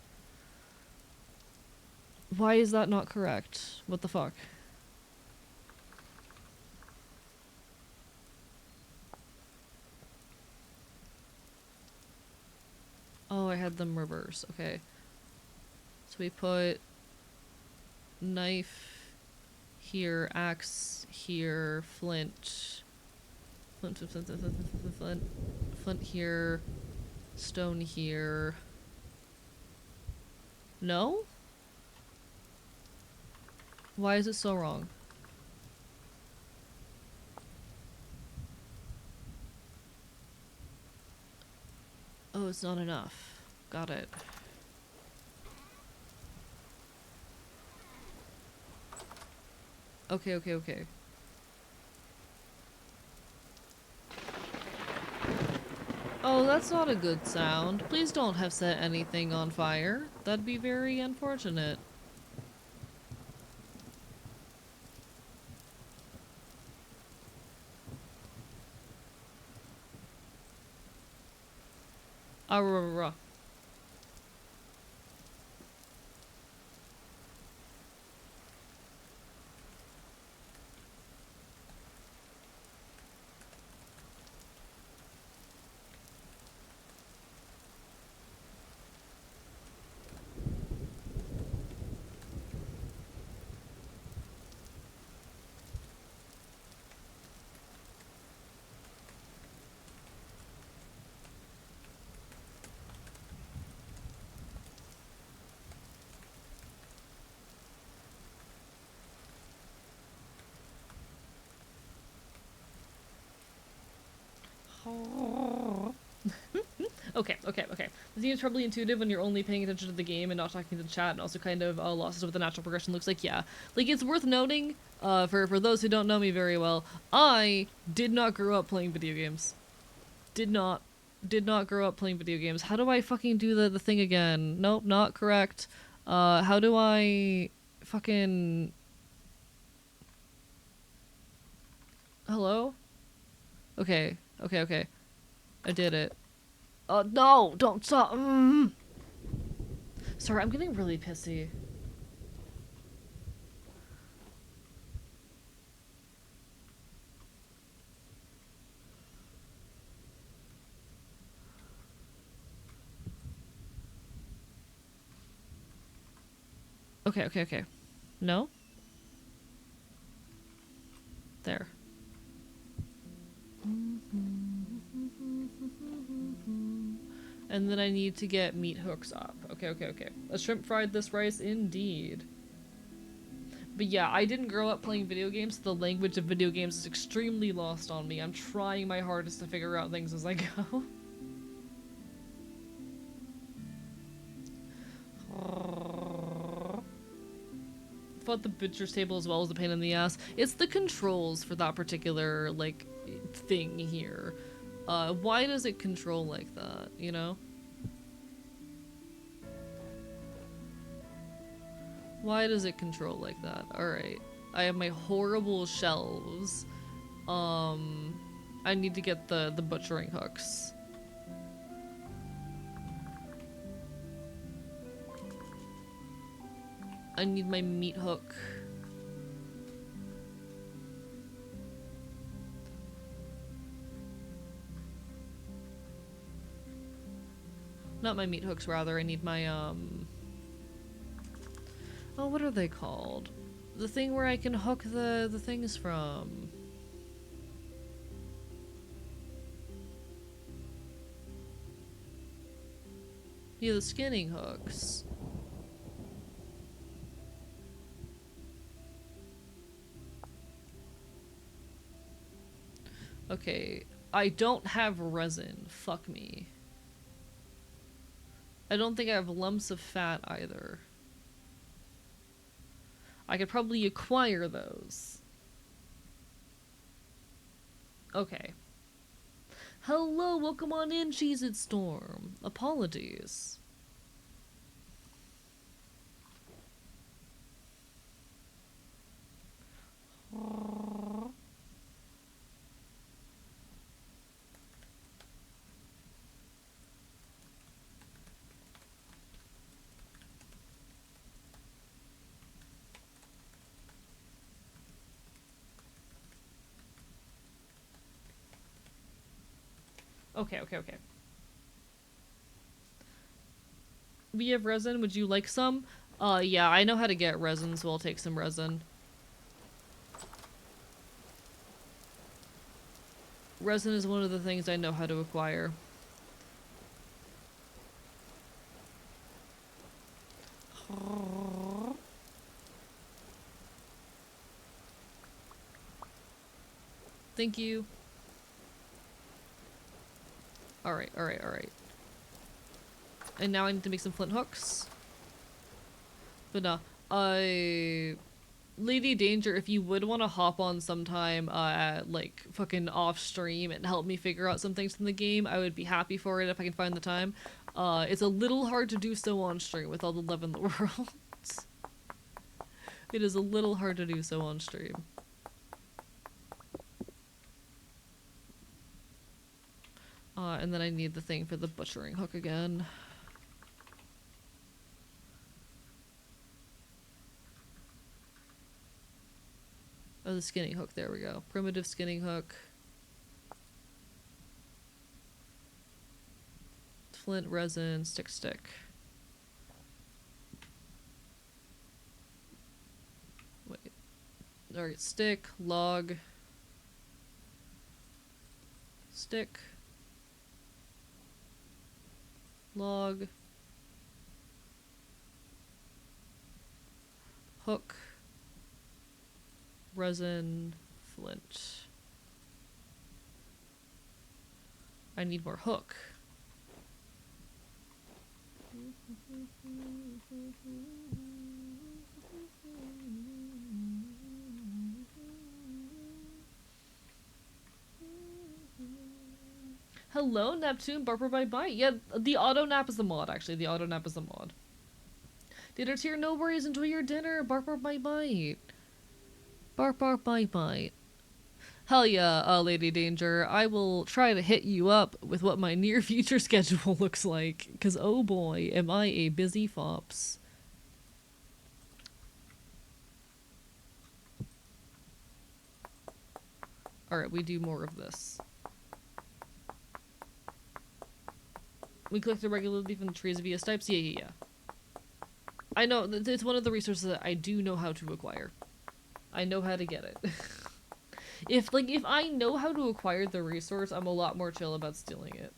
Why is that not correct? What the fuck? Oh, I had them reverse. Okay. So we put knife here, axe here, flint, flint here, stone here. No? Why is it so wrong? Oh, it's not enough. Got it. Okay, okay, okay. Oh, that's not a good sound. Please don't have set anything on fire. That'd be very unfortunate. Ah, Okay, okay, okay. This seems probably intuitive when you're only paying attention to the game and not talking to the chat, and also kind of lost what the natural progression looks like. Yeah, like it's worth noting. For those who don't know me very well, I did not grow up playing video games. Did not grow up playing video games. How do I fucking do the thing again? Nope, not correct. How do I fucking... Hello? Okay, okay, okay. I did it. No! Don't stop! Sorry, I'm getting really pissy. Okay, okay, okay. No? There. And then I need to get meat hooks up. Okay, okay, okay. A shrimp fried this rice, indeed. But yeah, I didn't grow up playing video games, so the language of video games is extremely lost on me. I'm trying my hardest to figure out things as I go. Fought the butcher's table as well as the pain in the ass. It's the controls for that particular, like, thing here. Why does it control like that, you know? Why does it control like that? Alright. I have my horrible shelves. I need to get the butchering hooks. I need my meat hook. Not my meat hooks, rather. I need my, oh, what are they called? The thing where I can hook the things from. Yeah, the skinning hooks. Okay, I don't have resin. Fuck me. I don't think I have lumps of fat either. I could probably acquire those. Okay. Hello, welcome on in, Cheez-It Storm. Apologies. Okay, okay, okay. We have resin. Would you like some? Yeah, I know how to get resin, so I'll take some resin. Resin is one of the things I know how to acquire. Thank you. Alright, alright, alright. And now I need to make some flint hooks. But no, Lady Danger, if you would want to hop on sometime, like, fucking off stream and help me figure out some things in the game, I would be happy for it if I can find the time. It's a little hard to do so on stream with all the love in the world. It is a little hard to do so on stream. And then I need the thing for the butchering hook again. Oh, the skinning hook, there we go. Primitive skinning hook. Flint, resin, stick. Wait. Alright, stick, log. Stick. Log. Hook. Resin. Flint. I need more hook. Hello, Neptune, Barber by Bite. Yeah, the auto nap is the mod, actually. The auto nap is the mod. Dinner tier, no worries. Enjoy your dinner. Barber by Bite. Barber by Bite. Hell yeah, Lady Danger. I will try to hit you up with what my near future schedule looks like. Because oh boy, am I a busy fops. Alright, we do more of this. We collect the regularly from the trees via stipes? Yeah. I know, it's one of the resources that I do know how to acquire. I know how to get it. If I know how to acquire the resource, I'm a lot more chill about stealing it.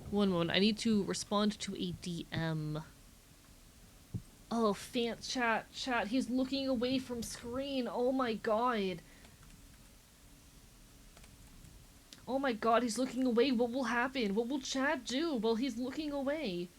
One moment, I need to respond to a DM. Oh, chat, he's looking away from screen. Oh my god. Oh my god, he's looking away. What will happen? What will chat do while he's looking away?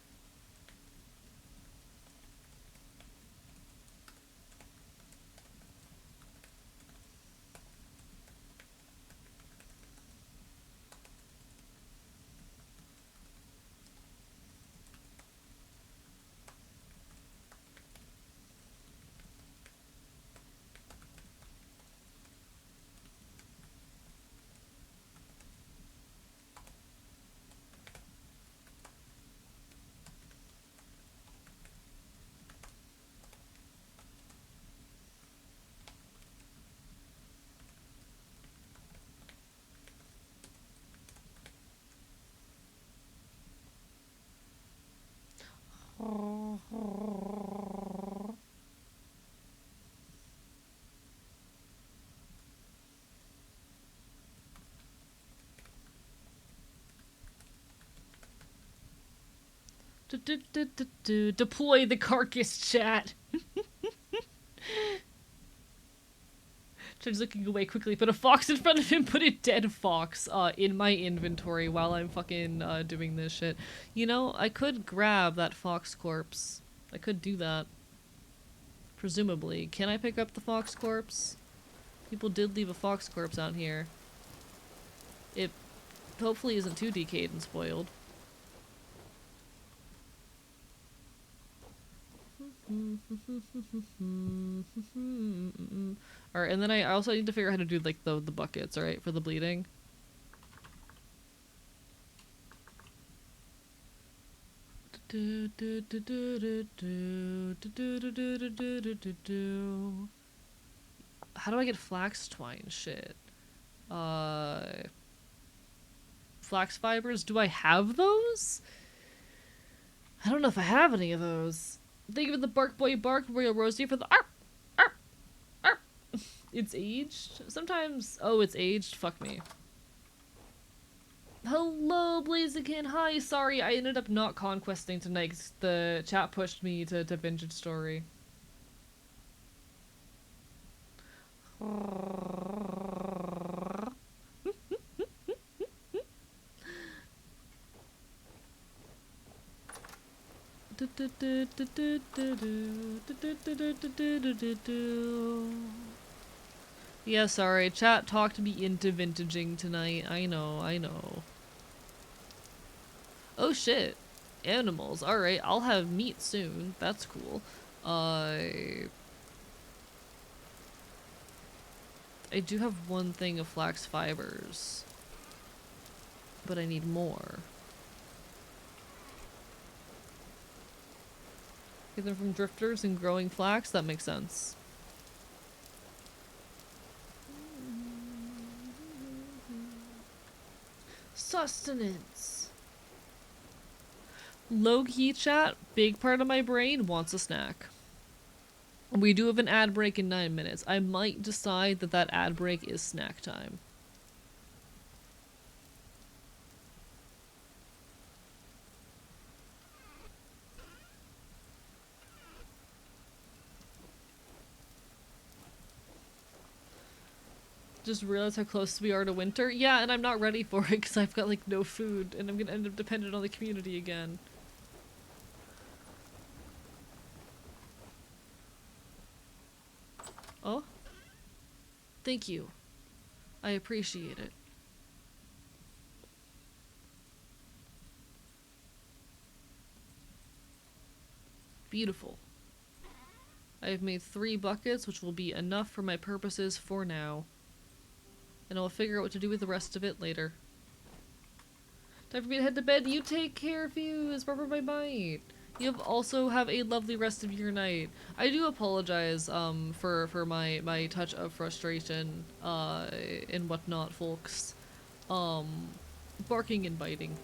Deploy the carcass, chat. Chat's looking away quickly, put a fox in front of him, put a dead fox in my inventory while I'm fucking doing this shit. You know, I could grab that fox corpse. I could do that. Presumably. Can I pick up the fox corpse? People did leave a fox corpse out here. It hopefully isn't too decayed and spoiled. Alright, and then I also need to figure out how to do like the buckets, alright, for the bleeding. How do I get flax twine? Shit. Flax fibers? Do I have those? I don't know if I have any of those. Thank you for the bark boy bark, Royal Rosie for the arp, arp, arp. It's aged? Sometimes. Oh, it's aged? Fuck me. Hello, Blaziken. Hi. Sorry, I ended up not conquesting tonight because the chat pushed me to Vintage Story. Yeah, sorry. Chat talked me into vintaging tonight. I know, I know. Oh shit. Animals. Alright, I'll have meat soon. That's cool. I do have one thing of flax fibers. But I need more. Get them from drifters and growing flax? That makes sense. Sustenance. Low-key chat, big part of my brain wants a snack. We do have an ad break in 9 minutes. I might decide that that ad break is snack time. Just realize how close we are to winter. Yeah, and I'm not ready for it because I've got like no food and I'm gonna end up dependent on the community again. Oh? Thank you. I appreciate it. Beautiful. I have made 3 buckets, which will be enough for my purposes for now. And I'll figure out what to do with the rest of it later. Time for me to head to bed. You take care, Fuse. Bye bye bye. You also have a lovely rest of your night. I do apologize for my touch of frustration and whatnot, folks. Barking and biting.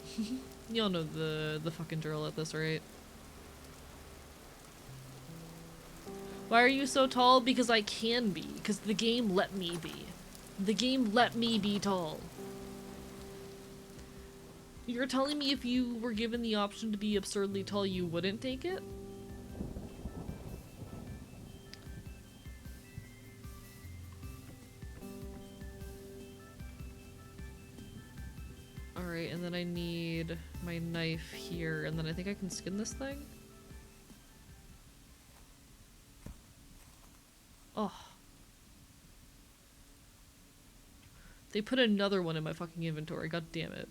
Y'all know the fucking drill at this rate. Why are you so tall? Because I can be. Because the game let me be. The game let me be tall. You're telling me if you were given the option to be absurdly tall, you wouldn't take it? Alright, and then I need my knife here, and then I think I can skin this thing? Oh. They put another one in my fucking inventory, god damn it.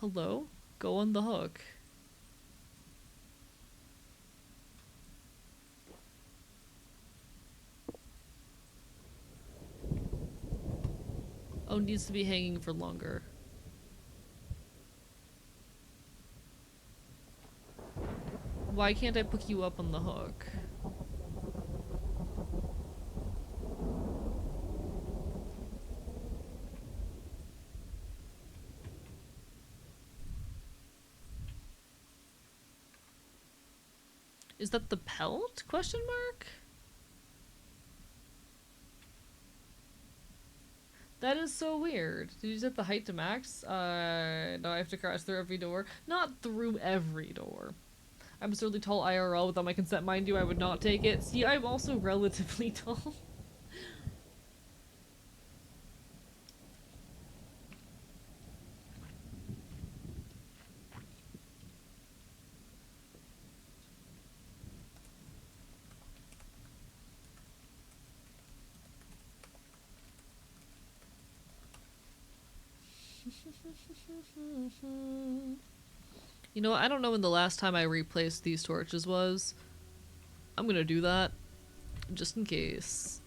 Hello? Go on the hook. Oh, needs to be hanging for longer. Why can't I pick you up on the hook? Is that the pelt? Question mark? That is so weird. Did you set the height to max? No, I have to cross through every door. Not through every door. I'm absurdly tall IRL without my consent, mind you, I would not take it. See, I'm also relatively tall. You know, I don't know when the last time I replaced these torches was. I'm gonna do that, just in case.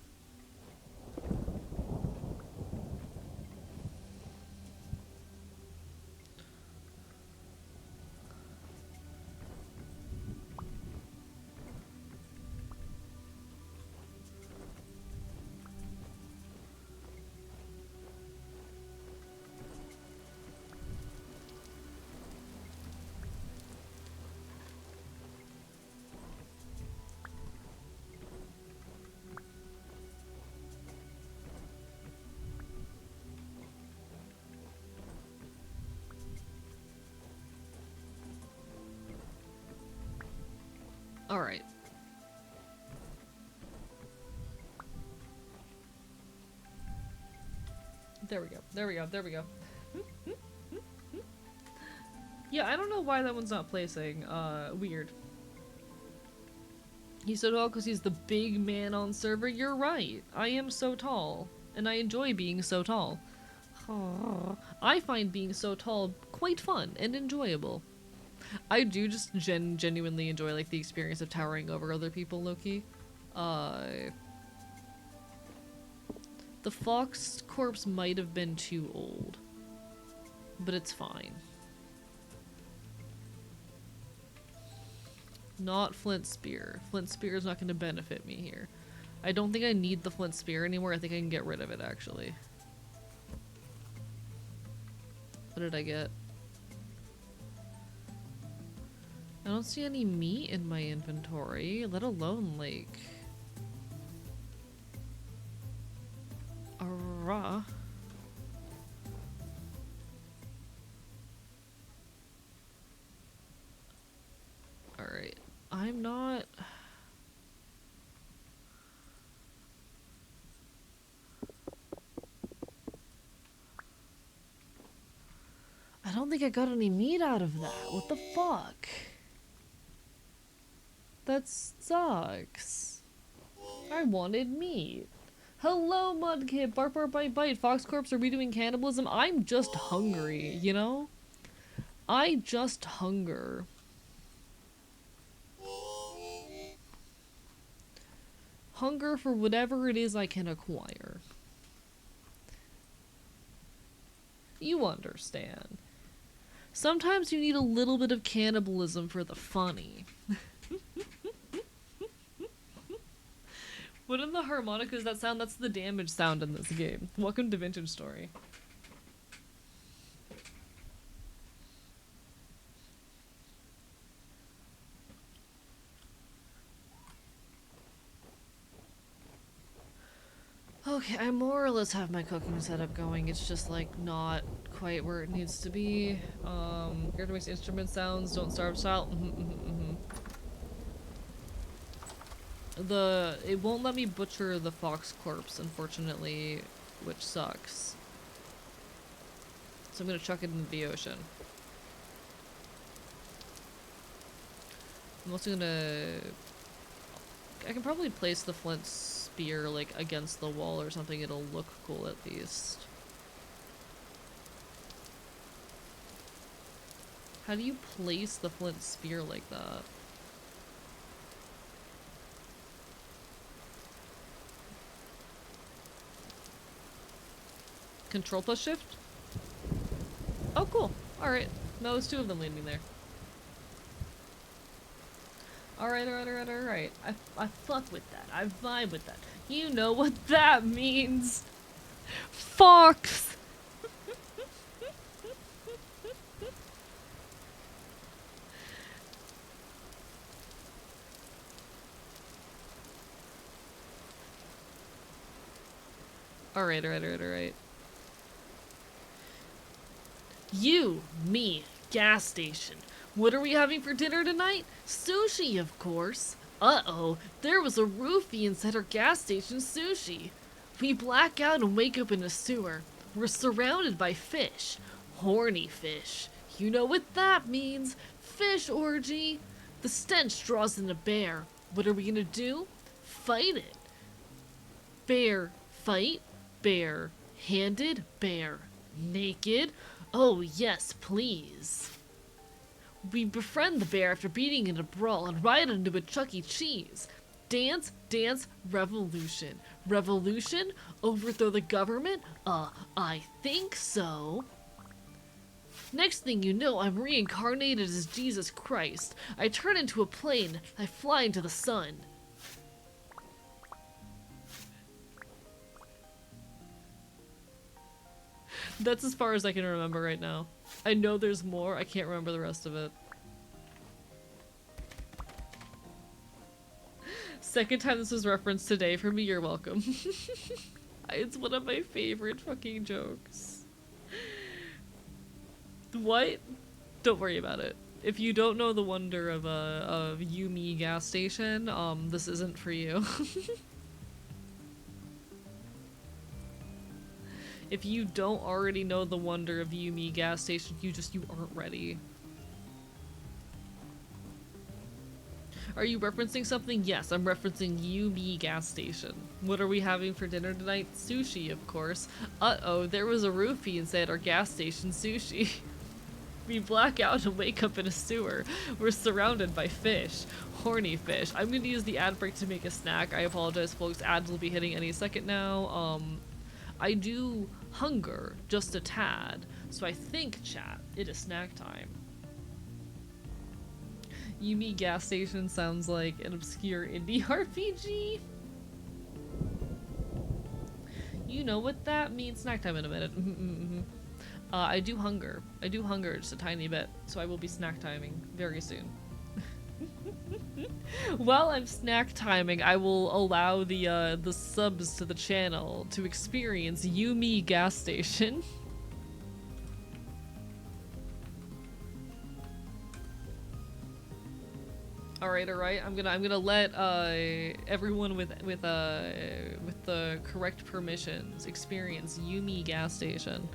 Alright. There we go. There we go. There we go. Yeah, I don't know why that one's not placing. Weird. He's so tall because he's the big man on server. You're right. I am so tall. And I enjoy being so tall. I find being so tall quite fun and enjoyable. I do just genuinely enjoy like the experience of towering over other people, low-key. The fox corpse might have been too old. But it's fine. Not flint spear. Flint spear is not going to benefit me here. I don't think I need the flint spear anymore. I think I can get rid of it, actually. What did I get? I don't see any meat in my inventory, let alone, like... a raw. Alright. I'm not... I don't think I got any meat out of that. What the fuck? That sucks. I wanted meat. Hello, Mudkip. Bark, bark, bite, bite. Fox Corpse, are we doing cannibalism? I'm just hungry, you know? I just hunger. Hunger for whatever it is I can acquire. You understand. Sometimes you need a little bit of cannibalism for the funny. What in the harmonica is that sound? That's the damage sound in this game. Welcome to Vintage Story. Okay, I more or less have my cooking setup going. It's just like not quite where it needs to be. Character makes instrument sounds, don't starve style. It won't let me butcher the fox corpse, unfortunately, which sucks. So I'm gonna chuck it into the ocean. I'm also gonna... I can probably place the flint spear, like, against the wall or something. It'll look cool at least. How do you place the flint spear like that? Control plus shift? Oh, cool. Alright. No, there's two of them landing there. Alright, alright. I fuck with that. I vibe with that. You know what that means. Fox! Alright. You, me, gas station. What are we having for dinner tonight? Sushi, of course. Uh-oh, there was a roofie inside our gas station sushi. We black out and wake up in a sewer. We're surrounded by fish. Horny fish. You know what that means. Fish orgy. The stench draws in a bear. What are we gonna do? Fight it. Bear fight. Bear handed. Bear naked. Oh, yes, please. We befriend the bear after beating it in a brawl and ride into a Chuck E. Cheese. Dance, dance, revolution. Revolution? Overthrow the government? I think so. Next thing you know, I'm reincarnated as Jesus Christ. I turn into a plane. I fly into the sun. That's as far as I can remember right now. I know there's more, I can't remember the rest of it. Second time this was referenced today for me, you're welcome. It's one of my favorite fucking jokes. What? Don't worry about it. If you don't know the wonder of a Yumi gas station, this isn't for you. If you don't already know the wonder of Yumi gas station, you aren't ready. Are you referencing something? Yes, I'm referencing Yumi gas station. What are we having for dinner tonight? Sushi, of course. Uh-oh, there was a roofie inside our gas station sushi. We black out and wake up in a sewer. We're surrounded by fish. Horny fish. I'm gonna use the ad break to make a snack. I apologize, folks. Ads will be hitting any second now. I do hunger just a tad. So I think, chat, it is snack time. Yumi gas station sounds like an obscure indie RPG. You know what that means. Snack time in a minute. I do hunger. I do hunger just a tiny bit, so I will be snack timing very soon. While I'm snack timing, I will allow the subs to the channel to experience Yumi gas station. All right. I'm gonna let everyone with the correct permissions experience Yumi gas station.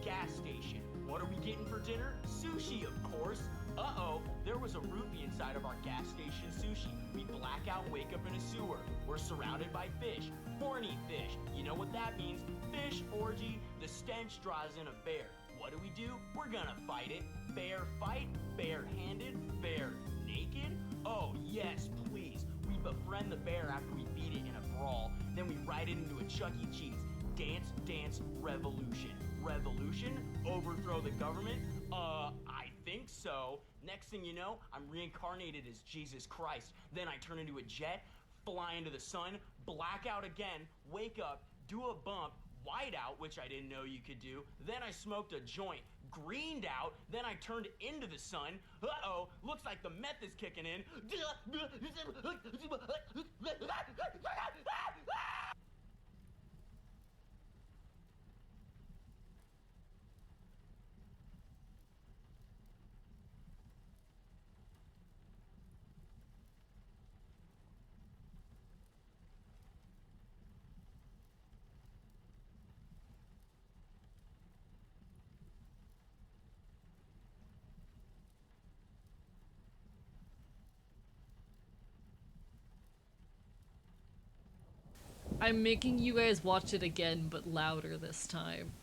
Gas station. What are we getting for dinner? Sushi, of course. Uh-oh, there was a roofie inside of our gas station sushi. We black out and wake up in a sewer. We're surrounded by fish. Horny fish. You know what that means? Fish orgy. The stench draws in a bear. What do? We're gonna fight it. Bear fight, bare-handed, bare naked? Oh, yes, please. We befriend the bear after we beat it in a brawl. Then we ride it into a Chuck E. Cheese. Dance, dance, revolution. Revolution? Overthrow the government? I think so. Next thing you know, I'm reincarnated as Jesus Christ. Then I turn into a jet, fly into the sun, black out again, wake up, do a bump, white out, which I didn't know you could do. Then I smoked a joint, greened out, then I turned into the sun. Uh-oh, looks like the meth is kicking in. I'm making you guys watch it again, but louder this time.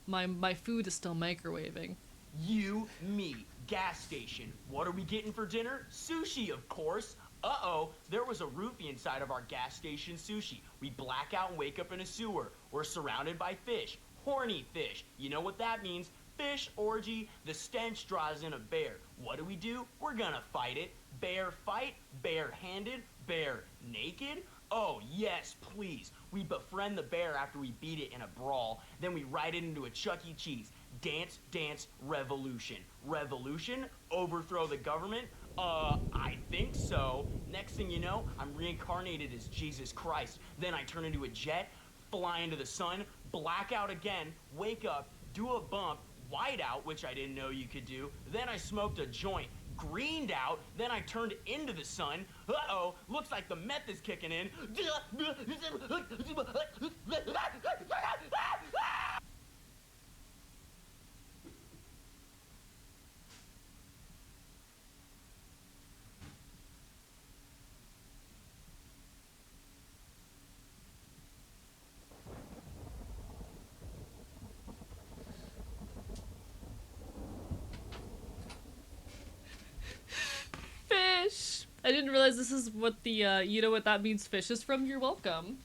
My food is still microwaving. You, me, gas station. What are we getting for dinner? Sushi, of course. Uh-oh, there was a roofie inside of our gas station sushi. We black out and wake up in a sewer. We're surrounded by fish. Horny fish. You know what that means? Fish orgy. The stench draws in a bear. What do? We're gonna fight it. Bear fight, bare-handed, bare naked? Oh, yes, please. We befriend the bear after we beat it in a brawl. Then we ride it into a Chuck E. Cheese. Dance, dance, revolution. Revolution? Overthrow the government? I think so. Next thing you know, I'm reincarnated as Jesus Christ. Then I turn into a jet, fly into the sun, black out again, wake up, do a bump, white out, which I didn't know you could do. Then I smoked a joint, greened out, then I turned into the sun. Uh-oh, looks like the meth is kicking in. I didn't realize this is what the, you know what that means fish is from? You're welcome.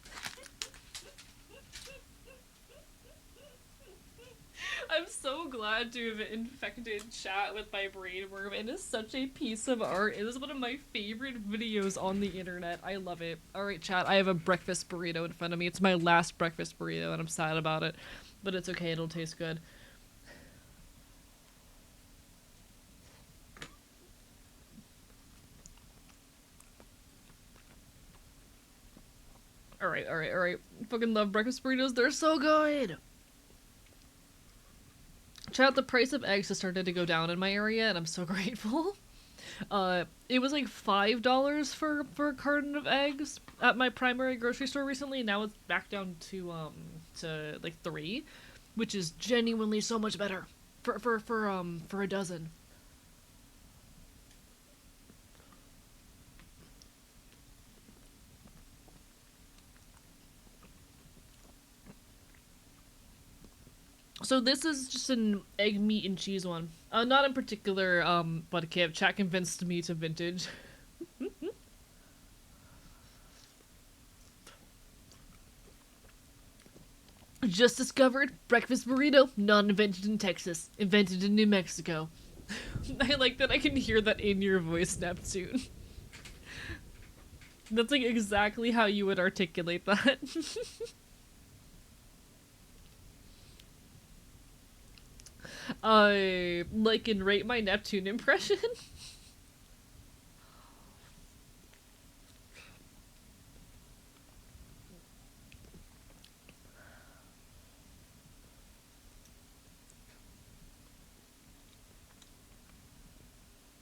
I'm so glad to have infected chat with my brainworm. It is such a piece of art. It is one of my favorite videos on the internet. I love it. Alright, chat, I have a breakfast burrito in front of me. It's my last breakfast burrito, and I'm sad about it. But it's okay, it'll taste good. Alright. Fucking love breakfast burritos. They're so good! Chat, the price of eggs has started to go down in my area, and I'm so grateful. It was like $5 for a carton of eggs at my primary grocery store recently. Now it's back down to like 3, which is genuinely so much better for a dozen. So this is just an egg, meat, and cheese one. Not in particular, but okay, chat convinced me to vintage. Just discovered breakfast burrito, not invented in Texas, invented in New Mexico. I like that I can hear that in your voice, Neptune. That's like exactly how you would articulate that. Like and rate my Neptune impression.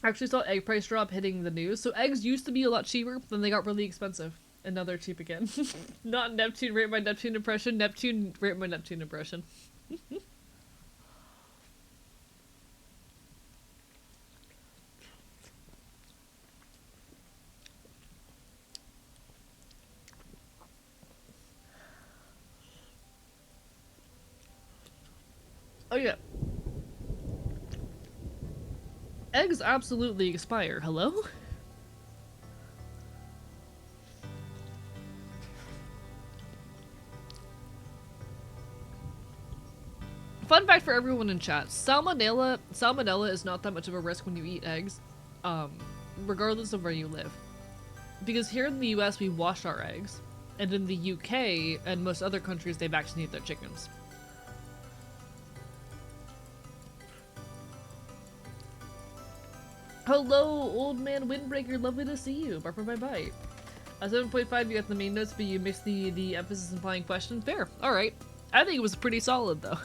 I actually saw egg price drop hitting the news. So eggs used to be a lot cheaper, then they got really expensive. And now they're cheap again. Not Neptune rate my Neptune impression, Neptune rate my Neptune impression. Oh yeah. Eggs absolutely expire. Hello? Fun fact for everyone in chat: salmonella is not that much of a risk when you eat eggs, regardless of where you live. Because here in the US we wash our eggs, and in the UK and most other countries they vaccinate their chickens. Hello, old man Windbreaker, lovely to see you. Bar for my bite. 7.5 you got the main notes, but you mixed the emphasis implying question. Fair. Alright. I think it was pretty solid though.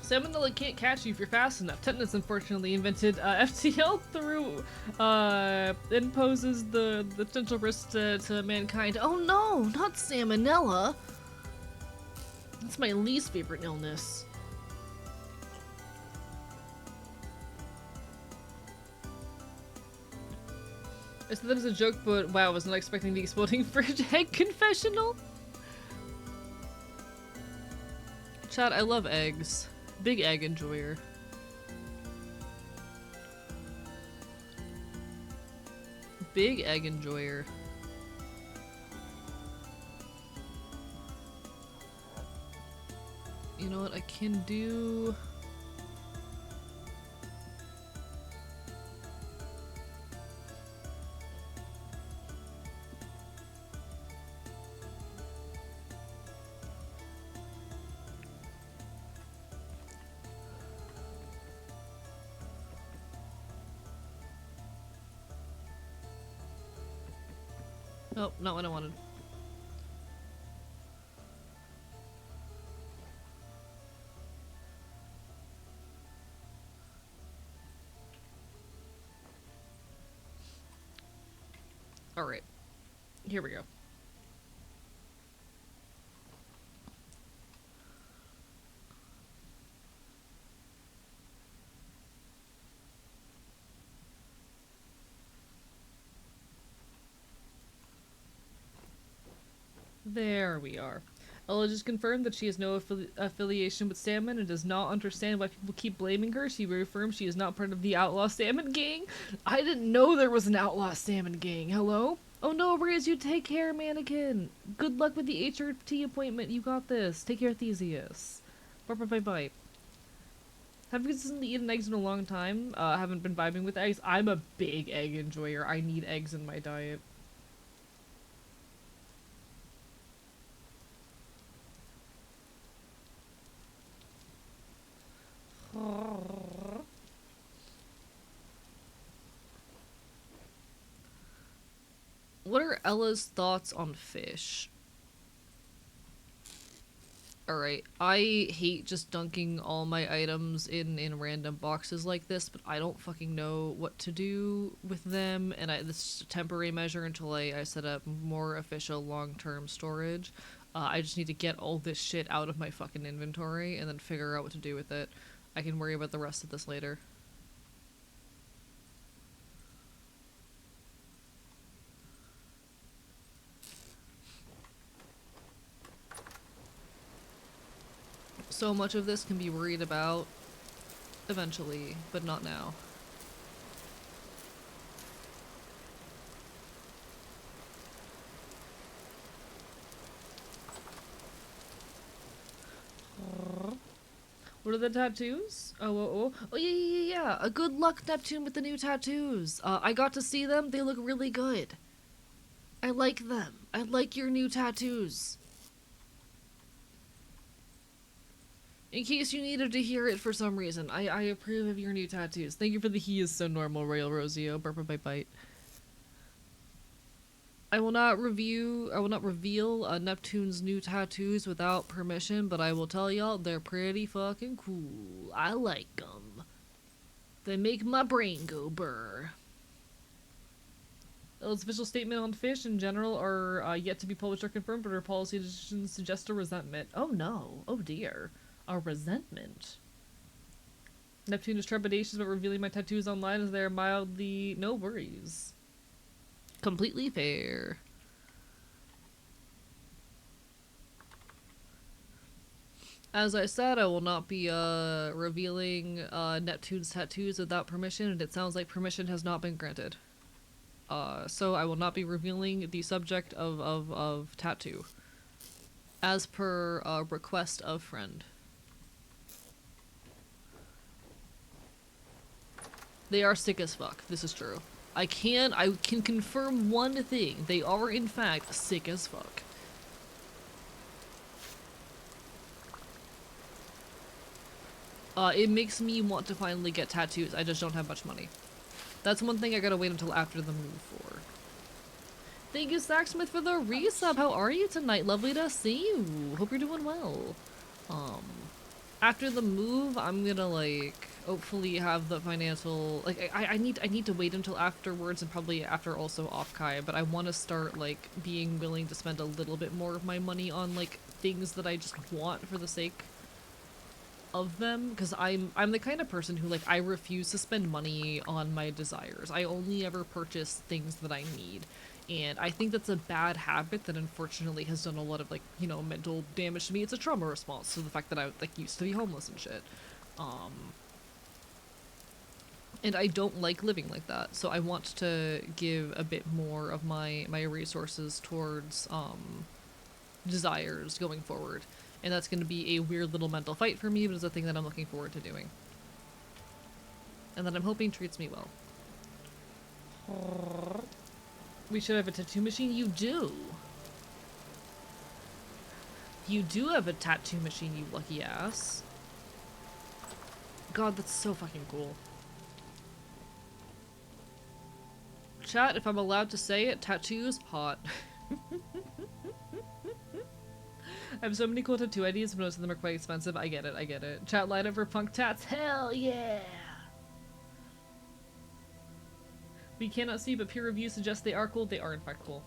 Salmonella can't catch you if you're fast enough. Tetanus, unfortunately, invented FTL through imposes the potential risk to mankind. Oh no, not salmonella. That's my least favorite illness. I said that as a joke, but wow, I was not expecting the exploding fridge egg confessional. Chat, I love eggs. Big egg enjoyer. Big egg enjoyer. You know what I can do? Nope, not what I wanted. Alright. Here we go. There we are. Ella just confirmed that she has no affiliation with Salmon and does not understand why people keep blaming her. She reaffirms she is not part of the Outlaw Salmon Gang. I didn't know there was an Outlaw Salmon Gang. Hello? Oh no, Riz, you take care, mannequin. Good luck with the HRT appointment. You got this. Take care, Theseus. Bye. Haven't consistently eaten eggs in a long time. Haven't been vibing with eggs. I'm a big egg enjoyer. I need eggs in my diet. What are Ella's thoughts on fish? Alright, I hate just dunking all my items in random boxes like this, but I don't fucking know what to do with them, and this is a temporary measure until I set up more official long-term storage. I just need to get all this shit out of my fucking inventory and then figure out what to do with it. I can worry about the rest of this later. So much of this can be worried about eventually, but not now. What are the tattoos? Oh, yeah. A good luck, Neptune, with the new tattoos. I got to see them. They look really good. I like them. I like your new tattoos. In case you needed to hear it for some reason, I approve of your new tattoos. Thank you for the he is so normal, Royal Rosio. Bite. I will not reveal Neptune's new tattoos without permission, but I will tell y'all they're pretty fucking cool. I like them. They make my brain go burr. Ella's official statement on fish in general are yet to be published or confirmed, but her policy decisions suggest a resentment. Oh no. Oh dear. A resentment. Neptune is trepidatious about revealing my tattoos online as they are mildly no worries. Completely fair. As I said, I will not be revealing Neptune's tattoos without permission, and it sounds like permission has not been granted. So I will not be revealing the subject of tattoo. As per request of friend. They are sick as fuck. This is true. I can confirm one thing. They are in fact sick as fuck. It makes me want to finally get tattoos. I just don't have much money. That's one thing I gotta wait until after the move for. Thank you, Sacksmith, for the resub. How are you tonight? Lovely to see you. Hope you're doing well. After the move, I'm gonna like hopefully have the financial like I need to wait until afterwards and probably after also off Kai, but I want to start like being willing to spend a little bit more of my money on like things that I just want for the sake of them, because I'm the kind of person who like I refuse to spend money on my desires. I only ever purchase things that I need. And I think that's a bad habit that unfortunately has done a lot of like, you know, mental damage to me. It's a trauma response to the fact that I like used to be homeless and shit. And I don't like living like that. So I want to give a bit more of my resources towards desires going forward. And that's going to be a weird little mental fight for me, but it's a thing that I'm looking forward to doing. And that I'm hoping treats me well. We should have a tattoo machine. You do. You do have a tattoo machine, you lucky ass. God, that's so fucking cool. Chat, if I'm allowed to say it, tattoos, hot. I have so many cool tattoo ideas, but most of them are quite expensive. I get it. Chat, line up for punk tats. Hell yeah! We cannot see, but peer reviews suggest they are cool. They are in fact cool.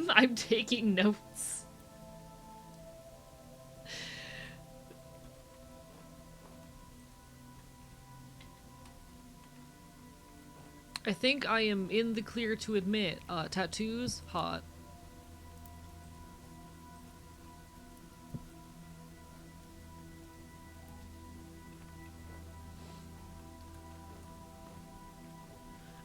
I'm taking notes. I think I am in the clear to admit, tattoos, hot.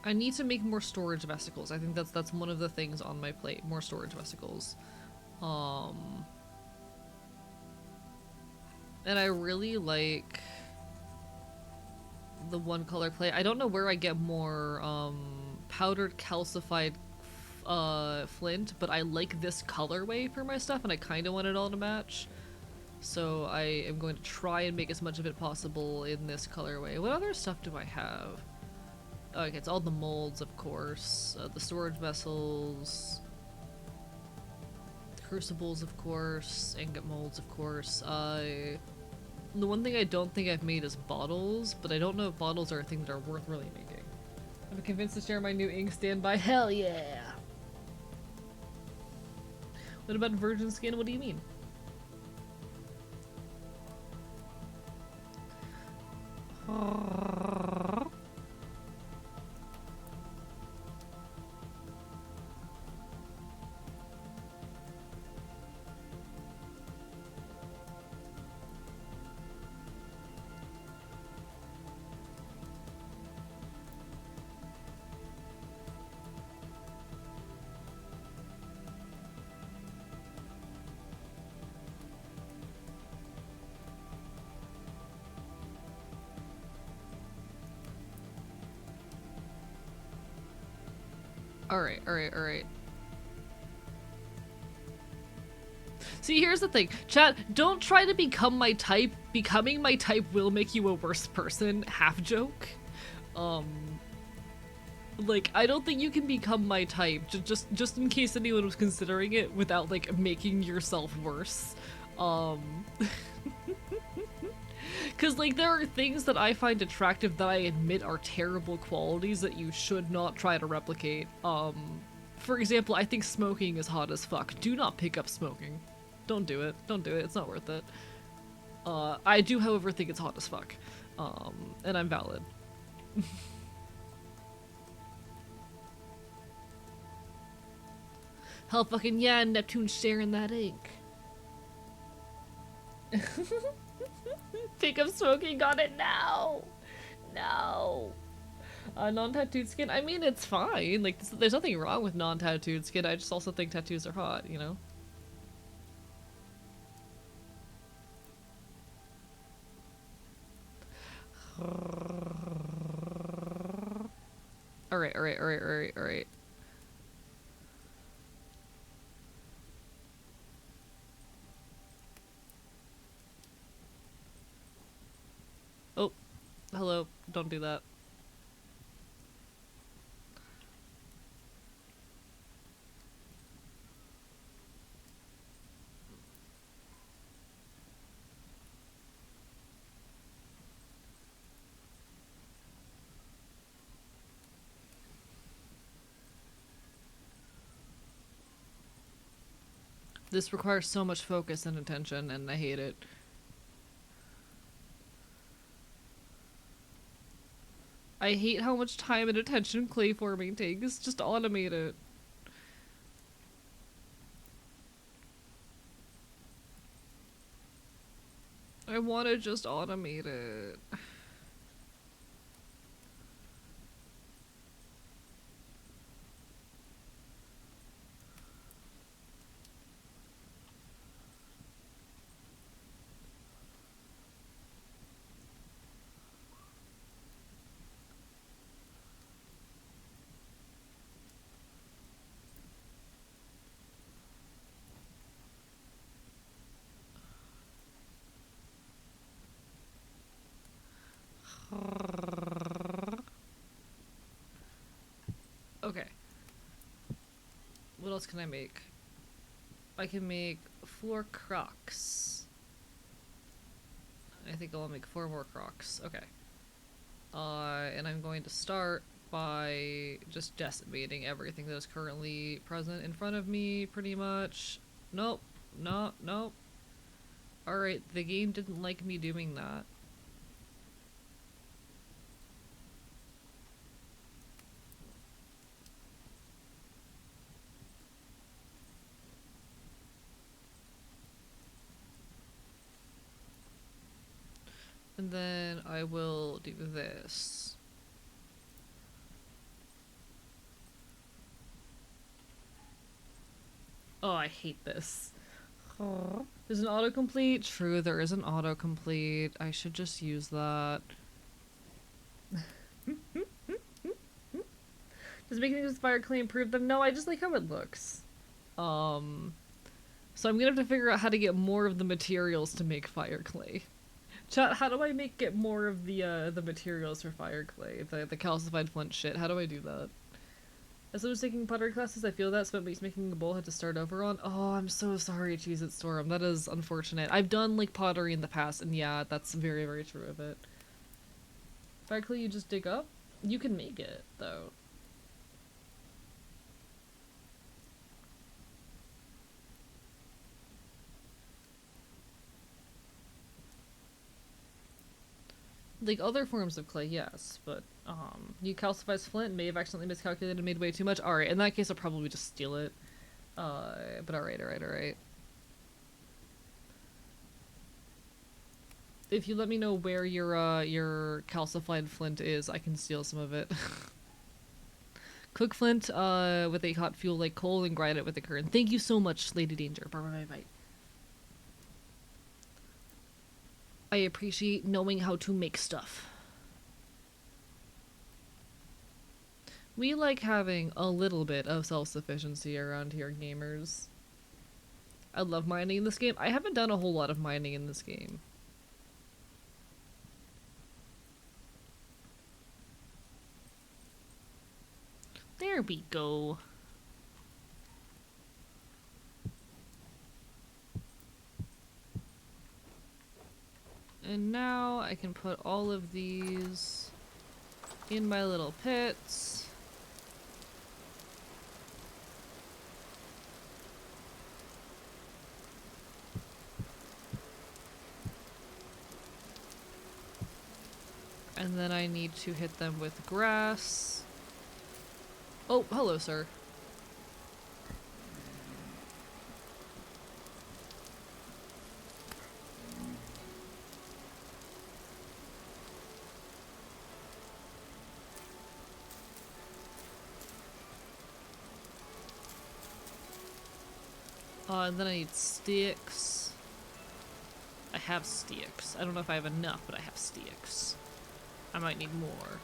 I need to make more storage vesicles. I think that's one of the things on my plate. More storage vesicles. And I really like the one color plate. I don't know where I get more powdered calcified flint, but I like this colorway for my stuff and I kind of want it all to match. So I am going to try and make as much of it possible in this colorway. What other stuff do I have? Okay, it's all the molds, of course. The storage vessels. Crucibles, of course. Ingot molds, of course. The one thing I don't think I've made is bottles, but I don't know if bottles are a thing that are worth really making. I'm convinced to share my new ink standby. Hell yeah! What about virgin skin? What do you mean? Alright. See, here's the thing. Chat, don't try to become my type. Becoming my type will make you a worse person. Half joke. Like, I don't think you can become my type, just in case anyone was considering it, without, like, making yourself worse. Because, like, there are things that I find attractive that I admit are terrible qualities that you should not try to replicate. For example, I think smoking is hot as fuck. Do not pick up smoking. Don't do it. Don't do it. It's not worth it. I do, however, think it's hot as fuck. And I'm valid. Hell fucking yeah, Neptune's sharing that ink. Pick up smoking, got it now! No! Non-tattooed skin? I mean, it's fine. Like, there's nothing wrong with non-tattooed skin. I just also think tattoos are hot, you know? Alright. Oh, hello. Don't do that. This requires so much focus and attention, and I hate it. I hate how much time and attention clay forming takes. Just automate it. I want to just automate it. Okay. What else can I make? I can make 4 crocs. I think I'll make 4 more crocs. Okay. And I'm going to start by just decimating everything that is currently present in front of me, pretty much. Nope. Nope. Alright, the game didn't like me doing that. And then I will do this. Oh, I hate this. Oh. There's an autocomplete. True, there is an autocomplete. I should just use that. Does making things with fire clay improve them? No, I just like how it looks. So I'm gonna have to figure out how to get more of the materials to make fire clay. Chat, how do I get more of the materials for fire clay? The calcified flint shit. How do I do that? As I was taking pottery classes, I feel that spent weeks making a bowl, had to start over on. Oh, I'm so sorry, Cheese It Storm. That is unfortunate. I've done like pottery in the past, and yeah, that's very, very true of it. Fire clay you just dig up? You can make it, though. Like other forms of clay, yes, but you calcifies flint may have accidentally miscalculated and made way too much. Alright, in that case I'll probably just steal it. But alright. If you let me know where your calcified flint is, I can steal some of it. Cook flint with a hot fuel like coal and grind it with a current. Thank you so much, Lady Danger. Bye. I appreciate knowing how to make stuff. We like having a little bit of self-sufficiency around here, gamers. I love mining in this game. I haven't done a whole lot of mining in this game. There we go. And now I can put all of these in my little pits. And then I need to hit them with grass. Oh, hello, sir. And then I need sticks. I have sticks. I don't know if I have enough, but I have sticks. I might need more.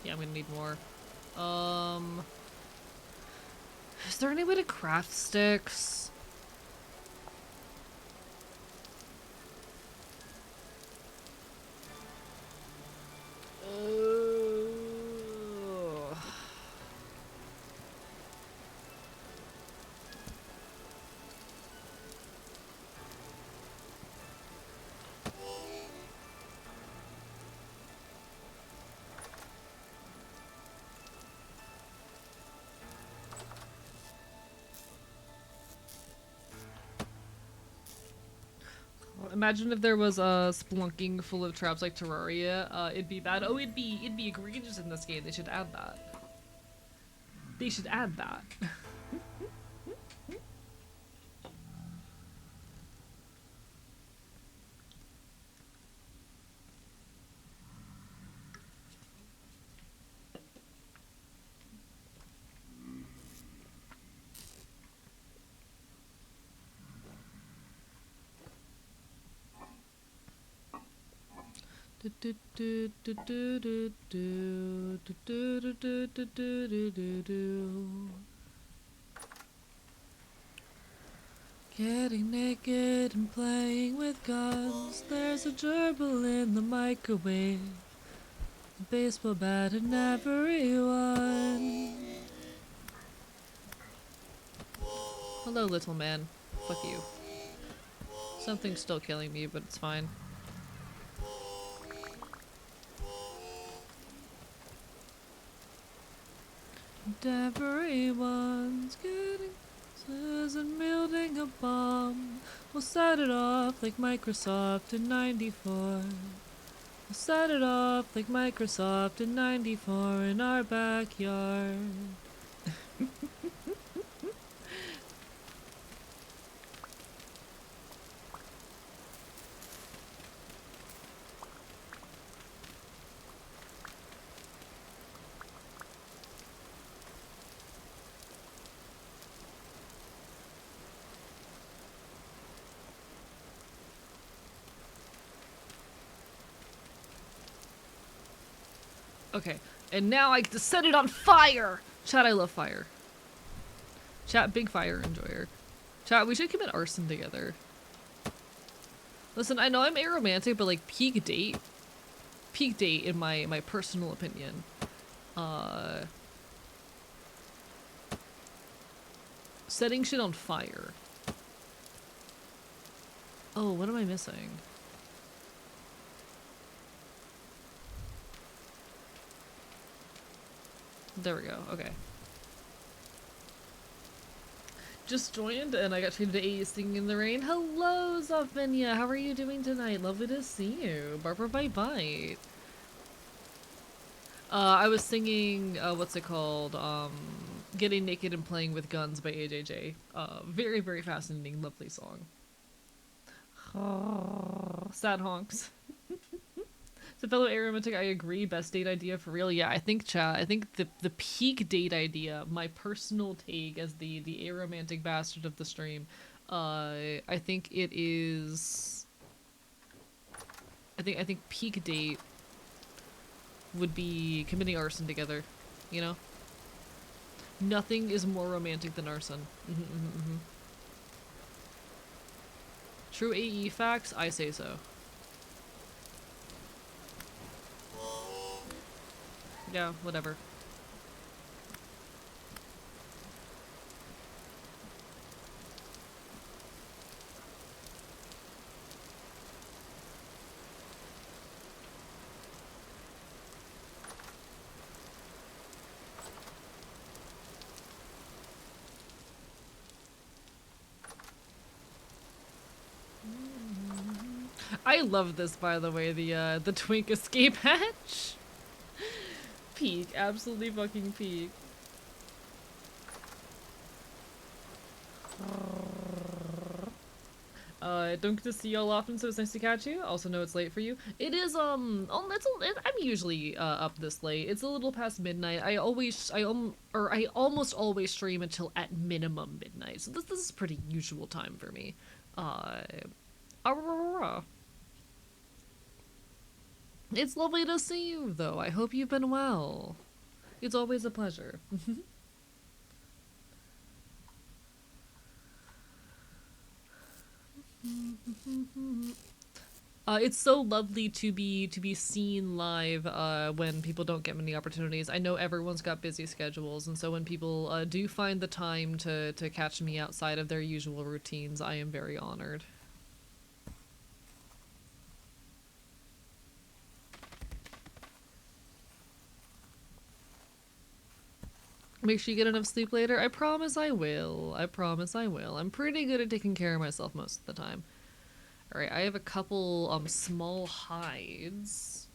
Yeah, I'm gonna need more. Is there any way to craft sticks? Imagine if there was a spelunking full of traps like Terraria. It'd be bad. Oh, it'd be egregious in this game. They should add that. They should add that. Getting naked and playing with guns. There's a gerbil in the microwave. A baseball bat and everyone. Hello, little man. Fuck you. Something's still killing me, but it's fine. And everyone's getting and building a bomb. We'll set it off like Microsoft in '94. We'll set it off like Microsoft in '94 in our backyard. Okay, and now I get to set it on fire! Chat, I love fire. Chat, big fire enjoyer. Chat, we should commit arson together. Listen, I know I'm aromantic, but like peak date in my personal opinion. Setting shit on fire. Oh, what am I missing? There we go, okay. Just joined and I got treated to A Singing in the Rain. Hello, Zophenia! How are you doing tonight? Lovely to see you. Barbara Bite Bite. I was singing, what's it called? Getting Naked and Playing with Guns by AJJ. Very, very fascinating, lovely song. Sad honks. So fellow aromantic, I agree. Best date idea for real. Yeah, I think chat. I think the peak date idea, my personal take as the aromantic bastard of the stream, I think it is. I think peak date would be committing arson together. You know. Nothing is more romantic than arson. True AE facts. I say so. Yeah, whatever. I love this, by the way, the twink escape hatch. Peak, absolutely fucking peak. Don't get to see y'all often, so it's nice to catch you. Also know it's late for you. It is, I'm usually, up this late. It's a little past midnight. I almost always stream until at minimum midnight. So this is pretty usual time for me. It's lovely to see you, though. I hope you've been well. It's always a pleasure. It's so lovely to be seen live when people don't get many opportunities. I know everyone's got busy schedules, and so when people do find the time to catch me outside of their usual routines, I am very honored. Make sure you get enough sleep later. I promise I will. I promise I will. I'm pretty good at taking care of myself most of the time. Alright, I have a couple small hides.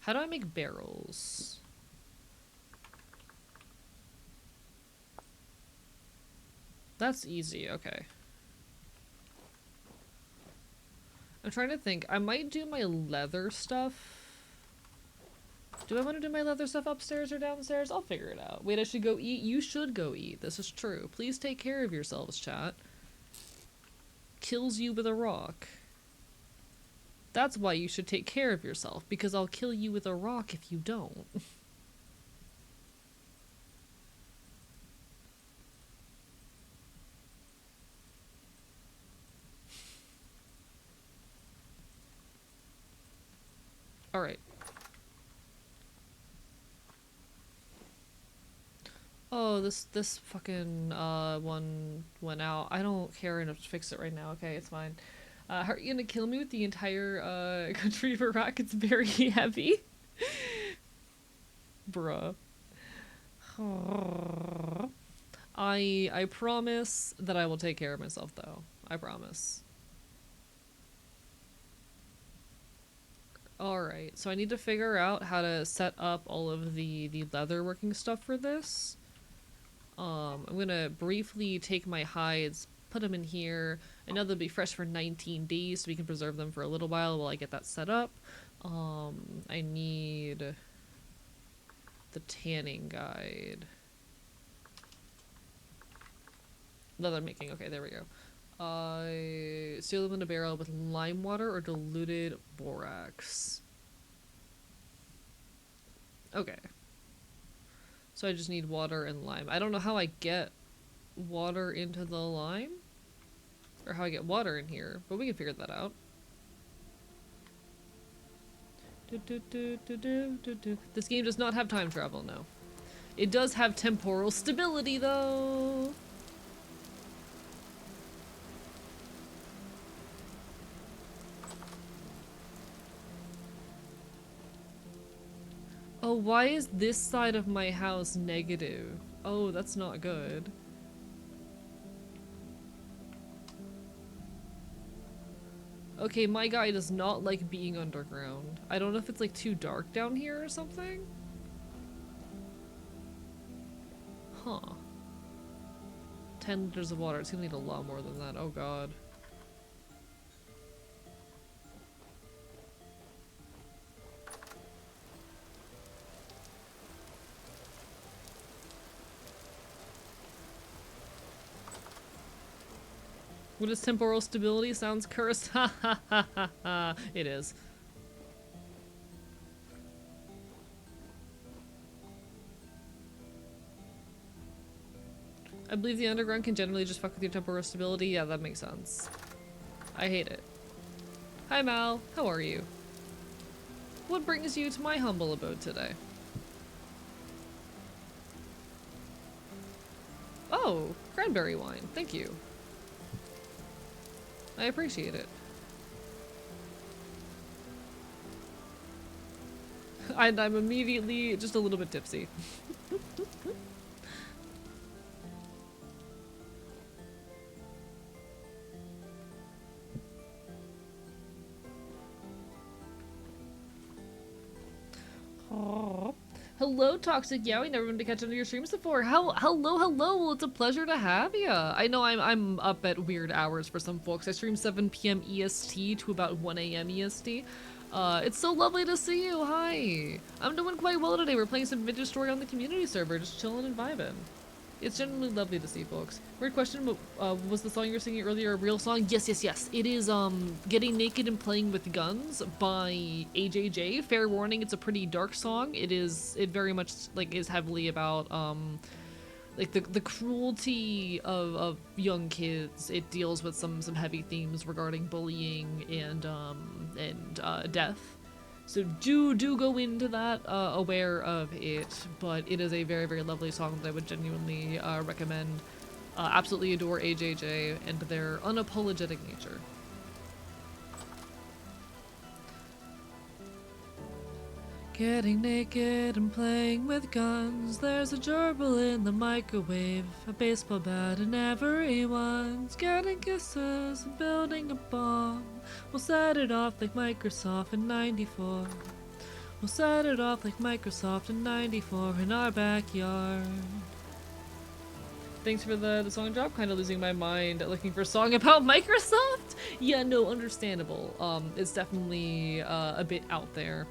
How do I make barrels? That's easy, okay. I'm trying to think. I might do my leather stuff. Do I want to do my leather stuff upstairs or downstairs? I'll figure it out. Wait, I should go eat? You should go eat. This is true. Please take care of yourselves, chat. Kills you with a rock. That's why you should take care of yourself, because I'll kill you with a rock if you don't. Alright. Oh, this fucking one went out. I don't care enough to fix it right now. Okay, it's fine. How are you gonna kill me with the entire country of Iraq? It's very heavy. Bruh. I promise that I will take care of myself though. I promise. Alright, so I need to figure out how to set up all of the leather working stuff for this. I'm gonna briefly take my hides, put them in here. I know they'll be fresh for 19 days, so we can preserve them for a little while I get that set up. I need the tanning guide. Leather making, okay, there we go. Seal them in a barrel with lime water or diluted borax. Okay. So I just need water and lime. I don't know how I get water into the lime. Or how I get water in here, but we can figure that out. This game does not have time travel, no. It does have temporal stability, though. Oh, why is this side of my house negative? Oh, that's not good. Okay, my guy does not like being underground. I don't know if it's like too dark down here or something. Huh. 10 liters of water. It's gonna need a lot more than that. Oh god. What is temporal stability? Sounds cursed. Ha ha ha ha ha. It is. I believe the underground can generally just fuck with your temporal stability. Yeah, that makes sense. I hate it. Hi Mal, how are you? What brings you to my humble abode today? Oh, cranberry wine. Thank you. I appreciate it. And I'm immediately just a little bit tipsy. Oh. Hello, Toxic Yowie. Never been to catch under your streams before. Hello. Well, it's a pleasure to have you. I know I'm up at weird hours for some folks. I stream 7 p.m. EST to about 1 a.m. EST. It's so lovely to see you. Hi. I'm doing quite well today. We're playing some Vintage Story on the community server, just chilling and vibing. It's generally lovely to see folks. Weird question, but was the song you were singing earlier a real song? Yes. It is Getting Naked and Playing with Guns by AJJ. Fair warning, it's a pretty dark song. It very much like is heavily about like the cruelty of young kids. It deals with some heavy themes regarding bullying and death. So do go into that aware of it, but it is a very, very lovely song that I would genuinely recommend. Absolutely adore AJJ and their unapologetic nature. Getting naked and playing with guns. There's a gerbil in the microwave, a baseball bat in everyone's. Getting kisses and building a bomb. We'll set it off like Microsoft in '94. We'll set it off like Microsoft in '94 in our backyard. Thanks for the song drop. Kind of losing my mind looking for a song about Microsoft. Yeah, no, understandable. It's definitely a bit out there.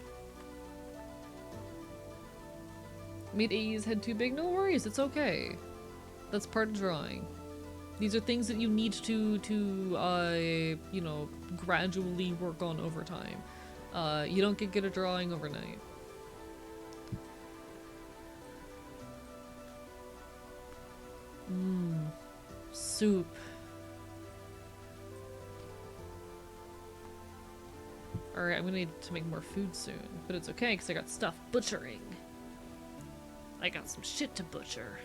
Made AE's head too big? No worries, it's okay. That's part of drawing. These are things that you need to you know, gradually work on over time. You don't get good at drawing overnight. Soup. Alright, I'm gonna need to make more food soon, but it's okay because I got stuff butchering. I got some shit to butcher.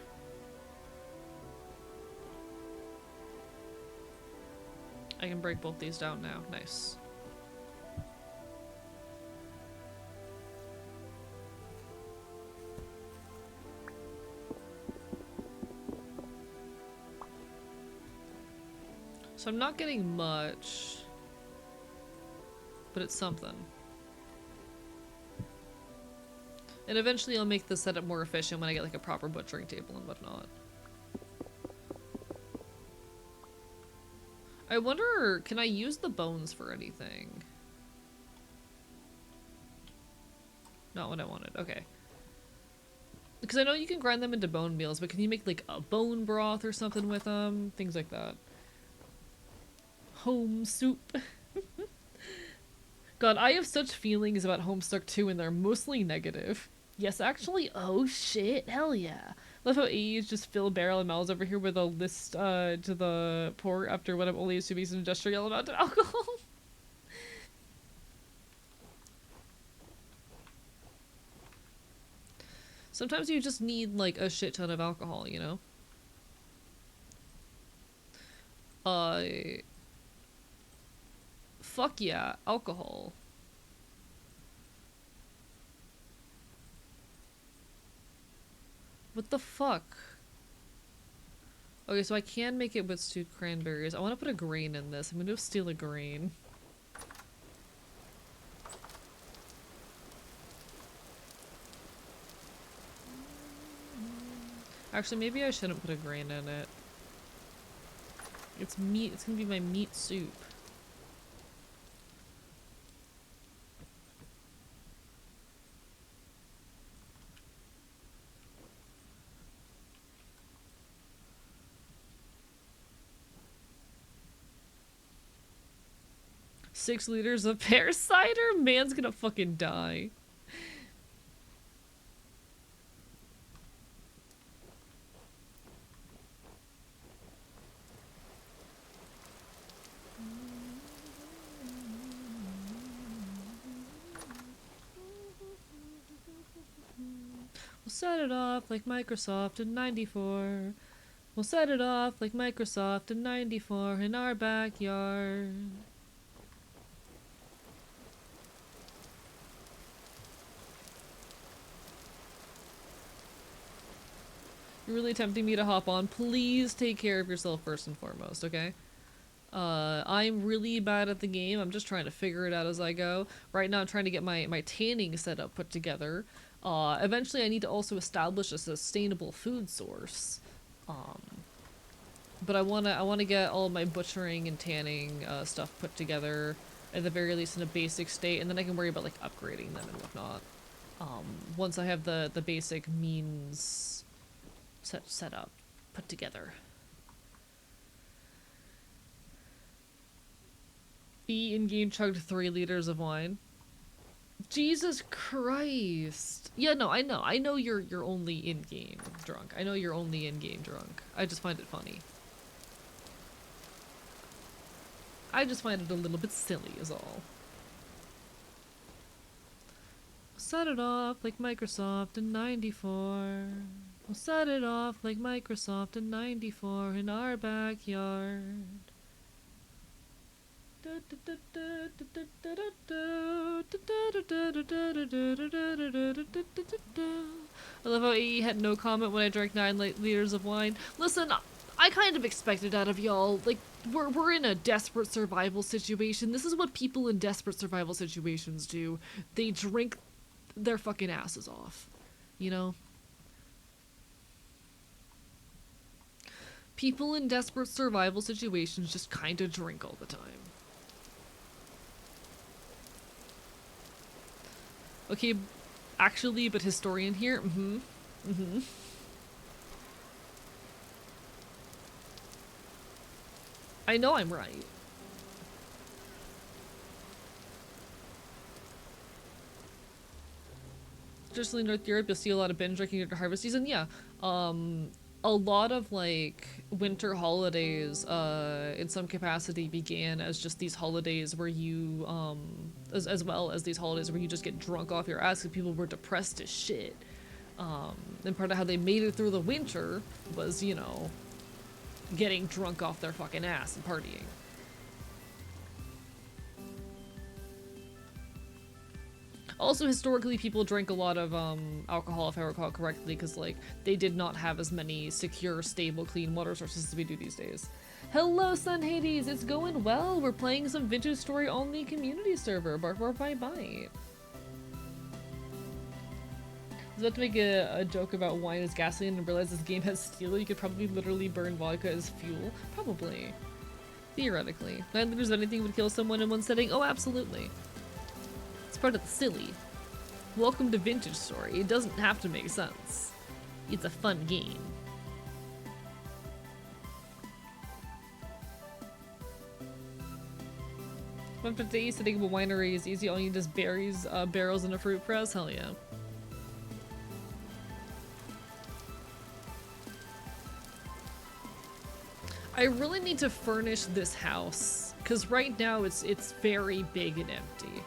I can break both these down now. Nice. So I'm not getting much, but it's something. And eventually I'll make the setup more efficient when I get like a proper butchering table and whatnot. I wonder, can I use the bones for anything? Not what I wanted, okay. Because I know you can grind them into bone meals, but can you make like a bone broth or something with them? Things like that. Home soup. God, I have such feelings about Homestuck 2 and they're mostly negative. Yes, actually. Oh shit! Hell yeah! Love how AE's just fill barrel and mouths over here with a list to the port after what I'm only assuming is an industrial amount of alcohol. Sometimes you just need like a shit ton of alcohol, you know? Uh, fuck yeah, alcohol. What the fuck? Okay, so I can make it with stewed cranberries. I want to put a grain in this. I'm gonna steal a grain. Actually, maybe I shouldn't put a grain in it. It's meat. It's gonna be my meat soup. $6 of pear cider? Man's gonna fucking die. We'll set it off like Microsoft in '94. We'll set it off like Microsoft in '94 in our backyard. You're really tempting me to hop on. Please take care of yourself first and foremost, okay? I'm really bad at the game. I'm just trying to figure it out as I go. Right now I'm trying to get my tanning setup put together. Eventually I need to also establish a sustainable food source. But I wanna get all my butchering and tanning stuff put together at the very least in a basic state, and then I can worry about like upgrading them and whatnot. Once I have the basic means set up, put together. E in-game chugged 3 liters of wine. Jesus Christ. Yeah, no, I know you're only in-game drunk. I know you're only in-game drunk. I just find it funny. I just find it a little bit silly is all. Set it off like Microsoft in '94. We'll set it off like Microsoft in '94 in our backyard. I love how AE had no comment when I drank 9 liters of wine. Listen, I kind of expected out of y'all. Like, we're in a desperate survival situation. This is what people in desperate survival situations do. They drink their fucking asses off. You know? People in desperate survival situations just kind of drink all the time. Okay, actually, but historian here? I know I'm right. Traditionally in North Europe, you'll see a lot of binge drinking during harvest season. Yeah, a lot of like winter holidays in some capacity began as just these holidays where you as well as these holidays where you just get drunk off your ass because people were depressed as shit. And part of how they made it through the winter was, you know, getting drunk off their fucking ass and partying. Also, historically, people drank a lot of alcohol, if I recall correctly, because like they did not have as many secure, stable, clean water sources as we do these days. Hello, Sun Hades. It's going well. We're playing some Vintage Story only community server. Bark, bark, bite, bite. I was about to make a joke about wine as gasoline and realize this game has steel. You could probably literally burn vodka as fuel. Probably. Theoretically. 9 liters of anything would kill someone in one setting? Oh, absolutely. It's part of the silly. Welcome to Vintage Story. It doesn't have to make sense. It's a fun game. Fun for today, setting up a winery is easy. All you need is berries, barrels, and a fruit press. Hell yeah. I really need to furnish this house, because right now it's very big and empty.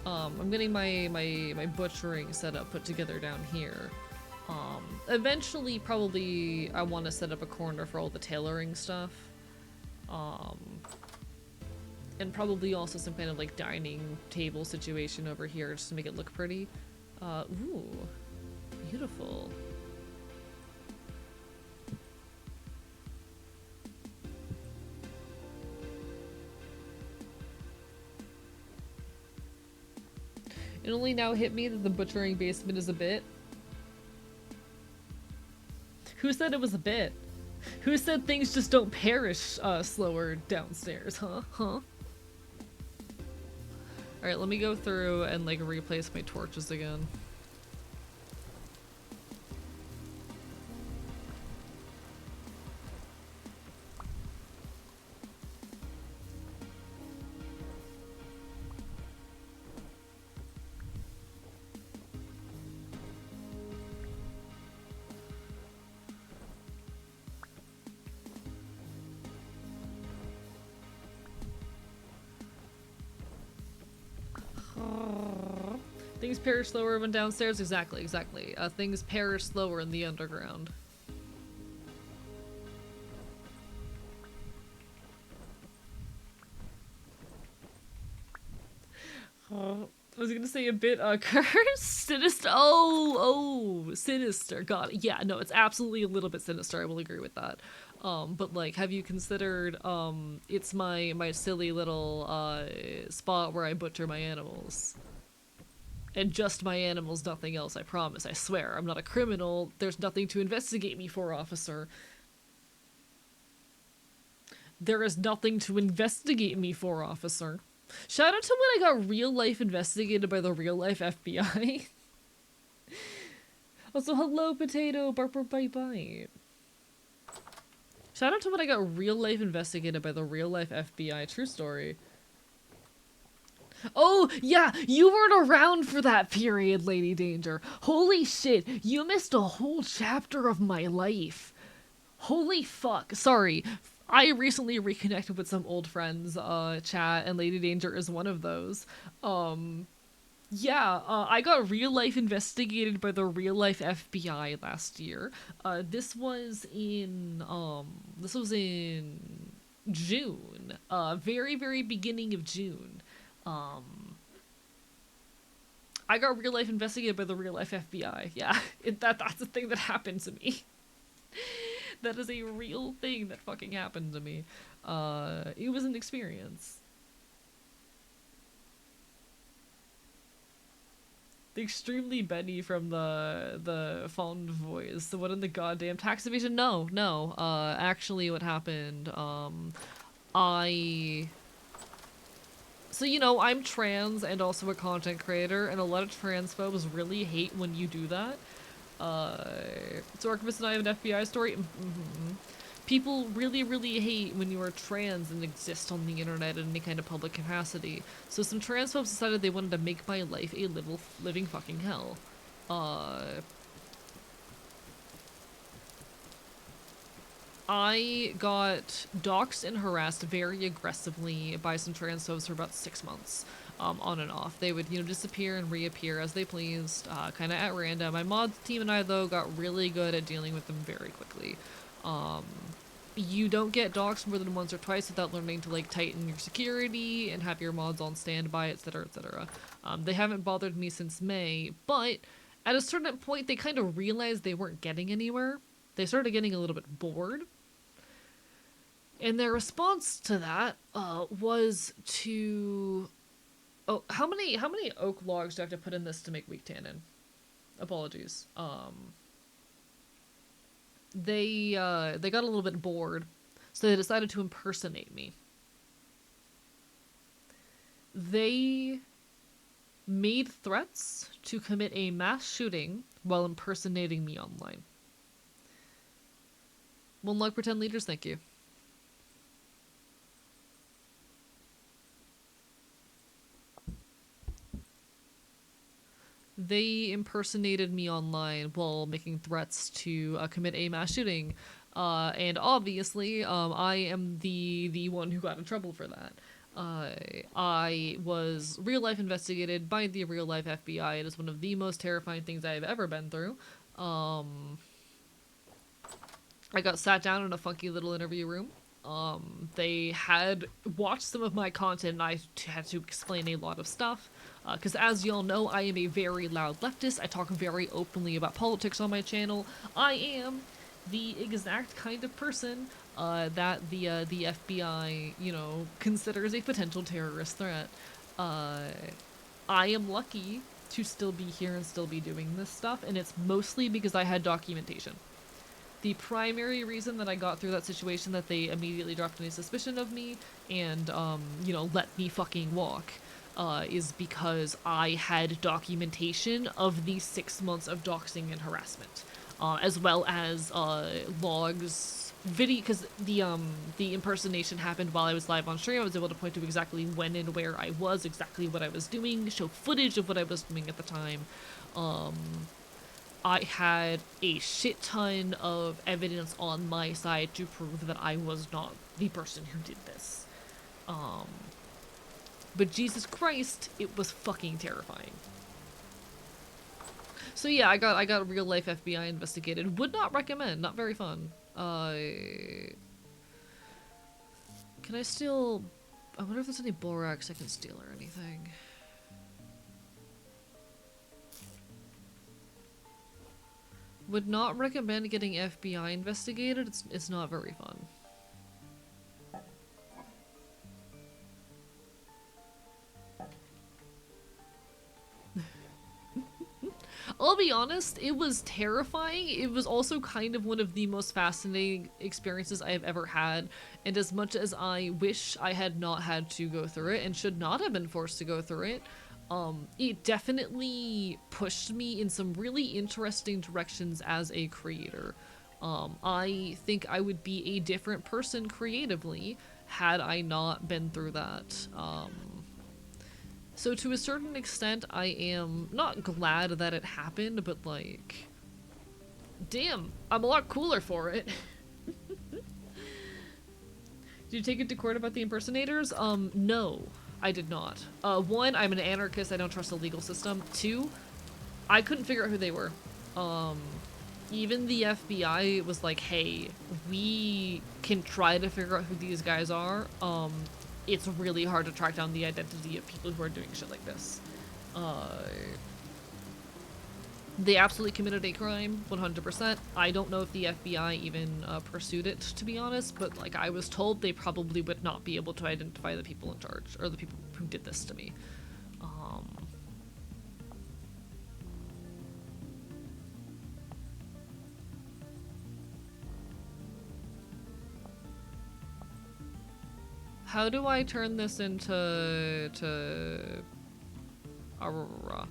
I'm getting my butchering setup put together down here. Eventually, probably, I want to set up a corner for all the tailoring stuff. And probably also some kind of like dining table situation over here just to make it look pretty. Ooh, beautiful. It only now hit me that the butchering basement is a bit. Who said it was a bit? Who said things just don't perish slower downstairs, huh? Alright, let me go through and like replace my torches again. Things perish slower when downstairs? Exactly. Things perish slower in the underground. I was gonna say a bit, cursed? Sinister? Oh, sinister. God, yeah, no, it's absolutely a little bit sinister, I will agree with that. But like, have you considered, it's my silly little, spot where I butcher my animals? And just my animals, nothing else, I promise, I swear. I'm not a criminal. There's nothing to investigate me for, officer. There is nothing to investigate me for, officer. Shout out to when I got real life investigated by the real life FBI. Also, hello, potato, barper, bite, bite. Shout out to when I got real life investigated by the real life FBI. True story. Oh, yeah, you weren't around for that period, Lady Danger. Holy shit, you missed a whole chapter of my life. Holy fuck. Sorry. I recently reconnected with some old friends, chat, and Lady Danger is one of those. Yeah, I got real life investigated by the real life FBI last year. This was in June. Very, very beginning of June. I got real life investigated by the real life FBI. Yeah, that's a thing that happened to me. That is a real thing that fucking happened to me. It was an experience. The extremely Benny from the fond voice, the one in the goddamn tax evasion. No. Actually, what happened? So, you know, I'm trans and also a content creator, and a lot of transphobes really hate when you do that. So Archivist and I have an FBI story. People really, really hate when you are trans and exist on the internet in any kind of public capacity. So some transphobes decided they wanted to make my life a living fucking hell. I got doxxed and harassed very aggressively by some transphobes for about 6 months, on and off. They would, you know, disappear and reappear as they pleased, kind of at random. My mod team and I, though, got really good at dealing with them very quickly. You don't get doxxed more than once or twice without learning to, like, tighten your security and have your mods on standby, etc., etc. They haven't bothered me since May, but at a certain point, they kind of realized they weren't getting anywhere. They started getting a little bit bored. And their response to that was to... Oh, how many oak logs do I have to put in this to make weak tannin? Apologies. They got a little bit bored, so they decided to impersonate me. They made threats to commit a mass shooting while impersonating me online. One log per 10 liters, thank you. They impersonated me online while making threats to commit a mass shooting. And obviously, I am the one who got in trouble for that. I was real life investigated by the real life FBI. It is one of the most terrifying things I have ever been through. I got sat down in a funky little interview room. They had watched some of my content and I had to explain a lot of stuff. Because as y'all know, I am a very loud leftist. I talk very openly about politics on my channel. I am the exact kind of person that the FBI, you know, considers a potential terrorist threat. I am lucky to still be here and still be doing this stuff, and it's mostly because I had documentation. The primary reason that I got through that situation, that they immediately dropped any suspicion of me and, you know, let me fucking walk, is because I had documentation of the 6 months of doxing and harassment, as well as logs, video, because the impersonation happened while I was live on stream. I was able to point to exactly when and where I was, exactly what I was doing, show footage of what I was doing at the time. I had a shit ton of evidence on my side to prove that I was not the person who did this. But Jesus Christ, it was fucking terrifying. So yeah, I got real life FBI investigated. Would not recommend. Not very fun. Can I steal? I wonder if there's any borax I can steal or anything. Would not recommend getting FBI investigated. It's not very fun. I'll be honest, it was terrifying. It was also kind of one of the most fascinating experiences I have ever had. And as much as I wish I had not had to go through it and should not have been forced to go through it, it definitely pushed me in some really interesting directions as a creator. I think I would be a different person creatively had I not been through that. So to a certain extent, I am not glad that it happened, but like, damn, I'm a lot cooler for it. Did you take it to court about the impersonators? No. I did not. One, I'm an anarchist, I don't trust the legal system. Two, I couldn't figure out who they were. Even the FBI was like, hey, we can try to figure out who these guys are. It's really hard to track down the identity of people who are doing shit like this. They absolutely committed a crime, 100%. I don't know if the FBI even pursued it, to be honest, but like I was told they probably would not be able to identify the people in charge, or the people who did this to me. How do I turn this into Aurora?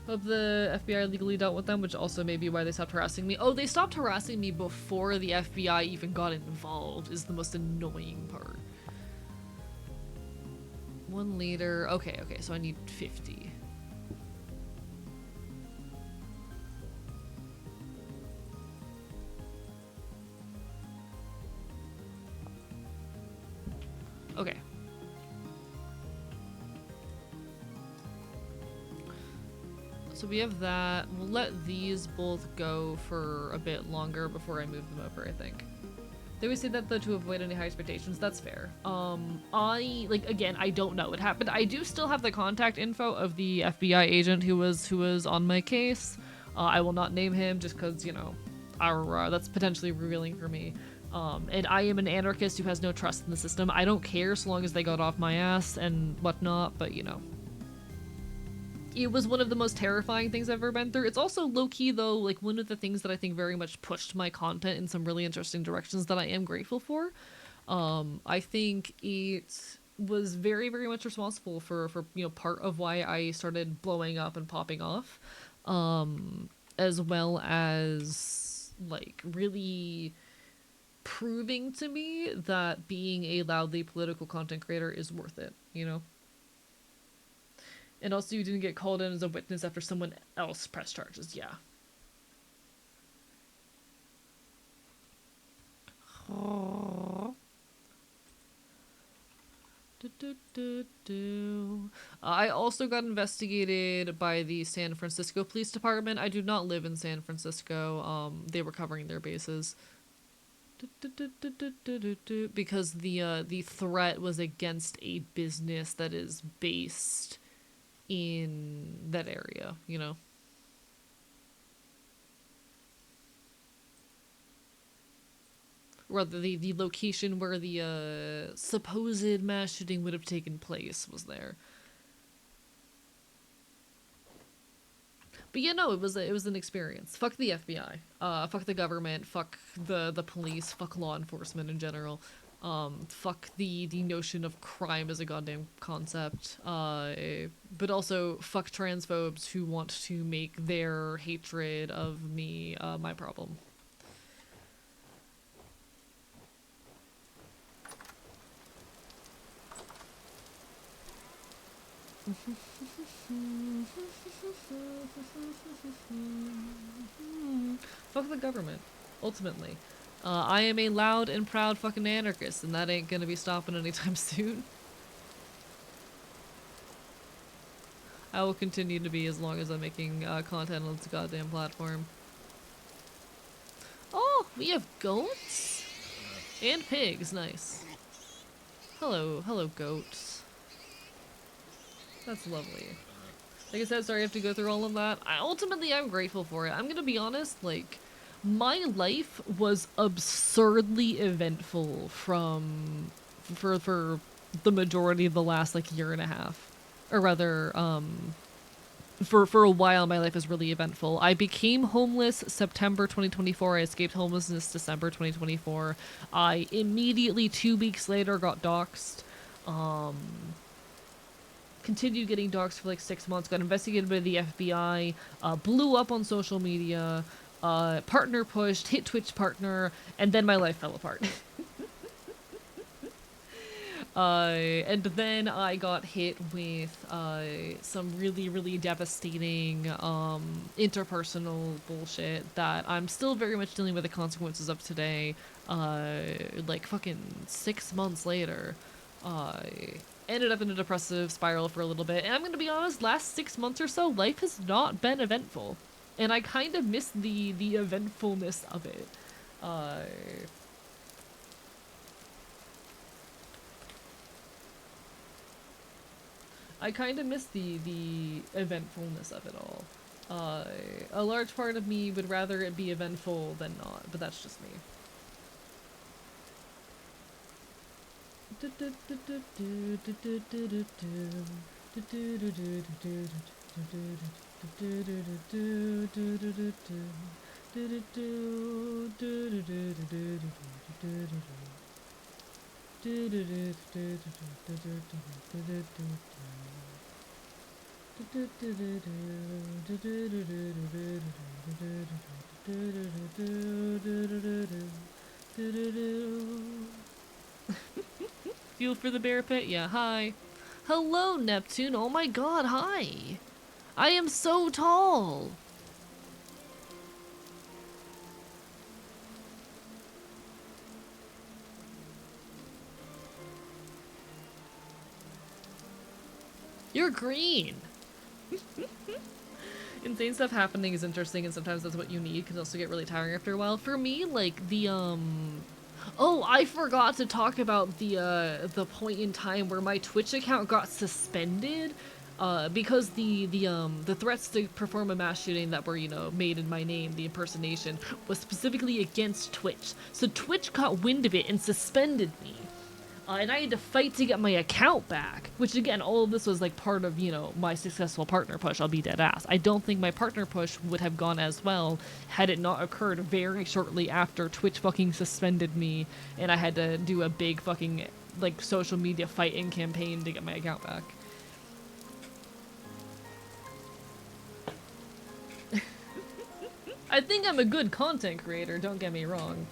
Hope the FBI legally dealt with them, which also may be why they stopped harassing me. Oh, they stopped harassing me before the FBI even got involved, is the most annoying part. 1 liter. Okay, so I need 50. Okay. So we have that. We'll let these both go for a bit longer before I move them over, I think. They always say that though to avoid any high expectations. That's fair. Again, I don't know what happened. I do still have the contact info of the FBI agent who was on my case. I will not name him just because, you know, that's potentially revealing for me. And I am an anarchist who has no trust in the system. I don't care so long as they got off my ass and whatnot, but you know. It was one of the most terrifying things I've ever been through. It's also low-key, though, like one of the things that I think very much pushed my content in some really interesting directions that I am grateful for. I think it was very, very much responsible for you know, part of why I started blowing up and popping off. As well as, like, really proving to me that being a loudly political content creator is worth it, you know? And also you didn't get called in as a witness after someone else pressed charges, yeah. I also got investigated by the San Francisco Police Department. I do not live in San Francisco. They were covering their bases. Because the threat was against a business that is based in that area, you know. Rather, the location where the supposed mass shooting would have taken place was there. But yeah, no, it was an experience. Fuck the FBI. Fuck the government. Fuck the police. Fuck law enforcement in general. Fuck the notion of crime as a goddamn concept. But also fuck transphobes who want to make their hatred of me my problem. Fuck the government, ultimately. I am a loud and proud fucking anarchist, and that ain't gonna be stopping anytime soon. I will continue to be as long as I'm making content on this goddamn platform. Oh, we have goats? And pigs, nice. Hello goats. That's lovely. Like I said, sorry I have to go through all of that. Ultimately, I'm grateful for it. I'm gonna be honest, like, my life was absurdly eventful for the majority of the last, like, year and a half. Or rather, for a while, my life was really eventful. I became homeless September 2024. I escaped homelessness December 2024. I immediately, 2 weeks later, got doxxed. Continued getting doxxed for like 6 months, got investigated by the FBI, blew up on social media, partner pushed, hit Twitch partner, and then my life fell apart. And then I got hit with some really devastating interpersonal bullshit that I'm still very much dealing with the consequences of today, like fucking 6 months later. Ended up in a depressive spiral for a little bit, and I'm gonna be honest, last 6 months or so, life has not been eventful. And I kind of miss the eventfulness of it. I kind of miss the eventfulness of it all. A large part of me would rather it be eventful than not, but that's just me. Fuel for the bear pit? Yeah, hi. Hello, Neptune. Oh my god, hi. I am so tall. You're green. Insane stuff happening is interesting, and sometimes that's what you need, because also get really tiring after a while. For me, like, the, oh, I forgot to talk about the point in time where my Twitch account got suspended, because the threats to perform a mass shooting that were, you know, made in my name, the impersonation, was specifically against Twitch. So Twitch got wind of it and suspended me. And I had to fight to get my account back, which again, all of this was like part of, you know, my successful partner push. I'll be dead ass. I don't think my partner push would have gone as well had it not occurred very shortly after Twitch fucking suspended me and I had to do a big fucking, like, social media fighting campaign to get my account back. I think I'm a good content creator, don't get me wrong.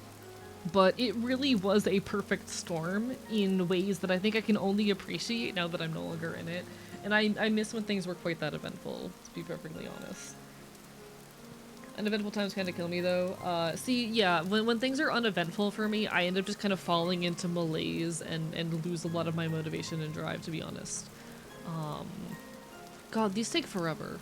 But it really was a perfect storm in ways that I think I can only appreciate now that I'm no longer in it. And I miss when things were quite that eventful, to be perfectly honest. Uneventful times kind of kill me though. See, yeah, when things are uneventful for me, I end up just kind of falling into malaise and lose a lot of my motivation and drive, to be honest. God, these take forever.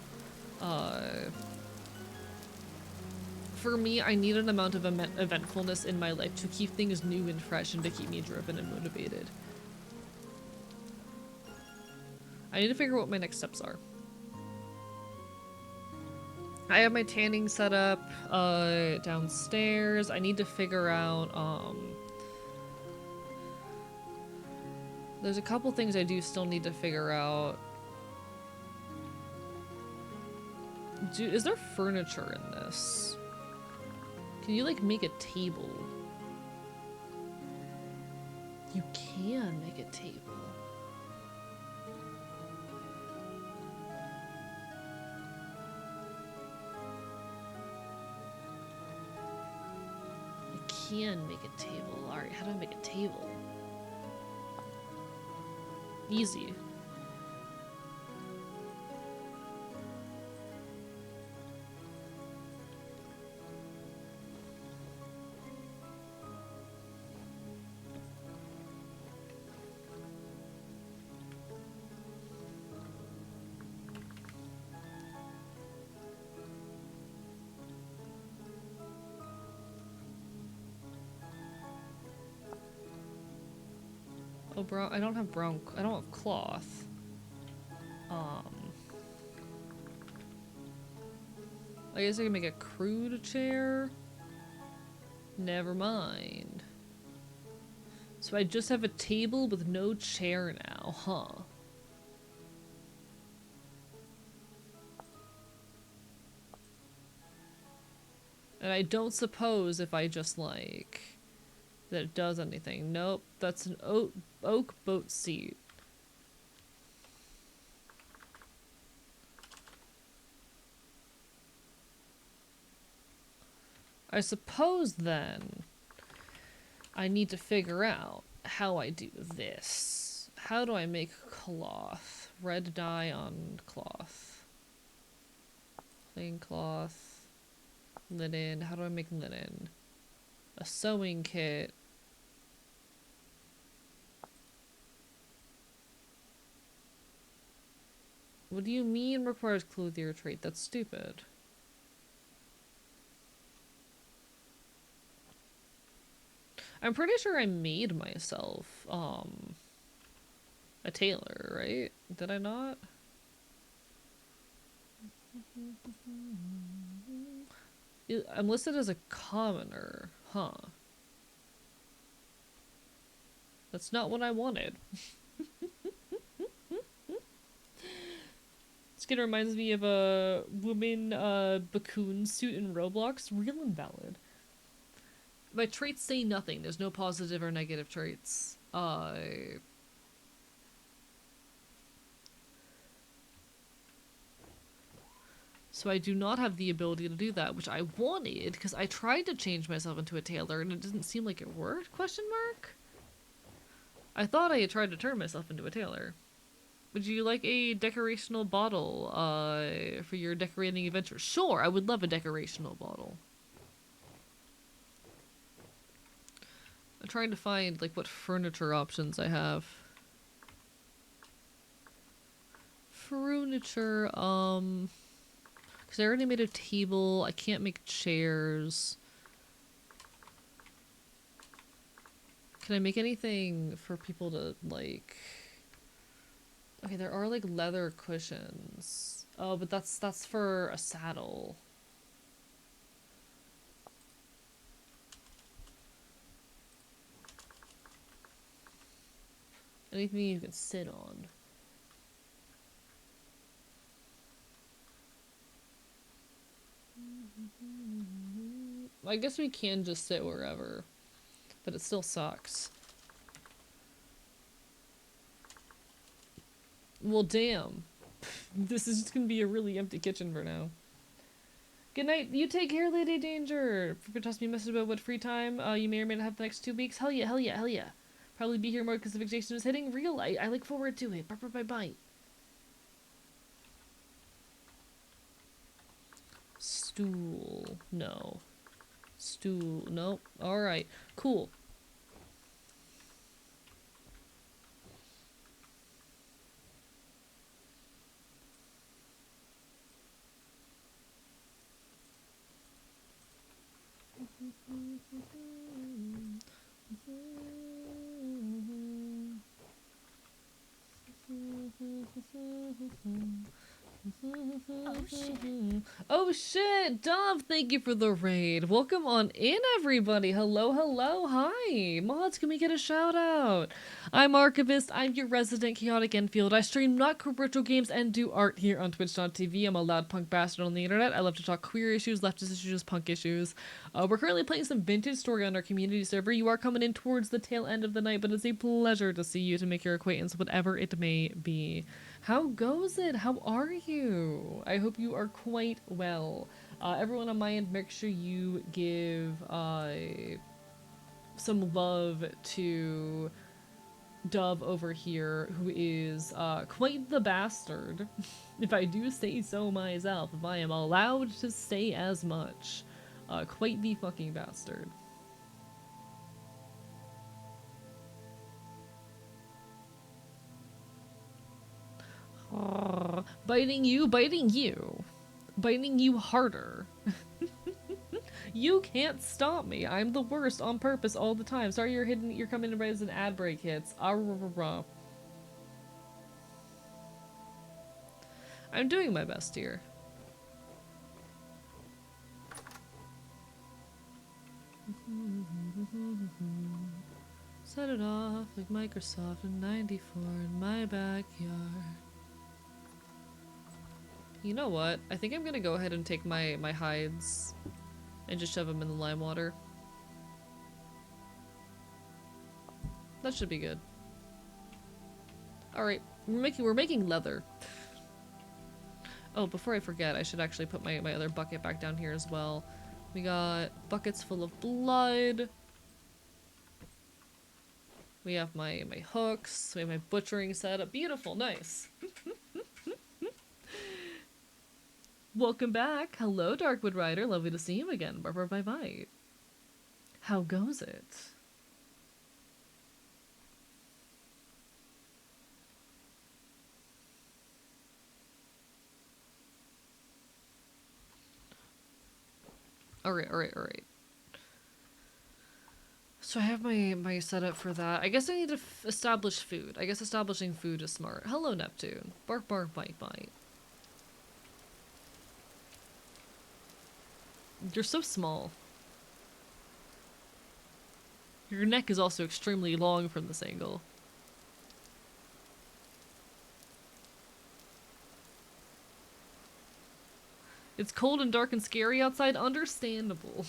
For me, I need an amount of eventfulness in my life to keep things new and fresh and to keep me driven and motivated. I need to figure out what my next steps are. I have my tanning set up downstairs. I need to figure out there's a couple things I do still need to figure out. Is there furniture in this? Can you like make a table? You can make a table. Can make a table. Alright, how do I make a table? Easy. Oh, brown. I don't have brown. I don't have cloth. I guess I can make a crude chair. Never mind. So I just have a table with no chair now, huh? And I don't suppose if I just like that it does anything. Nope, that's an oak boat seat. I suppose then I need to figure out how I do this. How do I make cloth? Red dye on cloth. Plain cloth. Linen. How do I make linen? A sewing kit. What do you mean requires clothier trait? That's stupid. I'm pretty sure I made myself, a tailor, right? Did I not? I'm listed as a commoner, huh? That's not what I wanted. This kid reminds me of a woman, Bakun suit in Roblox. Real invalid. My traits say nothing. There's no positive or negative traits. So I do not have the ability to do that, which I wanted, because I tried to change myself into a tailor and it didn't seem like it worked, question mark? I thought I had tried to turn myself into a tailor. Would you like a decorational bottle, for your decorating adventure? Sure, I would love a decorational bottle. I'm trying to find, like, what furniture options I have. Furniture, because I already made a table. I can't make chairs. Can I make anything for people to, like... Okay, there are, like, leather cushions. Oh, but that's for a saddle. Anything you can sit on. I guess we can just sit wherever, but it still sucks. Well, damn. This is just gonna be a really empty kitchen for now. Good night. You take care, Lady Danger. If you could toss me a message about what free time you may or may not have the next 2 weeks. Hell yeah, hell yeah, hell yeah. Probably be here more because the vacation is hitting real. I look forward to it. Bye bye bye. Stool. No. Stool. Nope. Alright. Cool. Oh shit. Oh shit! Dove, thank you for the raid. Welcome on in, everybody. Hello, hello, hi. Mods, can we get a shout out? I'm Archivist. I'm your resident chaotic Enfield. I stream not retro games and do art here on Twitch.tv. I'm a loud punk bastard on the internet. I love to talk queer issues, leftist issues, punk issues. We're currently playing some vintage story on our community server. You are coming in towards the tail end of the night, but it's a pleasure to see you, to make your acquaintance, whatever it may be. How goes it? How are you? I hope you are quite well. Everyone on my end, make sure you give some love to Dove over here, who is quite the bastard, if I do say so myself, if I am allowed to say as much. Quite the fucking bastard. Biting you, biting you. Biting you harder. You can't stop me. I'm the worst on purpose all the time. Sorry you're coming in right as an ad break hits. I'm doing my best here. Set it off like Microsoft in '94 in my backyard. You know what? I think I'm gonna go ahead and take my hides and just shove them in the lime water. That should be good. Alright, we're making leather. Oh, before I forget, I should actually put my other bucket back down here as well. We got buckets full of blood. We have my hooks. We have my butchering setup. Beautiful, nice. Welcome back. Hello, Darkwood Rider. Lovely to see you again. Barbara by Bite. How goes it? Alright. So I have my setup for that. I guess I need to establish food. I guess establishing food is smart. Hello, Neptune. Bark, bark, bite, bite. You're so small. Your neck is also extremely long from this angle. It's cold and dark and scary outside. Understandable.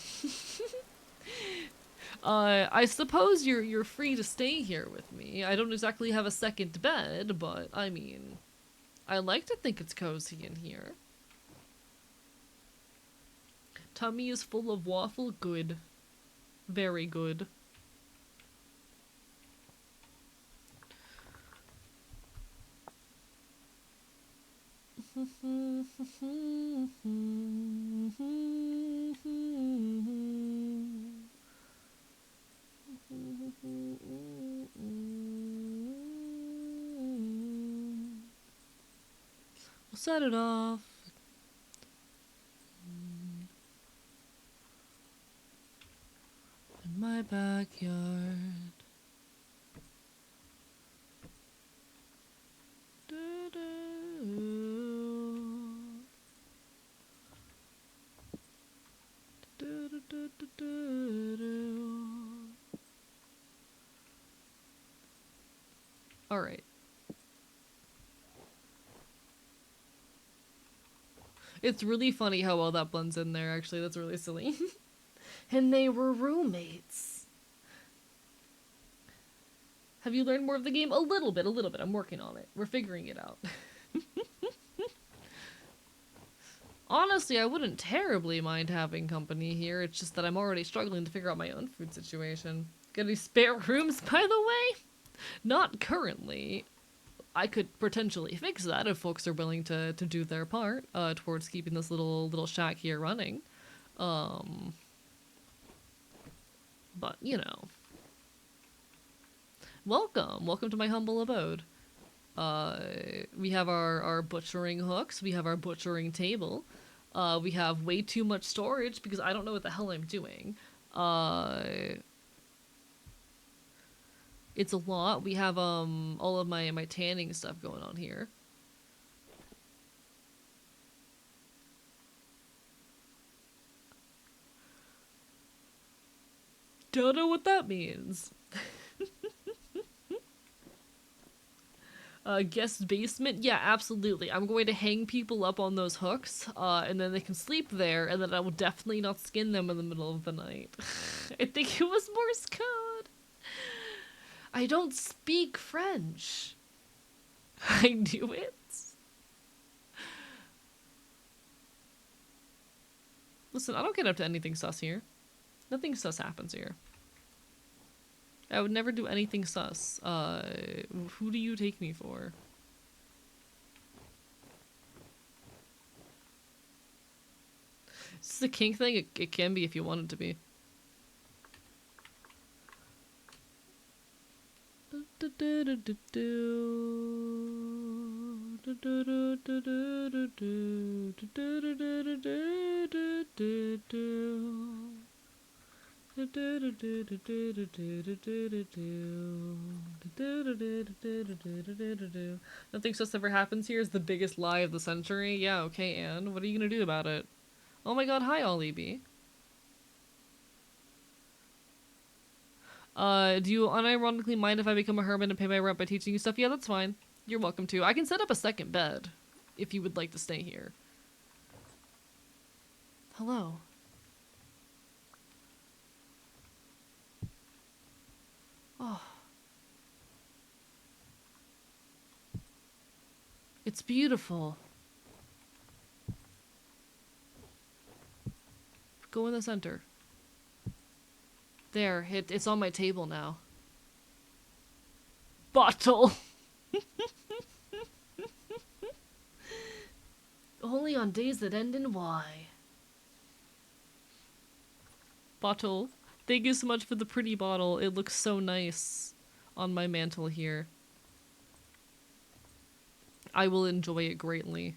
I suppose you're free to stay here with me. I don't exactly have a second bed, but I mean, I like to think it's cozy in here. Tummy is full of waffle. Good. Very good. We'll set it off. In my backyard. Alright. It's really funny how well that blends in there, actually. That's really silly. And they were roommates. Have you learned more of the game? A little bit. I'm working on it. We're figuring it out. Honestly, I wouldn't terribly mind having company here. It's just that I'm already struggling to figure out my own food situation. Got any spare rooms, by the way? Not currently. I could potentially fix that if folks are willing to do their part towards keeping this little shack here running. But you know, welcome to my humble abode. We have our butchering hooks. We have our butchering table. We have way too much storage because I don't know what the hell I'm doing. It's a lot. We have all of my tanning stuff going on here. Don't know what that means. Guest basement? Yeah, absolutely. I'm going to hang people up on those hooks, and then they can sleep there, and then I will definitely not skin them in the middle of the night. I think it was Morse code. I don't speak French. I knew it. Listen, I don't get up to anything sus here. Nothing sus happens here. I would never do anything sus. Who do you take me for? Is this a kink thing? It can be if you want it to be. Nothing sus ever happens here is the biggest lie of the century. Yeah, okay, and what are you gonna do about it? Oh my god, hi, Ollie B. Do you unironically mind if I become a hermit and pay my rent by teaching you stuff? Yeah, that's fine. You're welcome to. I can set up a second bed if you would like to stay here. Hello. Oh. It's beautiful. Go in the center. There, it's on my table now. Bottle! Only on days that end in Y. Bottle. Thank you so much for the pretty bottle. It looks so nice on my mantle here. I will enjoy it greatly.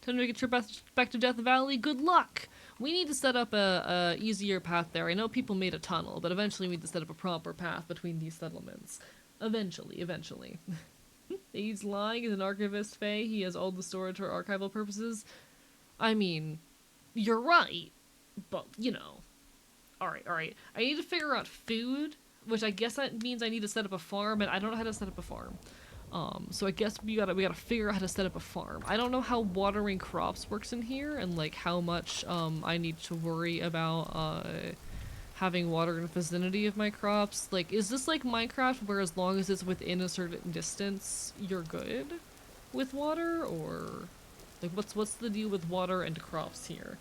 Time to make a trip back to Death Valley. Good luck! We need to set up a easier path there. I know people made a tunnel, but eventually we need to set up a proper path between these settlements. Eventually. He's lying as an archivist, Faye. He has all the storage for archival purposes. I mean, you're right, but, you know. Alright. I need to figure out food, which I guess that means I need to set up a farm, and I don't know how to set up a farm. So I guess we gotta figure out how to set up a farm. I don't know how watering crops works in here, and like how much I need to worry about having water in the vicinity of my crops. Like, is this like Minecraft, where as long as it's within a certain distance, you're good with water, or like what's the deal with water and crops here?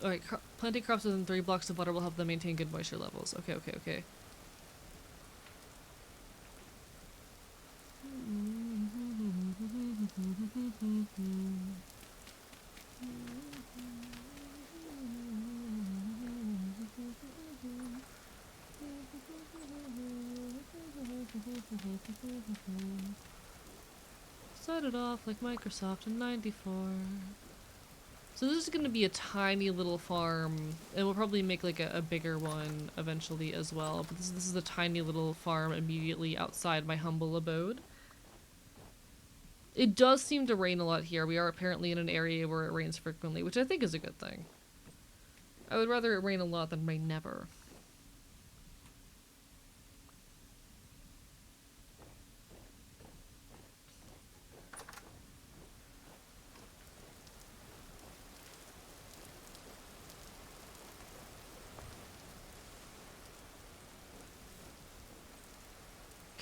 Alright, planting crops within 3 blocks of water will help them maintain good moisture levels. Okay. Started off like Microsoft in '94. So this is going to be a tiny little farm, and we'll probably make like a bigger one eventually as well. But this is a tiny little farm immediately outside my humble abode. It does seem to rain a lot here. We are apparently in an area where it rains frequently, which I think is a good thing. I would rather it rain a lot than rain never.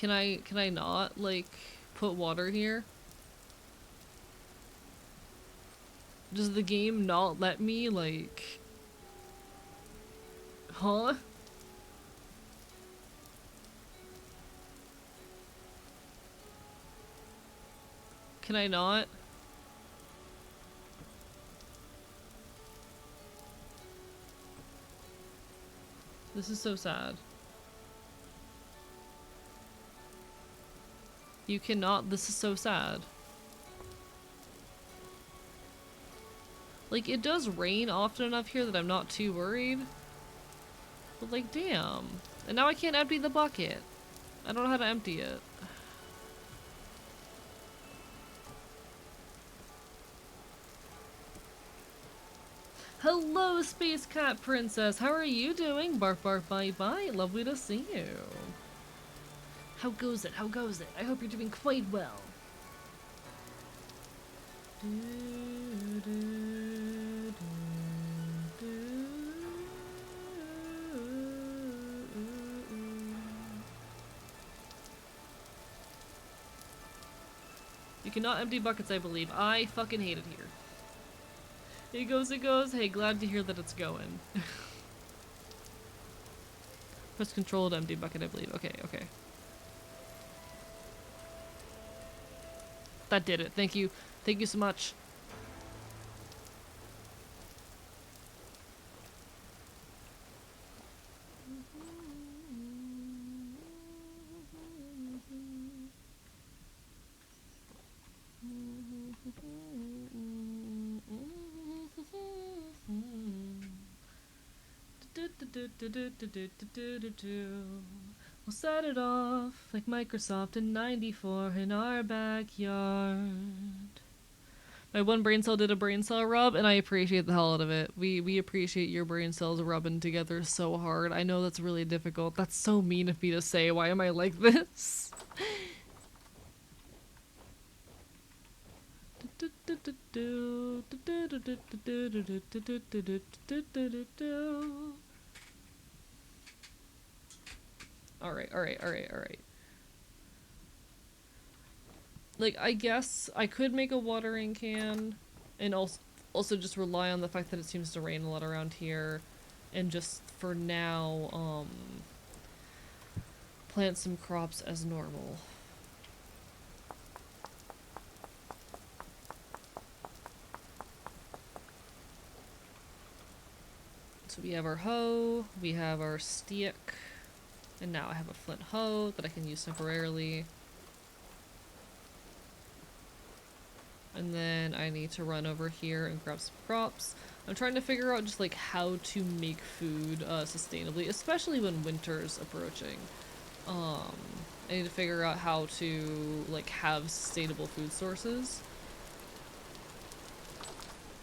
Can I not, like, put water here? Does the game not let me, like... Huh? Can I not? This is so sad. You cannot- this is so sad. Like, it does rain often enough here that I'm not too worried. But like, damn. And now I can't empty the bucket. I don't know how to empty it. Hello, Space Cat Princess. How are you doing? Bark, bark, bye, bye. Lovely to see you. How goes it? How goes it? I hope you're doing quite well. You cannot empty buckets, I believe. I fucking hate it here. It goes, it goes. Hey, glad to hear that it's going. Press control to empty bucket, I believe. Okay, okay. That did it. Thank you. Thank you so much. We'll set it off like Microsoft in '94 in our backyard. My one brain cell did a brain cell rub, and I appreciate the hell out of it. We appreciate your brain cells rubbing together so hard. I know that's really difficult. That's so mean of me to say. Why am I like this? Alright, alright, alright, alright. Like, I guess I could make a watering can and also just rely on the fact that it seems to rain a lot around here and just, for now, plant some crops as normal. So we have our hoe, we have our stick, and now I have a flint hoe that I can use temporarily. And then I need to run over here and grab some crops. I'm trying to figure out just like how to make food sustainably, especially when winter's approaching. I need to figure out how to like have sustainable food sources.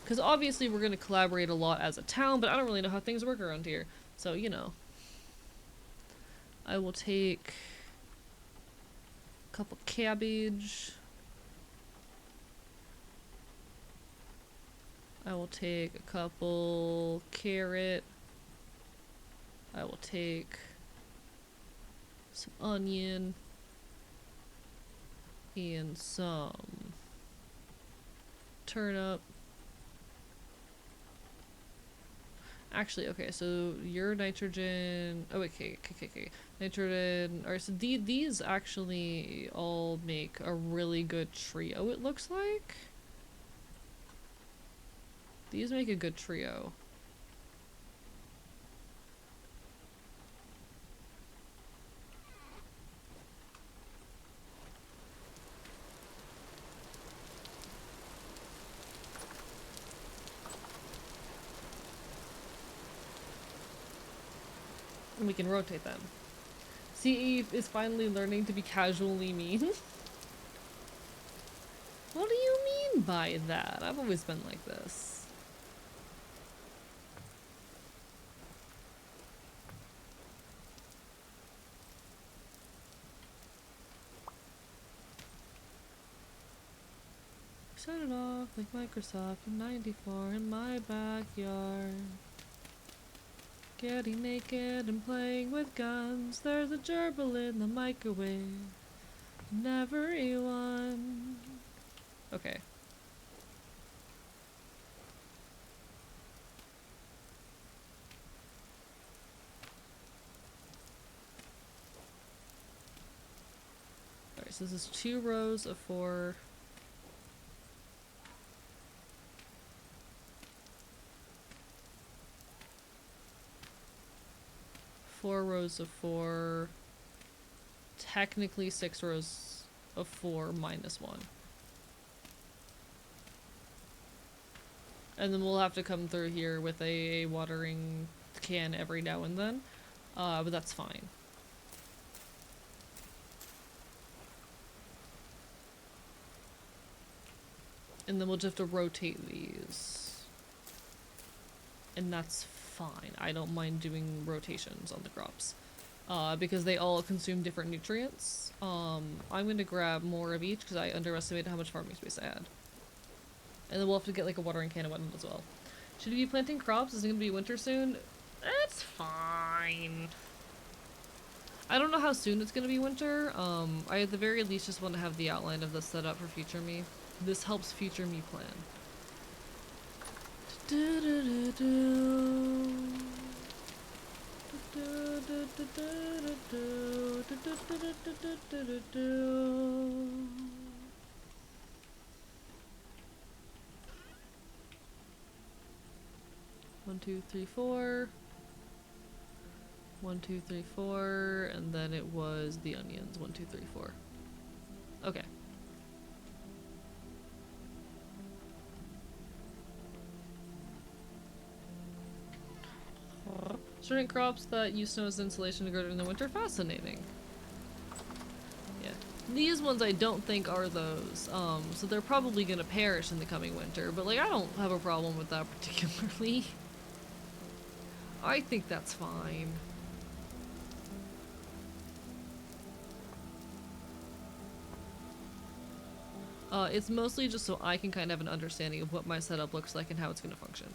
Because obviously we're going to collaborate a lot as a town, but I don't really know how things work around here. So, you know. I will take a couple cabbage. I will take a couple carrot. I will take some onion and some turnip. Actually, okay, so your nitrogen. Oh, okay. Nitrogen. Alright, so these actually all make a really good trio, it looks like. These make a good trio. And we can rotate them. CE is finally learning to be casually mean. What do you mean by that? I've always been like this. Set it off like Microsoft in '94 in my backyard. Getting naked and playing with guns. There's a gerbil in the microwave. Never eat one. Okay. Alright, so this is 2 rows of 4. Four rows of 4. Technically 6 rows of 4 minus 1. And then we'll have to come through here with a watering can every now and then. But that's fine. And then we'll just have to rotate these. And that's fine. I don't mind doing rotations on the crops. Because they all consume different nutrients. I'm going to grab more of each because I underestimated how much farming space I had. And then we'll have to get like a watering can and whatnot as well. Should we be planting crops? Is it going to be winter soon? It's fine. I don't know how soon it's going to be winter. I at the very least just want to have the outline of this set up for future me. This helps future me plan. One, two, three, 4. 1, 2, 3, 4, and then it was the onions. 1, 2, 3, 4. Okay. Certain crops that use snow as insulation to grow during the winter. Fascinating. Yeah. These ones I don't think are those. So they're probably gonna perish in the coming winter, but like I don't have a problem with that particularly. I think that's fine. It's mostly just so I can kind of have an understanding of what my setup looks like and how it's gonna function.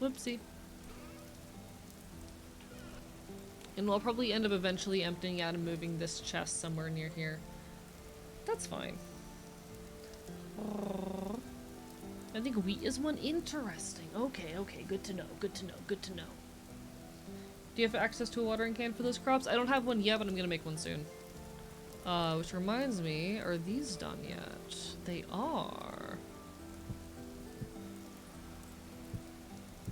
Whoopsie. And we'll probably end up eventually emptying out and moving this chest somewhere near here. That's fine. I think wheat is one. Interesting. Okay, okay, good to know, good to know, good to know. Do you have access to a watering can for those crops? I don't have one yet, but I'm gonna make one soon. Which reminds me, are these done yet? They are.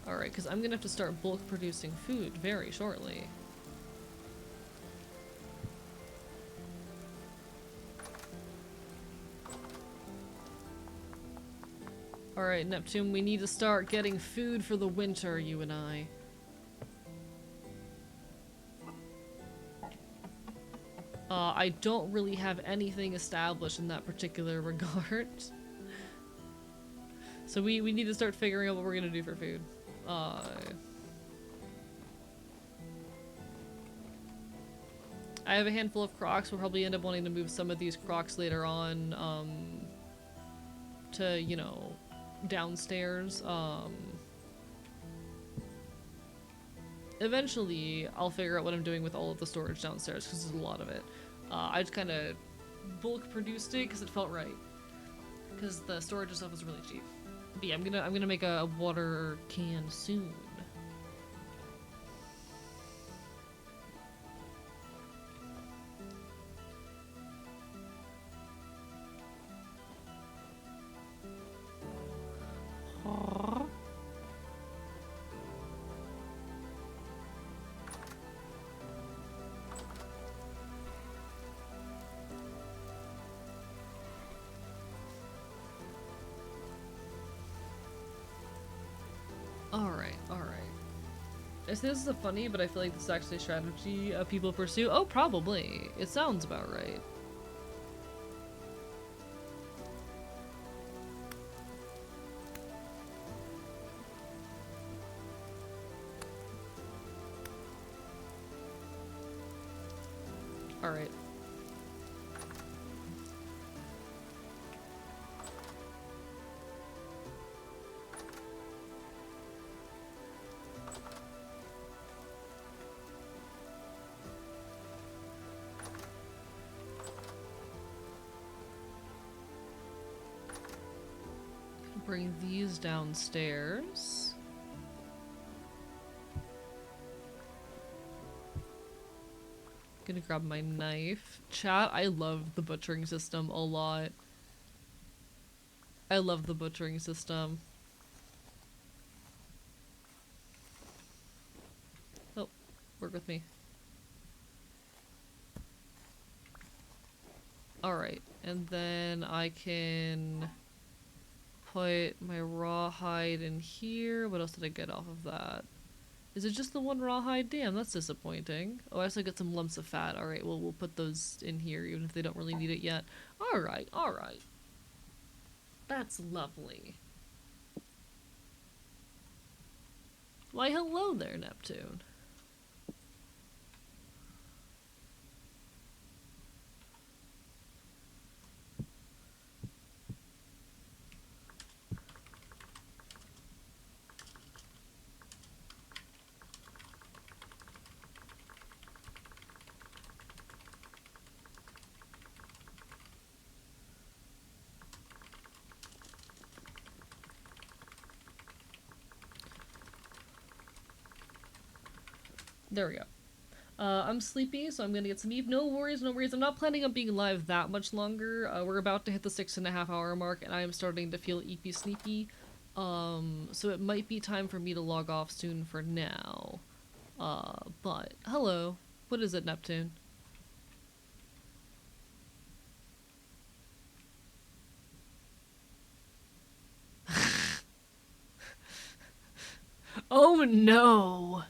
Alright, because I'm gonna have to start bulk producing food very shortly. Alright, Neptune, we need to start getting food for the winter, you and I. I don't really have anything established in that particular regard. So we need to start figuring out what we're gonna do for food. I have a handful of crocs. We'll probably end up wanting to move some of these crocs later on, to, you know, downstairs. Eventually, I'll figure out what I'm doing with all of the storage downstairs, because there's a lot of it. I just kind of bulk produced it because it felt right. Because the storage and stuff was really cheap. But yeah, I'm gonna make a water can soon. Alright, alright. I say this is funny, but I feel like this is actually a strategy people pursue. Oh, probably. It sounds about right. Alright. Bring these downstairs. Gonna grab my knife. Chat, I love the butchering system a lot. I love the butchering system. Oh, work with me. Alright, and then I can put my rawhide in here. What else did I get off of that? Is it just the one rawhide? Damn, that's disappointing. Oh, I also get some lumps of fat. Alright, well, we'll put those in here even if they don't really need it yet. Alright, alright. That's lovely. Why, hello there, Neptune. There we go. I'm sleepy, so I'm gonna get some Eve. No worries, no worries. I'm not planning on being live that much longer. We're about to hit the 6.5 hour mark, and I am starting to feel eepy sneaky. So it might be time for me to log off soon for now. But, hello. What is it, Neptune? Oh no!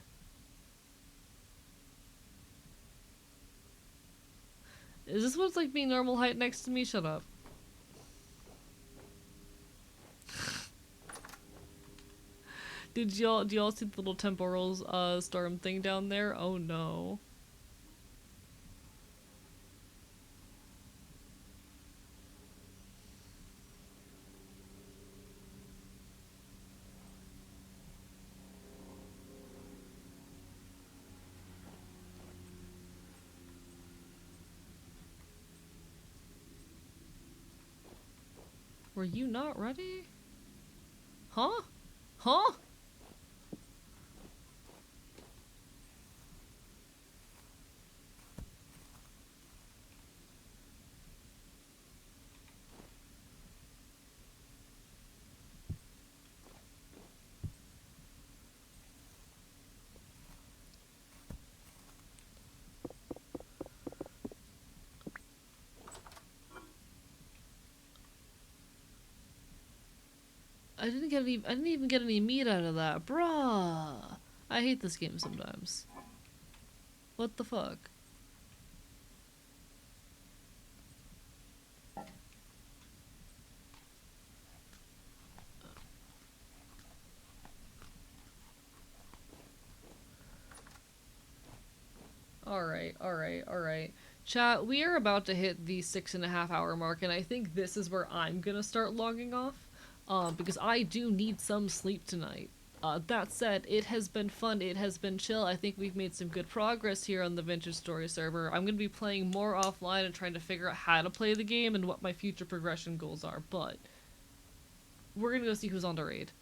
Is this what it's like being normal height next to me? Shut up. Do y'all see the little temporal storm thing down there? Oh no. Were you not ready? Huh? Huh? I didn't even get any meat out of that. Bruh. I hate this game sometimes. What the fuck? Alright. Chat, we are about to hit the 6.5 hour mark, and I think this is where I'm gonna start logging off. Because I do need some sleep tonight. That said, it has been fun, it has been chill. I think we've made some good progress here on the Vintage Story server. I'm gonna be playing more offline and trying to figure out how to play the game and what my future progression goals are, but we're gonna go see who's on the raid.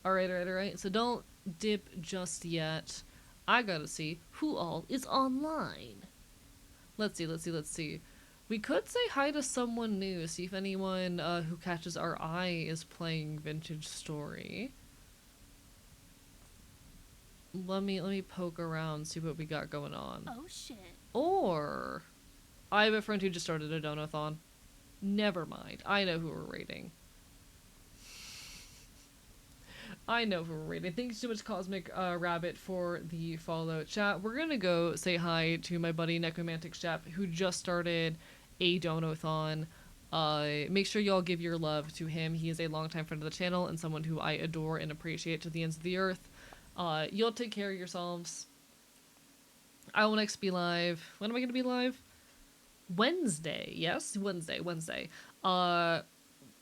Alright. So don't dip just yet. I gotta see who all is online. Let's see. We could say hi to someone new, see if anyone who catches our eye is playing Vintage Story. Let me poke around, see what we got going on. Oh shit. Or I have a friend who just started a donathon. Never mind. I know who we're raiding. Thanks so much, Cosmic Rabbit, for the follow. Chat, we're gonna go say hi to my buddy Necromantic Chap, who just started a donathon. Make sure y'all give your love to him. He is a longtime friend of the channel and someone who I adore and appreciate to the ends of the earth. Y'all take care of yourselves. I will next be live. When am I gonna be live? Wednesday. Yes, Wednesday.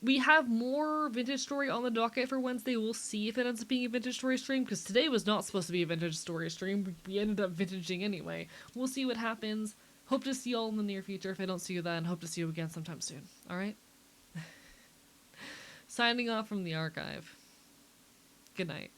We have more vintage story on the docket for Wednesday. We'll see if it ends up being a vintage story stream, because today was not supposed to be a vintage story stream. We ended up vintaging anyway. We'll see what happens. Hope to see you all in the near future. If I don't see you then, hope to see you again sometime soon. Alright? Signing off from the archive. Good night.